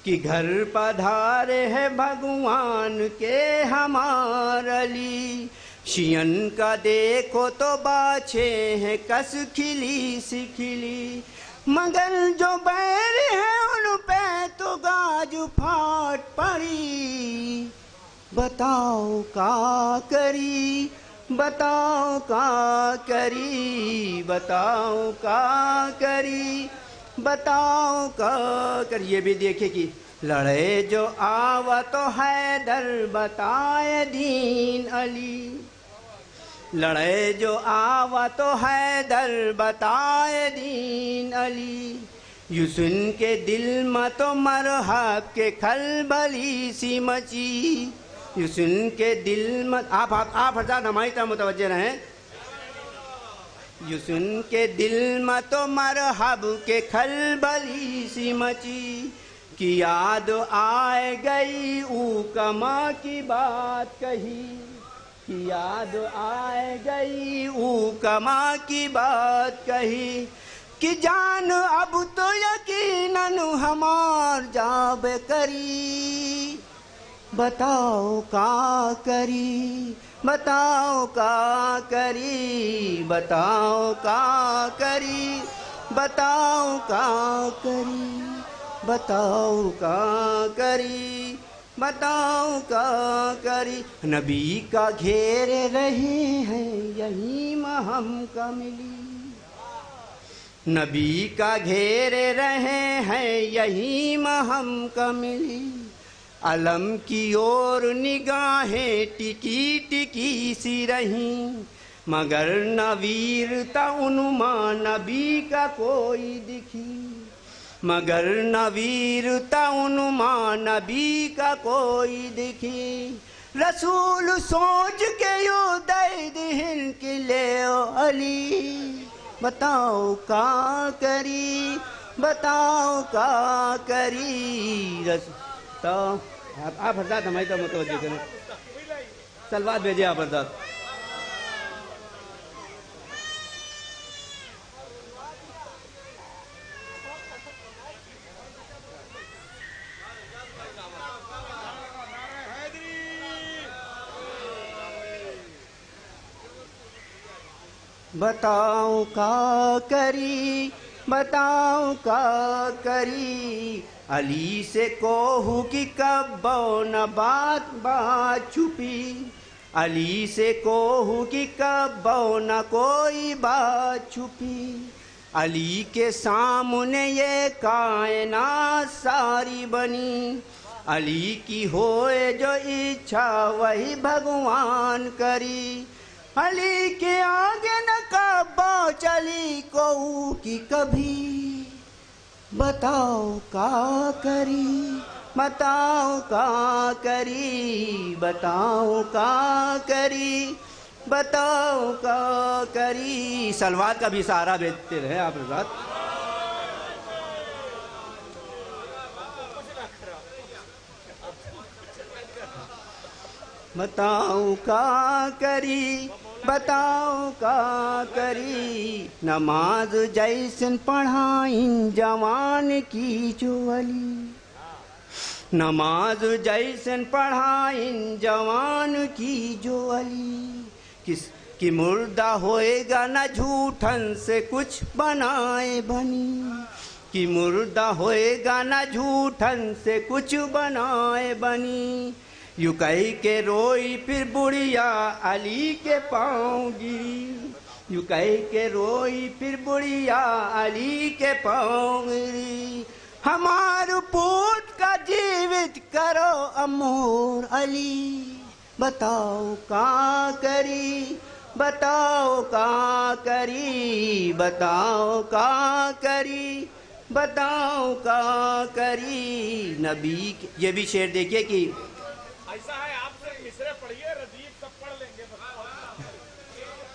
کہ گھر پدھارے ہے بھگوان کے ہمار علی۔ شیعن کا دیکھو تو باچھیں ہیں کس کھلی سی کھلی، مگر جو بیر ہیں ان پہ تو گاج پھاٹ پڑی۔ بتاؤ کا کری، بتاؤ کا کری، بتاؤ کا کری، بتاؤ کا کری۔ یہ بھی دیکھے کہ لڑے جو آوا تو حیدر بتائے دین علی، لڑے جو آوا تو حیدر بتائے دین علی۔ یوں سن کے دل میں تو مرحب کے کھلبلی سی مچی، یوں سن کے دل میں آپ حضرات ہماری طرح متوجہ رہیں۔ یوں سن کے دل میں تو مرحب کے کھلبلی سی مچی، کہ یاد آئے گئی او کما کی بات کہی، کہ یاد آئے گئی او کما کی بات کہی، کہ جان اب تو یقیناً ہمار جاب کری۔ بتاؤ کا کری، بتاؤ کا کری، بتاؤ کا کری، بتاؤ کا کری، بتاؤ کا کری، بتاؤ کا کری۔ نبی کا گھیرے رہے ہیں یہی ہم کا ملی، نبی کا گھیرے رہے ہیں یہی ہم کا ملی۔ علم کی اور نگاہیں ٹکی ٹکی سی رہیں، مگر نہ ویرتا عنما نبی کا کوئی دکھی، مگر نہ ویرتا عنما نبی کا کوئی دکھی۔ رسول سوچ کے نکلے او علی بتاؤ کا کری بتاؤ کا کری آپ حضرات ہماری طرف متوجہ کریں سلوات بھیجے آپ حضرات بتاؤ کا کری بتاؤ کا کری علی سے کوہو کی کب نہ بات چھپی علی سے کوہو کی کب نہ کوئی بات چھپی علی کے سامنے یہ کائنات ساری بنی علی کی ہوئے جو اچھا وہی بھگوان کری علی کے آگے نہ کعبہ چلی کوہو کی کبھی بتاؤ کا کری بتاؤ کا کری بتاؤ کا کری بتاؤ کا کری سلوات کا بھی سہارا دیتے رہے آپ حضرات بتاؤ کا کری بتاؤ کا کری نماز جیسن پڑھائیں جوان کی جو علی نماز جیسن پڑھائیں جوان کی جو علی کس کی مردہ ہوئے گا نہ جھوٹن سے کچھ بنائے بنی کہ مردہ ہوئے گا نہ جھوٹن سے کچھ بنائے بنی یوں کہہ کے روئی پھر بڑھیا علی کے پاؤں گری یوں کہہ کے روئی پھر بڑھیا علی کے پاؤں گری ہمارو پوت کا جیوت کرو امور علی بتاؤ کا کری بتاؤ کا کری بتاؤ کا کری بتاؤ کا کری نبی یہ بھی شعر دیکھیے کہ ایسا ہے آپ سے مصرے پڑھیے ردیف سب پڑھ لیں گے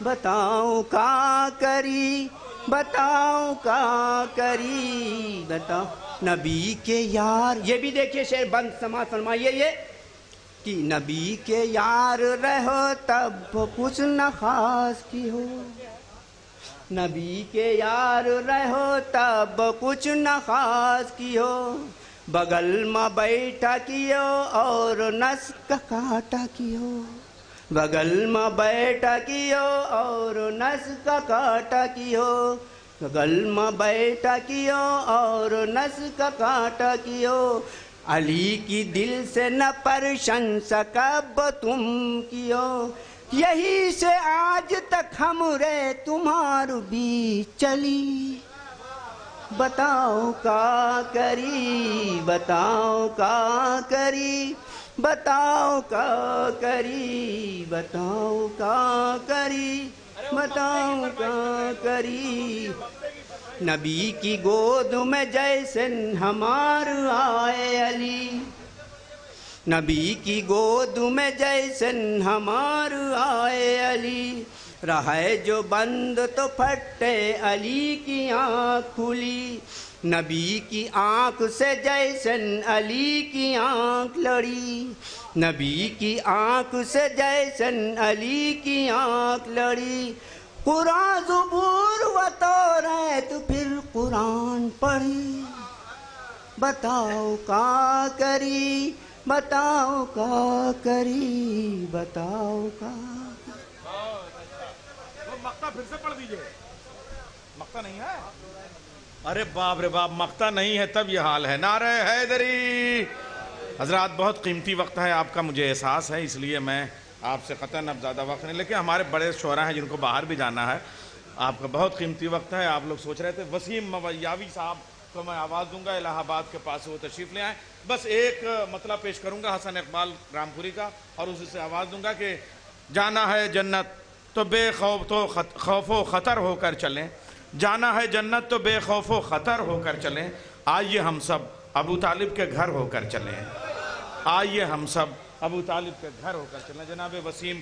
بتاؤ کا کری بتاؤ کا کری بتاؤ نبی کے یار یہ بھی دیکھیے شعر بند سماعت فرمائیے یہ کہ نبی کے یار رہو تب کچھ نہ خاص کی ہو نبی کے یار رہو تب کچھ نہ خاص کی ہو بغل میں بیٹھا کیو اور نس کا کاٹا کیو بغل میں بیٹھا کیو اور نس کا کاٹا کیو بغل میں بیٹھا کیو اور نس کا کاٹا کیو علی کی دل سے نہ پرشنسا کب تم کیو یہی سے آج تک ہمرے تمہارو بیچ چلی بتاؤ کا کری بتاؤ کا کری بتاؤ کا کری بتاؤ کا کری بتاؤ کا کری نبی کی گود میں جیسے ہمار آئے علی نبی کی گود میں جیسے ہمار آئے علی رہے جو بند تو پھٹے علی کی آنکھ کھلی نبی کی آنکھ سے جیسن علی کی آنکھ لڑی نبی کی آنکھ سے جیسن علی کی آنکھ لڑی قرآن زبور و توریت پھر قرآن پڑھی بتاؤ کا کری بتاؤ کا کری بتاؤ کا مقطع پھر سے پڑھ دیجئے مقطع نہیں ہے ارے باپ رے باپ مقطع نہیں ہے تب یہ حال ہے نعرہ حیدری حضرات بہت قیمتی وقت ہے آپ کا مجھے احساس ہے اس لیے میں آپ سے قطعاً اب زیادہ وقت نہیں لیکن ہمارے بڑے شعراء ہیں جن کو باہر بھی جانا ہے آپ کا بہت قیمتی وقت ہے آپ لوگ سوچ رہے تھے وسیم مویاوی صاحب کو میں آواز دوں گا الہ آباد کے پاس وہ تشریف لے آئیں بس ایک مطلب پیش کروں گا حسن اقبال رامپوری کا اور اسی سے آواز دوں گا کہ جانا ہے جنت تو بے خوف و خطر ہو کر چلیں جانا ہے جنت تو بے خوف و خطر ہو کر چلیں آئیے ہم سب ابو طالب کے گھر ہو کر چلیں آئیے ہم سب ابو طالب کے گھر ہو کر چلیں جناب وسیم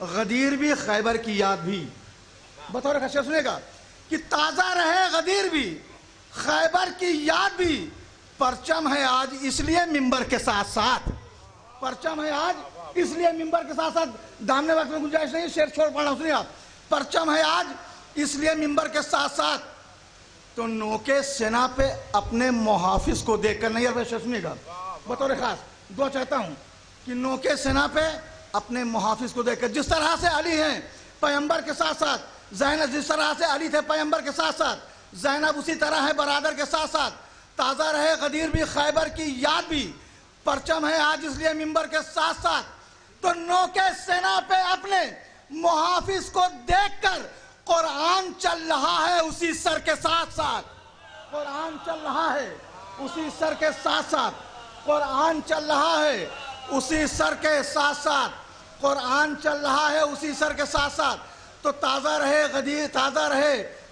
غدیر بھی خیبر کی یاد بھی. بطور خشیہ سنے گا کہ تازہ رہے غدیر بھی خیبر کی یاد بھی. پرچم ہے آج اس لیے ممبر کے ساتھ ساتھ. پرچم ہے آج اس لیے ممبر کے ساتھ ساتھ. دامنے وقت میں گنجائش نہیں, شعر چھوڑ پڑھنا سنیے آپ. پرچم ہے آج اس لیے ممبر کے ساتھ ساتھ. تو نوکے سینا پہ اپنے محافظ کو دیکھ کر, نہیں شعر سنیے گا بطور خاص دعا چاہتا ہوں کہ نوکے سینا پہ اپنے محافظ کو دیکھ کر, جس طرح سے علی ہیں پیغمبر کے ساتھ ساتھ, زینب جس طرح سے علی تھے پیغمبر کے ساتھ ساتھ, زینب اسی طرح ہے برادر کے ساتھ ساتھ. تازہ رہے غدیر بھی خیبر کی یاد بھی. پرچم ہے آج اس لیے ممبر کے ساتھ ساتھ. تو نوکے سینا پہ اپنے محافظ کو دیکھ کر قرآن چل رہا ہے اسی سر کے ساتھ ساتھ. قرآن چل رہا ہے اسی سر کے ساتھ ساتھ. قرآن چل رہا ہے اسی سر کے ساتھ ساتھ. قرآن چل رہا ہے اسی سر کے ساتھ ساتھ. تو تازہ رہے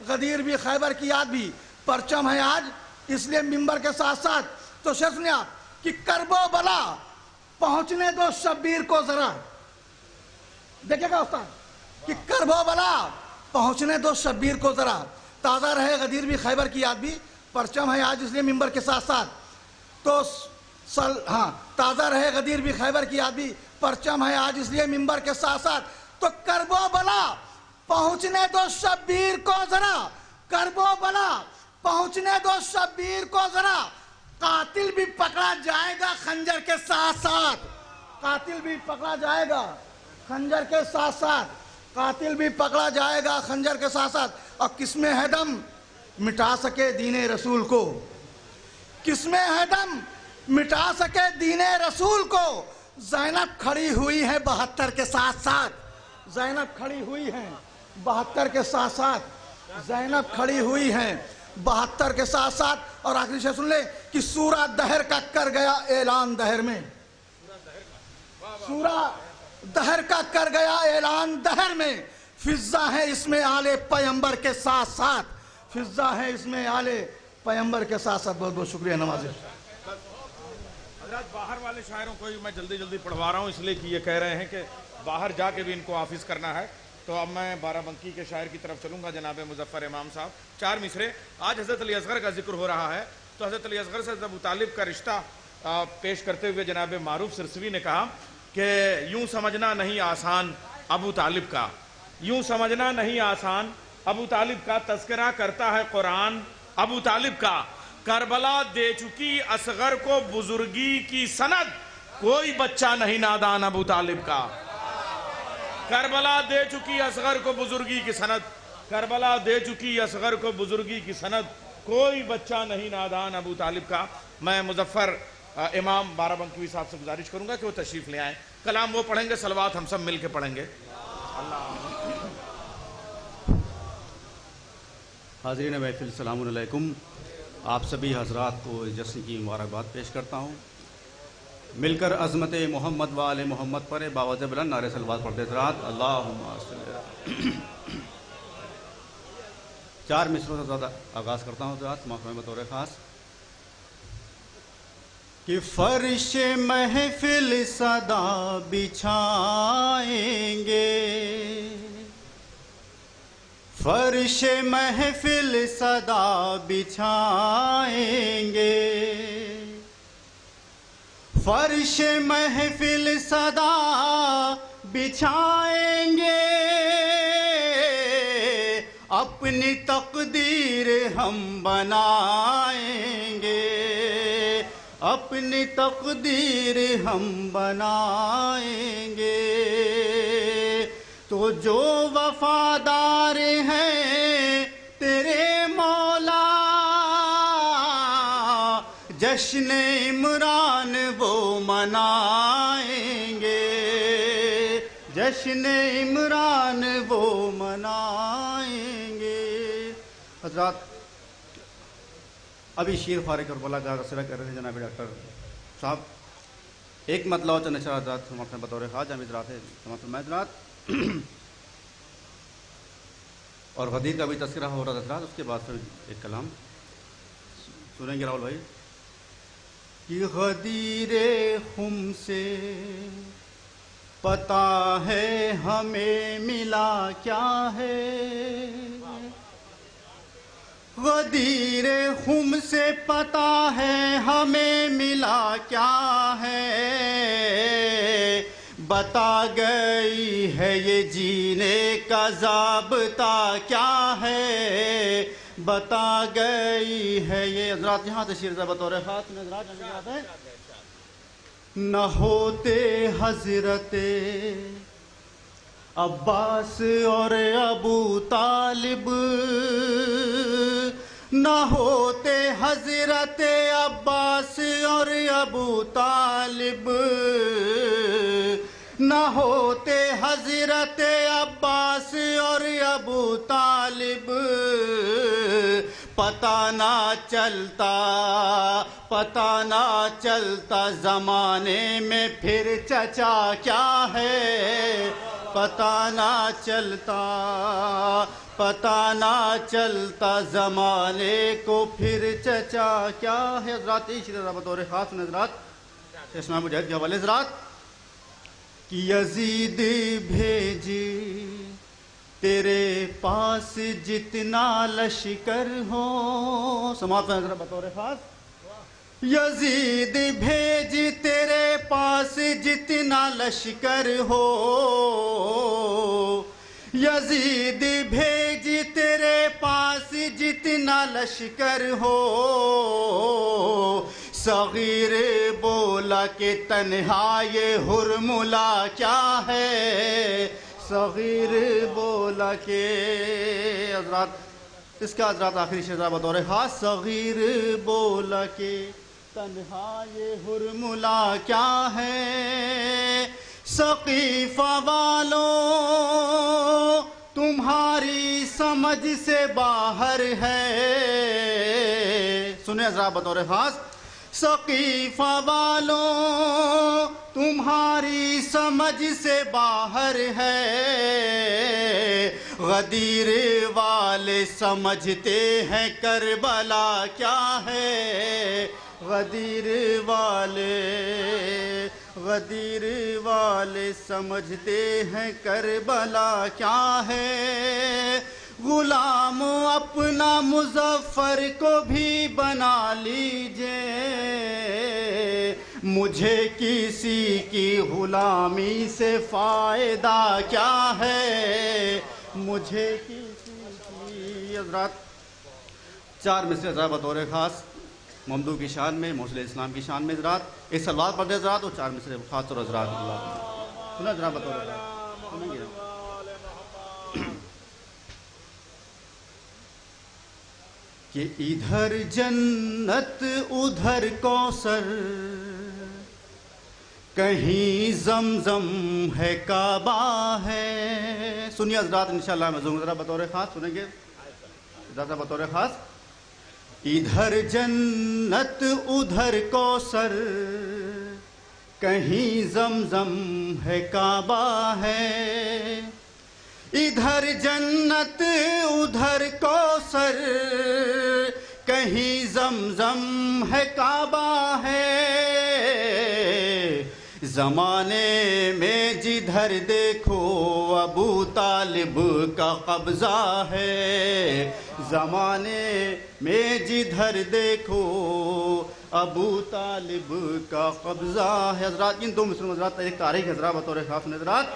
غدیر بھی خیبر کی یاد بھی. پرچم ہے آج اس لیے ممبر کے ساتھ ساتھ. تو شعر سنیا کہ کرب و بلا پہنچنے دو شبیر کو ذرا. دیکھیں گا استاد کہ کرب و بلا پہنچنے دو شبیر کو ذرا. تازہ رہے غدیر بھی خیبر کی یاد بھی. پرچم ہے آج اس لیے ممبر کے ساتھ ساتھ. تو تازہ رہے غدیر بھی خیبر کی یاد بھی. پرچم ہے آج اس لیے ممبر کے ساتھ ساتھ. تو کرب و بلا پہنچنے دو شبیر کو ذرا. کرب و بلا پہنچنے دو شبیر کو ذرا. قاتل بھی پکڑا جائے گا خنجر کے ساتھ ساتھ. قاتل بھی پکڑا جائے گا خنجر کے ساتھ ساتھ. قاتل بھی پکڑا جائے گا خنجر کے ساتھ ساتھ. اور کس میں ہے دم مٹا سکے دین رسول کو. کس میں ہے دم مٹا سکے دین رسول کو. زینب کھڑی ہوئی ہے 72 کے ساتھ ساتھ. زینب کھڑی ہوئی ہے 72 کے ساتھ ساتھ. زینب کھڑی ہوئی ہے 72 کے ساتھ ساتھ. اور آخری شعر سن لے کہ سورہ دہر کا کر گیا اعلان دہر میں. سورہ دہر کا کر گیا اعلان دہر میں. فضا ہے اس میں آلے پیغمبر کے ساتھ ساتھ. فضا ہے اس میں آلے پیغمبر کے ساتھ ساتھ. بہت بہت شکریہ. نماز حضرات باہر والے شاعروں کو میں جلدی جلدی پڑھوا رہا ہوں اس لیے کہ یہ کہہ رہے ہیں کہ باہر جا کے بھی ان کو حافظ کرنا ہے. تو اب میں بارہ بنکی کے شاعر کی طرف چلوں گا جناب مظفر امام صاحب. 4 مصرے. آج حضرت علی اصغر کا ذکر ہو رہا ہے تو حضرت علی اصغر سے ابو طالب کا رشتہ پیش کرتے ہوئے جناب معروف سرسوی نے کہا کہ یوں سمجھنا نہیں آسان ابو طالب کا. یوں سمجھنا نہیں آسان ابو طالب کا. تذکرہ کرتا ہے قرآن ابو طالب کا. کربلا دے چکی اصغر کو بزرگی کی سند. کوئی بچہ نہیں نادان ابو طالب کا. کربلا دے چکی اصغر کو بزرگی کی سند. کربلا دے چکی اصغر کو بزرگی کی سند. کوئی بچہ نہیں نادان ابو طالب کا. میں مظفر امام بارہ بنکوی صاحب سے گزارش کروں گا کہ وہ تشریف لے آئیں. کلام وہ پڑھیں گے, صلوات ہم سب مل کے پڑھیں گے. حاضرین محفل السلام علیکم. آپ سبھی حضرات کو جشن کی مبارکباد پیش کرتا ہوں. مل کر عظمت محمد و آل محمد پر باوجہ بلند نعرے صلوات پڑھتے حضرات. اللہم صلی. 4 مصروں سے زیادہ آغاز کرتا ہوں حضرات محفل بطور خاص. کہ فرش محفل صدا بچھائیں گے. فرش محفل صدا بچھائیں گے. فرش محفل صدا بچھائیں گے. اپنی تقدیر ہم بنائیں گے. اپنی تقدیر ہم بنائیں گے. تو جو وفادار ہیں تیرے مولا جشن عمران وہ منائیں گے. جشن عمران وہ منائیں گے. حضرات ابھی شیر فارغ کربلا کا تذکرہ کر رہے ہیں جناب ڈاکٹر صاحب. ایک مطلع چند اشارہ حضرات بطور خاص جامع حضرات ہے تمام حضرات. اور غدیر کا بھی تذکرہ ہو رہا تھا حضرات. اس کے بعد پھر ایک کلام سنیں گے راول بھائی. کہ غدیر خم سے پتہ ہے ہمیں ملا کیا ہے، غدیر خم سے پتہ ہے ہمیں ملا کیا ہے، بتا گئی ہے یہ جینے کا ضابطہ کیا ہے، بتا گئی ہے یہ حضرات یہاں تشریف بطور خاص حضرات ہے، نہ ہوتے حضرت عباس اور ابو طالب، نہ ہوتے حضرت عباس اور ابو طالب، نہ ہوتے حضرت عباس اور ابو طالب، پتہ نہ چلتا زمانے میں پھر چچا کیا ہے، پتہ نہ چلتا زمانے کو پھر چچا کیا ہے۔ حضرات بطور خاص حضرات اسماء مجاہد کے حوالے حضرات کہ یزید بھیجی تیرے پاس جتنا لشکر ہو، سماعت میں حضرت بطور خاص، یزید بھیج تیرے پاس جتنا لشکر ہو، یزید بھیج تیرے پاس جتنا لشکر ہو، صغیر بولا کہ تنہا یہ ہرملا کیا ہے، صغیر بولا کہ حضرات اس کا حضرات آخری شعر بطور خاص، صغیر بولا کہ تنہا یہ ہرملا کیا ہے، سقیفہ والوں تمہاری سمجھ سے باہر ہے، سنیں حضرات بطور خاص، سقیفہ والوں تمہاری سمجھ سے باہر ہے، غدیر والے سمجھتے ہیں کربلا کیا ہے، غدیر والے سمجھتے ہیں کربلا کیا ہے، غلام اپنا مظفر کو بھی بنا لیجئے، مجھے کسی کی غلامی سے فائدہ کیا ہے، مجھے کسی کی حضرات چار مصرے حضرات بطور خاص ممدوح کی شان میں، موصل اسلام کی شان میں حضرات ایک سلوات پڑھ دے حضرات، اور چار مصرے خاص طور حضرات اللہ سنیں حضرات بطور خاص سنیں گے کہ ادھر جنت ادھر کوثر، کہیں زمزم ہے کعبہ ہے، سنیے حضرات انشاءاللہ مضمون ذرا بطور خاص سنیں گے ذرا بطور خاص، ادھر جنت ادھر کوثر، کہیں زمزم ہے کعبہ ہے، ادھر جنت ادھر کوثر، کہیں زمزم ہے کعبہ ہے، زمانے میں جدھر دیکھو ابو طالب کا قبضہ ہے، زمانے میں جدھر دیکھو ابو طالب کا قبضہ ہے۔ حضرات ان دو مسلم حضرات ایک تاریخ حضرات بطور خاص حضرات،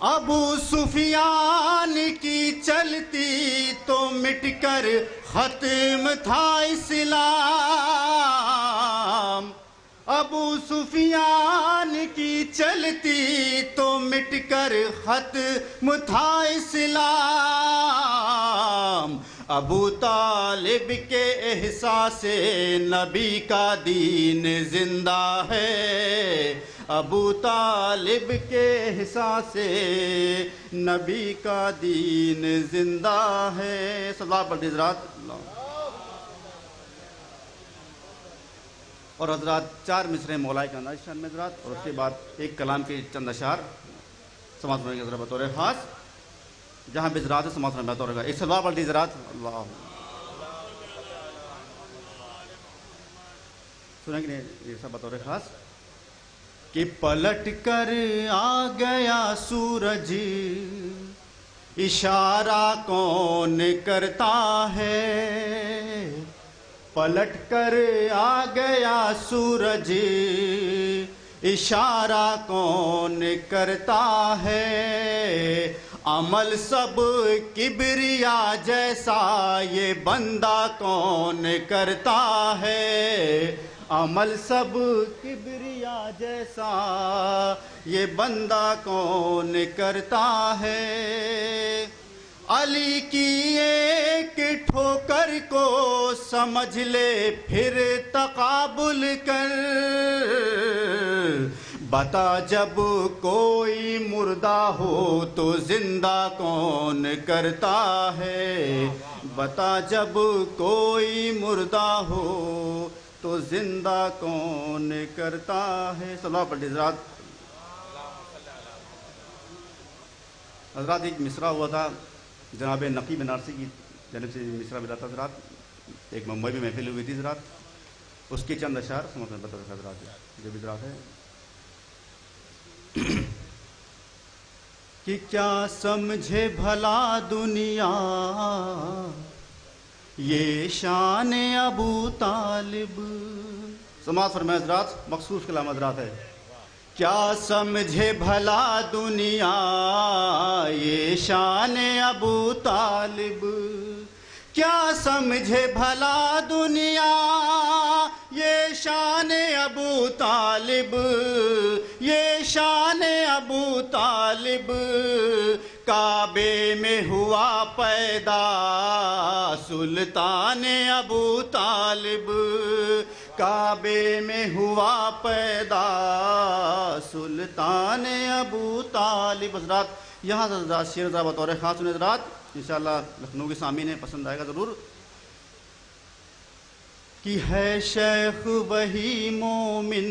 ابو سفیان کی چلتی تو مٹ کر ختم تھا اسلام، ابو سفیان کی چلتی تو مٹ کر ختم تھا اسلام، ابو طالب کے احساس نبی کا دین زندہ ہے، ابو طالب کے احساس نبی کا دین زندہ ہے۔ صلوات پڑھتے حضرات اور حضرات چار مصرے مولائے کا انداز شان میں حضرات، اور اس کے بعد ایک کلام کے چند اشعار سماعت فرمائیں گے حضرات بطور خاص، جہاں بھی حضرات سماعت فرمائیں بطور خاص۔ ایک صلوات پڑھتے حضرات اللہ سنیں گے یہ سب بطور خاص کہ کہ پلٹ کر آ گیا سورج، اشارہ کون کرتا ہے؟ پلٹ کر آ گیا سورج، اشارہ کون کرتا ہے؟ عمل سب کبریا جیسا یہ بندہ کون کرتا ہے؟ عمل سب کبریا جیسا یہ بندہ کون کرتا ہے؟ علی کی ایک ٹھوکر کو سمجھ لے پھر تقابل کر، بتا جب کوئی مردہ ہو تو زندہ کون کرتا ہے؟ بتا جب کوئی مردہ ہو تو زندہ کون کرتا ہے؟ صلی اللہ علیہ وسلم۔ حضرات ایک مصرع ہوا تھا جناب نقی بنارسی کی جانب سے مصرع ملا تھا حضرات، ایک ممبئی میں محفل ہوئی تھی حضرات، اس کے چند اشعار سمجھ میں بتا حضرات جو بھی حضرات ہے کہ کیا سمجھے بھلا دنیا یہ شان ابو طالب، سماعت فرمائے حضرات، مخصوص کلام حضرات ہے۔ کیا سمجھے بھلا دنیا یہ شان ابو طالب، کیا سمجھے بھلا دنیا یہ شان ابو طالب، یہ شان ابو طالب، کعبے میں ہوا پیدا سلطان ابو طالب، کعبے میں ہوا پیدا سلطان ابو طالب۔ حضرات یہاں سے حضرات شعر حضرات بطور خاص سنے حضرات، انشاءاللہ لکھنؤ کے سامعین پسند آئے گا ضرور، کہ ہے شیخ وہی مومن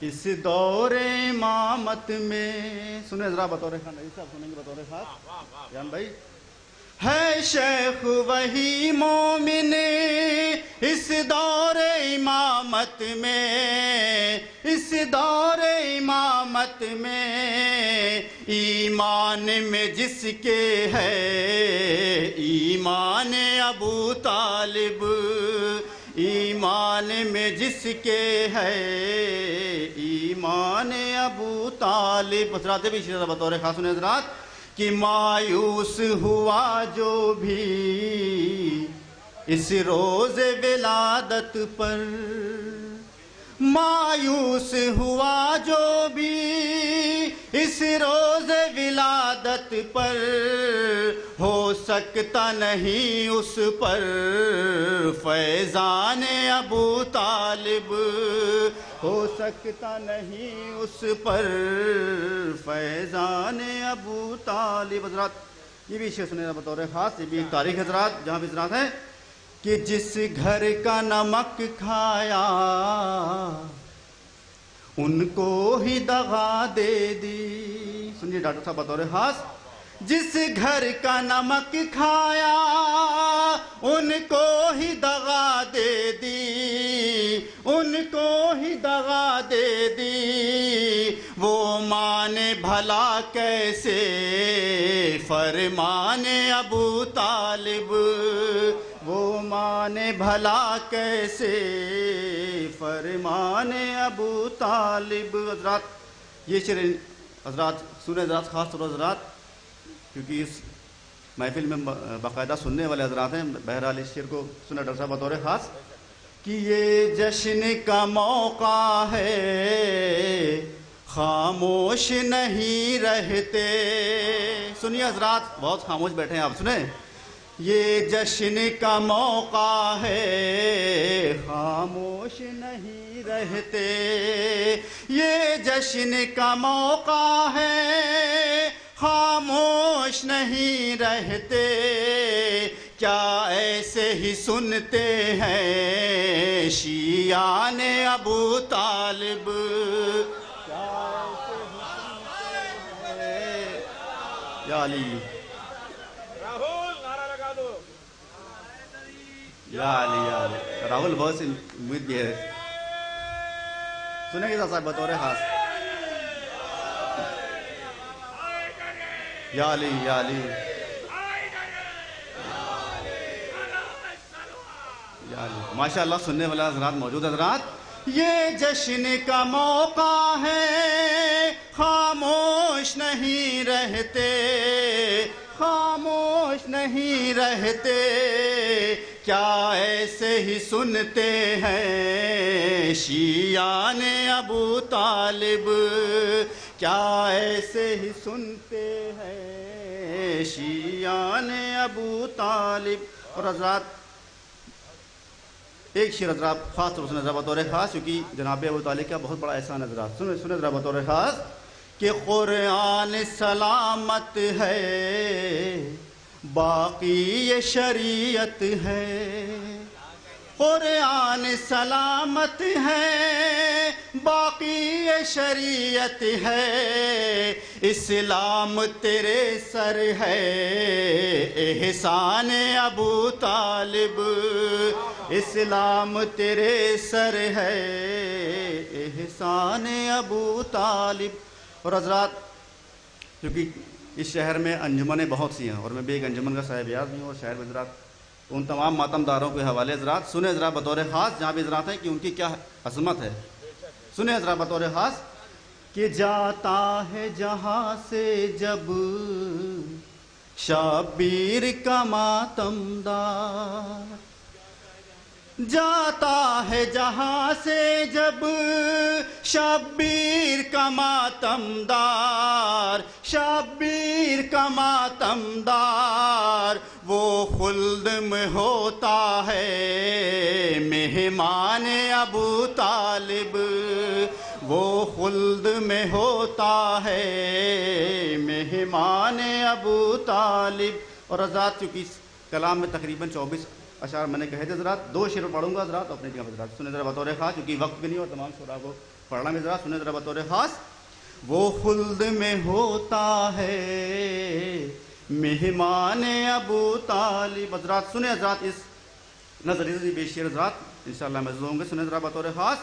اس دور امامت میں، سنیں حضرات بطور خاص، نبی صاحب سنیں گے بطور خاص جان بھائی، ہے شیخ وہی مومن اس دور امامت میں، اس دور امامت میں، ایمان میں جس کے ہے ایمان ابو طالب، ایمان میں جس کے ہے ایمان ابو طالب۔ حضرات بھی شیعہ بطور خاص سنیں حضرات، کہ مایوس ہوا جو بھی اس روز ولادت پر، مایوس ہوا جو بھی اس روز ولادت پر، ہو سکتا نہیں اس پر فیضان ابو طالب، ہو سکتا نہیں اس پر فیضان ابو طالب۔ حضرات یہ بھی شعر سنے بطور خاص، یہ بھی ایک تاریخ حضرات جہاں بھی حضرات ہے کہ جس گھر کا نمک کھایا ان کو ہی دغا دے دی، سنیے ڈاکٹر صاحب بطور خاص، جس گھر کا نمک کھایا ان کو ہی دغا دے دی، ان کو ہی دغا دے دی، وہ مانے بھلا کیسے فرمان ابو طالب، وہ مانے بھلا کیسے فرمان ابو طالب۔ حضرات یہ شعر حضرات سنے حضرات، خاص طور حضرات کیونکہ اس محفل میں باقاعدہ سننے والے حضرات ہیں، بہرحال اس شعر کو سنا ڈاکٹر صاحب بطور خاص، کہ یہ جشن کا موقع ہے خاموش نہیں رہتے، سنیے حضرات بہت خاموش بیٹھے ہیں آپ، سنیں، یہ جشن کا موقع ہے خاموش نہیں رہتے، یہ جشن کا موقع ہے خاموش نہیں رہتے، کیا ایسے ہی سنتے ہیں شیعان ابو طالب، کیا ایسے ہی سنتے ہیں یا علی، یا علی، یا علی، راہل بہت سی امید بھی ہے، سنیں گے صاحب بطور خاص. یا علی یا علی یا علی. ماشاء اللہ سننے والا حضرات موجود. حضرات یہ جشن کا موقع ہے، خاموش نہیں رہتے، خاموش نہیں رہتے، کیا ایسے ہی سنتے ہیں شیعان ابو طالب، کیا ایسے ہی سنتے ہیں شیعان ابو طالب. اور حضرات ایک شعر حضرات خاص طور سے نظر بطور خاص، کیونکہ جناب ابو طالب کا بہت بڑا احسان حضرات. سنیں ذرا بطور خاص کہ قرآن سلامت ہے باقی یہ شریعت ہے، قرآن سلامت ہے باقی یہ شریعت ہے، اسلام تیرے سر ہے احسان ابو طالب، اسلام تیرے سر ہے احسان ابو طالب. اور حضرات کیونکہ اس شہر میں انجمنیں بہت سی ہیں اور میں بھی ایک انجمن کا صاحب یاد بھی ہوں، اور شہر میں حضرات ان تمام ماتم داروں کے حوالے حضرات سنیں حضرات بطور خاص جہاں بھی حضرات ہیں کہ ان کی کیا عظمت ہے. سنیں حضرات بطور خاص کہ جاتا ہے جہاں سے جب شبیر کا ماتم دار، جاتا ہے جہاں سے جب شبیر کا ماتم دار، شبیر کا ماتم دار، وہ خلد میں ہوتا ہے مہمان ابو طالب، وہ خلد میں ہوتا ہے مہمان ابو طالب. اور حضرات چونکہ اس کلام میں تقریباً 24 اشعار میں نے کہے تھے حضرات، 2 شعر پڑھوں گا حضرات اپنے جگہ حضرات. سنیں ذرا بطور خاص کیونکہ وقت بھی نہیں اور تمام شعراء کو پڑھنا بھی حضرات. سنیں ذرا بطور خاص وہ خلد میں ہوتا ہے مہمان ابو طالب. حضرات سنیں حضرات اس نظریے سے بے شعر حضرات انشاءاللہ محظوظ ہوں گے. سنیں ذرا بطور خاص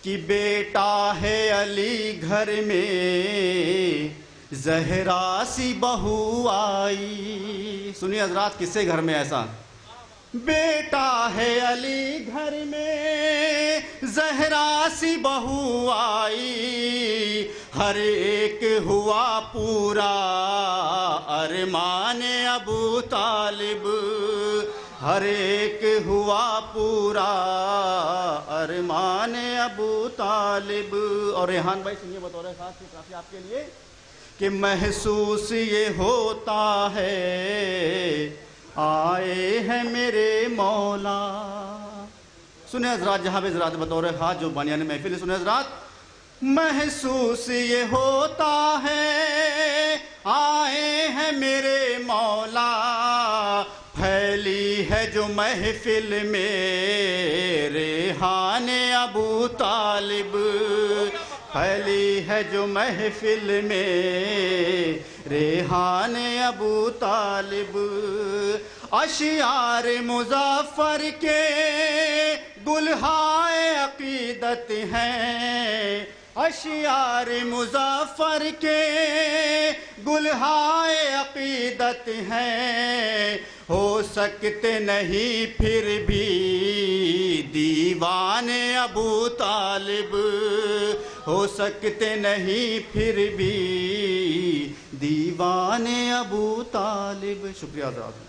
کہ بیٹا ہے علی گھر میں زہرا سی بہو آئی. سنیے حضرات کس سے گھر میں ایسا بیٹا ہے علی گھر میں زہرا سی بہو آئی، ہر ایک ہوا پورا ارمان ابو طالب، ہر ایک ہوا پورا ارمان ابو طالب. اور ریحان بھائی سنیے بطور خاص کی کافی آپ کے لیے کہ محسوس یہ ہوتا ہے آئے ہیں میرے مولا. سنیں حضرات جہاں بھی حضرات بطور خاص جو بانیان محفل ہے سنیں حضرات محسوس یہ ہوتا ہے آئے ہیں میرے مولا، پھیلی ہے جو محفل میں ریحان ابو طالب، پھیلی ہے جو محفل میں ریحان ابو طالب. اشعار مظفر کے دلہائے عقیدت ہیں، اشعار مظفر کے دلہائے عقیدت ہیں، ہو سکتے نہیں پھر بھی دیوان ابو طالب، ہو سکتے نہیں پھر بھی دیوان ابو طالب. شکریہ حضرات.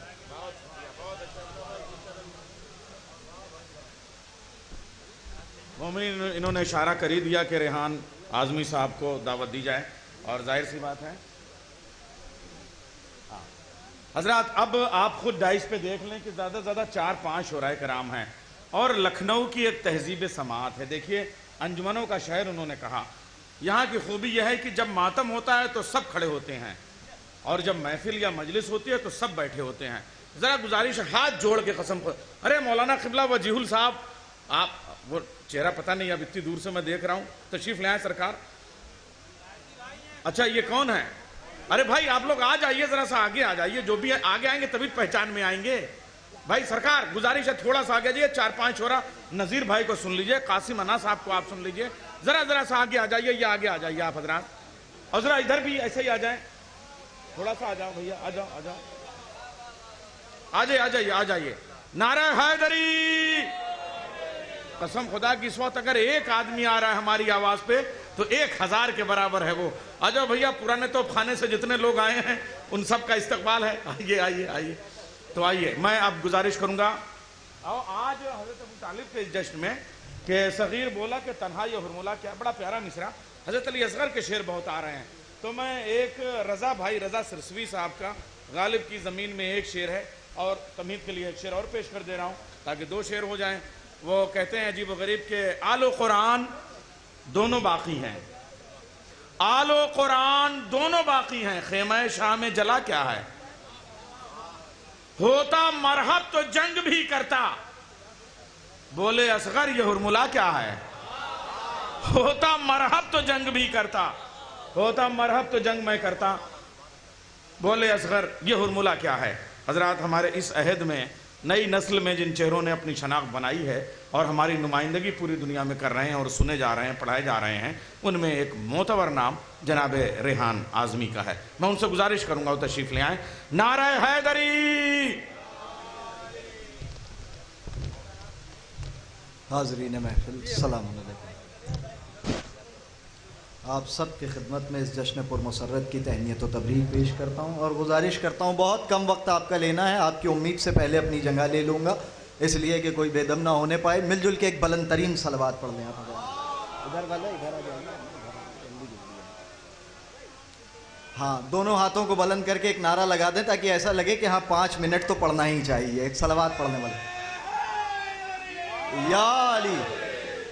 مومنین انہوں نے اشارہ کر ہی دیا کہ ریحان اعظمی صاحب کو دعوت دی جائے اور ظاہر سی بات ہے حضرات اب آپ خود ڈائس پہ دیکھ لیں کہ زیادہ سے زیادہ 4-5 شعراء کرام ہیں اور لکھنؤ کی ایک تہذیب سماعت ہے. دیکھیے انجمنوں کا شہر انہوں نے کہا. یہاں کی خوبی یہ ہے کہ جب ماتم ہوتا ہے تو سب کھڑے ہوتے ہیں اور جب محفل یا مجلس ہوتی ہے تو سب بیٹھے ہوتے ہیں. ذرا گزارش ہاتھ جوڑ کے قسم ارے مولانا قبلہ وجیہ صاحب آپ وہ چہرہ پتہ نہیں اب اتنی دور سے میں دیکھ رہا ہوں تشریف لے آئیں سرکار. اچھا یہ کون ہے؟ ارے بھائی آپ لوگ آ جائیے ذرا سا آگے آ جائیے، جو بھی آگے آئیں گے تبھی پہچان میں آئیں گے. بھائی سرکار گزارش ہے تھوڑا سا آگے جائیے. 4-5 شعراء نذیر بھائی کو سن لیجئے، قاسم انا صاحب کو آپ سن لیجئے، ذرا سا آگے آ جائیے، یہ آگے آ جائیے آپ حضرات، اور ذرا ادھر بھی ایسے ہی آ جائیں، تھوڑا سا آ جاؤ بھیا، آ جاؤ آ جائیے. نعرہ حیدری. قسم خدا کی اس وقت اگر ایک آدمی آ رہا ہے ہماری آواز پہ تو 1000 کے برابر ہے وہ. آ جاؤ بھیا، پرانے توپ خانے سے جتنے لوگ آئے ہیں ان سب کا استقبال ہے. آئیے. تو آئیے، میں اب گزارش کروں گا. آج حضرت ابو طالب کے اس جشن میں کہ صغیر بولا کہ تنہائی حرمولا، کیا بڑا پیارا مصرع. حضرت علی اصغر کے شعر بہت آ رہے ہیں، تو میں ایک رضا سرسوی صاحب کا غالب کی زمین میں ایک شعر ہے، اور تمہید کے لیے ایک شعر اور پیش کر دے رہا ہوں تاکہ 2 شعر ہو جائیں. وہ کہتے ہیں عجیب و غریب کہ آل و قرآن دونوں باقی ہیں، آل و قرآن دونوں باقی ہیں، خیمہ شاہ میں جلا کیا ہے؟ ہوتا مرحب تو جنگ بھی کرتا، بولے اصغر یہ حرملا کیا ہے؟ ہوتا مرحب تو جنگ بھی کرتا، ہوتا مرحب تو جنگ میں کرتا، بولے اصغر یہ حرملا کیا ہے؟ حضرات، ہمارے اس عہد میں نئی نسل میں جن چہروں نے اپنی شناخت بنائی ہے اور ہماری نمائندگی پوری دنیا میں کر رہے ہیں اور سنے جا رہے ہیں، پڑھائے جا رہے ہیں، ان میں ایک معتبر نام جناب ریحان اعظمی کا ہے. میں ان سے گزارش کروں گا وہ تشریف لے آئیں. نعرہ حیدری. حاضرین محفل، السلام علیکم. آپ سب کی خدمت میں اس جشن پر مسرت کی تہنیت و تبریک پیش کرتا ہوں اور گزارش کرتا ہوں بہت کم وقت آپ کا لینا ہے. آپ کی امید سے پہلے اپنی جگہ لے لوں گا اس لیے کہ کوئی بے دم نہ ہونے پائے. مل جل کے ایک بلند ترین صلوات پڑھ لیں. آپ ادھر والا ادھر آ جائیں. ہاں، دونوں ہاتھوں کو بلند کر کے ایک نعرہ لگا دیں تاکہ ایسا لگے کہ ہاں 5 منٹ تو پڑھنا ہی چاہیے. ایک صلوات پڑھنے والے. یا علی.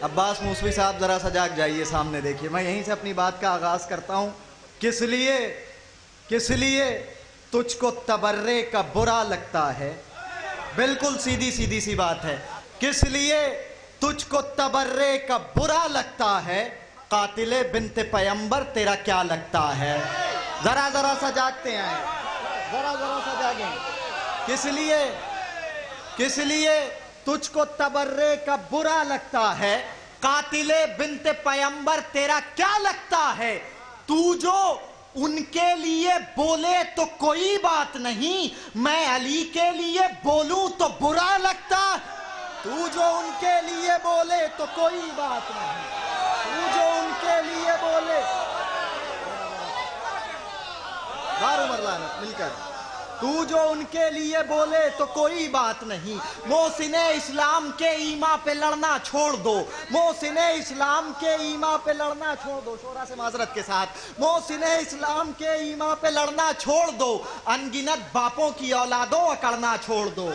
عباس موسوی صاحب ذرا سا جاگ جائیے، سامنے دیکھیے. میں یہیں سے اپنی بات کا آغاز کرتا ہوں. کس لیے تجھ کو تبرے کا برا لگتا ہے؟ بالکل سیدھی سی بات ہے. کس لیے تجھ کو تبرے کا برا لگتا ہے؟ قاتل بنت پیمبر تیرا کیا لگتا ہے؟ ذرا سا جاگتے ہیں، ذرا سا جاگیں. کس لیے تجھ کو تبرے کا برا لگتا ہے؟ قاتل بنت پیمبر تیرا کیا لگتا ہے؟ تو جو ان کے لیے بولے تو کوئی بات نہیں، میں علی کے لیے بولوں تو برا لگتا. تو جو ان کے لیے بولے تو کوئی بات نہیں، تو جو ان کے لیے بولے. مل کر. تو جو ان کے لیے بولے تو کوئی بات نہیں. محسن اسلام کے ایما پہ لڑنا چھوڑ دو، محسن اسلام کے ایما پہ لڑنا چھوڑ دو. شورا سے معذرت کے ساتھ. محسن اسلام کے ایما پہ لڑنا چھوڑ دو، انگنت باپوں کی اولادوں اکڑنا چھوڑ دو.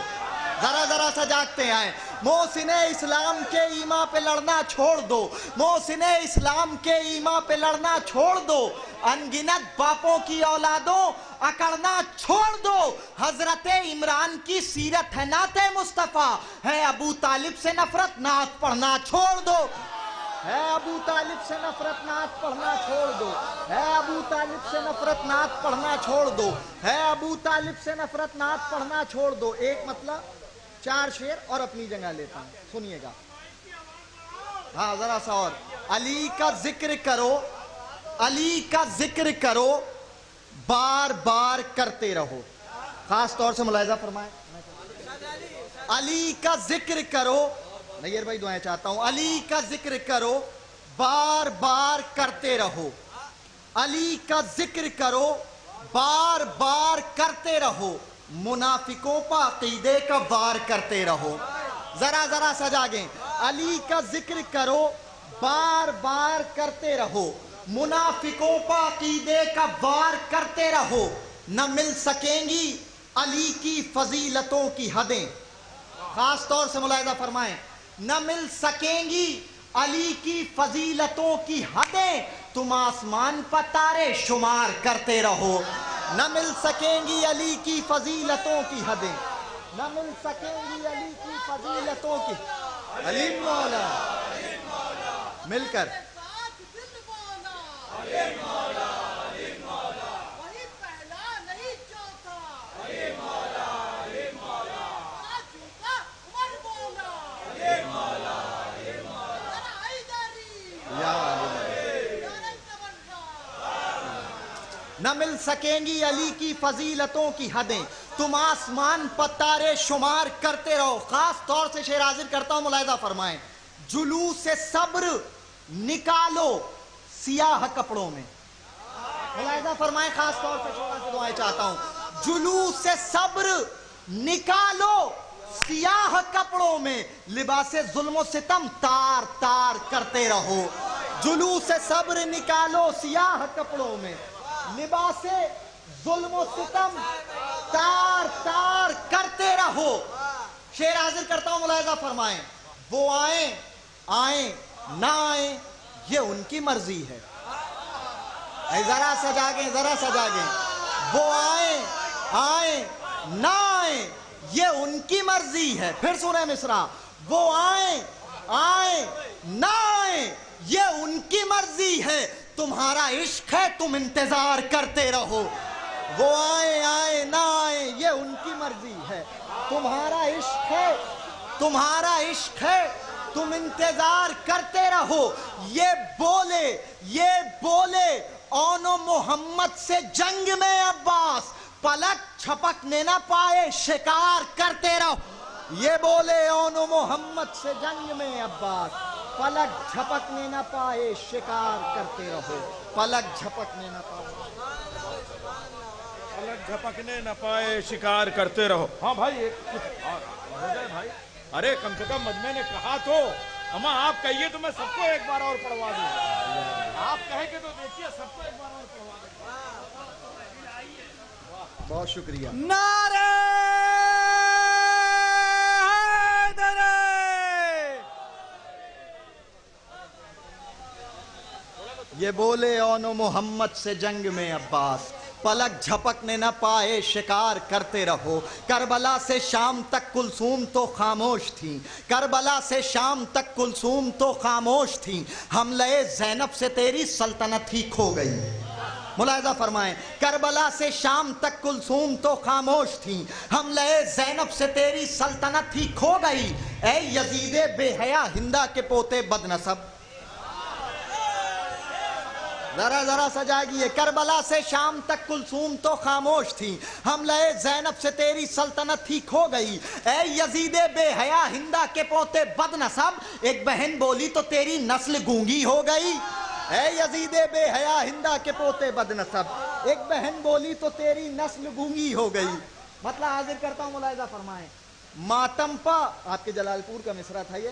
ذرا سا جاگتے ہیں. محسن اسلام کے ایما پہ لڑنا چھوڑ دو، محسن اسلام کے ایما پہ لڑنا چھوڑ دو، انگنت باپوں کی اولادوں اکڑنا چھوڑ دو. حضرت عمران کی سیرت ہے نعت مصطفیٰ، ہے ابو طالب سے نفرت نعت پڑھنا چھوڑ دو. ہے ابو طالب سے نفرت نعت پڑھنا چھوڑ دو. ہے ابو طالب سے نفرت نعت پڑھنا چھوڑ دو. ہے ابو طالب سے نفرت نعت پڑھنا چھوڑ دو. ایک مطلب 4 شعر اور اپنی جگہ لیتا ہوں، سنیے گا. ہاں ذرا سا اور. علی کا ذکر کرو، علی کا ذکر کرو، بار بار کرتے رہو. خاص طور سے ملاحظہ فرمائیں. علی کا ذکر کرو، نیر بھائی دعائیں چاہتا ہوں. علی کا ذکر کرو، بار بار کرتے رہو. علی کا ذکر کرو، بار بار کرتے رہو. منافقوں پہ عقیدے کا وار کرتے رہو. ذرا سجاگیں. علی کا ذکر کرو، بار بار کرتے رہو. منافقوں پہ عقیدے کا وار کرتے رہو. نہ مل سکیں گی علی کی فضیلتوں کی حدیں. خاص طور سے ملاحظہ فرمائیں. نہ مل سکیں گی علی کی فضیلتوں کی حدیں، تم آسمان پر تارے شمار کرتے رہو. نہ مل سکیں گی علی کی فضیلتوں کی حدیں، نہ مل سکیں گی علی کی فضیلتوں کی. علی مولا مل کر. یا بدل سکیں گی علی کی فضیلتوں کی حدیں، تم آسمان پتارے شمار کرتے رہو. خاص طور سے شعر حاضر کرتا ہوں، ملاحظہ فرمائیں. جلوس صبر نکالو سیاہ کپڑوں میں. ملاحظہ فرمائیں، خاص طور سے شعراء سے دعائیں چاہتا ہوں. جلوس صبر نکالو سیاہ کپڑوں میں، لباس ظلم و ستم تار تار کرتے رہو. جلوس صبر نکالو سیاہ کپڑوں میں، لباس ظلم و ستم تار تار کرتے رہو. شعر حاضر کرتا ہوں، ملاحظہ فرمائیں. وہ آئیں آئیں نہ آئیں یہ ان کی مرضی ہے. ذرا سجاگیں ذرا سجاگیں. وہ آئیں آئیں نہ آئیں یہ ان کی مرضی ہے. پھر سنیں مصرع. وہ آئیں آئیں نہ آئیں یہ ان کی مرضی ہے، تمہارا عشق ہے تم انتظار کرتے رہو. وہ آئیں آئیں نہ آئیں یہ ان کی مرضی ہے، تمہارا عشق ہے تمہارا عشق ہے تم انتظار کرتے رہو. یہ بولے اون و محمد سے جنگ میں عباس، پلک چھپکنے نہ پائے شکار کرتے رہو. یہ بولے اون و محمد سے جنگ میں عباس، پلک جھپکنے نہ پائے شکار کرتے رہو. پلک جھپکنے نہ پائے پلک جھپکنے نہ پائے شکار کرتے رہو. ہاں بھائی ایک ہو جائے بھائی. ارے کم سے کم مجمع نے کہا تو، اما آپ کہیے تو میں سب کو ایک بار اور پڑھوا دوں. آپ کہیں کہ تو دیکھیے سب کو ایک بار اور پڑھوا دوں. بہت شکریہ. نعرہ حیدر. یہ بولے اون و محمد سے جنگ میں عباس، پلک جھپکنے نہ پائے شکار کرتے رہو. کربلا سے شام تک کلثوم تو خاموش تھیں، کربلا سے شام تک کلثوم تو خاموش تھیں، حملے زینب سے تیری سلطنت ہی کھو گئی. ملاحظہ فرمائیں. کربلا سے شام تک کلثوم تو خاموش تھیں، حملے زینب سے تیری سلطنت ہی کھو گئی. اے یزید بے حیا ہندا کے پوتے بد نسب. ذرا سجاگیے. کربلا سے شام تک کلثوم تو خاموش تھی، حملہ زینب سے تیری سلطنت ہی کھو گئی. اے یزید بے حیا ہندا کے پوتے بد نسب، ایک بہن بولی تو تیری نسل گونگی ہو گئی. اے یزید بے حیا ہندا کے پوتے بد نسب، ایک بہن بولی تو تیری نسل گونگی ہو گئی. مطلب حاضر کرتا ہوں، ملاحظہ فرمائیں. ماتم پا، آپ کے جلال پور کا مصرع تھا یہ.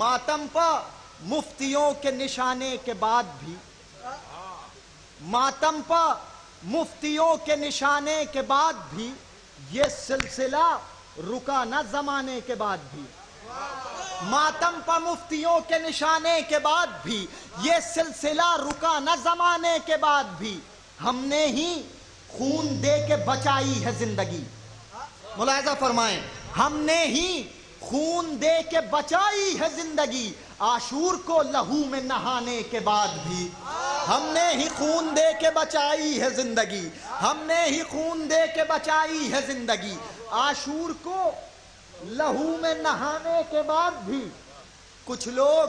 ماتم پا مفتیوں کے نشانے کے بعد بھی، ماتم پا مفتیوں کے نشانے کے بعد بھی، یہ سلسلہ رکا نہ زمانے کے بعد بھی. ماتم پا مفتیوں کے نشانے کے بعد بھی، یہ سلسلہ رکا نہ زمانے کے بعد بھی، ہم نے ہی خون دے کے بچائی ہے زندگی. ملاحظہ فرمائیں. ہم نے ہی خون دے کے بچائی ہے زندگی، عاشور کو لہو میں نہانے کے بعد بھی. ہم نے ہی خون دے کے بچائی ہے زندگی، ہم نے ہی خون دے کے بچائی ہے زندگی، عاشور کو لہو میں نہانے کے بعد بھی. کچھ لوگ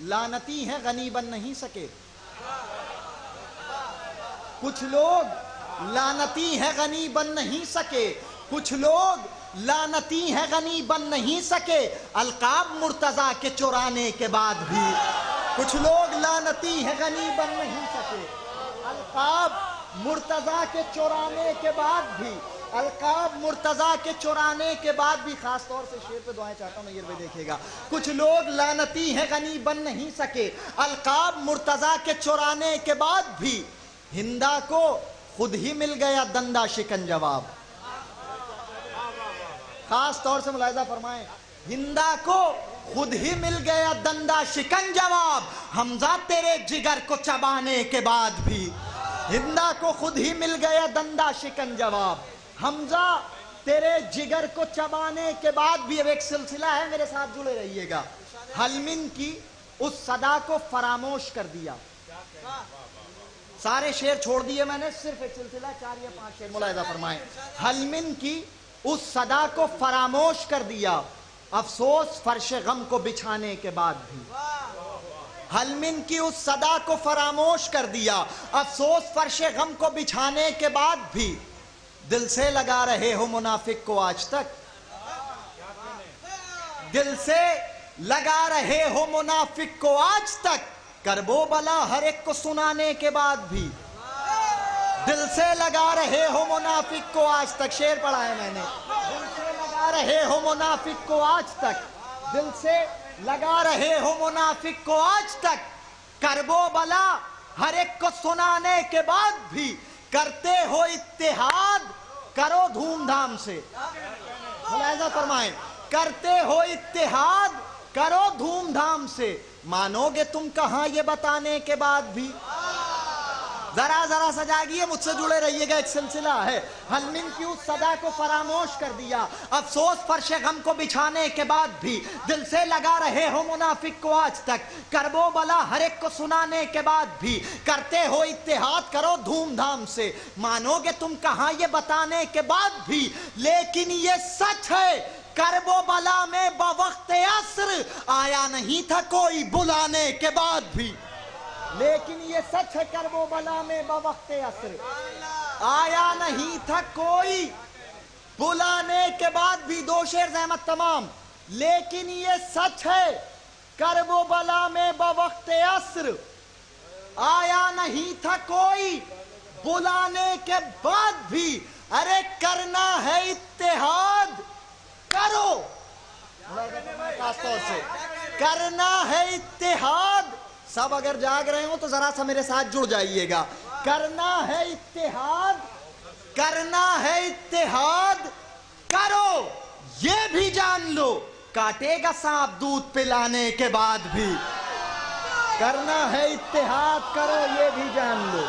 لعنتی ہیں غنی بن نہیں سکے، کچھ لوگ لعنتی ہیں غنی بن نہیں سکے، کچھ لوگ لعنتی ہیں غنی بن نہیں سکے، القاب مرتضیٰ کے چرانے کے بعد بھی. کچھ لوگ لعنتی ہیں غنی بن نہیں سکے، القاب مرتضیٰ کے چرانے کے بعد بھی، القاب مرتضیٰ کے چرانے کے بعد بھی. خاص طور سے شعر پہ دعائیں چاہتا ہوں، یہ بھی دیکھیے گا. کچھ لوگ لعنتی ہیں غنی بن نہیں سکے، القاب مرتضیٰ کے چرانے کے بعد بھی، ہندا کو خود ہی مل گیا دندا شکن جواب. خاص طور سے ملاحظہ فرمائیں. ہندا کو خود ہی مل گیا دندا شکن جواب، حمزہ تیرے جگر کو چبانے کے بعد بھی. ہندا کو خود ہی مل گیا دندا شکن جواب، حمزہ تیرے جگر کو چبانے کے بعد بھی. اب ایک سلسلہ ہے، میرے ساتھ جڑے رہیے گا. حلمن کی اس صدا کو فراموش کر دیا. سارے شعر چھوڑ دیے میں نے، صرف ایک سلسلہ 4 یا 5 شعر. ملاحظہ فرمائیں. حلمن کی اس صدا کو فراموش کر دیا، افسوس فرش غم کو بچھانے کے بعد بھی. حلمن کی اس صدا کو فراموش کر دیا، افسوس فرش غم کو بچھانے کے بعد بھی دل سے لگا رہے ہو منافق کو آج تک، دل سے لگا رہے ہو منافق کو آج تک، کرب و بلا ہر ایک کو سنانے کے بعد بھی دل سے لگا رہے ہو منافق کو آج تک. شعر پڑھا ہے میں نے. دل سے لگا رہے ہو منافق کو آج تک، دل سے لگا رہے ہو منافق کو آج تک، کرب و بلا ہر ایک کو سنانے کے بعد بھی کرتے ہو اتحاد، کرو دھوم دھام سے. ملاحظہ فرمائیں، کرتے ہو اتحاد کرو دھوم دھام سے، مانو گے تم کہاں یہ بتانے کے بعد بھی. ذرا سجاگیے، مجھ سے جڑے رہیے گا، ایک سلسلہ ہے. حلمن کی اس صدا کو فراموش کر دیا، افسوس فرش غم کو بچھانے کے بعد بھی دل سے لگا رہے ہو منافق کو آج تک، کرب و بلا ہر ایک کو سنانے کے بعد بھی کرتے ہو اتحاد، کرو دھوم دھام سے. مانو گے تم کہاں یہ بتانے کے بعد بھی، لیکن یہ سچ ہے کرب و بلا میں بوقت عصر آیا نہیں تھا کوئی بلانے کے بعد بھی. لیکن یہ سچ ہے کرب و بلا میں بوقت عصر آیا نہیں تھا کوئی بلانے کے بعد بھی. دو شعر زحمت تمام. لیکن یہ سچ ہے کرب و بلا میں بوقت عصر آیا نہیں تھا کوئی بلانے کے بعد بھی. ارے کرنا ہے اتحاد کرو، خاص طور سے کرنا ہے اتحاد. سب اگر جاگ رہے ہوں تو ذرا سا میرے ساتھ جڑ جائیے گا. کرنا ہے اتحاد، کرنا ہے اتحاد کرو یہ بھی جان لو، کاٹے گا سانپ دودھ پلانے کے بعد بھی. کرنا ہے اتحاد کرو یہ بھی جان لو،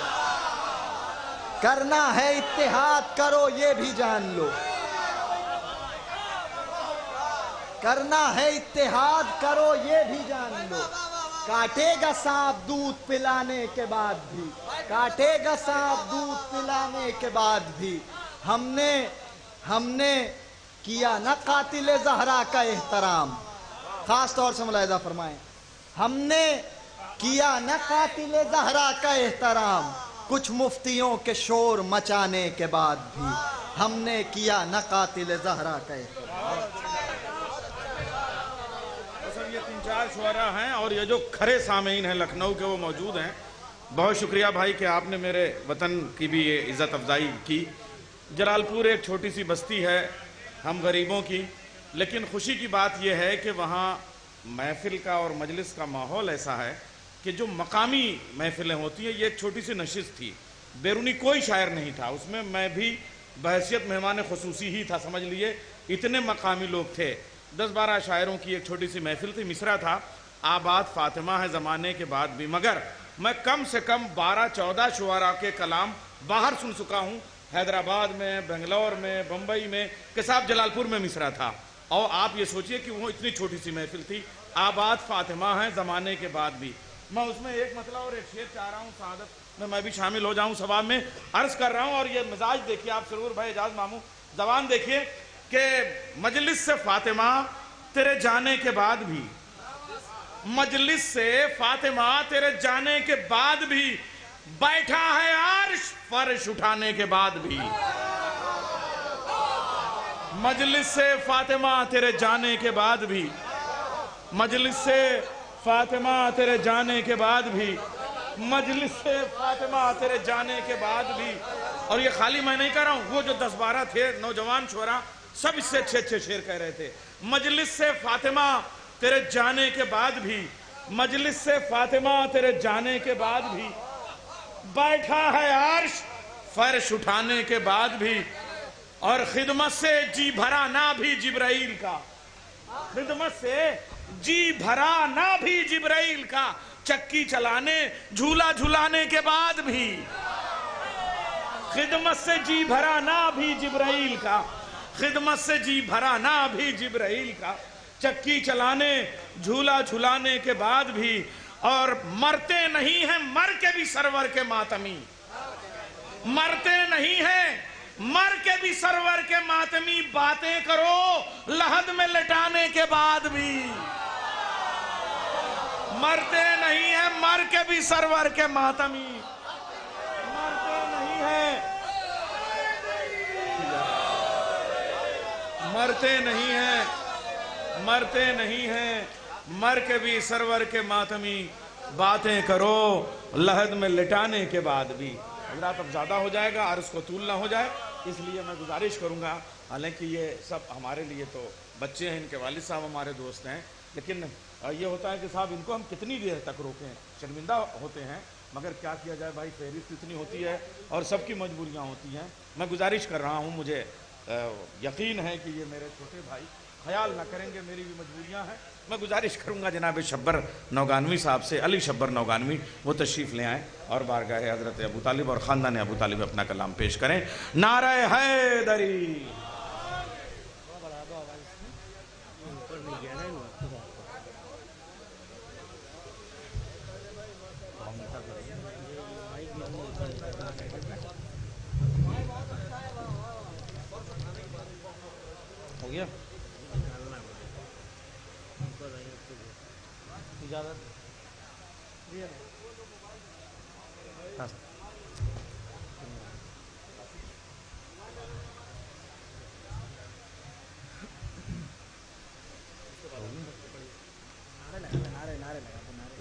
کرنا ہے اتحاد کرو یہ بھی جان لو، کرنا ہے اتحاد کرو یہ بھی جان لو، کاٹے گا سانپ دودھ پلانے کے بعد بھی، کاٹے گا سانپ دودھ پلانے کے بعد بھی. ہم نے کیا نہ قاتل زہرا کا احترام، خاص طور سے ملاحظہ فرمائیں، ہم نے کیا نہ قاتل زہرا کا احترام، کچھ مفتیوں کے شور مچانے کے بعد بھی ہم نے کیا نہ قاتل زہرا کا احترام. یہ 3-4 شعراء ہیں اور یہ جو کھرے سامعین ہیں لکھنؤ کے وہ موجود ہیں. بہت شکریہ بھائی کہ آپ نے میرے وطن کی بھی یہ عزت افزائی کی. جلال پور ایک چھوٹی سی بستی ہے ہم غریبوں کی، لیکن خوشی کی بات یہ ہے کہ وہاں محفل کا اور مجلس کا ماحول ایسا ہے کہ جو مقامی محفلیں ہوتی ہیں، یہ ایک چھوٹی سی نشست تھی، بیرونی کوئی شاعر نہیں تھا اس میں بھی بحیثیت مہمان خصوصی ہی تھا، سمجھ لیے اتنے مقامی لوگ تھے. 10-12 شاعروں کی ایک چھوٹی سی محفل تھی. مصرع تھا آباد فاطمہ ہے زمانے کے بعد بھی، مگر میں کم سے کم 12-14 شعراء کے کلام باہر سن چکا ہوں، حیدرآباد میں، بنگلور میں، بمبئی میں، کہ صاحب جلال پور میں مصرع تھا. اور آپ یہ سوچئے کہ وہ اتنی چھوٹی سی محفل تھی، آباد فاطمہ ہے زمانے کے بعد بھی. میں اس میں ایک مسئلہ اور ایک شعر چاہ رہا ہوں سعادت میں بھی شامل ہو جاؤں، ثواب میں عرض کر رہا ہوں. اور یہ مزاج دیکھیے آپ، سرور بھائی، اعجاز ماموں، زبان دیکھیے کہ مجلس سے فاطمہ تیرے جانے کے بعد بھی، مجلس سے فاطمہ تیرے جانے کے بعد بھی، بیٹھا ہے عرش فرش اٹھانے کے بعد بھی. مجلس سے فاطمہ تیرے جانے کے بعد بھی، مجلس سے فاطمہ تیرے جانے کے بعد بھی، مجلس سے فاطمہ تیرے جانے کے بعد بھی. اور یہ خالی میں نہیں کہہ رہا ہوں، وہ جو 10-12 تھے نوجوان شعراء سب اس سے اچھے شعر کہہ رہے تھے. مجلس سے فاطمہ تیرے جانے کے بعد بھی، مجلس سے فاطمہ تیرے جانے کے بعد بھی، بیٹھا ہے عرش فرش اٹھانے کے بعد بھی. اور خدمت سے جی بھرا نہ بھی جبرائیل کا، خدمت سے جی بھرا نہ بھی جبرائیل کا، چکی چلانے جھولا جھولانے کے بعد بھی. خدمت سے جی بھرا نہ بھی جبرائیل کا، خدمت سے جی بھرا نہ بھی جبرائیل کا، چکی چلانے جھولا جھولانے کے بعد بھی. اور مرتے نہیں ہیں مر کے بھی سرور کے ماتمی، مرتے نہیں ہیں مر کے بھی سرور کے ماتمی، باتیں کرو لحد میں لٹانے کے بعد بھی. مرتے نہیں ہیں, مر کے بھی سرور کے ماتمی مرتے نہیں ہیں, مرتے نہیں ہیں, مرتے نہیں ہیں, مر کے بھی سرور کے ماتمی. باتیں کرو لحد میں لٹانے کے بعد بھی. حضرات اب زیادہ ہو جائے گا, عرض کو طول نہ ہو جائے, اس لیے میں گزارش کروں گا, حالانکہ یہ سب ہمارے لیے تو بچے ہیں, ان کے والد صاحب ہمارے دوست ہیں, لیکن یہ ہوتا ہے کہ صاحب ان کو ہم کتنی دیر تک روکیں, شرمندہ ہوتے ہیں, مگر کیا کیا جائے بھائی, فہرست اتنی ہوتی ہے اور سب کی مجبوریاں ہوتی ہیں. میں گزارش کر رہا ہوں, مجھے یقین ہے کہ یہ میرے چھوٹے بھائی خیال نہ کریں گے, میری بھی مجبوریاں ہیں. میں گزارش کروں گا جناب شبر نوگانوی صاحب سے, علی شبر نوگانوی, وہ تشریف لے آئیں اور بارگاہ حضرت ابو طالب اور خاندان ابو طالب اپنا کلام پیش کریں. نعرہ حیدری. ہو گیا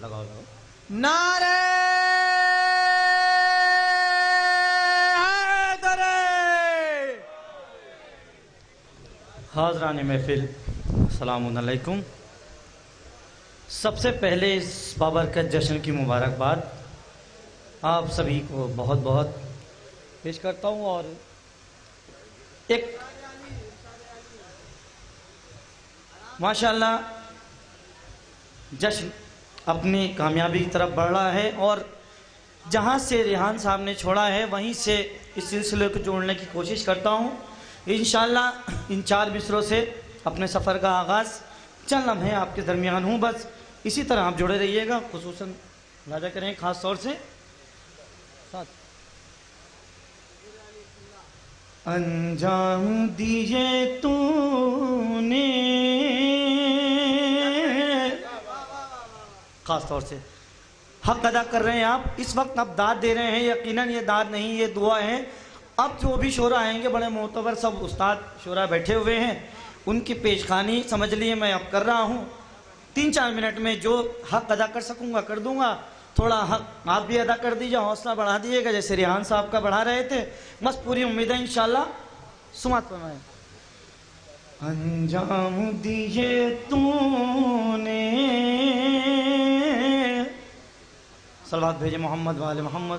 لگاؤ نعرہ حیدری. حاضران محفل السلام علیکم. سب سے پہلے اس بابرکت جشن کی مبارکباد آپ سبھی کو بہت بہت پیش کرتا ہوں. اور ایک ماشاءاللہ جشن اپنی کامیابی کی طرف بڑھ رہا ہے, اور جہاں سے ریحان صاحب نے چھوڑا ہے وہیں سے اس سلسلے کو جوڑنے کی کوشش کرتا ہوں. انشاءاللہ ان 4 مصروں سے اپنے سفر کا آغاز چند لمحے آپ کے درمیان ہوں, بس اسی طرح آپ جڑے رہیے گا. خصوصاً راجہ کریں خاص طور سے انجام دیے تو نے, خاص طور سے حق ادا کر رہے ہیں آپ اس وقت. اب داد دے رہے ہیں, یقیناً یہ داد نہیں, یہ دعا ہے. اب جو بھی شعراء آئیں گے, بڑے معتبر سب استاد شعراء بیٹھے ہوئے ہیں, ان کی پیشخانی سمجھ لیے میں اب کر رہا ہوں. 3-4 منٹ میں جو حق ادا کر سکوں گا کر دوں گا. تھوڑا حق آپ بھی ادا کر دیجیے, حوصلہ بڑھا دیجیے گا جیسے ریحان صاحب کا بڑھا رہے تھے. بس پوری امید ہے انشاءاللہ. سماعت فرمائیں. انجام دیے تو نے, صلوات بھیجے محمد والے محمد.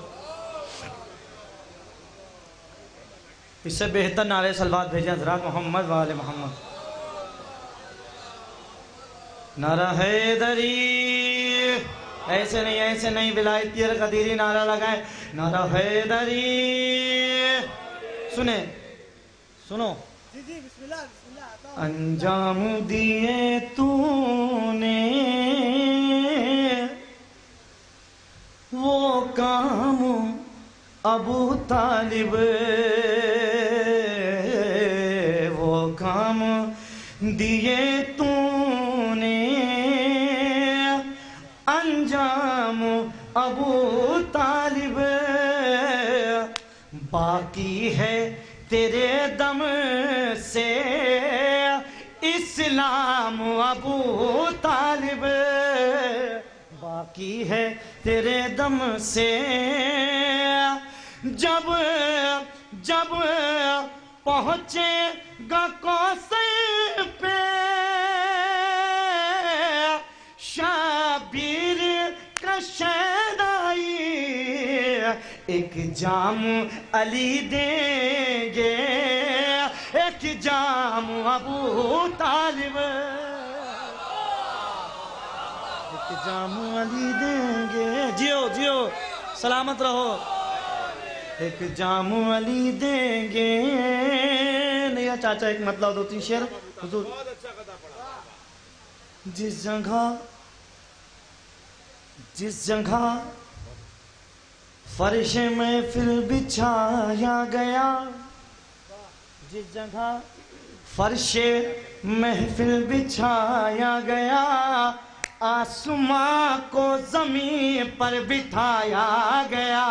اس سے بہتر نعرے صلوات بھیجے حضرات محمد والے محمد. نعرہ حیدری, ایسے نہیں ولایتی اور قدیری نعرہ لگائیں. نعرہ حیدری. سنو انجام دیے تو نے وہ کام ابو طالب, وہ کام دیے تو نے انجام ابو طالب. باقی ہے تیرے دم سے اسلام ابو طالب, باقی ہے تیرے دم سے. جب پہنچے گا کوثر پہ شابیر کا شیدائی, ایک جام علی دیں گے, ایک جام ابو طالب, ایک جام علی دیں گے. جیو سلامت رہو. ایک جام علی دیں گے. نہیں چاچا ایک مطلب 2-3 شعر حضور. جس جگہ فرش محفل بچھایا گیا, جس جگہ فرش محفل بچھایا گیا, آسماں کو زمین پر بٹھایا گیا.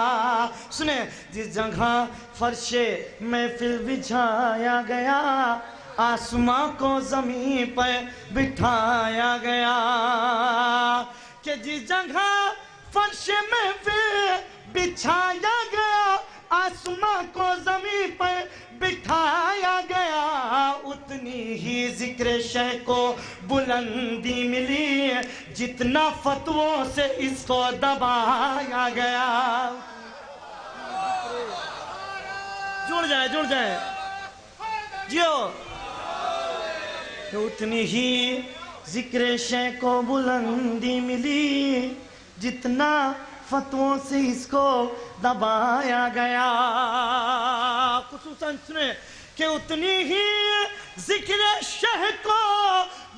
سنے جس جگہ فرش محفل بچھایا گیا آسماں کو زمین پر بٹھایا گیا. کہ جس جگہ فرش محفل بچھایا گیا آسماں کو زمین پر بٹھایا گیا اتنی ہی ذکر شہ کو بلندی ملی جتنا فتووں سے اس کو دبایا گیا. جڑ جائے جیو. اتنی ہی ذکر شہ کو بلندی ملی جتنا فتووں سے اس کو دبایا گیا. خصوصاً سنیں کہ اتنی ہی ذکر شہ کو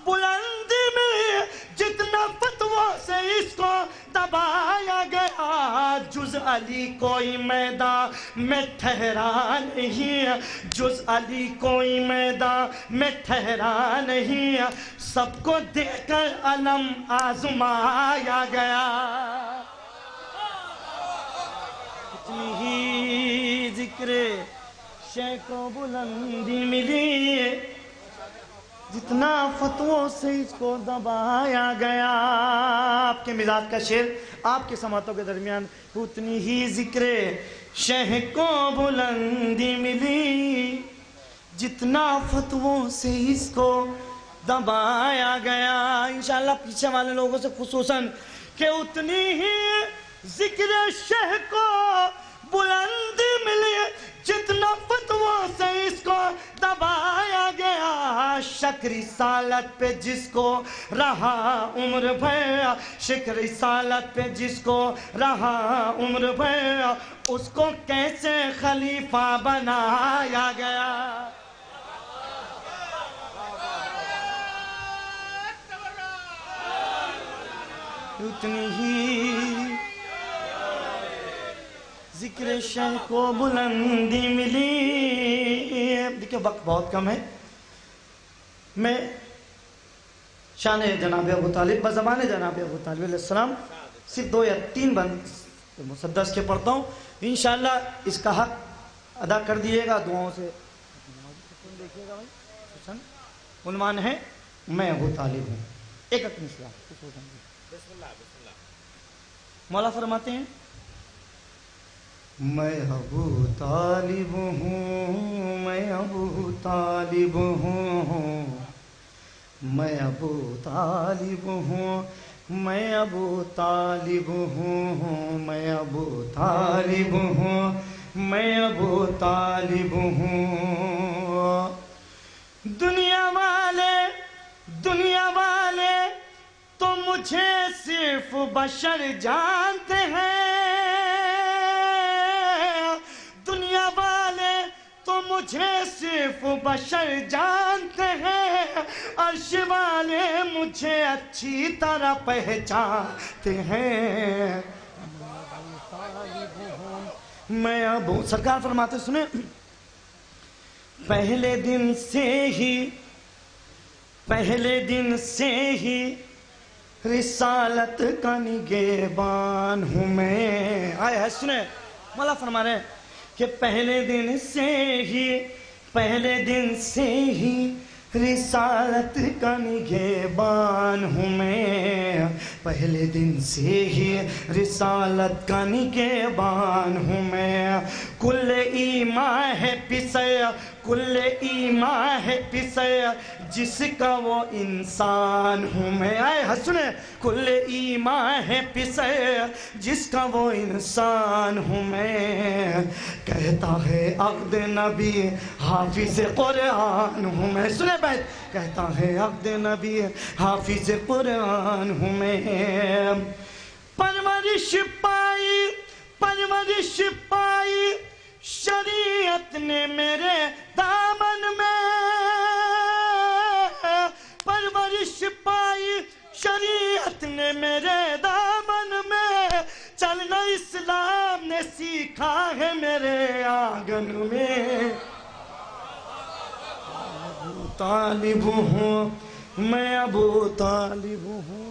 بلندی ملی جتنا فتووں سے اس کو دبایا گیا. جز علی کوئی میدان میں ٹھہرا نہیں جز علی کوئی میدان میں ٹھہرا نہیں سب کو دیکھ کر علم آزمایا گیا. اتنی ہی ذکر شہ کو بلندی ملی جتنا فتووں سے اس کو دبایا گیا. آپ کے مزاج کا شعر آپ کے سماعتوں کے درمیان. اتنی ہی ذکر شہ کو بلندی ملی جتنا فتووں سے اس کو دبایا گیا. انشاءاللہ پیچھے والے لوگوں سے خصوصاً کہ اتنی ہی ذکر شہ کو بلندی ملی جتنا فتووں سے اس کو دبایا گیا. شک رسالت پہ جس کو رہا عمر بھر شک رسالت پہ جس کو رہا عمر بھر اس کو کیسے خلیفہ بنایا گیا. اتنی ہی ذکر شہ کو بلندی ملی. دیکھیں وقت بہت کم ہے. میں شان جناب ابو طالب بزبان جناب ابو طالب علیہ السلام صرف 2 یا 3 بند مسدس کے پڑھتا ہوں. انشاءاللہ اس کا حق ادا کر دیئے گا دعاؤں سے. دیکھیے گا بھائی عنوان ہے میں ابو طالب ہوں. ایک اپنی اسلام مولا فرماتے ہیں میں ابو طالب ہوں میں ابو طالب ہوں میں ابو طالب ہوں میں ابو طالب ہوں میں ابو طالب ہوں میں ابو طالب ہوں. دنیا والے تو مجھے صرف بشر جانتے ہیں دنیا والے تو مجھے صرف بشر جانتے ہیں عرش والے مجھے اچھی طرح پہچانتے ہیں. میں ابو سرکار فرماتے سنیں پہلے دن سے ہی رسالت کا نگہبان ہوں میں. آئے ہے سنیں مولا فرما رہے ہیں کہ پہلے دن سے ہی رسالت کا نگہبان ہوں میں پہلے دن سے ہی رسالت کا نگہبان ہوں میں. کل ایمان ہے پسے جس کا وہ انسان ہوں میں. آئے حسنے کل ایمان ہے پسے جس کا وہ انسان ہوں میں. کہتا ہے عقد نبی حافظ قرآن ہوں میں. سنے بیت کہتا ہے عقد نبی حافظ قرآن ہوں میں. پرورش پائی شریعت نے میرے دامن میں پرورش پائی شریعت نے میرے دامن میں چلنا اسلام نے سیکھا ہے میرے آنگن میں. ابو طالب ہوں میں ابو طالب ہوں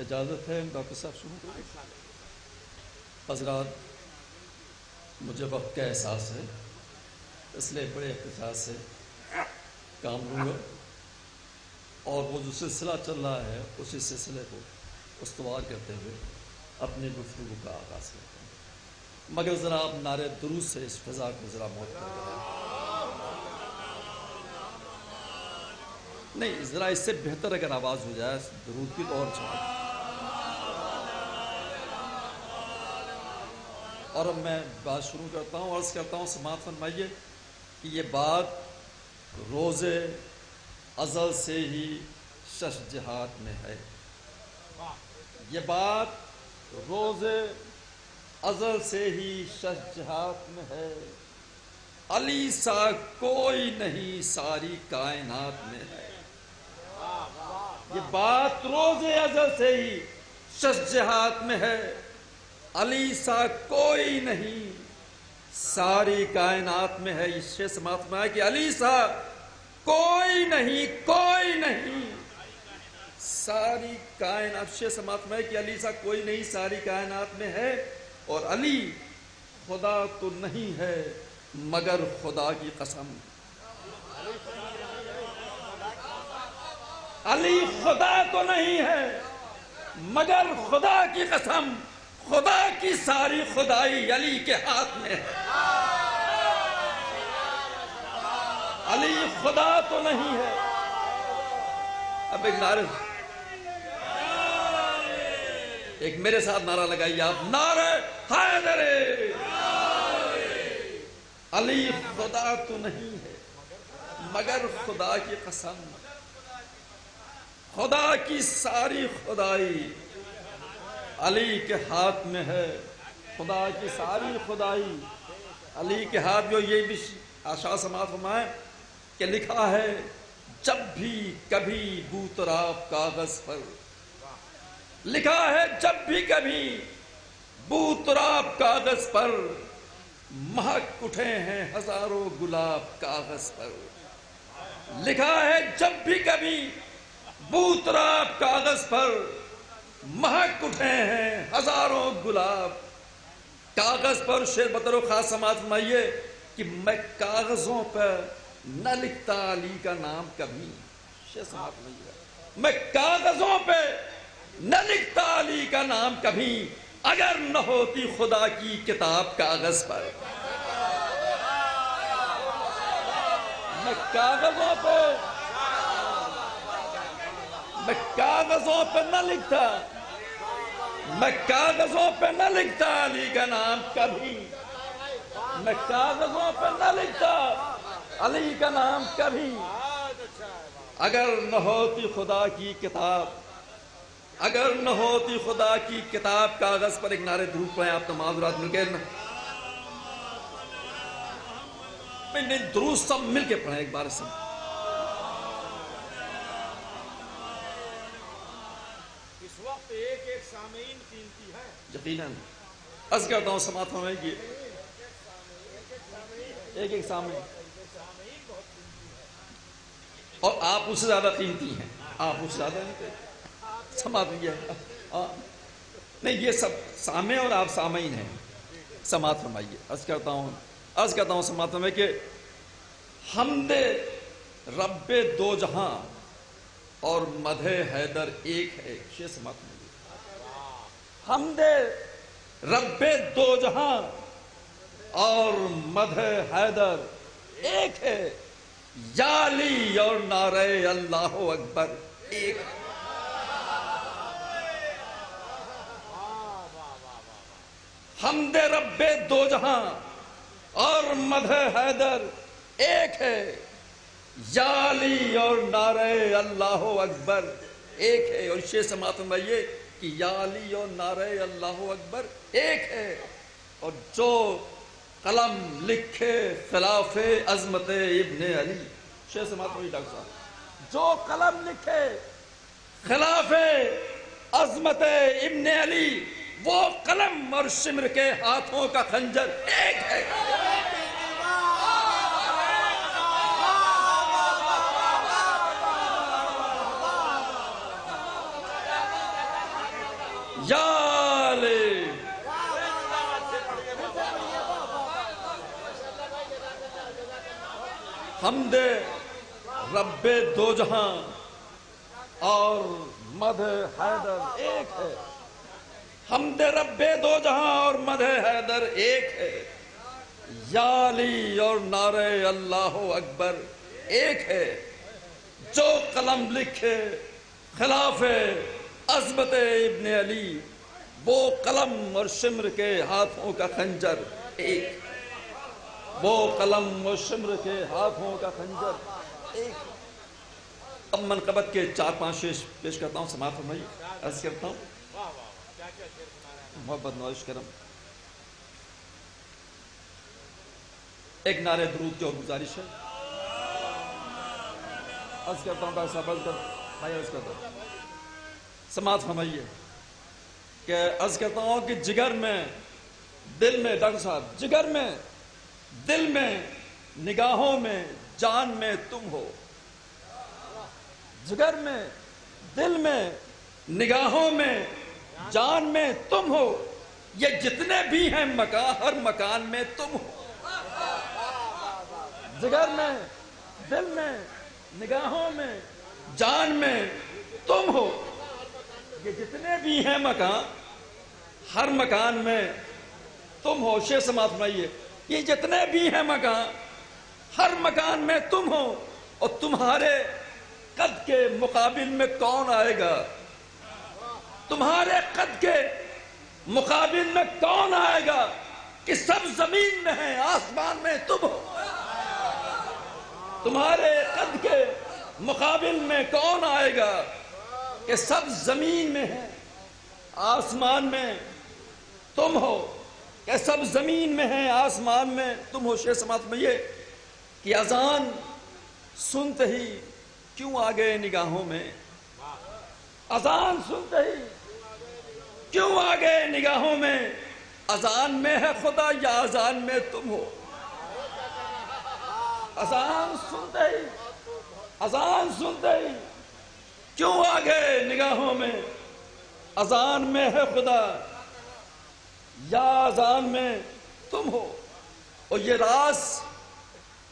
اجازت ہے ڈاکٹر صاحب شروع کریں؟ حضرات، مجھے وقت کا احساس ہے، اس لیے بڑے اختصار سے کام لوں گا اور وہ جو سلسلہ چل رہا ہے اسی سلسلے کو استوار کرتے ہوئے اپنی گفتگو کا آغاز کرتے ہیں، مگر ذرا آپ نعرے درود سے اس فضا کو ذرا معطر کریں۔ نہیں، ذرا اس سے بہتر اگر آواز ہو جائے درود کی تو اور اچھا۔ اور اب میں بات شروع کرتا ہوں، عرض کرتا ہوں سماعت فرمائیے کہ یہ بات روز ازل سے ہی ششجہات میں ہے، یہ بات روز ازل سے ہی ششجہات میں ہے، علی سا کوئی نہیں ساری کائنات میں ہے، یہ بات روز ازل سے ہی ششجہات میں ہے، علی سا کوئی نہیں ساری کائنات میں ہے۔ اس سے سماعت میں ہے کہ علی سا کوئی نہیں ساری کائنات سے سماعت میں ہے کہ علی سا کوئی نہیں ساری کائنات میں ہے، اور علی خدا تو نہیں ہے مگر خدا کی قسم، علی خدا تو نہیں ہے مگر خدا کی قسم، خدا کی ساری خدائی علی کے ہاتھ میں ہے، علی خدا تو نہیں ہے۔ اب ایک نعرہ، ایک میرے ساتھ نعرہ لگائیے آپ، نعرہ حیدر، علی خدا تو نہیں ہے مگر خدا کی قسم، خدا کی ساری خدائی علی کے ہاتھ میں ہے، خدا کی ساری خدائی علی کے ہاتھ میں۔ یہ بھی آشا سماعت فرمائیں کہ لکھا ہے جب بھی کبھی بوتراب کاغذ پر، لکھا ہے جب بھی کبھی بوتراب کاغذ پر، مہک اٹھے ہیں ہزاروں گلاب کاغذ پر، لکھا ہے جب بھی کبھی بوتراب کاغذ پر، مہک اٹھے ہیں ہزاروں گلاب کاغذ پر۔ شعر بطور خاص سماعت فرمائیے کہ میں کاغذوں پر نہ لکھتا علی کا نام کبھی، شعر سماعت فرمائیے، میں کاغذوں پہ نہ لکھتا علی کا نام کبھی، اگر نہ ہوتی خدا کی کتاب کاغذ پر، میں کاغذوں پہ نہ لکھتا، میں کاغذوں پہ نہ لکھتا علی کا نام کبھی، میں کاغذوں پہ نہ لکھتا علی کا نام کبھی، اگر نہ ہوتی خدا کی کتاب، اگر نہ ہوتی خدا کی کتاب کاغذ پر۔ ایک نعرے درود پڑھیں آپ تمام حضرات مل کے، درود سب مل کے پڑھیں ایک بار سے۔ اس وقت ایک ایک سامعین قیمتی ہے، یقیناً عرض کرتا ہوں سماعت فرمائیں کہ ایک ایک سامعین، اور آپ اس سے زیادہ قیمتی ہیں، آپ اس سے زیادہ سماعت یہ ہے نہیں، یہ سب سامع اور آپ سامعین ہیں، سماعت فرمائیے۔ عرض کرتا ہوں سماعت فرمائیے کہ حمد رب دو جہاں اور مدح حیدر ایک ہے، شیخ سماعت فرمائیے، حمد رب دو جہاں اور مدح حیدر ایک ہے، یا علی اور نعرہ اللہ اکبر ایک ہے، حمد رب دو جہاں اور مدح حیدر ایک ہے، یا علی اور نعرہ اللہ اکبر ایک ہے۔ اور شیخ سماعت فرمائیے کہ یا علی اور نعرہ اللہ اکبر ایک ہے، اور جو قلم لکھے خلاف عظمت ابن علی، شیخ سماعت فرمائیے ڈاکٹر صاحب، جو قلم لکھے خلاف عظمت ابن علی، وہ قلم اور شمر کے ہاتھوں کا خنجر ایک ہے۔ یا علی حمد رب دو جہاں اور مدح حیدر ایک ہے، حمد رب دو جہاں اور مدح حیدر ایک ہے، یا علی اور نعرہ اللہ اکبر ایک ہے، جو قلم لکھے خلاف عظمت ابن علی وہ قلم اور شمر کے ہاتھوں کا خنجر ایک، وہ قلم اور شمر کے ہاتھوں کا خنجر ایک۔ اب منقبت کے 4-5 شعر پیش کرتا ہوں، سماعت فرمائیے۔ عرض کرتا ہوں محبت نوازش کرم، ایک نعرہ درود کی اور گزارش ہے۔ عرض کرتا ہوں بھائی صاحب، عرض کرتا ہوں سماعت فرمائیے کہ عرض کرتا ہوں کہ جگر میں دل میں، ڈاکٹر صاحب، جگر میں دل میں نگاہوں میں جان میں تم ہو، جگر میں دل میں نگاہوں میں جان میں تم ہو، یہ جتنے بھی ہیں مکان ہر مکان میں تم ہو، جگر میں دل میں نگاہوں میں جان میں تم ہو، یہ جتنے بھی ہیں مکان ہر مکان میں تم ہو۔ شیخ سماعت فرمائیے، یہ جتنے بھی ہیں مکان ہر مکان میں تم ہو، اور تمہارے قد کے مقابل میں کون آئے گا، تمہارے قد کے مقابل میں کون آئے گا کہ سب زمین میں ہیں آسمان میں تم ہو، تمہارے قد کے مقابل میں کون آئے گا کہ سب زمین میں ہیں آسمان میں تم ہو، کہ سب زمین میں ہیں آسمان میں تم ہو۔ شیخ سماعت میں یہ کہ اذان سنتے ہی کیوں آ گئے نگاہوں میں، اذان سنتے ہی کیوں آ گئے نگاہوں میں، اذان میں ہے خدا یا اذان میں تم ہو، اذان سنتے ہی کیوں آ گئے نگاہوں میں، اذان میں ہے خدا یا اذان میں تم ہو، اور یہ راز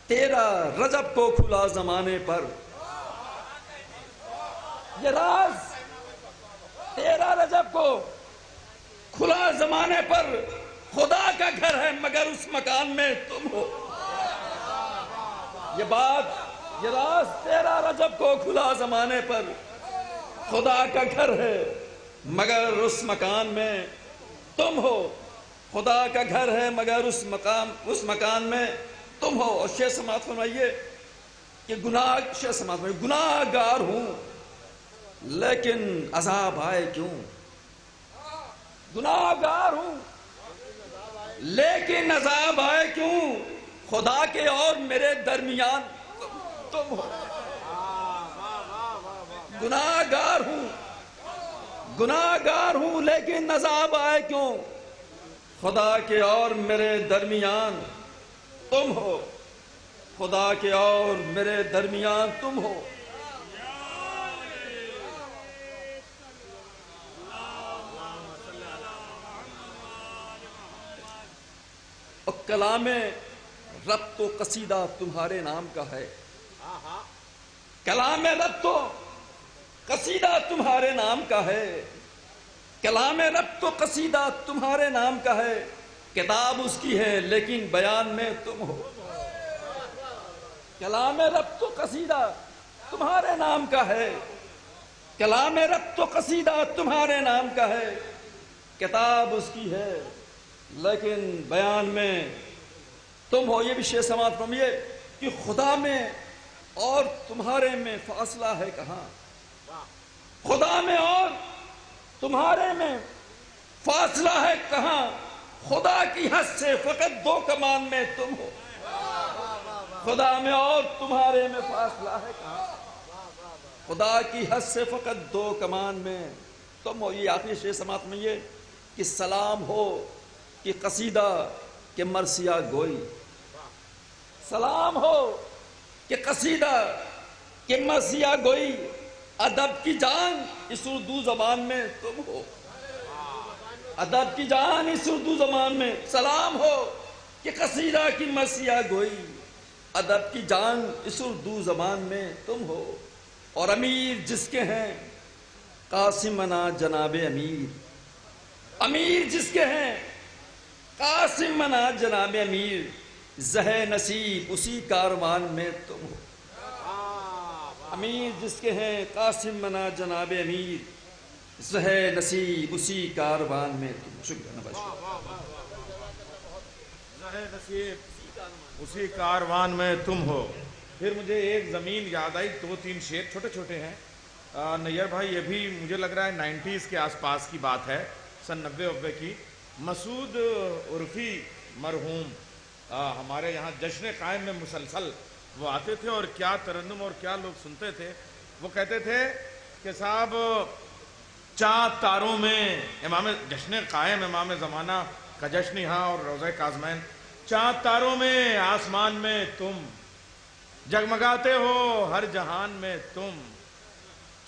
13 رجب کو کھلا زمانے پر، یہ راز 13 رجب کو کھلا زمانے پر، خدا کا گھر ہے مگر اس مکان میں تم ہو، یہ بات، یہ راز 13 رجب کو کھلا زمانے پر، خدا کا گھر ہے مگر اس مکان میں تم ہو، خدا کا گھر ہے مگر اس مکان میں تم ہو۔ اور شیخ سماعت فرمائیے کہ گناہ گار ہوں لیکن عذاب آئے کیوں، گناہ گار ہوں لیکن عذاب آئے کیوں، خدا کے اور میرے درمیان تم ہو، گناہ گار ہوں لیکن عذاب آئے کیوں، خدا کے اور میرے درمیان تم ہو، خدا کے اور میرے درمیان تم ہو۔ اور کلام رب تو قصیدہ تمہارے نام کا ہے، کلام رب تو قصیدہ تمہارے نام کا ہے، کلام رب تو قصیدہ تمہارے نام کا ہے، کتاب اس کی ہے لیکن بیان میں تم ہو، کلام رب تو قصیدہ تمہارے نام کا ہے، کلام رب تو قصیدہ تمہارے نام کا ہے، کتاب اس کی ہے لیکن بیان میں تم ہو۔ یہ بھی شیخ سماعت فرمائیے کہ خدا میں اور تمہارے میں فاصلہ ہے کہاں، خدا میں اور تمہارے میں فاصلہ ہے کہاں، خدا کی حد سے فقط 2 کمان میں تم ہو، خدا میں اور تمہارے میں فاصلہ ہے کہاں، خدا کی حد سے فقط 2 کمان میں تم ہو۔ یہ آخری شیخ سماعت میں یہ کہ سلام ہو کہ قصیدہ کہ مرثیہ گوئی، سلام ہو کہ قصیدہ کہ مرثیہ گوئی، ادب کی جان اس اردو زبان میں تم ہو، ادب کی جان اس اردو زبان میں سلام ہو کہ قصیدہ کی مسیح گوئی، ادب کی جان اس اردو زبان میں تم ہو، اور امیر جس کے ہیں قاسمنا جناب امیر، امیر جس کے ہیں قاسمنا جناب امیر، زہ نصیب اسی کاروان میں تم ہو، امیر جس کے ہیں قاسمنا جناب امیر، زہ نصیب اسی کاروان میں تم۔ شکریہ، زہ نصیب اسی کاروان میں تم ہو۔ پھر مجھے ایک زمین یاد آئی، 2-3 شعر چھوٹے چھوٹے ہیں نیئر بھائی، یہ بھی مجھے لگ رہا ہے 90s کے آس پاس کی بات ہے، سن 90 کی۔ مسعود عرفی مرحوم ہمارے یہاں جشن قائم میں مسلسل وہ آتے تھے، اور کیا ترنم اور کیا لوگ سنتے تھے۔ وہ کہتے تھے کہ صاحب چاند تاروں میں امام جشن قائم امام زمانہ کا جشن یہاں اور روضہ کاظمین، چاند تاروں میں آسمان میں تم جگمگاتے ہو، ہر جہان میں تم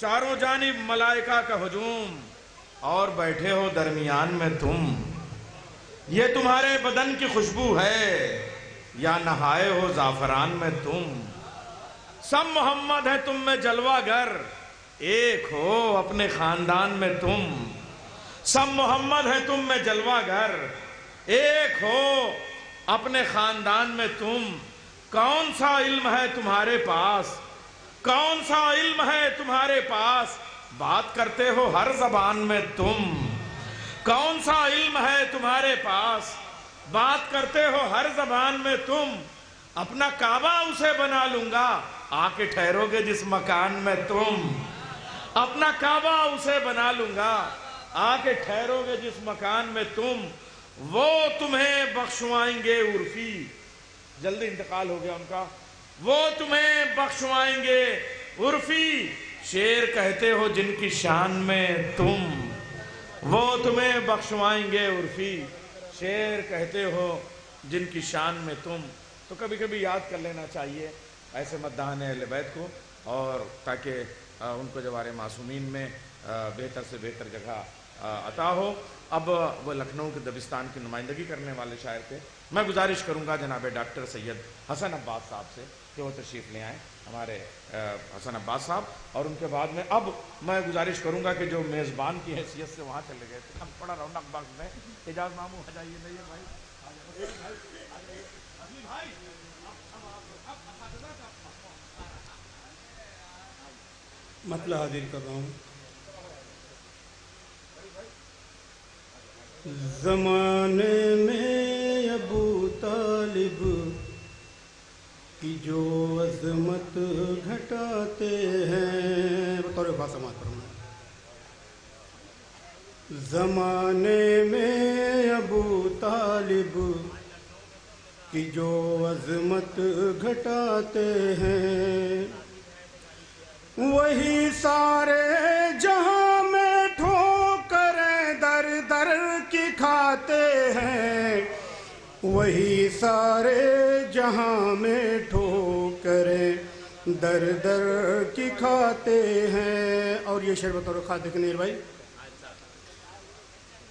چاروں جانب ملائکہ کا ہجوم، اور بیٹھے ہو درمیان میں تم، یہ تمہارے بدن کی خوشبو ہے یا نہائے ہو زعفران میں تم، سب محمد ہے تم میں جلوہ گر، ایک ہو اپنے خاندان میں تم، سب محمد ہے تم میں جلوہ گر، ایک ہو اپنے خاندان میں تم، کون سا علم ہے تمہارے پاس، کون سا علم ہے تمہارے پاس، بات کرتے ہو ہر زبان میں تم، کون سا علم ہے تمہارے پاس، بات کرتے ہو ہر زبان میں تم، اپنا کعبہ اسے بنا لوں گا، آ کے ٹھہرو گے جس مکان میں تم، اپنا کعبہ اسے بنا لوں گا، آ کے ٹھہرو گے جس مکان میں تم، وہ تمہیں بخشوائیں گے عرفی، جلدی انتقال ہو گیا ان کا، وہ تمہیں بخشوائیں گے عرفی، شیر کہتے ہو جن کی شان میں تم، وہ تمہیں بخشوائیں گے عرفی، شیر کہتے ہو جن کی شان میں تم۔ تو کبھی کبھی یاد کر لینا چاہیے ایسے مداحان اہل بیت کو، اور تاکہ ان کو جوار معصومین میں بہتر سے بہتر جگہ عطا ہو۔ اب وہ لکھنؤ کے دبستان کی نمائندگی کرنے والے شاعر تھے، میں گزارش کروں گا جناب ڈاکٹر سید حسن عباس صاحب سے کہ وہ تشریف لے آئیں، ہمارے حسن عباس صاحب، اور ان کے بعد میں اب میں گزارش کروں گا کہ جو میزبان کی حیثیت سے وہاں چلے گئے تھے، ہم تھوڑا رونق باغ میں اعجاز ماموں آ جائیے، نہیں بھائی مطلع حاضر کر رہا ہوں۔ زمانے میں ابو طالب کی جو عظمت گھٹاتے ہیں، بطور خاص سماعت فرمائیں۔ زمانے میں ابو طالب کی جو عظمت گھٹاتے ہیں، وہی سارے جہاں میں ٹھوکریں در در کی کھاتے ہیں، وہی سارے جہاں میں ٹھوکریں در در کی کھاتے ہیں۔ اور یہ شعر بطور خاص دیکھیں بھائی۔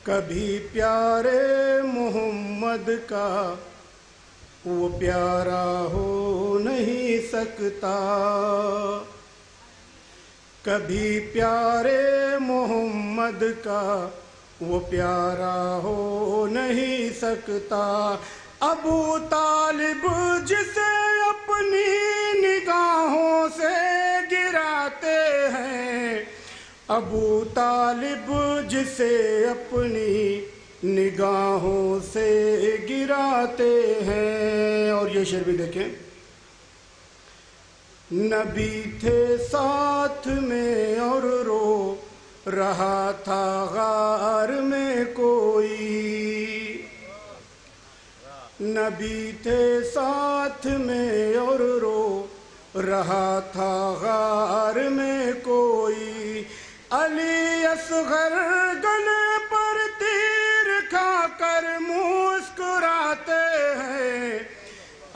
کبھی پیارے محمد کا وہ پیارا ہو نہیں سکتا، کبھی پیارے محمد کا وہ پیارا ہو نہیں سکتا، ابو طالب جسے اپنی نگاہوں سے گراتے ہیں، ابو طالب جسے اپنی نگاہوں سے گراتے ہیں۔ اور یہ شعر بھی دیکھیں۔ نبی تھے ساتھ میں اور رو رہا تھا غار میں کوئی، نبی تھے ساتھ میں اور رو رہا تھا غار میں کوئی، علی اصغر گلے پر تیر کھا کر مسکراتے ہیں،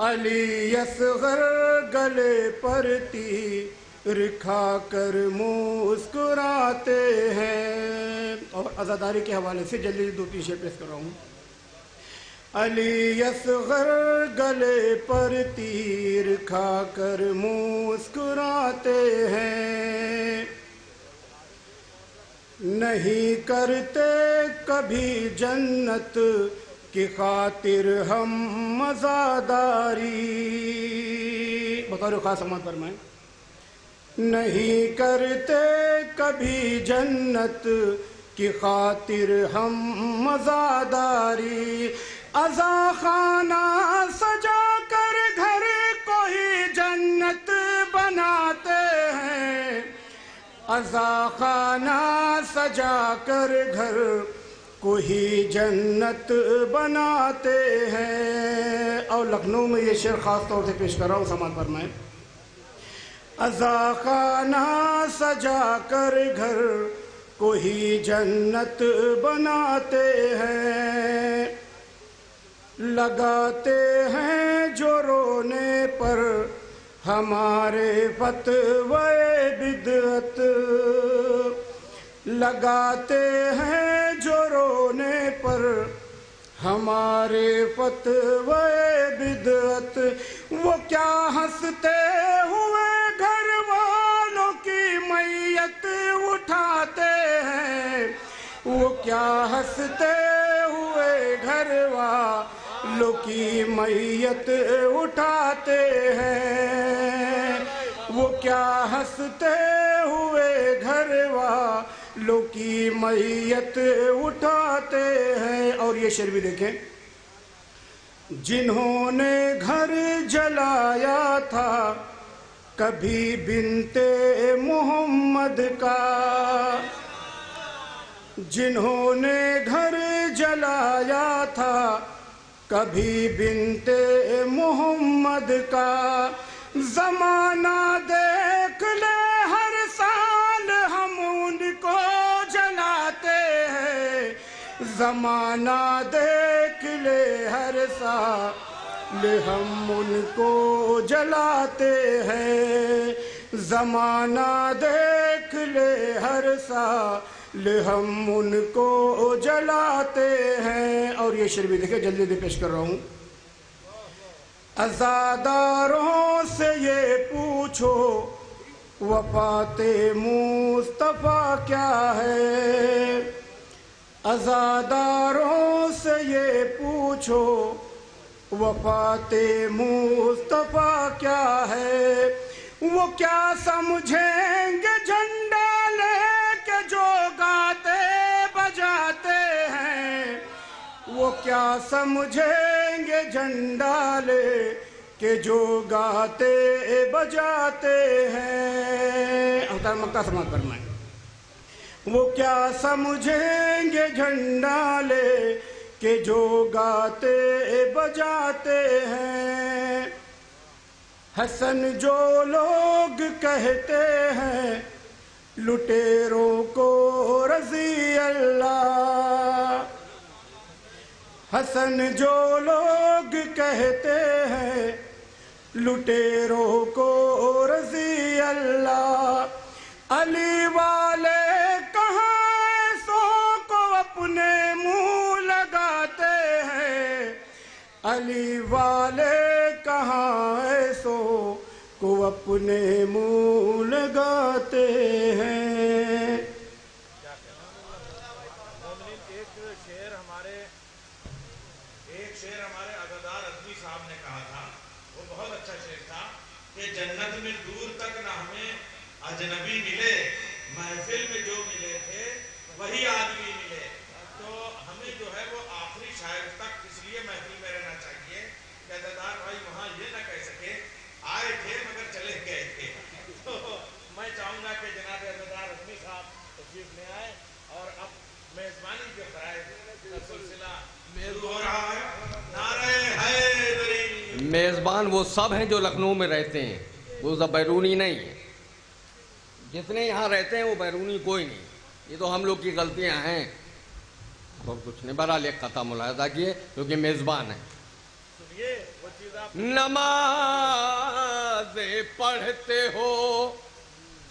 علی اصغر گلے پر رکھا کر مسکراتے ہیں. اور عزاداری کے حوالے سے جلدی 2-3 شعر پیش کر رہا ہوں. علی اصغر گلے پر تیر کھا کر مسکراتے ہیں. نہیں کرتے کبھی جنت کی خاطر ہم مزاداری. بطور خاص سماعت فرمائیں. نہیں کرتے کبھی جنت کی خاطر ہم مزاداری. عزا خانہ سجا کر گھر کو ہی جنت بناتے ہیں. عزا خانہ سجا کر گھر کو ہی جنت بناتے ہیں. اور لکھنؤ میں یہ شعر خاص طور سے پیش کر رہا ہوں, سماعت فرمائیں. عزا خانہ سجا کر گھر کو ہی جنت بناتے ہیں. لگاتے ہیں جو رونے پر ہمارے فتوے بدعت. لگاتے ہیں جو رونے پر ہمارے فتوے بدعت. وہ کیا ہنستے ہوئے گھر والوں کی میت اٹھاتے ہیں. وہ کیا ہنستے ہوئے گھر والوں کی میت اٹھاتے ہیں. وہ کیا ہنستے ہوئے گھر والوں کی میت اٹھاتے ہیں. اور یہ شعر بھی دیکھیں. جنہوں نے گھر جلایا تھا کبھی بنت محمد کا. جنہوں نے گھر جلایا تھا کبھی بنت محمد کا. زمانہ دیکھ لے ہر سال ہم ان کو جلاتے ہیں. زمانہ دیکھ لے ہر سال ہم ان کو جلاتے ہیں. زمانہ دیکھ لے ہر سال ہم ان کو جلاتے ہیں. اور یہ شعر بھی دیکھیں, جلدی جلدی پیش کر رہا ہوں. عزاداروں سے یہ پوچھو وفات مصطفیٰ کیا ہے. عزاداروں سے یہ پوچھو وفات مصطفیٰ کیا ہے. وہ کیا سمجھیں گے جھنڈا لے کے جو گاتے بجاتے ہیں. وہ کیا سمجھیں گے جھنڈا لے کے جو گاتے بجاتے ہیں. مکہ سماعت فرمائیں. وہ کیا سمجھیں گے جھنڈا لے کے جو گاتے بجاتے ہیں. حسن جو لوگ کہتے ہیں لٹیروں کو رضی اللہ. حسن جو لوگ کہتے ہیں لٹیروں کو رضی اللہ. علی والے کہاں ایسوں کو اپنے منہ لگاتے ہیں. علی والے کہاں ایسوں کو اپنے منہ لگاتے ہیں. ایک شعر ہمارے عزادار ازمی صاحب نے کہا تھا, وہ بہت اچھا شعر تھا کہ جنت میں دور تک نہ ہمیں اجنبی ملے, محفل میں جو ملے تھے وہی آدمی ملے. تو ہمیں جو ہے وہ آخری شاعر تک اس لیے محفل میں رہنا چاہیے کہ عزادار بھائی وہاں یہ نہ کہہ سکے آئے تھے مگر چلے گئے تھے. تو میں چاہوں گا کہ جناب عزادار ازمی صاحب تشریف لے آئے اور اب میزبانی کے فرائض کا سلسلہ شروع ہو رہا ہے. نعرہ حیدری. میزبان وہ سب ہیں جو لکھنؤ میں رہتے ہیں, وہ سب بیرونی نہیں ہیں. جتنے یہاں رہتے ہیں وہ بیرونی کوئی نہیں. یہ تو ہم لوگ کی غلطیاں ہیں اور کچھ نہیں. بہرحال ایک قطعہ ملاحظہ کیے کیونکہ میزبان ہے. سنیے وہ چیز آپ نماز پڑھتے ہو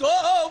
2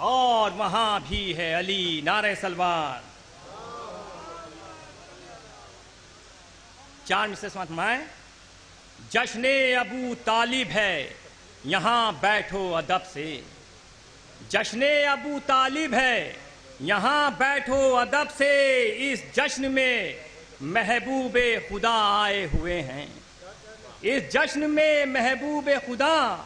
اور وہاں بھی ہے علی، نعرہ سلوات۔ 4 مصرے سماعت فرمائیں۔ جشن ابو طالب ہے یہاں بیٹھو ادب سے، جشن ابو طالب ہے یہاں بیٹھو ادب سے، اس جشن میں محبوب خدا آئے ہوئے ہیں، اس جشن میں محبوب خدا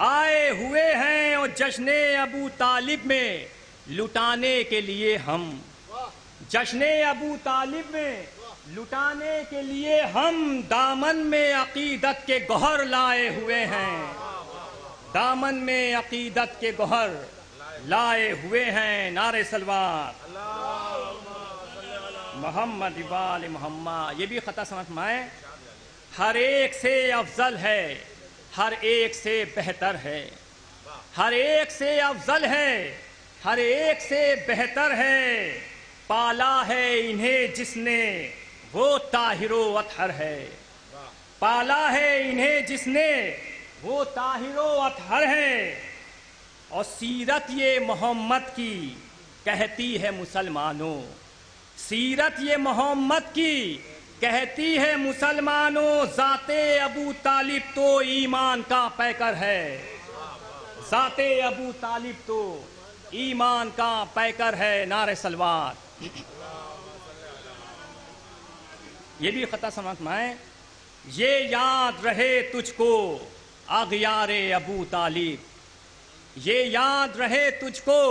آئے ہوئے ہیں، اور جشن ابو طالب میں لٹانے کے لیے ہم، جشن ابو طالب میں لٹانے کے لیے ہم دامن میں عقیدت کے گوہر لائے ہوئے ہیں، دامن میں عقیدت کے گوہر لائے ہوئے ہیں، نعرہ سلوات محمد وآل محمد۔ یہ بھی خطا سمجھ میں ہر ایک سے افضل ہے، ہر ایک سے بہتر ہے، ہر ایک سے افضل ہے، ہر ایک سے بہتر ہے، پالا ہے انہیں جس نے وہ طاہر و اطہر ہے، پالا ہے انہیں جس نے وہ طاہر و اطہر ہے، اور سیرت یہ محمد کی کہتی ہے مسلمانوں، سیرت یہ محمد کی کہتی ہے مسلمانوں، ذات ابو طالب تو ایمان کا پیکر ہے، ذات ابو طالب تو ایمان کا پیکر ہے، نعرہ سلوات۔ یہ بھی خطا سماعت میں یہ یاد رہے تجھ کو اغیار ابو طالب، یہ یاد رہے تجھ کو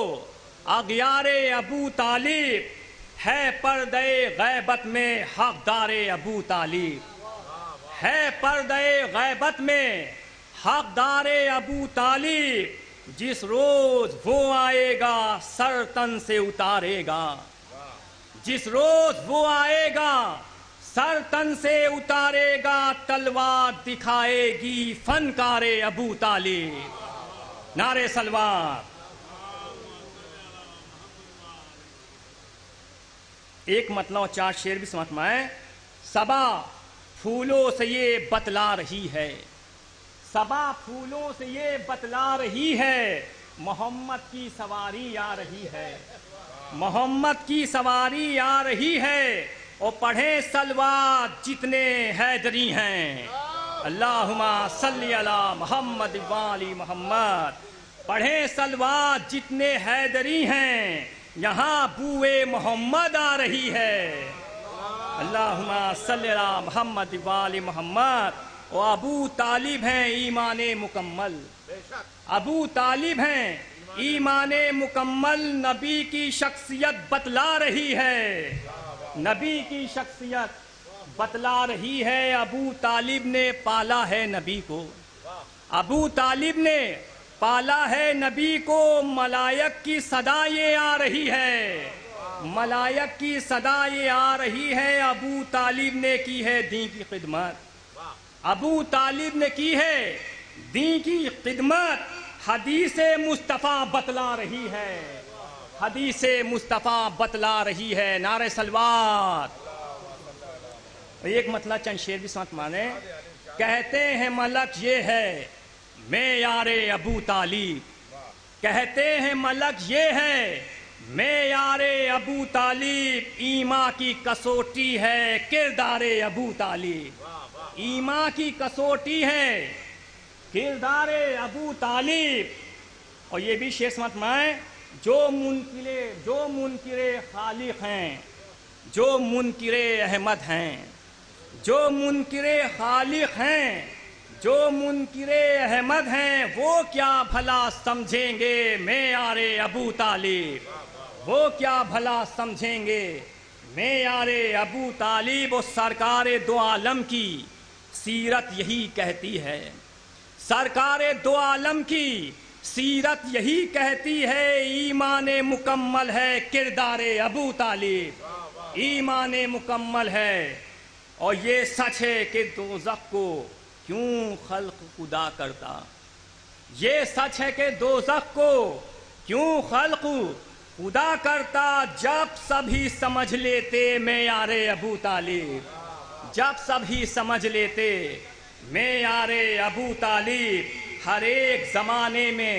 اغیار ابو طالب، ہے پردے غیبت میں حقدار ابو طالب، ہے پردے غیبت میں حقدار ابو طالب، جس روز وہ آئے گا سر تن سے اتارے گا، جس روز وہ آئے گا سر تن سے اتارے گا، تلوار دکھائے گی فنکار ابو طالب، نعرہ سلوات۔ ایک مطلب اور 4 شعر بھی سمجھ میں آئے۔ صبا پھولوں سے یہ بتلا رہی ہے، صبا پھولوں سے یہ بتلا رہی ہے، محمد کی سواری آ رہی ہے، محمد کی سواری آ رہی ہے، اور پڑھیں صلوات جتنے حیدری ہیں، اللہم صلی علی محمد والی محمد، پڑھیں صلوات جتنے حیدری ہیں، یہاں بوئے محمد آ رہی ہے، اللہم صلی علی محمد والی محمد۔ اور ابو طالب ہیں ایمان مکمل، ابو طالب ہیں ایمان مکمل، نبی کی شخصیت بتلا رہی ہے، نبی کی شخصیت بتلا رہی ہے، ابو طالب نے پالا ہے نبی کو، ابو طالب نے پالا ہے نبی کو، ملائک کی صدا یہ آ رہی ہے، ملائک کی صدا یہ آ رہی ہے، ابو طالب نے کی ہے دین کی خدمت، ابو طالب نے کی ہے دین کی خدمت، حدیث مصطفیٰ بتلا رہی ہے، حدیث مصطفیٰ بتلا رہی ہے، نعرہ سلوات۔ ایک مطلب چند شعر بھی ساتھ مانے۔ کہتے ہیں ملک یہ ہے معیار ابو طالب، کہتے ہیں ملک یہ ہے معیار ابو طالب، ایمان کی کسوٹی ہے کردار ابو طالب، ایمان کی کسوٹی ہے کردار ابو طالب۔ اور یہ بھی شعر سمجھ میں آئے، جو منکر خالق ہیں، جو منکر احمد ہیں، جو منکر خالق ہیں، جو منکر احمد ہیں، وہ کیا بھلا سمجھیں گے معیار ابو طالب، وہ کیا بھلا سمجھیں گے معیار ابو طالب۔ اور سرکار دو عالم کی سیرت یہی کہتی ہے، سرکار دو عالم کی سیرت یہی کہتی ہے، ایمان مکمل ہے کردار ابو طالب، ایمان مکمل ہے۔ اور یہ سچ ہے کہ دوزخ کو کیوں خلق خدا کرتا، یہ سچ ہے کہ دوزخ کو کیوں خلق خدا کرتا، جب سبھی سمجھ لیتے معیار ابو طالب، جب سبھی سمجھ لیتے معیار ابو طالب۔ ہر ایک زمانے میں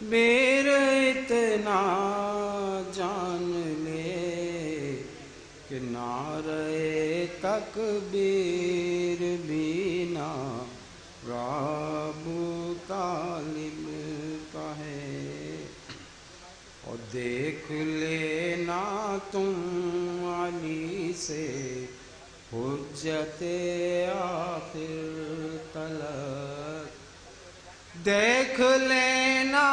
بیر اتنا جان لے کہ نعرہ تکبیر بھی نعرہ ابو طالب کا ہے، اور دیکھ لینا تم علی سے حجت آخر تلک، دیکھ لینا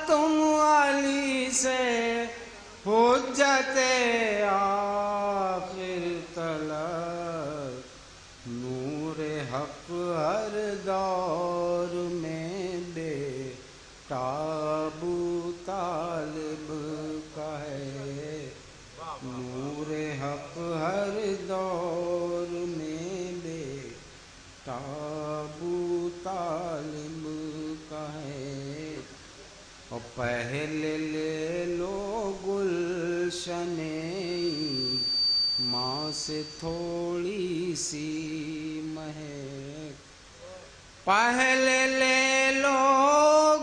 تم علی سے حجت آخر تلک، نور حق ہر دور میں بیٹا ابو طالب کا ہے، نور حق ہر دور میں بیٹا ابو طالب کا ہے، اور پہلے لے لو گلشن ماں سے تھوڑی سی مہک، پہلے لے لو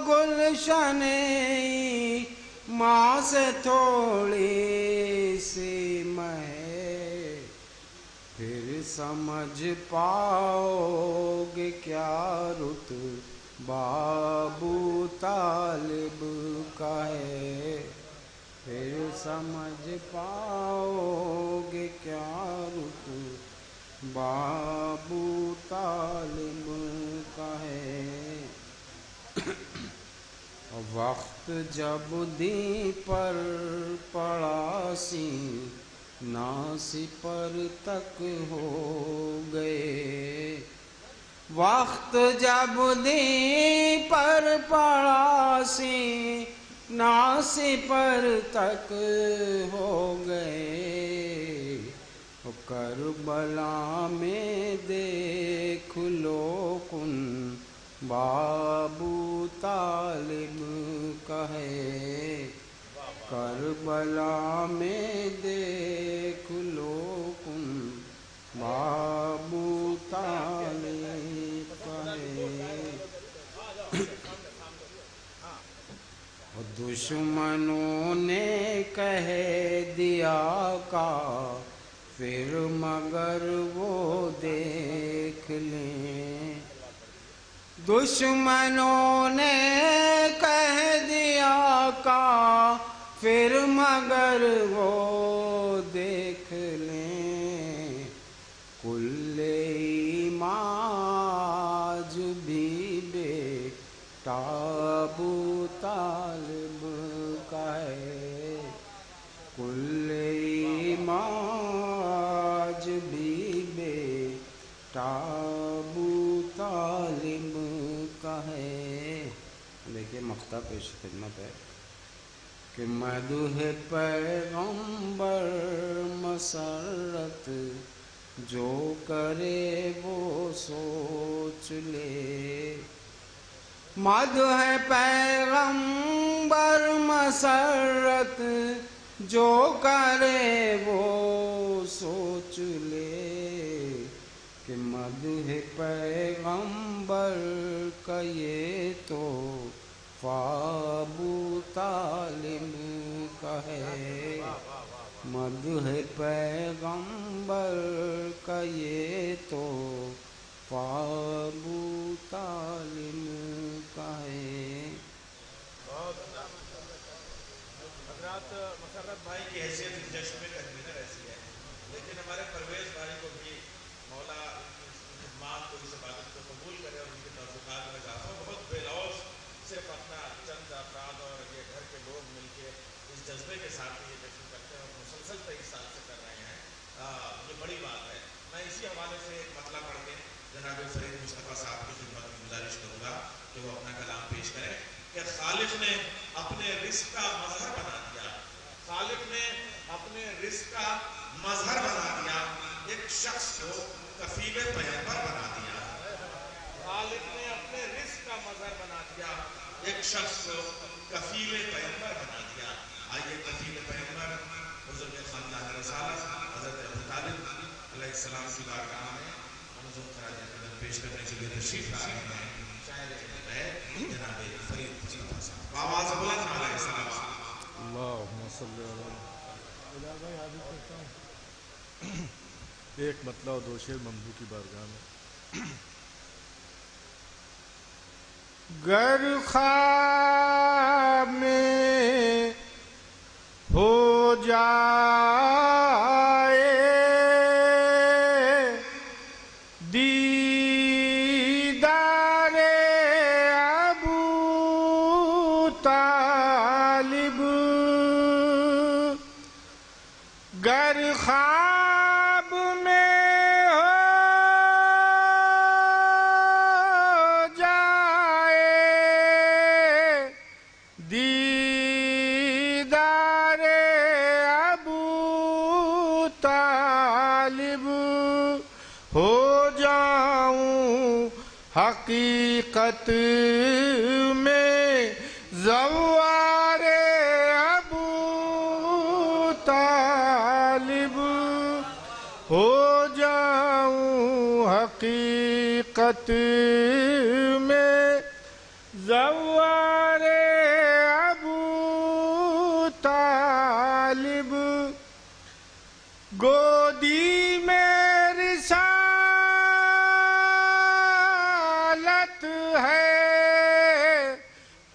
گلشن ماں سے تھوڑی سی مہک، پھر سمجھ پاؤ گے کیا رتبہ ابو طالب کا ہے، پھر سمجھ پاؤ گے کیا رتبہ ابو طالب کا ہے، وقت جب دین پر پڑا سینہ سپر تک ہو گئے، وقت جب دین پر پڑا سینہ سپر تک ہو گئے، کربلا میں دیکھ لو کن ابو طالب کا ہے، کربلا میں دیکھ لو کن ابو طالب کا ہے، دشمنوں نے کہہ دیا کافر مگر وہ دیکھ لیں، دشمنوں نے کہہ دیا کافر مگر وہ دیکھ لیں، کل ایماج بھی بیٹا ابو طالب کا ہے، کل ایماج بھی بیٹا ابو طالب کا ہے۔ دیکھیے مقطع پیش خدمت ہے کہ مدح پیغمبر مسرت جو کرے وہ سوچ لے، مدح پیغمبر مسرت جو کرے وہ سوچ لے، کہ مدح پیغمبر کا یہ تو ابو طالب کا ہے، مدح پیغمبر کا یہ تو ابو طالب کا ہے۔ حضرات مسرت بھائی کی حیثیت اس جشن میں کنوینر ایسی ہے، لیکن ہمارے پرویز بھائی کو بھی مولا خدمات کو اس عبادت کو قبول کرے اور ان کے توفیقات میں اضافہ، بہت بے لوث صرف اپنا چند افراد اور یہ گھر کے لوگ مل کے اس جذبے کے ساتھ یہ جشن کرتے ہیں اور مسلسل 23 سال سے کر رہے ہیں، یہ بڑی بات ہے۔ میں اسی حوالے سے ایک مطلب پڑھ کے جناب فرید مصطفیٰ صاحب کی خدمت میں گزارش کروں گا کہ وہ اپنا کلام پیش کریں کہ خالق نے اپنے رزق کا مظہر بنا دیا، خالق نے اپنے رزق کا مظہر بنا دیا، ایک شخص کو کفیل پیغمبر بنا دیا، خالق نے اپنے رزق کا مظہر بنا دیا، ایک شخص کو کفیل پیغمبر بنا دیا۔ آئیے کفیل پیغمبر بزرگ خاندان رسالت حضرت ابو طالب علیہ السلام کی بارگاہ میں منظور خراج عقیدت پیش کرنے کے لیے تشریف لا رہے ہیں، شاعر جناب فرید مصطفیٰ صاحب۔ ایک مطلب اور 2 شعر ممدوح کی بارگاہ میں. گر خواب میں ہو جائے دیدار ابو طالب، گر خواب میں ہو جائے دیدار ابو طالب، ہو جاؤں حقیقت میں زوار ابو طالب، ہو جاؤں حقیقت میں زوار ابو طالب، گودی میں رسالت ہے،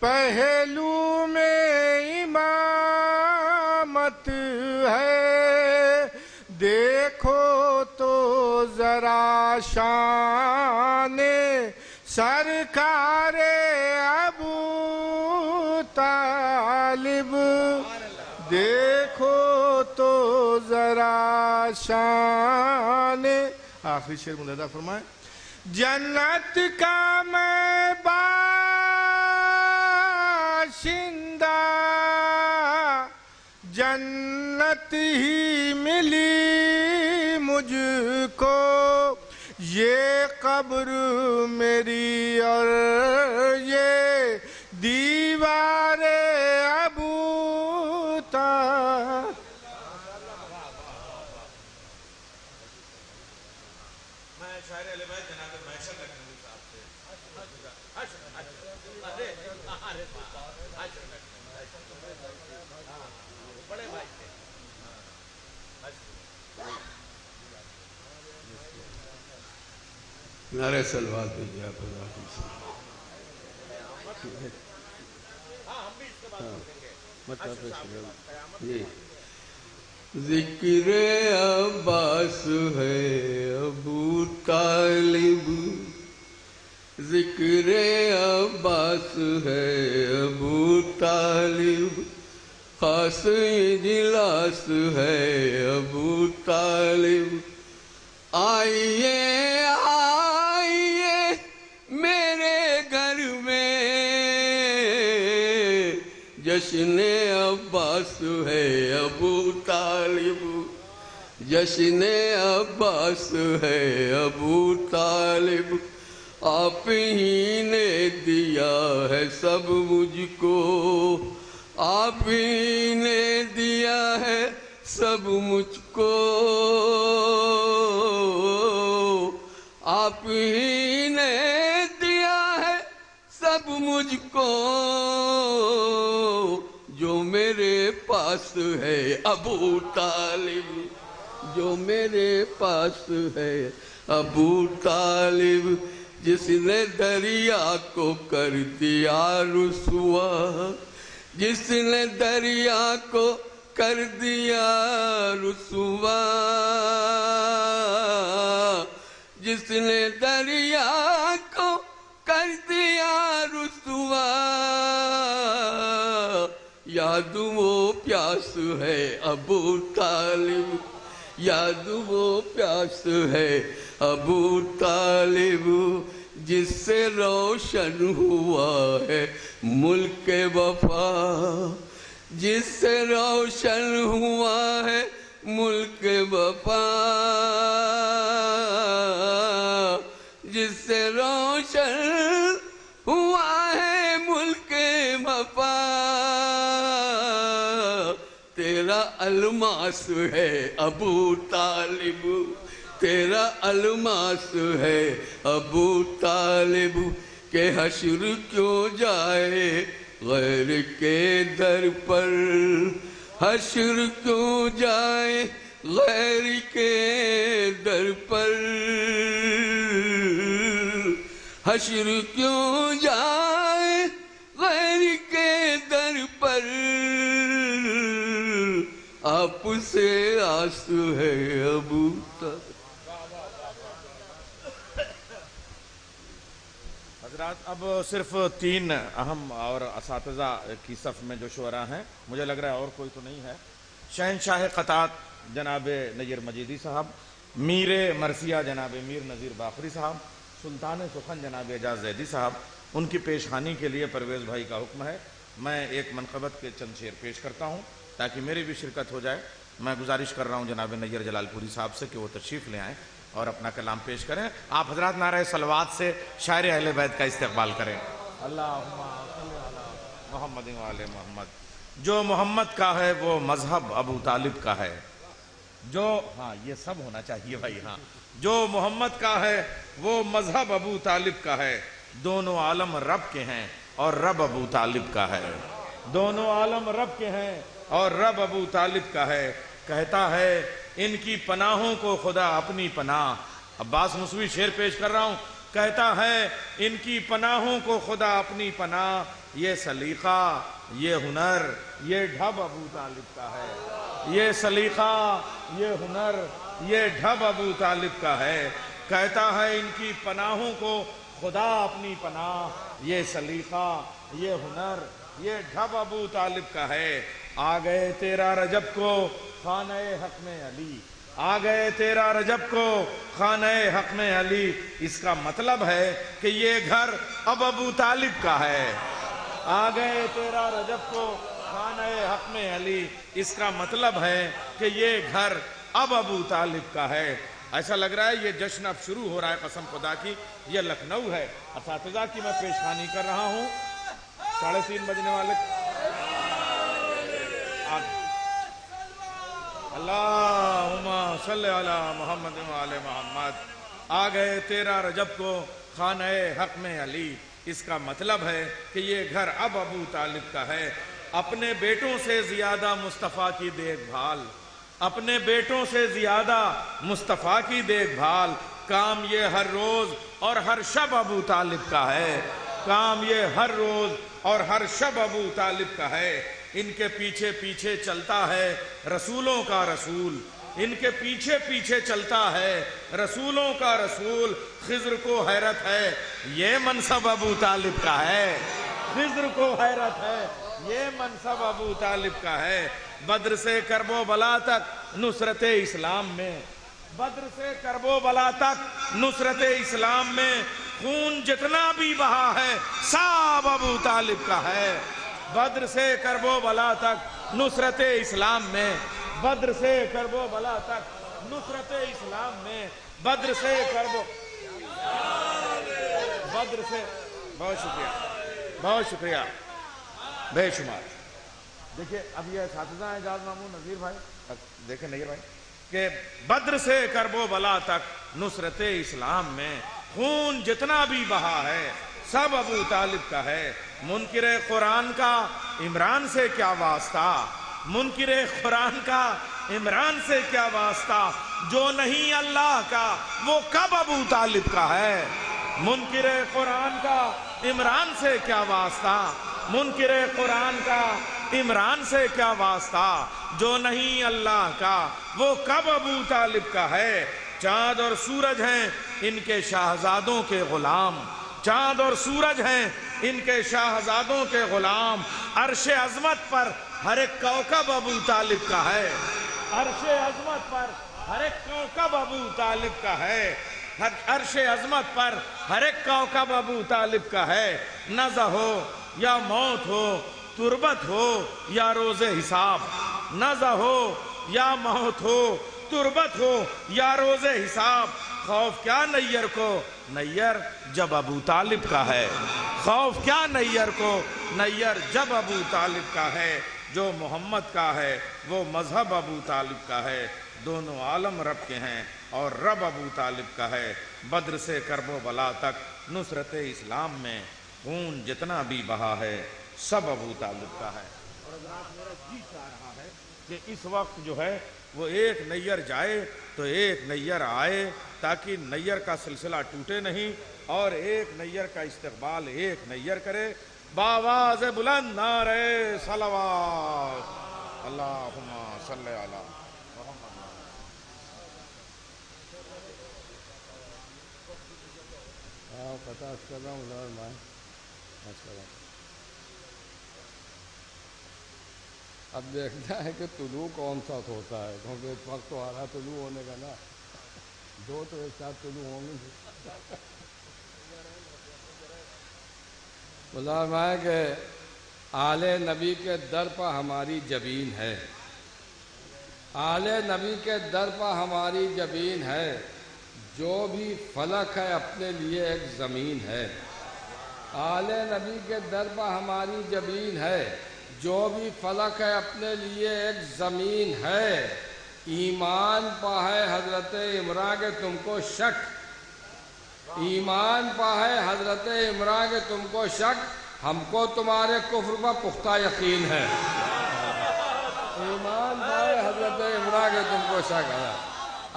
پہلو میں امامت ہے، دیکھو تو ذرا شان سرکار ابو طالب، دیکھو تو ذرا شان. آخری شعر ملاحظہ فرمائیں. جنت کا میں باشندہ، جنت ہی ملی مجھ کو، یہ قبر میری اور یہ دیوار ابو طالب. میں شاعر اہل بیت جناب محشر لکھنوی صاحب سے بڑے بھائی تھے. نعرہ صلوات بھیجیے آپ. جی ذکر عباس ہے ابو طالب، ذکر عباس ہے ابو طالب، خاص اجلاس ہے ابو طالب. آئیے آئیے میرے گھر میں، جشن عباس ہے ابو طالب، جشن عباس ہے ابو طالب. آپ ہی نے دیا ہے سب مجھ کو، آپ ہی نے دیا ہے سب مجھ کو، آپ ہی نے دیا ہے سب مجھ کو، جو میرے پاس ہے ابو طالب، جو میرے پاس ہے ابو طالب. جس نے دریا کو کر دیا رسوا، جس نے دریا کو کر دیا رسوا، جس نے دریا کو کر دیا رسوا، یاد وہ پیاس ہے ابو طالب، یاد وہ پیاس ہے ابو طالب. جس سے روشن ہوا ہے ملک وفا، جس سے روشن ہوا ہے ملک وفا، جس سے روشن ہوا ہے ملک وفا. تیرا الماس ہے ابو طالب، تیرا الماس ہے ابو طالب. کہ حشر کیوں جائے غیر کے در پر، حشر کیوں جائے غیر کے در پر حشر کیوں جائے غیر کے در پر آپ سے آس ہے ابو طالب. حضرات اب صرف 3 اہم اور اساتذہ کی صف میں جو شعراء ہیں، مجھے لگ رہا ہے اور کوئی تو نہیں ہے. شہنشاہ قطعات جناب نیر مجیدی صاحب، میر مرثیہ جناب میر نذیر باقری صاحب، سلطان سخن جناب اعجاز زیدی صاحب، ان کی پیشخانی کے لیے پرویز بھائی کا حکم ہے. میں ایک منقبت کے چند شعر پیش کرتا ہوں تاکہ میری بھی شرکت ہو جائے. میں گزارش کر رہا ہوں جناب نیر جلال پوری صاحب سے کہ وہ تشریف لے آئیں اور اپنا کلام پیش کریں. آپ حضرات نعرہ صلوات سے شاعر اہل بیت کا استقبال کریں. اللہم صلی علی محمد و آل محمد. جو محمد کا ہے وہ مذہب ابو طالب کا ہے. ہاں یہ سب ہونا چاہیے بھائی. ہاں جو محمد کا ہے وہ مذہب ابو طالب کا ہے. دونوں عالم رب کے ہیں اور رب ابو طالب کا ہے. دونوں عالم رب کے ہیں اور رب ابو طالب کا ہے. کہتا ہے ان کی پناہوں کو خدا اپنی پناہ. عباس موسوی شعر پیش کر رہا ہوں. کہتا ہے ان کی پناہوں کو خدا اپنی پناہ. یہ سلیقہ یہ ہنر یہ ڈھب ابو طالب کا ہے. یہ سلیقہ یہ ہنر یہ ڈھب ابو طالب کا ہے. کہتا ہے ان کی پناہوں کو خدا اپنی پناہ. یہ سلیقہ یہ ہنر یہ ڈھب ابو طالب کا ہے. آ گئے 13 رجب کو خانہ حق میں علی. آ گئے 13 رجب کو خانہ حق میں علی. اس کا مطلب ہے کہ یہ گھر اب ابو طالب کا ہے. آ گئے 13 رجب کو خانہ حق میں علی. اس کا مطلب ہے کہ یہ گھر اب ابو طالب کا ہے. ایسا لگ رہا ہے یہ جشن اب شروع ہو رہا ہے. قسم خدا کی یہ لکھنؤ ہے. اساتذہ کی میں پیشخانی کر رہا ہوں. 3:30 بجنے والے. اللہم صلی علی محمد و آل محمد. آ گئے 13 رجب کو خانہ حق میں علی. اس کا مطلب ہے کہ یہ گھر اب ابو طالب کا ہے. اپنے بیٹوں سے زیادہ مصطفیٰ کی دیکھ بھال. اپنے بیٹوں سے زیادہ مصطفیٰ کی دیکھ بھال. کام یہ ہر روز اور ہر شب ابو طالب کا ہے. کام یہ ہر روز اور ہر شب ابو طالب کا ہے. ان کے پیچھے پیچھے چلتا ہے رسولوں کا رسول. ان کے پیچھے پیچھے چلتا ہے رسولوں کا رسول. خضر کو حیرت ہے یہ منصب ابو طالب کا ہے. خضر کو حیرت ہے یہ منصب ابو طالب کا ہے. بدر سے کرب و بلا تک نصرت اسلام میں. بدر سے کرب و بلا تک نصرت اسلام میں. خون جتنا بھی بہا ہے سب ابو طالب کا ہے. بدر سے کرب و بلا تک نصرت اسلام میں. بدر سے کرب و بلا تک نصرت اسلام میں. بدر سے کرب و بدر سے. بہت شکریہ بہت شکریہ بے شمار. دیکھیں اب یہ اساتذہ ہیں اعجاز مامون نذیر بھائی. دیکھیں نذیر بھائی کہ بدر سے کرب و بلا تک نصرت اسلام میں. خون جتنا بھی بہا ہے سب ابو طالب کا ہے. منکر قرآن کا عمران سے کیا واسطہ. منکر قرآن کا عمران سے کیا واسطہ. جو نہیں اللہ کا وہ کب ابو طالب کا ہے. منکر قرآن کا عمران سے کیا واسطہ. منکر قرآن کا عمران سے کیا واسطہ. جو نہیں اللہ کا وہ کب ابو طالب کا ہے. چاند اور سورج ہیں ان کے شاہزادوں کے غلام. چاند اور سورج ہیں ان کے شاہزادوں کے غلام. عرش عظمت پر ہر ایک کوکب ابو طالب کا ہے. عرش عظمت پر ہر ایک کوکب ابو طالب کا ہے. عرش عظمت پر ہر ایک کوکب ابو طالب کا ہے. نزع ہو یا موت ہو تربت ہو یا روز حساب. نزع ہو یا موت ہو تربت ہو یا روز حساب. خوف کیا نیر کو نیر جب ابو طالب کا ہے. خوف کیا نیر کو نیر جب ابو طالب کا ہے. جو محمد کا ہے وہ مذہب ابو طالب کا ہے. دونوں عالم رب کے ہیں اور رب ابو طالب کا ہے. بدر سے کرب و بلا تک نصرت اسلام میں. خون جتنا بھی بہا ہے سب ابو طالب کا ہے. اور میرا جی چاہ رہا ہے کہ اس وقت جو ہے وہ ایک نیر جائے تو ایک نیر آئے، تاکہ نیر کا سلسلہ ٹوٹے نہیں، اور ایک نیر کا استقبال ایک نیر کرے۔ بآواز بلند نعرہ صلوات، اللہم صلی علی محمد۔ پتہ کر رہا ہوں اب دیکھنا ہے کہ طلوع کون سا ہوتا ہے، کیونکہ اس وقت تو آ رہا طلوع ہونے کا نا، دو تو ایک ساتھ طلوع ہوں گے۔ فرمایا کہ آل نبی کے در پر ہماری جبین ہے، آل نبی کے در پر ہماری جبین ہے، جو بھی فلک ہے اپنے لیے ایک زمین ہے۔ آل نبی کے در پر ہماری جبین ہے، جو بھی فلک ہے اپنے لیے ایک زمین ہے۔ ایمان پا ہے حضرت عمران کہ تم کو شک، ایمان پا ہے حضرت عمران کہ تم کو شک، ہم کو تمہارے کفر پر پختہ یقین ہے۔ ایمان پا ہے حضرت عمران کہ تم کو شک ہے۔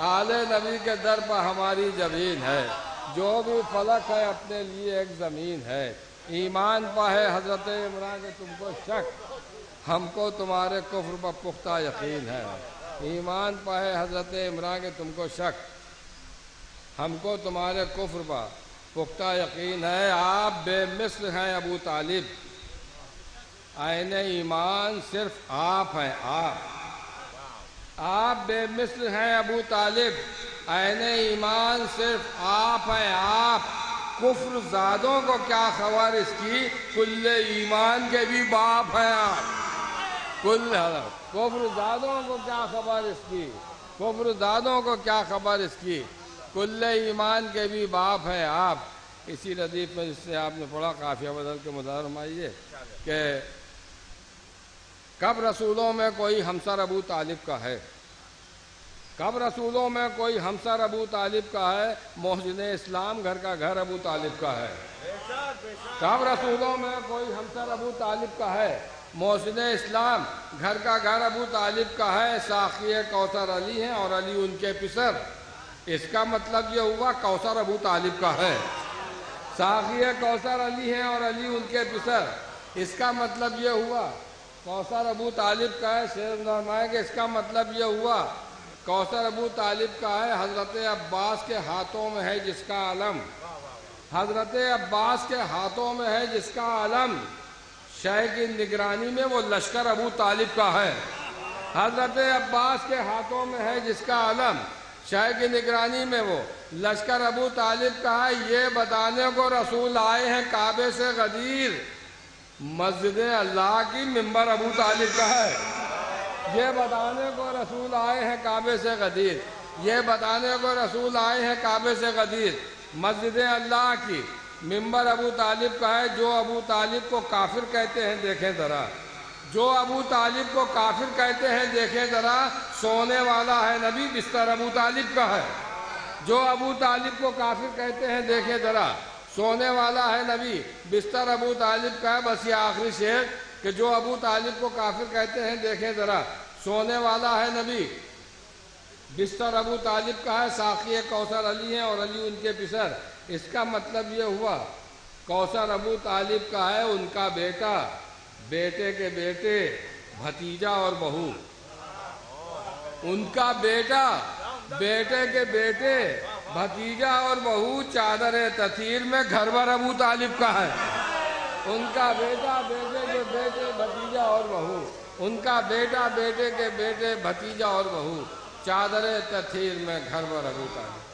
آل نبی کے در پر ہماری جبین ہے، جو بھی فلک ہے اپنے لیے ایک زمین ہے۔ ایمان پا ہے حضرت عمران کہ تم کو شک، ہم کو تمہارے کفر پر پختہ یقین ہے۔ ایمان پا ہے حضرت عمران کہ تم کو شک، ہم کو تمہارے کفر پر پختہ یقین ہے۔ آپ بے مثل ہیں ابو طالب، عین ایمان صرف آپ ہیں، آپ بے مثل ہیں ابو طالب، عین ایمان صرف آپ ہیں آپ۔ کفر زادوں کو کیا خبر اس کی، کل ایمان کے بھی باپ ہیں آپ۔ کفر زادوں کو کیا خبر اس کی، کفر زادوں کو کیا خبر اس کی، کل ایمان کے بھی باپ ہیں آپ۔ اسی ردیف میں جس سے آپ نے پڑھا، قافیہ بدل کے مدار فرمائیے کہ کب رسولوں میں کوئی ہمسر ابو طالب کا ہے، کب رسولوں میں کوئی ہمسر ابو طالب کا ہے، محسن اسلام گھر کا گھر ابو طالب کا ہے۔ کب رسولوں میں کوئی ہمسر ابو طالب کا ہے، محسن اسلام گھر کا گھر ابو طالب کا ہے۔ ساقی کوثر علی ہیں اور علی ان کے پسر، اس کا مطلب یہ ہوا کوثر ابو طالب کا ہے۔ ساقی کوثر علی ہیں اور علی ان کے پسر، اس کا مطلب یہ ہوا کوثر ابو طالب کا ہے۔ شیخ فرمایا کہ اس کا مطلب یہ ہوا کوثر ابو طالب کا ہے۔ حضرت عباس کے ہاتھوں میں ہے جس کا علم، حضرت عباس کے ہاتھوں میں ہے جس کا علم، شہ کی نگرانی میں وہ لشکر ابو طالب کا ہے۔ حضرت عباس کے ہاتھوں میں ہے جس کا علم، شہ کی نگرانی میں وہ لشکر ابو طالب کا ہے۔ یہ بتانے کو رسول آئے ہیں کعبے سے غدیر، مسجد اللہ کی منبر ابو طالب کا ہے۔ یہ بتانے کو رسول آئے ہیں کعبے سے غدیر، یہ بتانے کو رسول آئے ہیں کعبے سے غدیر، مسجد اللہ کی منبر ابو طالب کا ہے۔ جو ابو طالب کو کافر کہتے ہیں دیکھیں ذرا، جو ابو طالب کو کافر کہتے ہیں دیکھیں ذرا، سونے والا ہے نبی، بستر ابو طالب کا ہے۔ جو ابو طالب کو کافر کہتے ہیں دیکھیں ذرا، سونے والا ہے نبی، بستر ابو طالب کا ہے۔ بس یہ آخری شعر کہ جو ابو طالب کو کافر کہتے ہیں دیکھیں ذرا، سونے والا ہے نبی، بستر ابو طالب کا ہے۔ ساقی کوثر علی ہیں اور علی ان کے پسر، اس کا مطلب یہ ہوا کوثر ابو طالب کا ہے، ان کا بیٹا، بیٹے کے بیٹے، بھتیجا اور بہو، ان کا بیٹا، بیٹے کے بیٹے، بھتیجا اور بہو، چادر تطہیر میں گھر بھر ابو طالب کا ہے۔ ان کا بیٹا، بیٹے کے بیٹے، بھتیجا اور بہو، ان کا بیٹا، بیٹے کے بیٹے، بھتیجا اور بہو، چادر تطہیر میں گھر بھر ابو طالب۔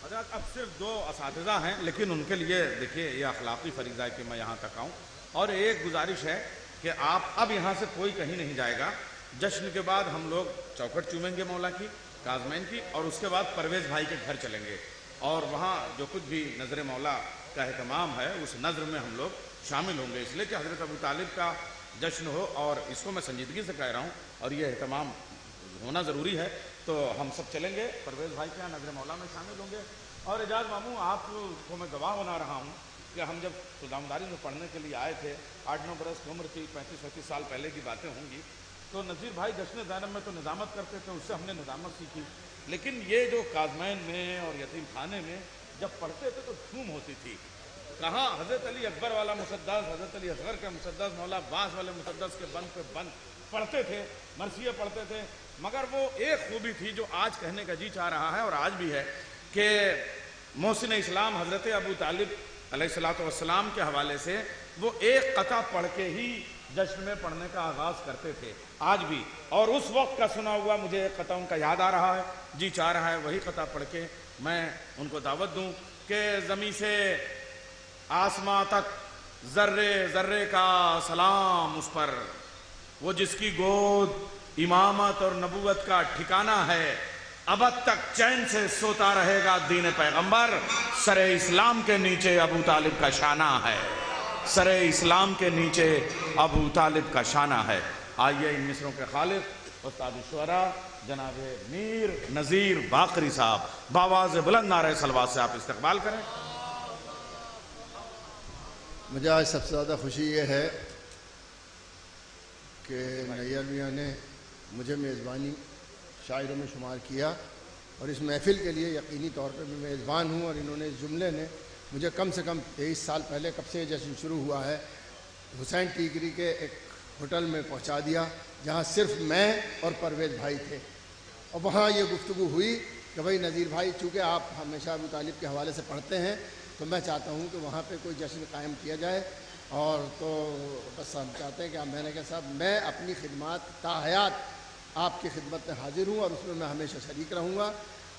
حضرت اب صرف دو اساتذہ ہیں، لیکن ان کے لیے دیکھیے یہ اخلاقی فریضہ ہے کہ میں یہاں تک آؤں، اور ایک گزارش ہے کہ آپ اب یہاں سے کوئی کہیں نہیں جائے گا۔ جشن کے بعد ہم لوگ چوکھٹ چومیں گے مولا کی، کاظمین کی، اور اس کے بعد پرویز بھائی کے گھر چلیں گے، اور وہاں جو کچھ بھی نظر مولا کا اہتمام ہے اس نظر میں ہم لوگ شامل ہوں گے، اس لیے کہ حضرت ابو طالب کا جشن ہو، اور اس کو میں سنجیدگی سے کہہ رہا ہوں، اور یہ اہتمام ہونا ضروری ہے۔ تو ہم سب چلیں گے پرویز بھائی کے یہاں نظر مولا میں شامل ہوں گے۔ اور اعجاز ماموں، آپ کو میں گواہ بنا رہا ہوں کہ ہم جب غلامداری میں پڑھنے کے لیے آئے تھے 8-9 برس کی عمر تھی, 35-36 سال پہلے کی باتیں ہوں گی, تو نذیر بھائی جشن زینب میں تو نظامت کرتے تھے, اس سے ہم نے نظامت سیکھی. لیکن یہ جو کاظمین میں اور یتیم خانے میں جب پڑھتے تھے تو دھوم ہوتی تھی. کہاں حضرت علی اکبر والا مسدس, حضرت علی اصغر کا مسدس, مولا عباس والے مسدس کے بند پہ بند پڑھتے تھے, مرثیے پڑھتے تھے. مگر وہ ایک خوبی تھی جو آج کہنے کا جی چاہ رہا ہے اور آج بھی ہے کہ محسن اسلام حضرت ابو طالب علیہ السلام کے حوالے سے وہ ایک قطع پڑھ کے ہی جشن میں پڑھنے کا آغاز کرتے تھے آج بھی. اور اس وقت کا سنا ہوا مجھے ایک قطع ان کا یاد آ رہا ہے, جی چاہ رہا ہے وہی قطع پڑھ کے میں ان کو دعوت دوں کہ زمین سے آسماں تک ذرے ذرے کا سلام اس پر, وہ جس کی گود امامت اور نبوت کا ٹھکانہ ہے, ابد تک چین سے سوتا رہے گا دین پیغمبر, سر اسلام کے نیچے ابو طالب کا شانہ ہے, سر اسلام کے نیچے ابو طالب کا شانہ ہے. آئیے ان مصروں کے خالق استاد الشعراء جناب میر نذیر باقری صاحب بآواز بلند نعرہ صلوات سے آپ استقبال کریں. مجھے آج سب سے زیادہ خوشی یہ ہے کہ نیر میاں نے مجھے میزبانی شاعروں میں شمار کیا اور اس محفل کے لیے یقینی طور پہ میں میزبان ہوں. اور انہوں نے اس جملے نے مجھے کم سے کم 23 سال پہلے, کب سے یہ جشن شروع ہوا ہے, حسین ٹیکری کے ایک ہوٹل میں پہنچا دیا جہاں صرف میں اور پرویز بھائی تھے. اور وہاں یہ گفتگو ہوئی کہ بھائی نذیر بھائی چونکہ آپ ہمیشہ ابو طالب کے حوالے سے پڑھتے ہیں تو میں چاہتا ہوں کہ وہاں پہ کوئی جشن قائم کیا جائے. اور تو بس ہم چاہتے ہیں کہ میں نے کہا صاحب میں اپنی خدمات تا حیات آپ کی خدمت میں حاضر ہوں اور اس میں ہمیشہ شریک رہوں گا,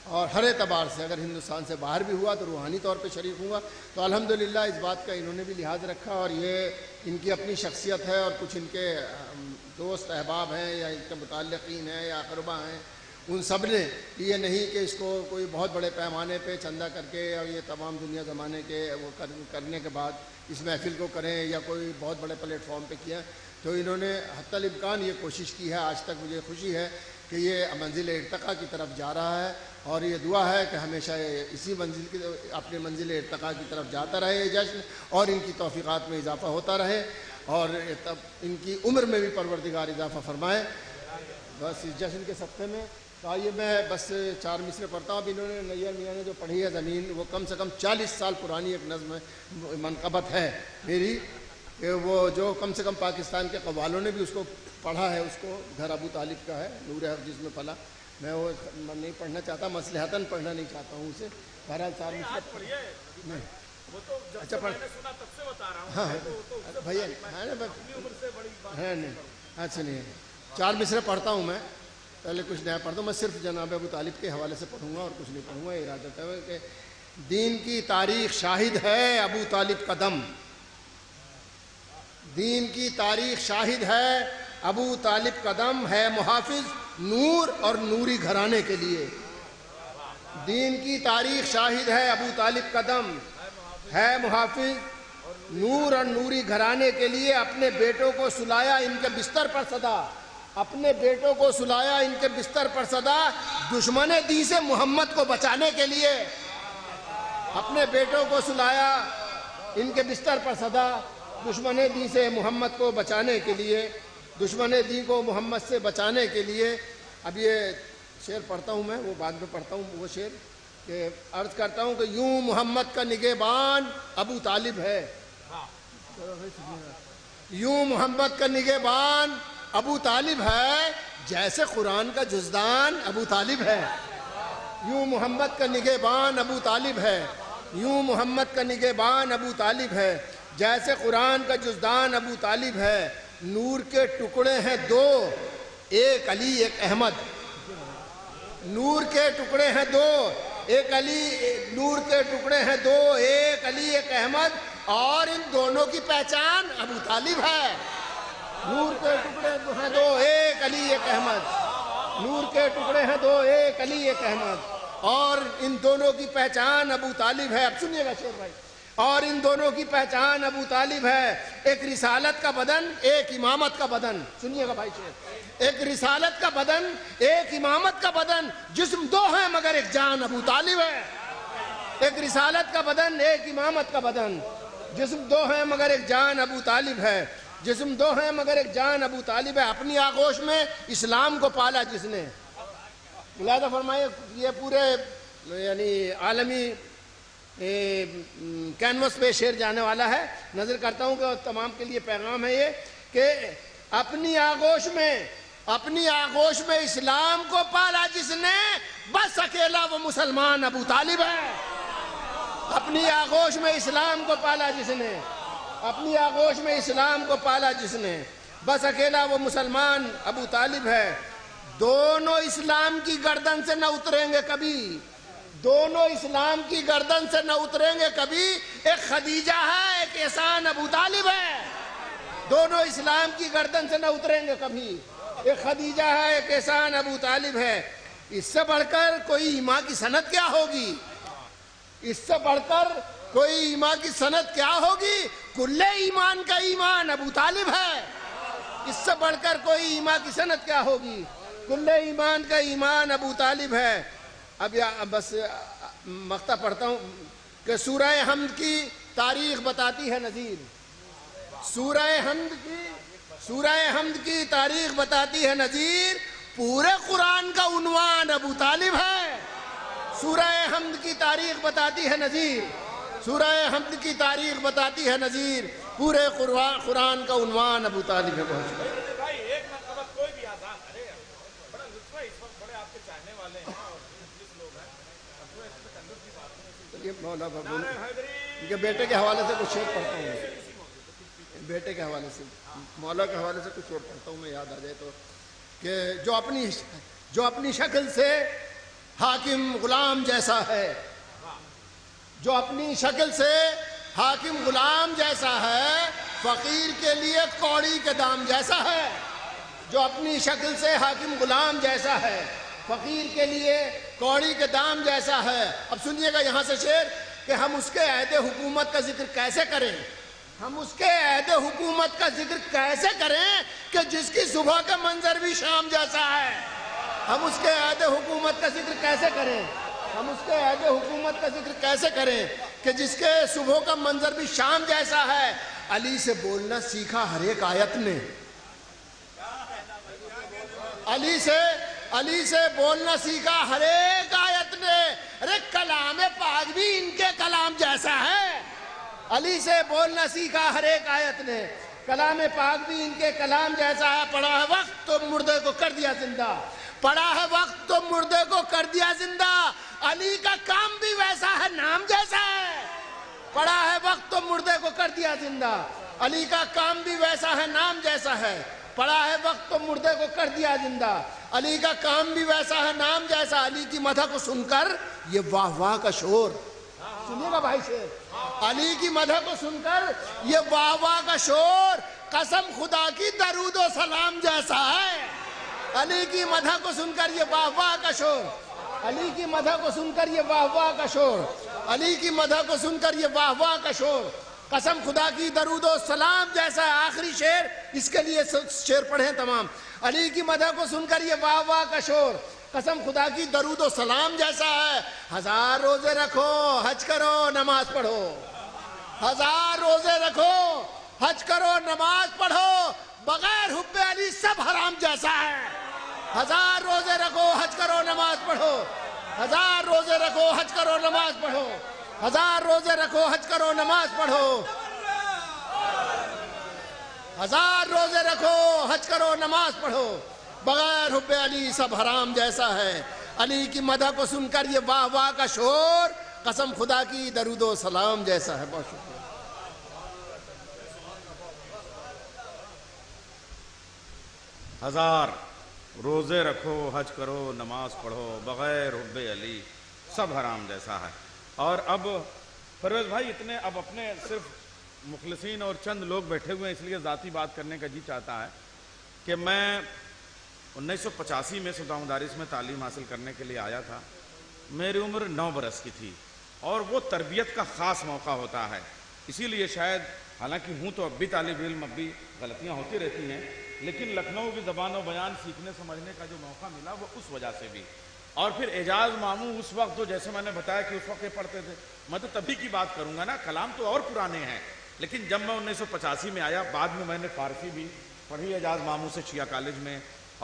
اور ہر اعتبار سے اگر ہندوستان سے باہر بھی ہوا تو روحانی طور پہ شریک ہوں گا. تو الحمدللہ اس بات کا انہوں نے بھی لحاظ رکھا, اور یہ ان کی اپنی شخصیت ہے, اور کچھ ان کے دوست احباب ہیں یا ان کے متعلقین ہیں یا اقربا ہیں, ان سب نے یہ نہیں کہ اس کو کوئی بہت بڑے پیمانے پہ چندہ کر کے اور یہ تمام دنیا زمانے کے وہ کرنے کے بعد اس محفل کو کریں یا کوئی بہت بڑے پلیٹ فارم پہ کیا. تو انہوں نے حتی الامکان یہ کوشش کی ہے. آج تک مجھے خوشی ہے کہ یہ منزل ارتقاء کی طرف جا رہا ہے, اور یہ دعا ہے کہ ہمیشہ اسی منزل کی اپنے منزل ارتقاء کی طرف جاتا رہے یہ جشن, اور ان کی توفیقات میں اضافہ ہوتا رہے, اور تب ان کی عمر میں بھی پروردگار اضافہ فرمائے. بس اس جشن کے صدقے میں تو آئیے میں بس 4 مصرے پڑھتا ہوں. اب انہوں نے نیر میاں نے جو پڑھی ہے زمین, وہ کم سے کم 40 سال پرانی ایک نظم منقبت ہے میری, کہ وہ جو کم سے کم پاکستان کے قوالوں نے بھی اس کو پڑھا ہے. اس کو گھر ابو طالب کا ہے, نور حق جس میں پلا. میں وہ نہیں پڑھنا چاہتا, مصلحتاً پڑھنا نہیں چاہتا ہوں اسے. بہرحال 4 مصرے اچھا پڑھ, ہاں بھیا ہے نہیں, اچھا نہیں, 4 مصرے پڑھتا ہوں میں. پہلے کچھ نیا پڑھتا ہوں میں, صرف جناب ابو طالب کے حوالے سے پڑھوں گا اور کچھ نہیں پڑھوں گا. یہ ارادت ہے کہ دین کی تاریخ شاہد ہے ابو طالب قدم, دین کی تاریخ شاہد ہے ابو طالب قدم, ہے محافظ نور اور نوری گھرانے کے لیے. دین کی تاریخ شاہد ہے ابو طالب قدم, ہے محافظ نور اور نوری گھرانے کے لیے. اپنے بیٹوں کو سلایا ان کے بستر پر صدا, اپنے بیٹوں کو سلایا ان کے بستر پر صدا, دشمن دین سے محمد کو بچانے کے لیے. اپنے بیٹوں کو سلایا ان کے بستر پر صدا, دشمن دین سے محمد کو بچانے کے لیے, دشمن دین کو محمد سے بچانے کے لیے. اب یہ شعر پڑھتا ہوں میں, وہ بعد میں پڑھتا ہوں وہ شعر, کہ عرض کرتا ہوں کہ یوں محمد کا نگہبان ابو طالب ہے, یوں محمد کا نگہبان ابو طالب ہے, جیسے قرآن کا جزدان ابو طالب ہے. یوں محمد کا نگہبان ابو طالب ہے, یوں محمد کا نگہبان ابو طالب ہے, جیسے قرآن کا جزدان ابو طالب ہے. نور کے ٹکڑے ہیں 2, ایک علی ایک احمد. نور کے ٹکڑے ہیں 2, ایک علی, نور کے ٹکڑے ہیں 2, ایک علی ایک احمد, اور ان دونوں کی پہچان ابو طالب ہے. نور کے ٹکڑے ہیں 2, ایک علی ایک احمد. نور کے ٹکڑے ہیں 2, ایک علی ایک احمد, اور ان دونوں کی پہچان ابو طالب ہے. اب سنیے گا شعر بھائی. اور ان دونوں کی پہچان ابو طالب ہے, ایک رسالت کا بدن ایک امامت کا بدن. سنیے گا بھائی شعر. ایک رسالت کا بدن ایک امامت کا بدن, جسم 2 ہیں مگر ایک جان ابو طالب ہے. ایک رسالت کا بدن ایک امامت کا بدن, جسم دو ہیں مگر ایک جان ابو طالب ہے، جسم دو ہیں مگر ایک جان ابو طالب ہے، اپنی آغوش میں اسلام کو پالا جس نے. ملاحظہ فرمائے یہ پورے یعنی عالمی کینوس پہ شعر جانے والا ہے. نظر کرتا ہوں کہ تمام کے لیے پیغام ہے یہ کہ اپنی آغوش میں اسلام کو پالا جس نے، بس اکیلا وہ مسلمان ابو طالب ہے. اپنی آغوش میں اسلام کو پالا جس نے، اپنی آغوش میں اسلام کو پالا جس نے، بس اکیلا وہ مسلمان ابو طالب ہے. دونوں اسلام کی گردن سے نہ اتریں گے کبھی، دونوں اسلام کی گردن سے نہ اتریں گے کبھی. ایک خدیجہ ہے، ایک احسان ابو طالب ہے. دونوں اسلام کی گردن سے نہ اتریں گے کبھی. ایک خدیجہ ہے، ایک احسان ابو طالب ہے. اس سے بڑھ کر کوئی ایمان کی سند کیا ہوگی؟ اس سے بڑھ کر کوئی ایمان کی سند کیا ہوگی؟ کل ایمان کا ایمان ابو طالب ہے. اس سے بڑھ کر کوئی ایمان کی سند کیا ہوگی؟ کل ایمان کا ایمان ابو طالب ہے. اب بس مقطع پڑھتا ہوں کہ سورہ حمد کی تاریخ بتاتی ہے نذیر. سورہ حمد کی تاریخ بتاتی ہے نذیر. پورے قرآن کا عنوان ابو طالب ہے. سورہ حمد کی تاریخ بتاتی ہے نذیر. سورہ حمد کی تاریخ بتاتی ہے نذیر. پورے قرآن کا عنوان ابو طالب ہے. بہت شکریہ. مولا ان کے بیٹے کے حوالے سے کچھ شعر پڑھتا ہوں. بیٹے کے حوالے سے، مولا کے حوالے سے کچھ شعر پڑھتا ہوں میں، یاد آ جائے تو، کہ جو اپنی شکل سے حاکم غلام جیسا ہے، جو اپنی شکل سے حاکم غلام جیسا ہے، فقیر کے لیے کوڑی کے دام جیسا ہے. جو اپنی شکل سے حاکم غلام جیسا ہے، فقیر کے لیے کوڑی کے دام جیسا ہے. اب سنیے گا یہاں سے شعر کہ ہم اس کے عہد حکومت کا ذکر کیسے کریں. ہم اس کے عہد حکومت کا ذکر کیسے کریں کہ جس کی صبح کا منظر بھی شام جیسا ہے. ہم اس کے عہد حکومت کا ذکر کیسے کریں. ہم اس کے عہد حکومت کا ذکر کیسے کریں کہ جس کے صبح کا منظر بھی شام جیسا ہے. علی سے بولنا سیکھا ہر ایک آیت نے. علی سے بولنا سیکھا ہر ایک آیت نے. ارے کلام پاک بھی ان کے کلام جیسا ہے. علی سے بولنا سیکھا ہر ایک آیت نے. کلام پاک بھی ان کے کلام جیسا ہے. پڑا ہے وقت تو مردے کو کر دیا زندہ. پڑا ہے وقت تو مردے کو کر دیا زندہ. علی کا کام بھی ویسا ہے، نام جیسا ہے. پڑا ہے وقت تو مردے کو کر دیا زندہ. علی کا کام بھی ویسا ہے، نام جیسا ہے. پڑا ہے وقت تو مردے کو کر دیا زندہ. علی کا کام بھی ویسا ہے، نام جیسا. علی کی مدح کو سن کر یہ واہ واہ کا شور. سنیے گا بھائی شعر. علی کی مدح کو سن کر یہ واہ واہ کا شور قسم خدا کی درود و سلام جیسا ہے. علی کی مدح کو سن کر یہ واہ واہ کا شور. علی کی مدح کو سن کر یہ واہ واہ کا شور. علی کی مدح کو سن کر یہ واہ واہ کا شور قسم خدا کی درود و سلام جیسا ہے. آخری شعر اس کے لیے شعر پڑھیں تمام. علی کی مدح کو سن کر یہ واہ واہ کا شور قسم خدا کی درود و سلام جیسا ہے. 1000 روزے رکھو، حج کرو، نماز پڑھو. 1000 روزے رکھو، حج کرو، نماز پڑھو. بغیر حب علی سب حرام جیسا ہے. 1000 روزے رکھو، حج کرو، نماز پڑھو. 1000 روزے رکھو، حج کرو، نماز پڑھو. 1000 روزے رکھو، حج کرو، نماز پڑھو. 1000 روزے رکھو، حج کرو، نماز پڑھو. بغیر حب علی سب حرام جیسا ہے. علی کی مدح کو سن کر یہ واہ واہ کا شور قسم خدا کی درود و سلام جیسا ہے. بہت شکریہ. 1000 روزے رکھو، حج کرو، نماز پڑھو. بغیر حب علی سب حرام جیسا ہے. اور اب پرویز بھائی اتنے اب اپنے صرف مخلصین اور چند لوگ بیٹھے ہوئے ہیں، اس لیے ذاتی بات کرنے کا جی چاہتا ہے کہ میں 1985 میں سلطان مدارس میں تعلیم حاصل کرنے کے لیے آیا تھا. میری عمر 9 برس کی تھی اور وہ تربیت کا خاص موقع ہوتا ہے. اسی لیے شاید حالانکہ ہوں تو اب بھی طالب علم، اب بھی غلطیاں ہوتی رہتی ہیں، لیکن لکھنؤ کی زبان و بیان سیکھنے سمجھنے کا جو موقع ملا وہ اس وجہ سے بھی. اور پھر اعجاز ماموں اس وقت جو جیسے میں نے بتایا کہ اس وقت یہ پڑھتے تھے، میں تو تبھی کی بات کروں گا نا، کلام تو اور پرانے ہیں. لیکن جب میں 1985 میں آیا، بعد میں نے فارسی بھی پڑھی اعجاز ماموں سے شیعہ کالج میں،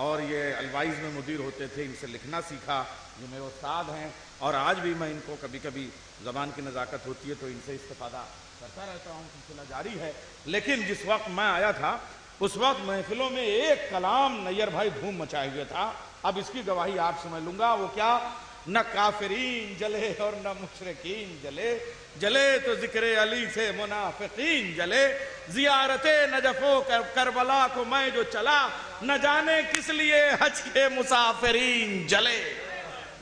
اور یہ الوائز میں مدیر ہوتے تھے، ان سے لکھنا سیکھا، یہ میرے استاد ہیں، اور آج بھی میں ان کو کبھی کبھی زبان کی نزاکت ہوتی ہے تو ان سے استفادہ کرتا رہتا ہوں، سلسلہ جاری ہے۔ لیکن جس وقت میں آیا تھا اس وقت محفلوں میں ایک کلام نیر بھائی دھوم مچائے ہوئے تھا، اب اس کی گواہی آپ سے میں لوں گا۔ وہ کیا؟ نہ کافرین جلے اور نہ مشرکین جلے، جلے تو ذکر علی سے منافقین جلے، زیارت نجف و کربلا کو میں جو چلا، نہ جانے کس لیے حج کے مسافرین جلے۔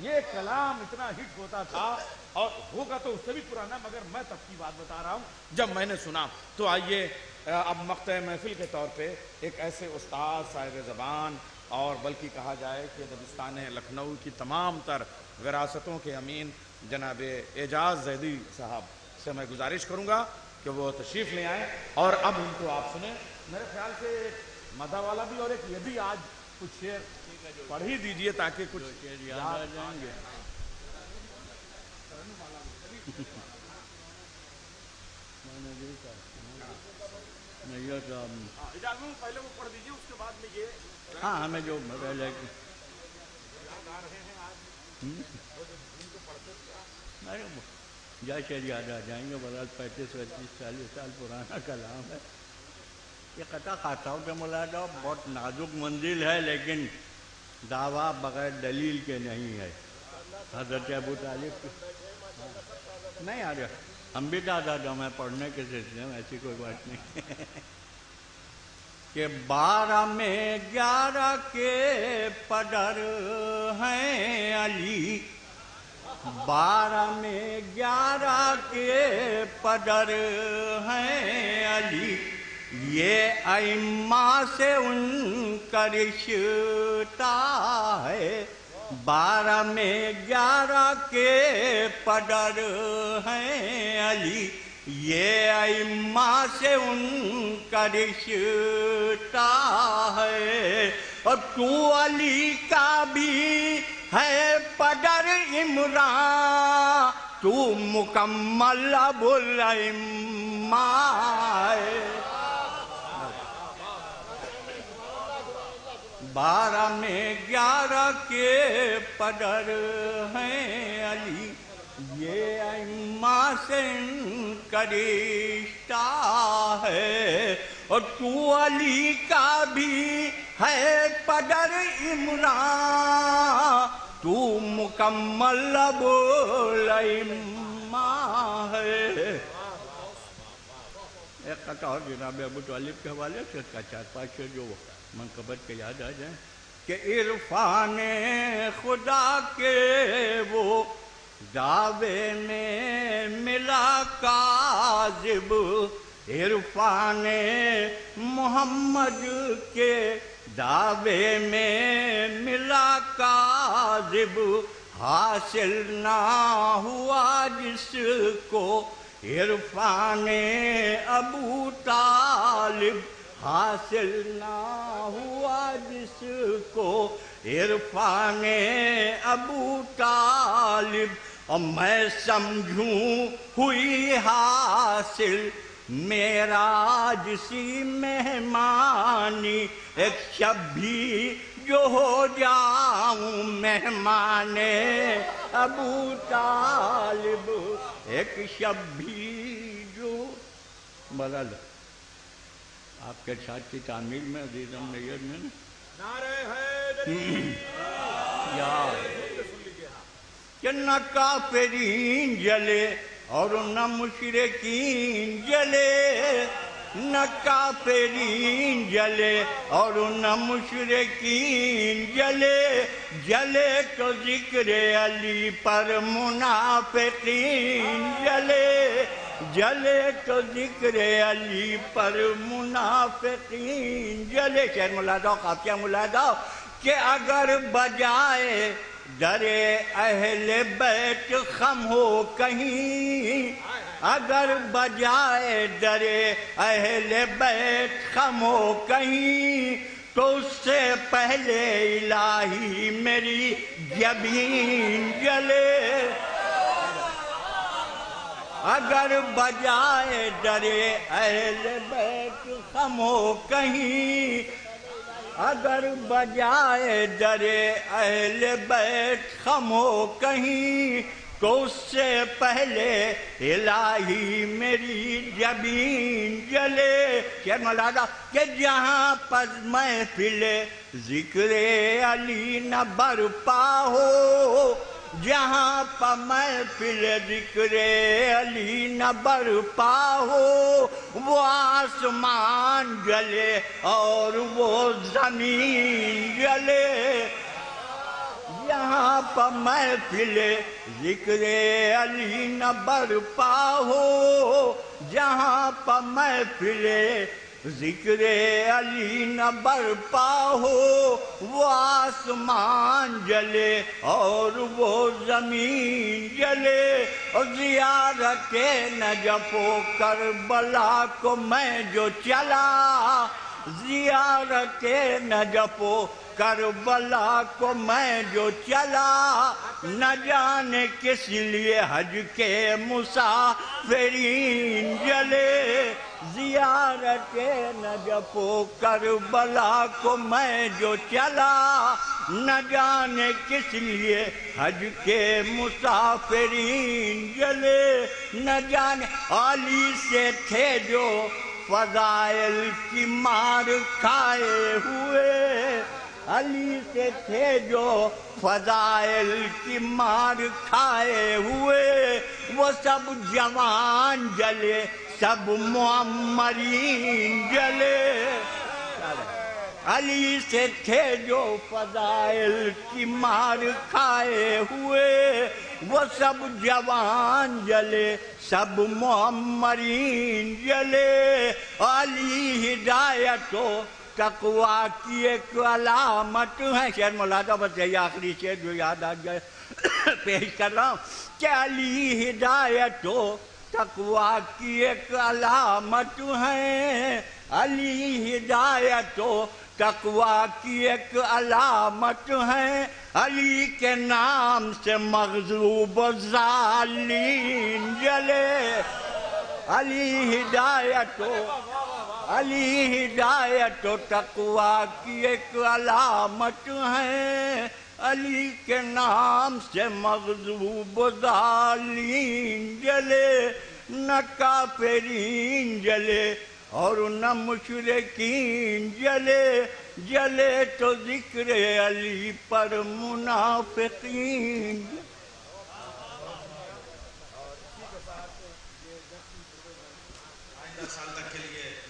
یہ کلام اتنا ہٹ ہوتا تھا، اور ہوگا تو اس سے بھی پرانا، مگر میں تب کی بات بتا رہا ہوں جب میں نے سنا۔ تو آئیے اب مقطع محفل کے طور پہ ایک ایسے استاد صاحب زبان، اور بلکہ کہا جائے کہ ادبستان لکھنؤ کی تمام تر وراثتوں کے امین جناب اعجاز زیدی صاحب سے میں گزارش کروں گا کہ وہ تشریف لے آئیں، اور اب ان کو آپ سنیں۔ میرے خیال سے ایک مدح والا بھی اور ایک یہ بھی آج کچھ شعر پڑھ ہی دیجئے تاکہ کچھ یاد آ جائیں گے۔ پہلے وہ پڑھ دیجئے، اس کے بعد میں یہ ہاں ہمیں جو پہلے جیسے یاد آ جائیں گے، برات 35-40 سال پرانا کلام ہے۔ یہ قطع کھاتا ہوں کہ مولانا بہت نازک منزل ہے، لیکن دعویٰ بغیر دلیل کے نہیں ہے۔ حضرت ابو طالب کی نہیں آ رہا، ہم بھی دادا جو میں پڑھنے کے سلسلے میں ایسی کوئی بات نہیں کہ 12 میں 11 کے پدر ہیں علی، 12 میں 11 کے پدر ہیں علی، یہ ائمہ سے ان کا رشتہ ہے، 12 میں 11 کے پدر ہیں علی، یہ ائمہ سے ان کا رشتہ ہے، اور تو علی کا بھی ہے پدر عمران، تو مکمل ابو الائمہ ہے۔ 12 میں 11 کے پدر ہیں علی، یہ ائمہ سے ان کا رشتہ ہے، اور تو علی کا بھی ہے پدر عمران، تو مکمل ابو الائمہ ہے۔ ایک قطع اور جناب ابو طالب کے حوالے سے اس کا 4-5 جو منقبت کے یاد آ جائیں کہ عرفان خدا کے وہ دعوے میں ملا کاذب، عرفان محمد کے دعوے میں ملا کاذب، حاصل نہ ہوا جس کو عرفان ابو طالب، حاصل نہ ہوا جس کو عرفان ابو طالب، اور میں سمجھوں ہوئی حاصل معراج سی مہمانی، ایک شب بھی جو ہو جاؤں مہمان ابو طالب، ایک شب بھی جو بدل آپ کے ساتھ کی تعمیل میں عزیزم نیر میں کہ نہ کافرین جلے اور نہ مشرکین جلے، نہ کافرین جلے اور نہ مشرکین جلے، جلے تو ذکر علی پر منافقین جلے، جلے تو ذکر علی پر منافقین جلے۔ شعر ملاحظہ قافیہ ملاحظہ کہ اگر بجائے در اہل بیت خم ہو کہیں، اگر بجائے در اہل بیت خم ہو کہیں، تو اس سے پہلے الہی میری جبین جلے، اگر بجائے ڈرے اہل بیت خم ہو کہیں، اگر بجائے ڈرے اہل بیت خم ہو کہیں، تو اس سے پہلے الہی میری جبین جلے۔ شعر مولانا کہ جہاں پر محفل ذکر علی نہ برپا ہو، جہاں پر محفل ذکر علی نہ برپا ہو، وہ آسمان جلے اور وہ زمین جلے۔ جہاں پر محفل ذکر علی نہ برپا ہو، جہاں پر محفل ذکر علی نہ برپا ہو، وہ آسمان جلے اور وہ زمین جلے۔ اور زیارت نجف و کربلا کو میں جو چلا، زیارت نجف و کربلا کو میں جو چلا، نہ جانے کس لیے حج کے مسافرین جلے۔ زیارت نجف و کربلا کو میں جو چلا، نہ جانے کس لیے حج کے مسافرین جلے۔ نہ جانے علی سے تھے جو فضائل کی مار کھائے ہوئے، علی سے تھے جو فضائل کی مار کھائے ہوئے، وہ سب جوان جلے، سب معمرین جلے۔ علی سے تھے جو فضائل کی مار کھائے ہوئے، وہ سب جوان جلے، سب معمرین جلے۔ علی ہدایت و تقویٰ کی ایک علامت ہے۔ شعر مولانا بس یہ آخری شعر جو یاد آ گیا پیش کر رہا ہوں کہ علی ہدایت و تقویٰ کی ایک علامت ہے، علی ہدایت و تقویٰ کی ایک علامت ہے۔ علی کے نام سے مغضوب و ظالین جلے۔ علی ہدایت و تقویٰ کی ایک علامت ہے، علی کے نام سے مغضوب و ظالین جلے۔ نہ کافرین جلے اور نہ مشرکین جلے، جلے تو ذکر علی پر منافقین۔ آئندہ سال تک کے لیے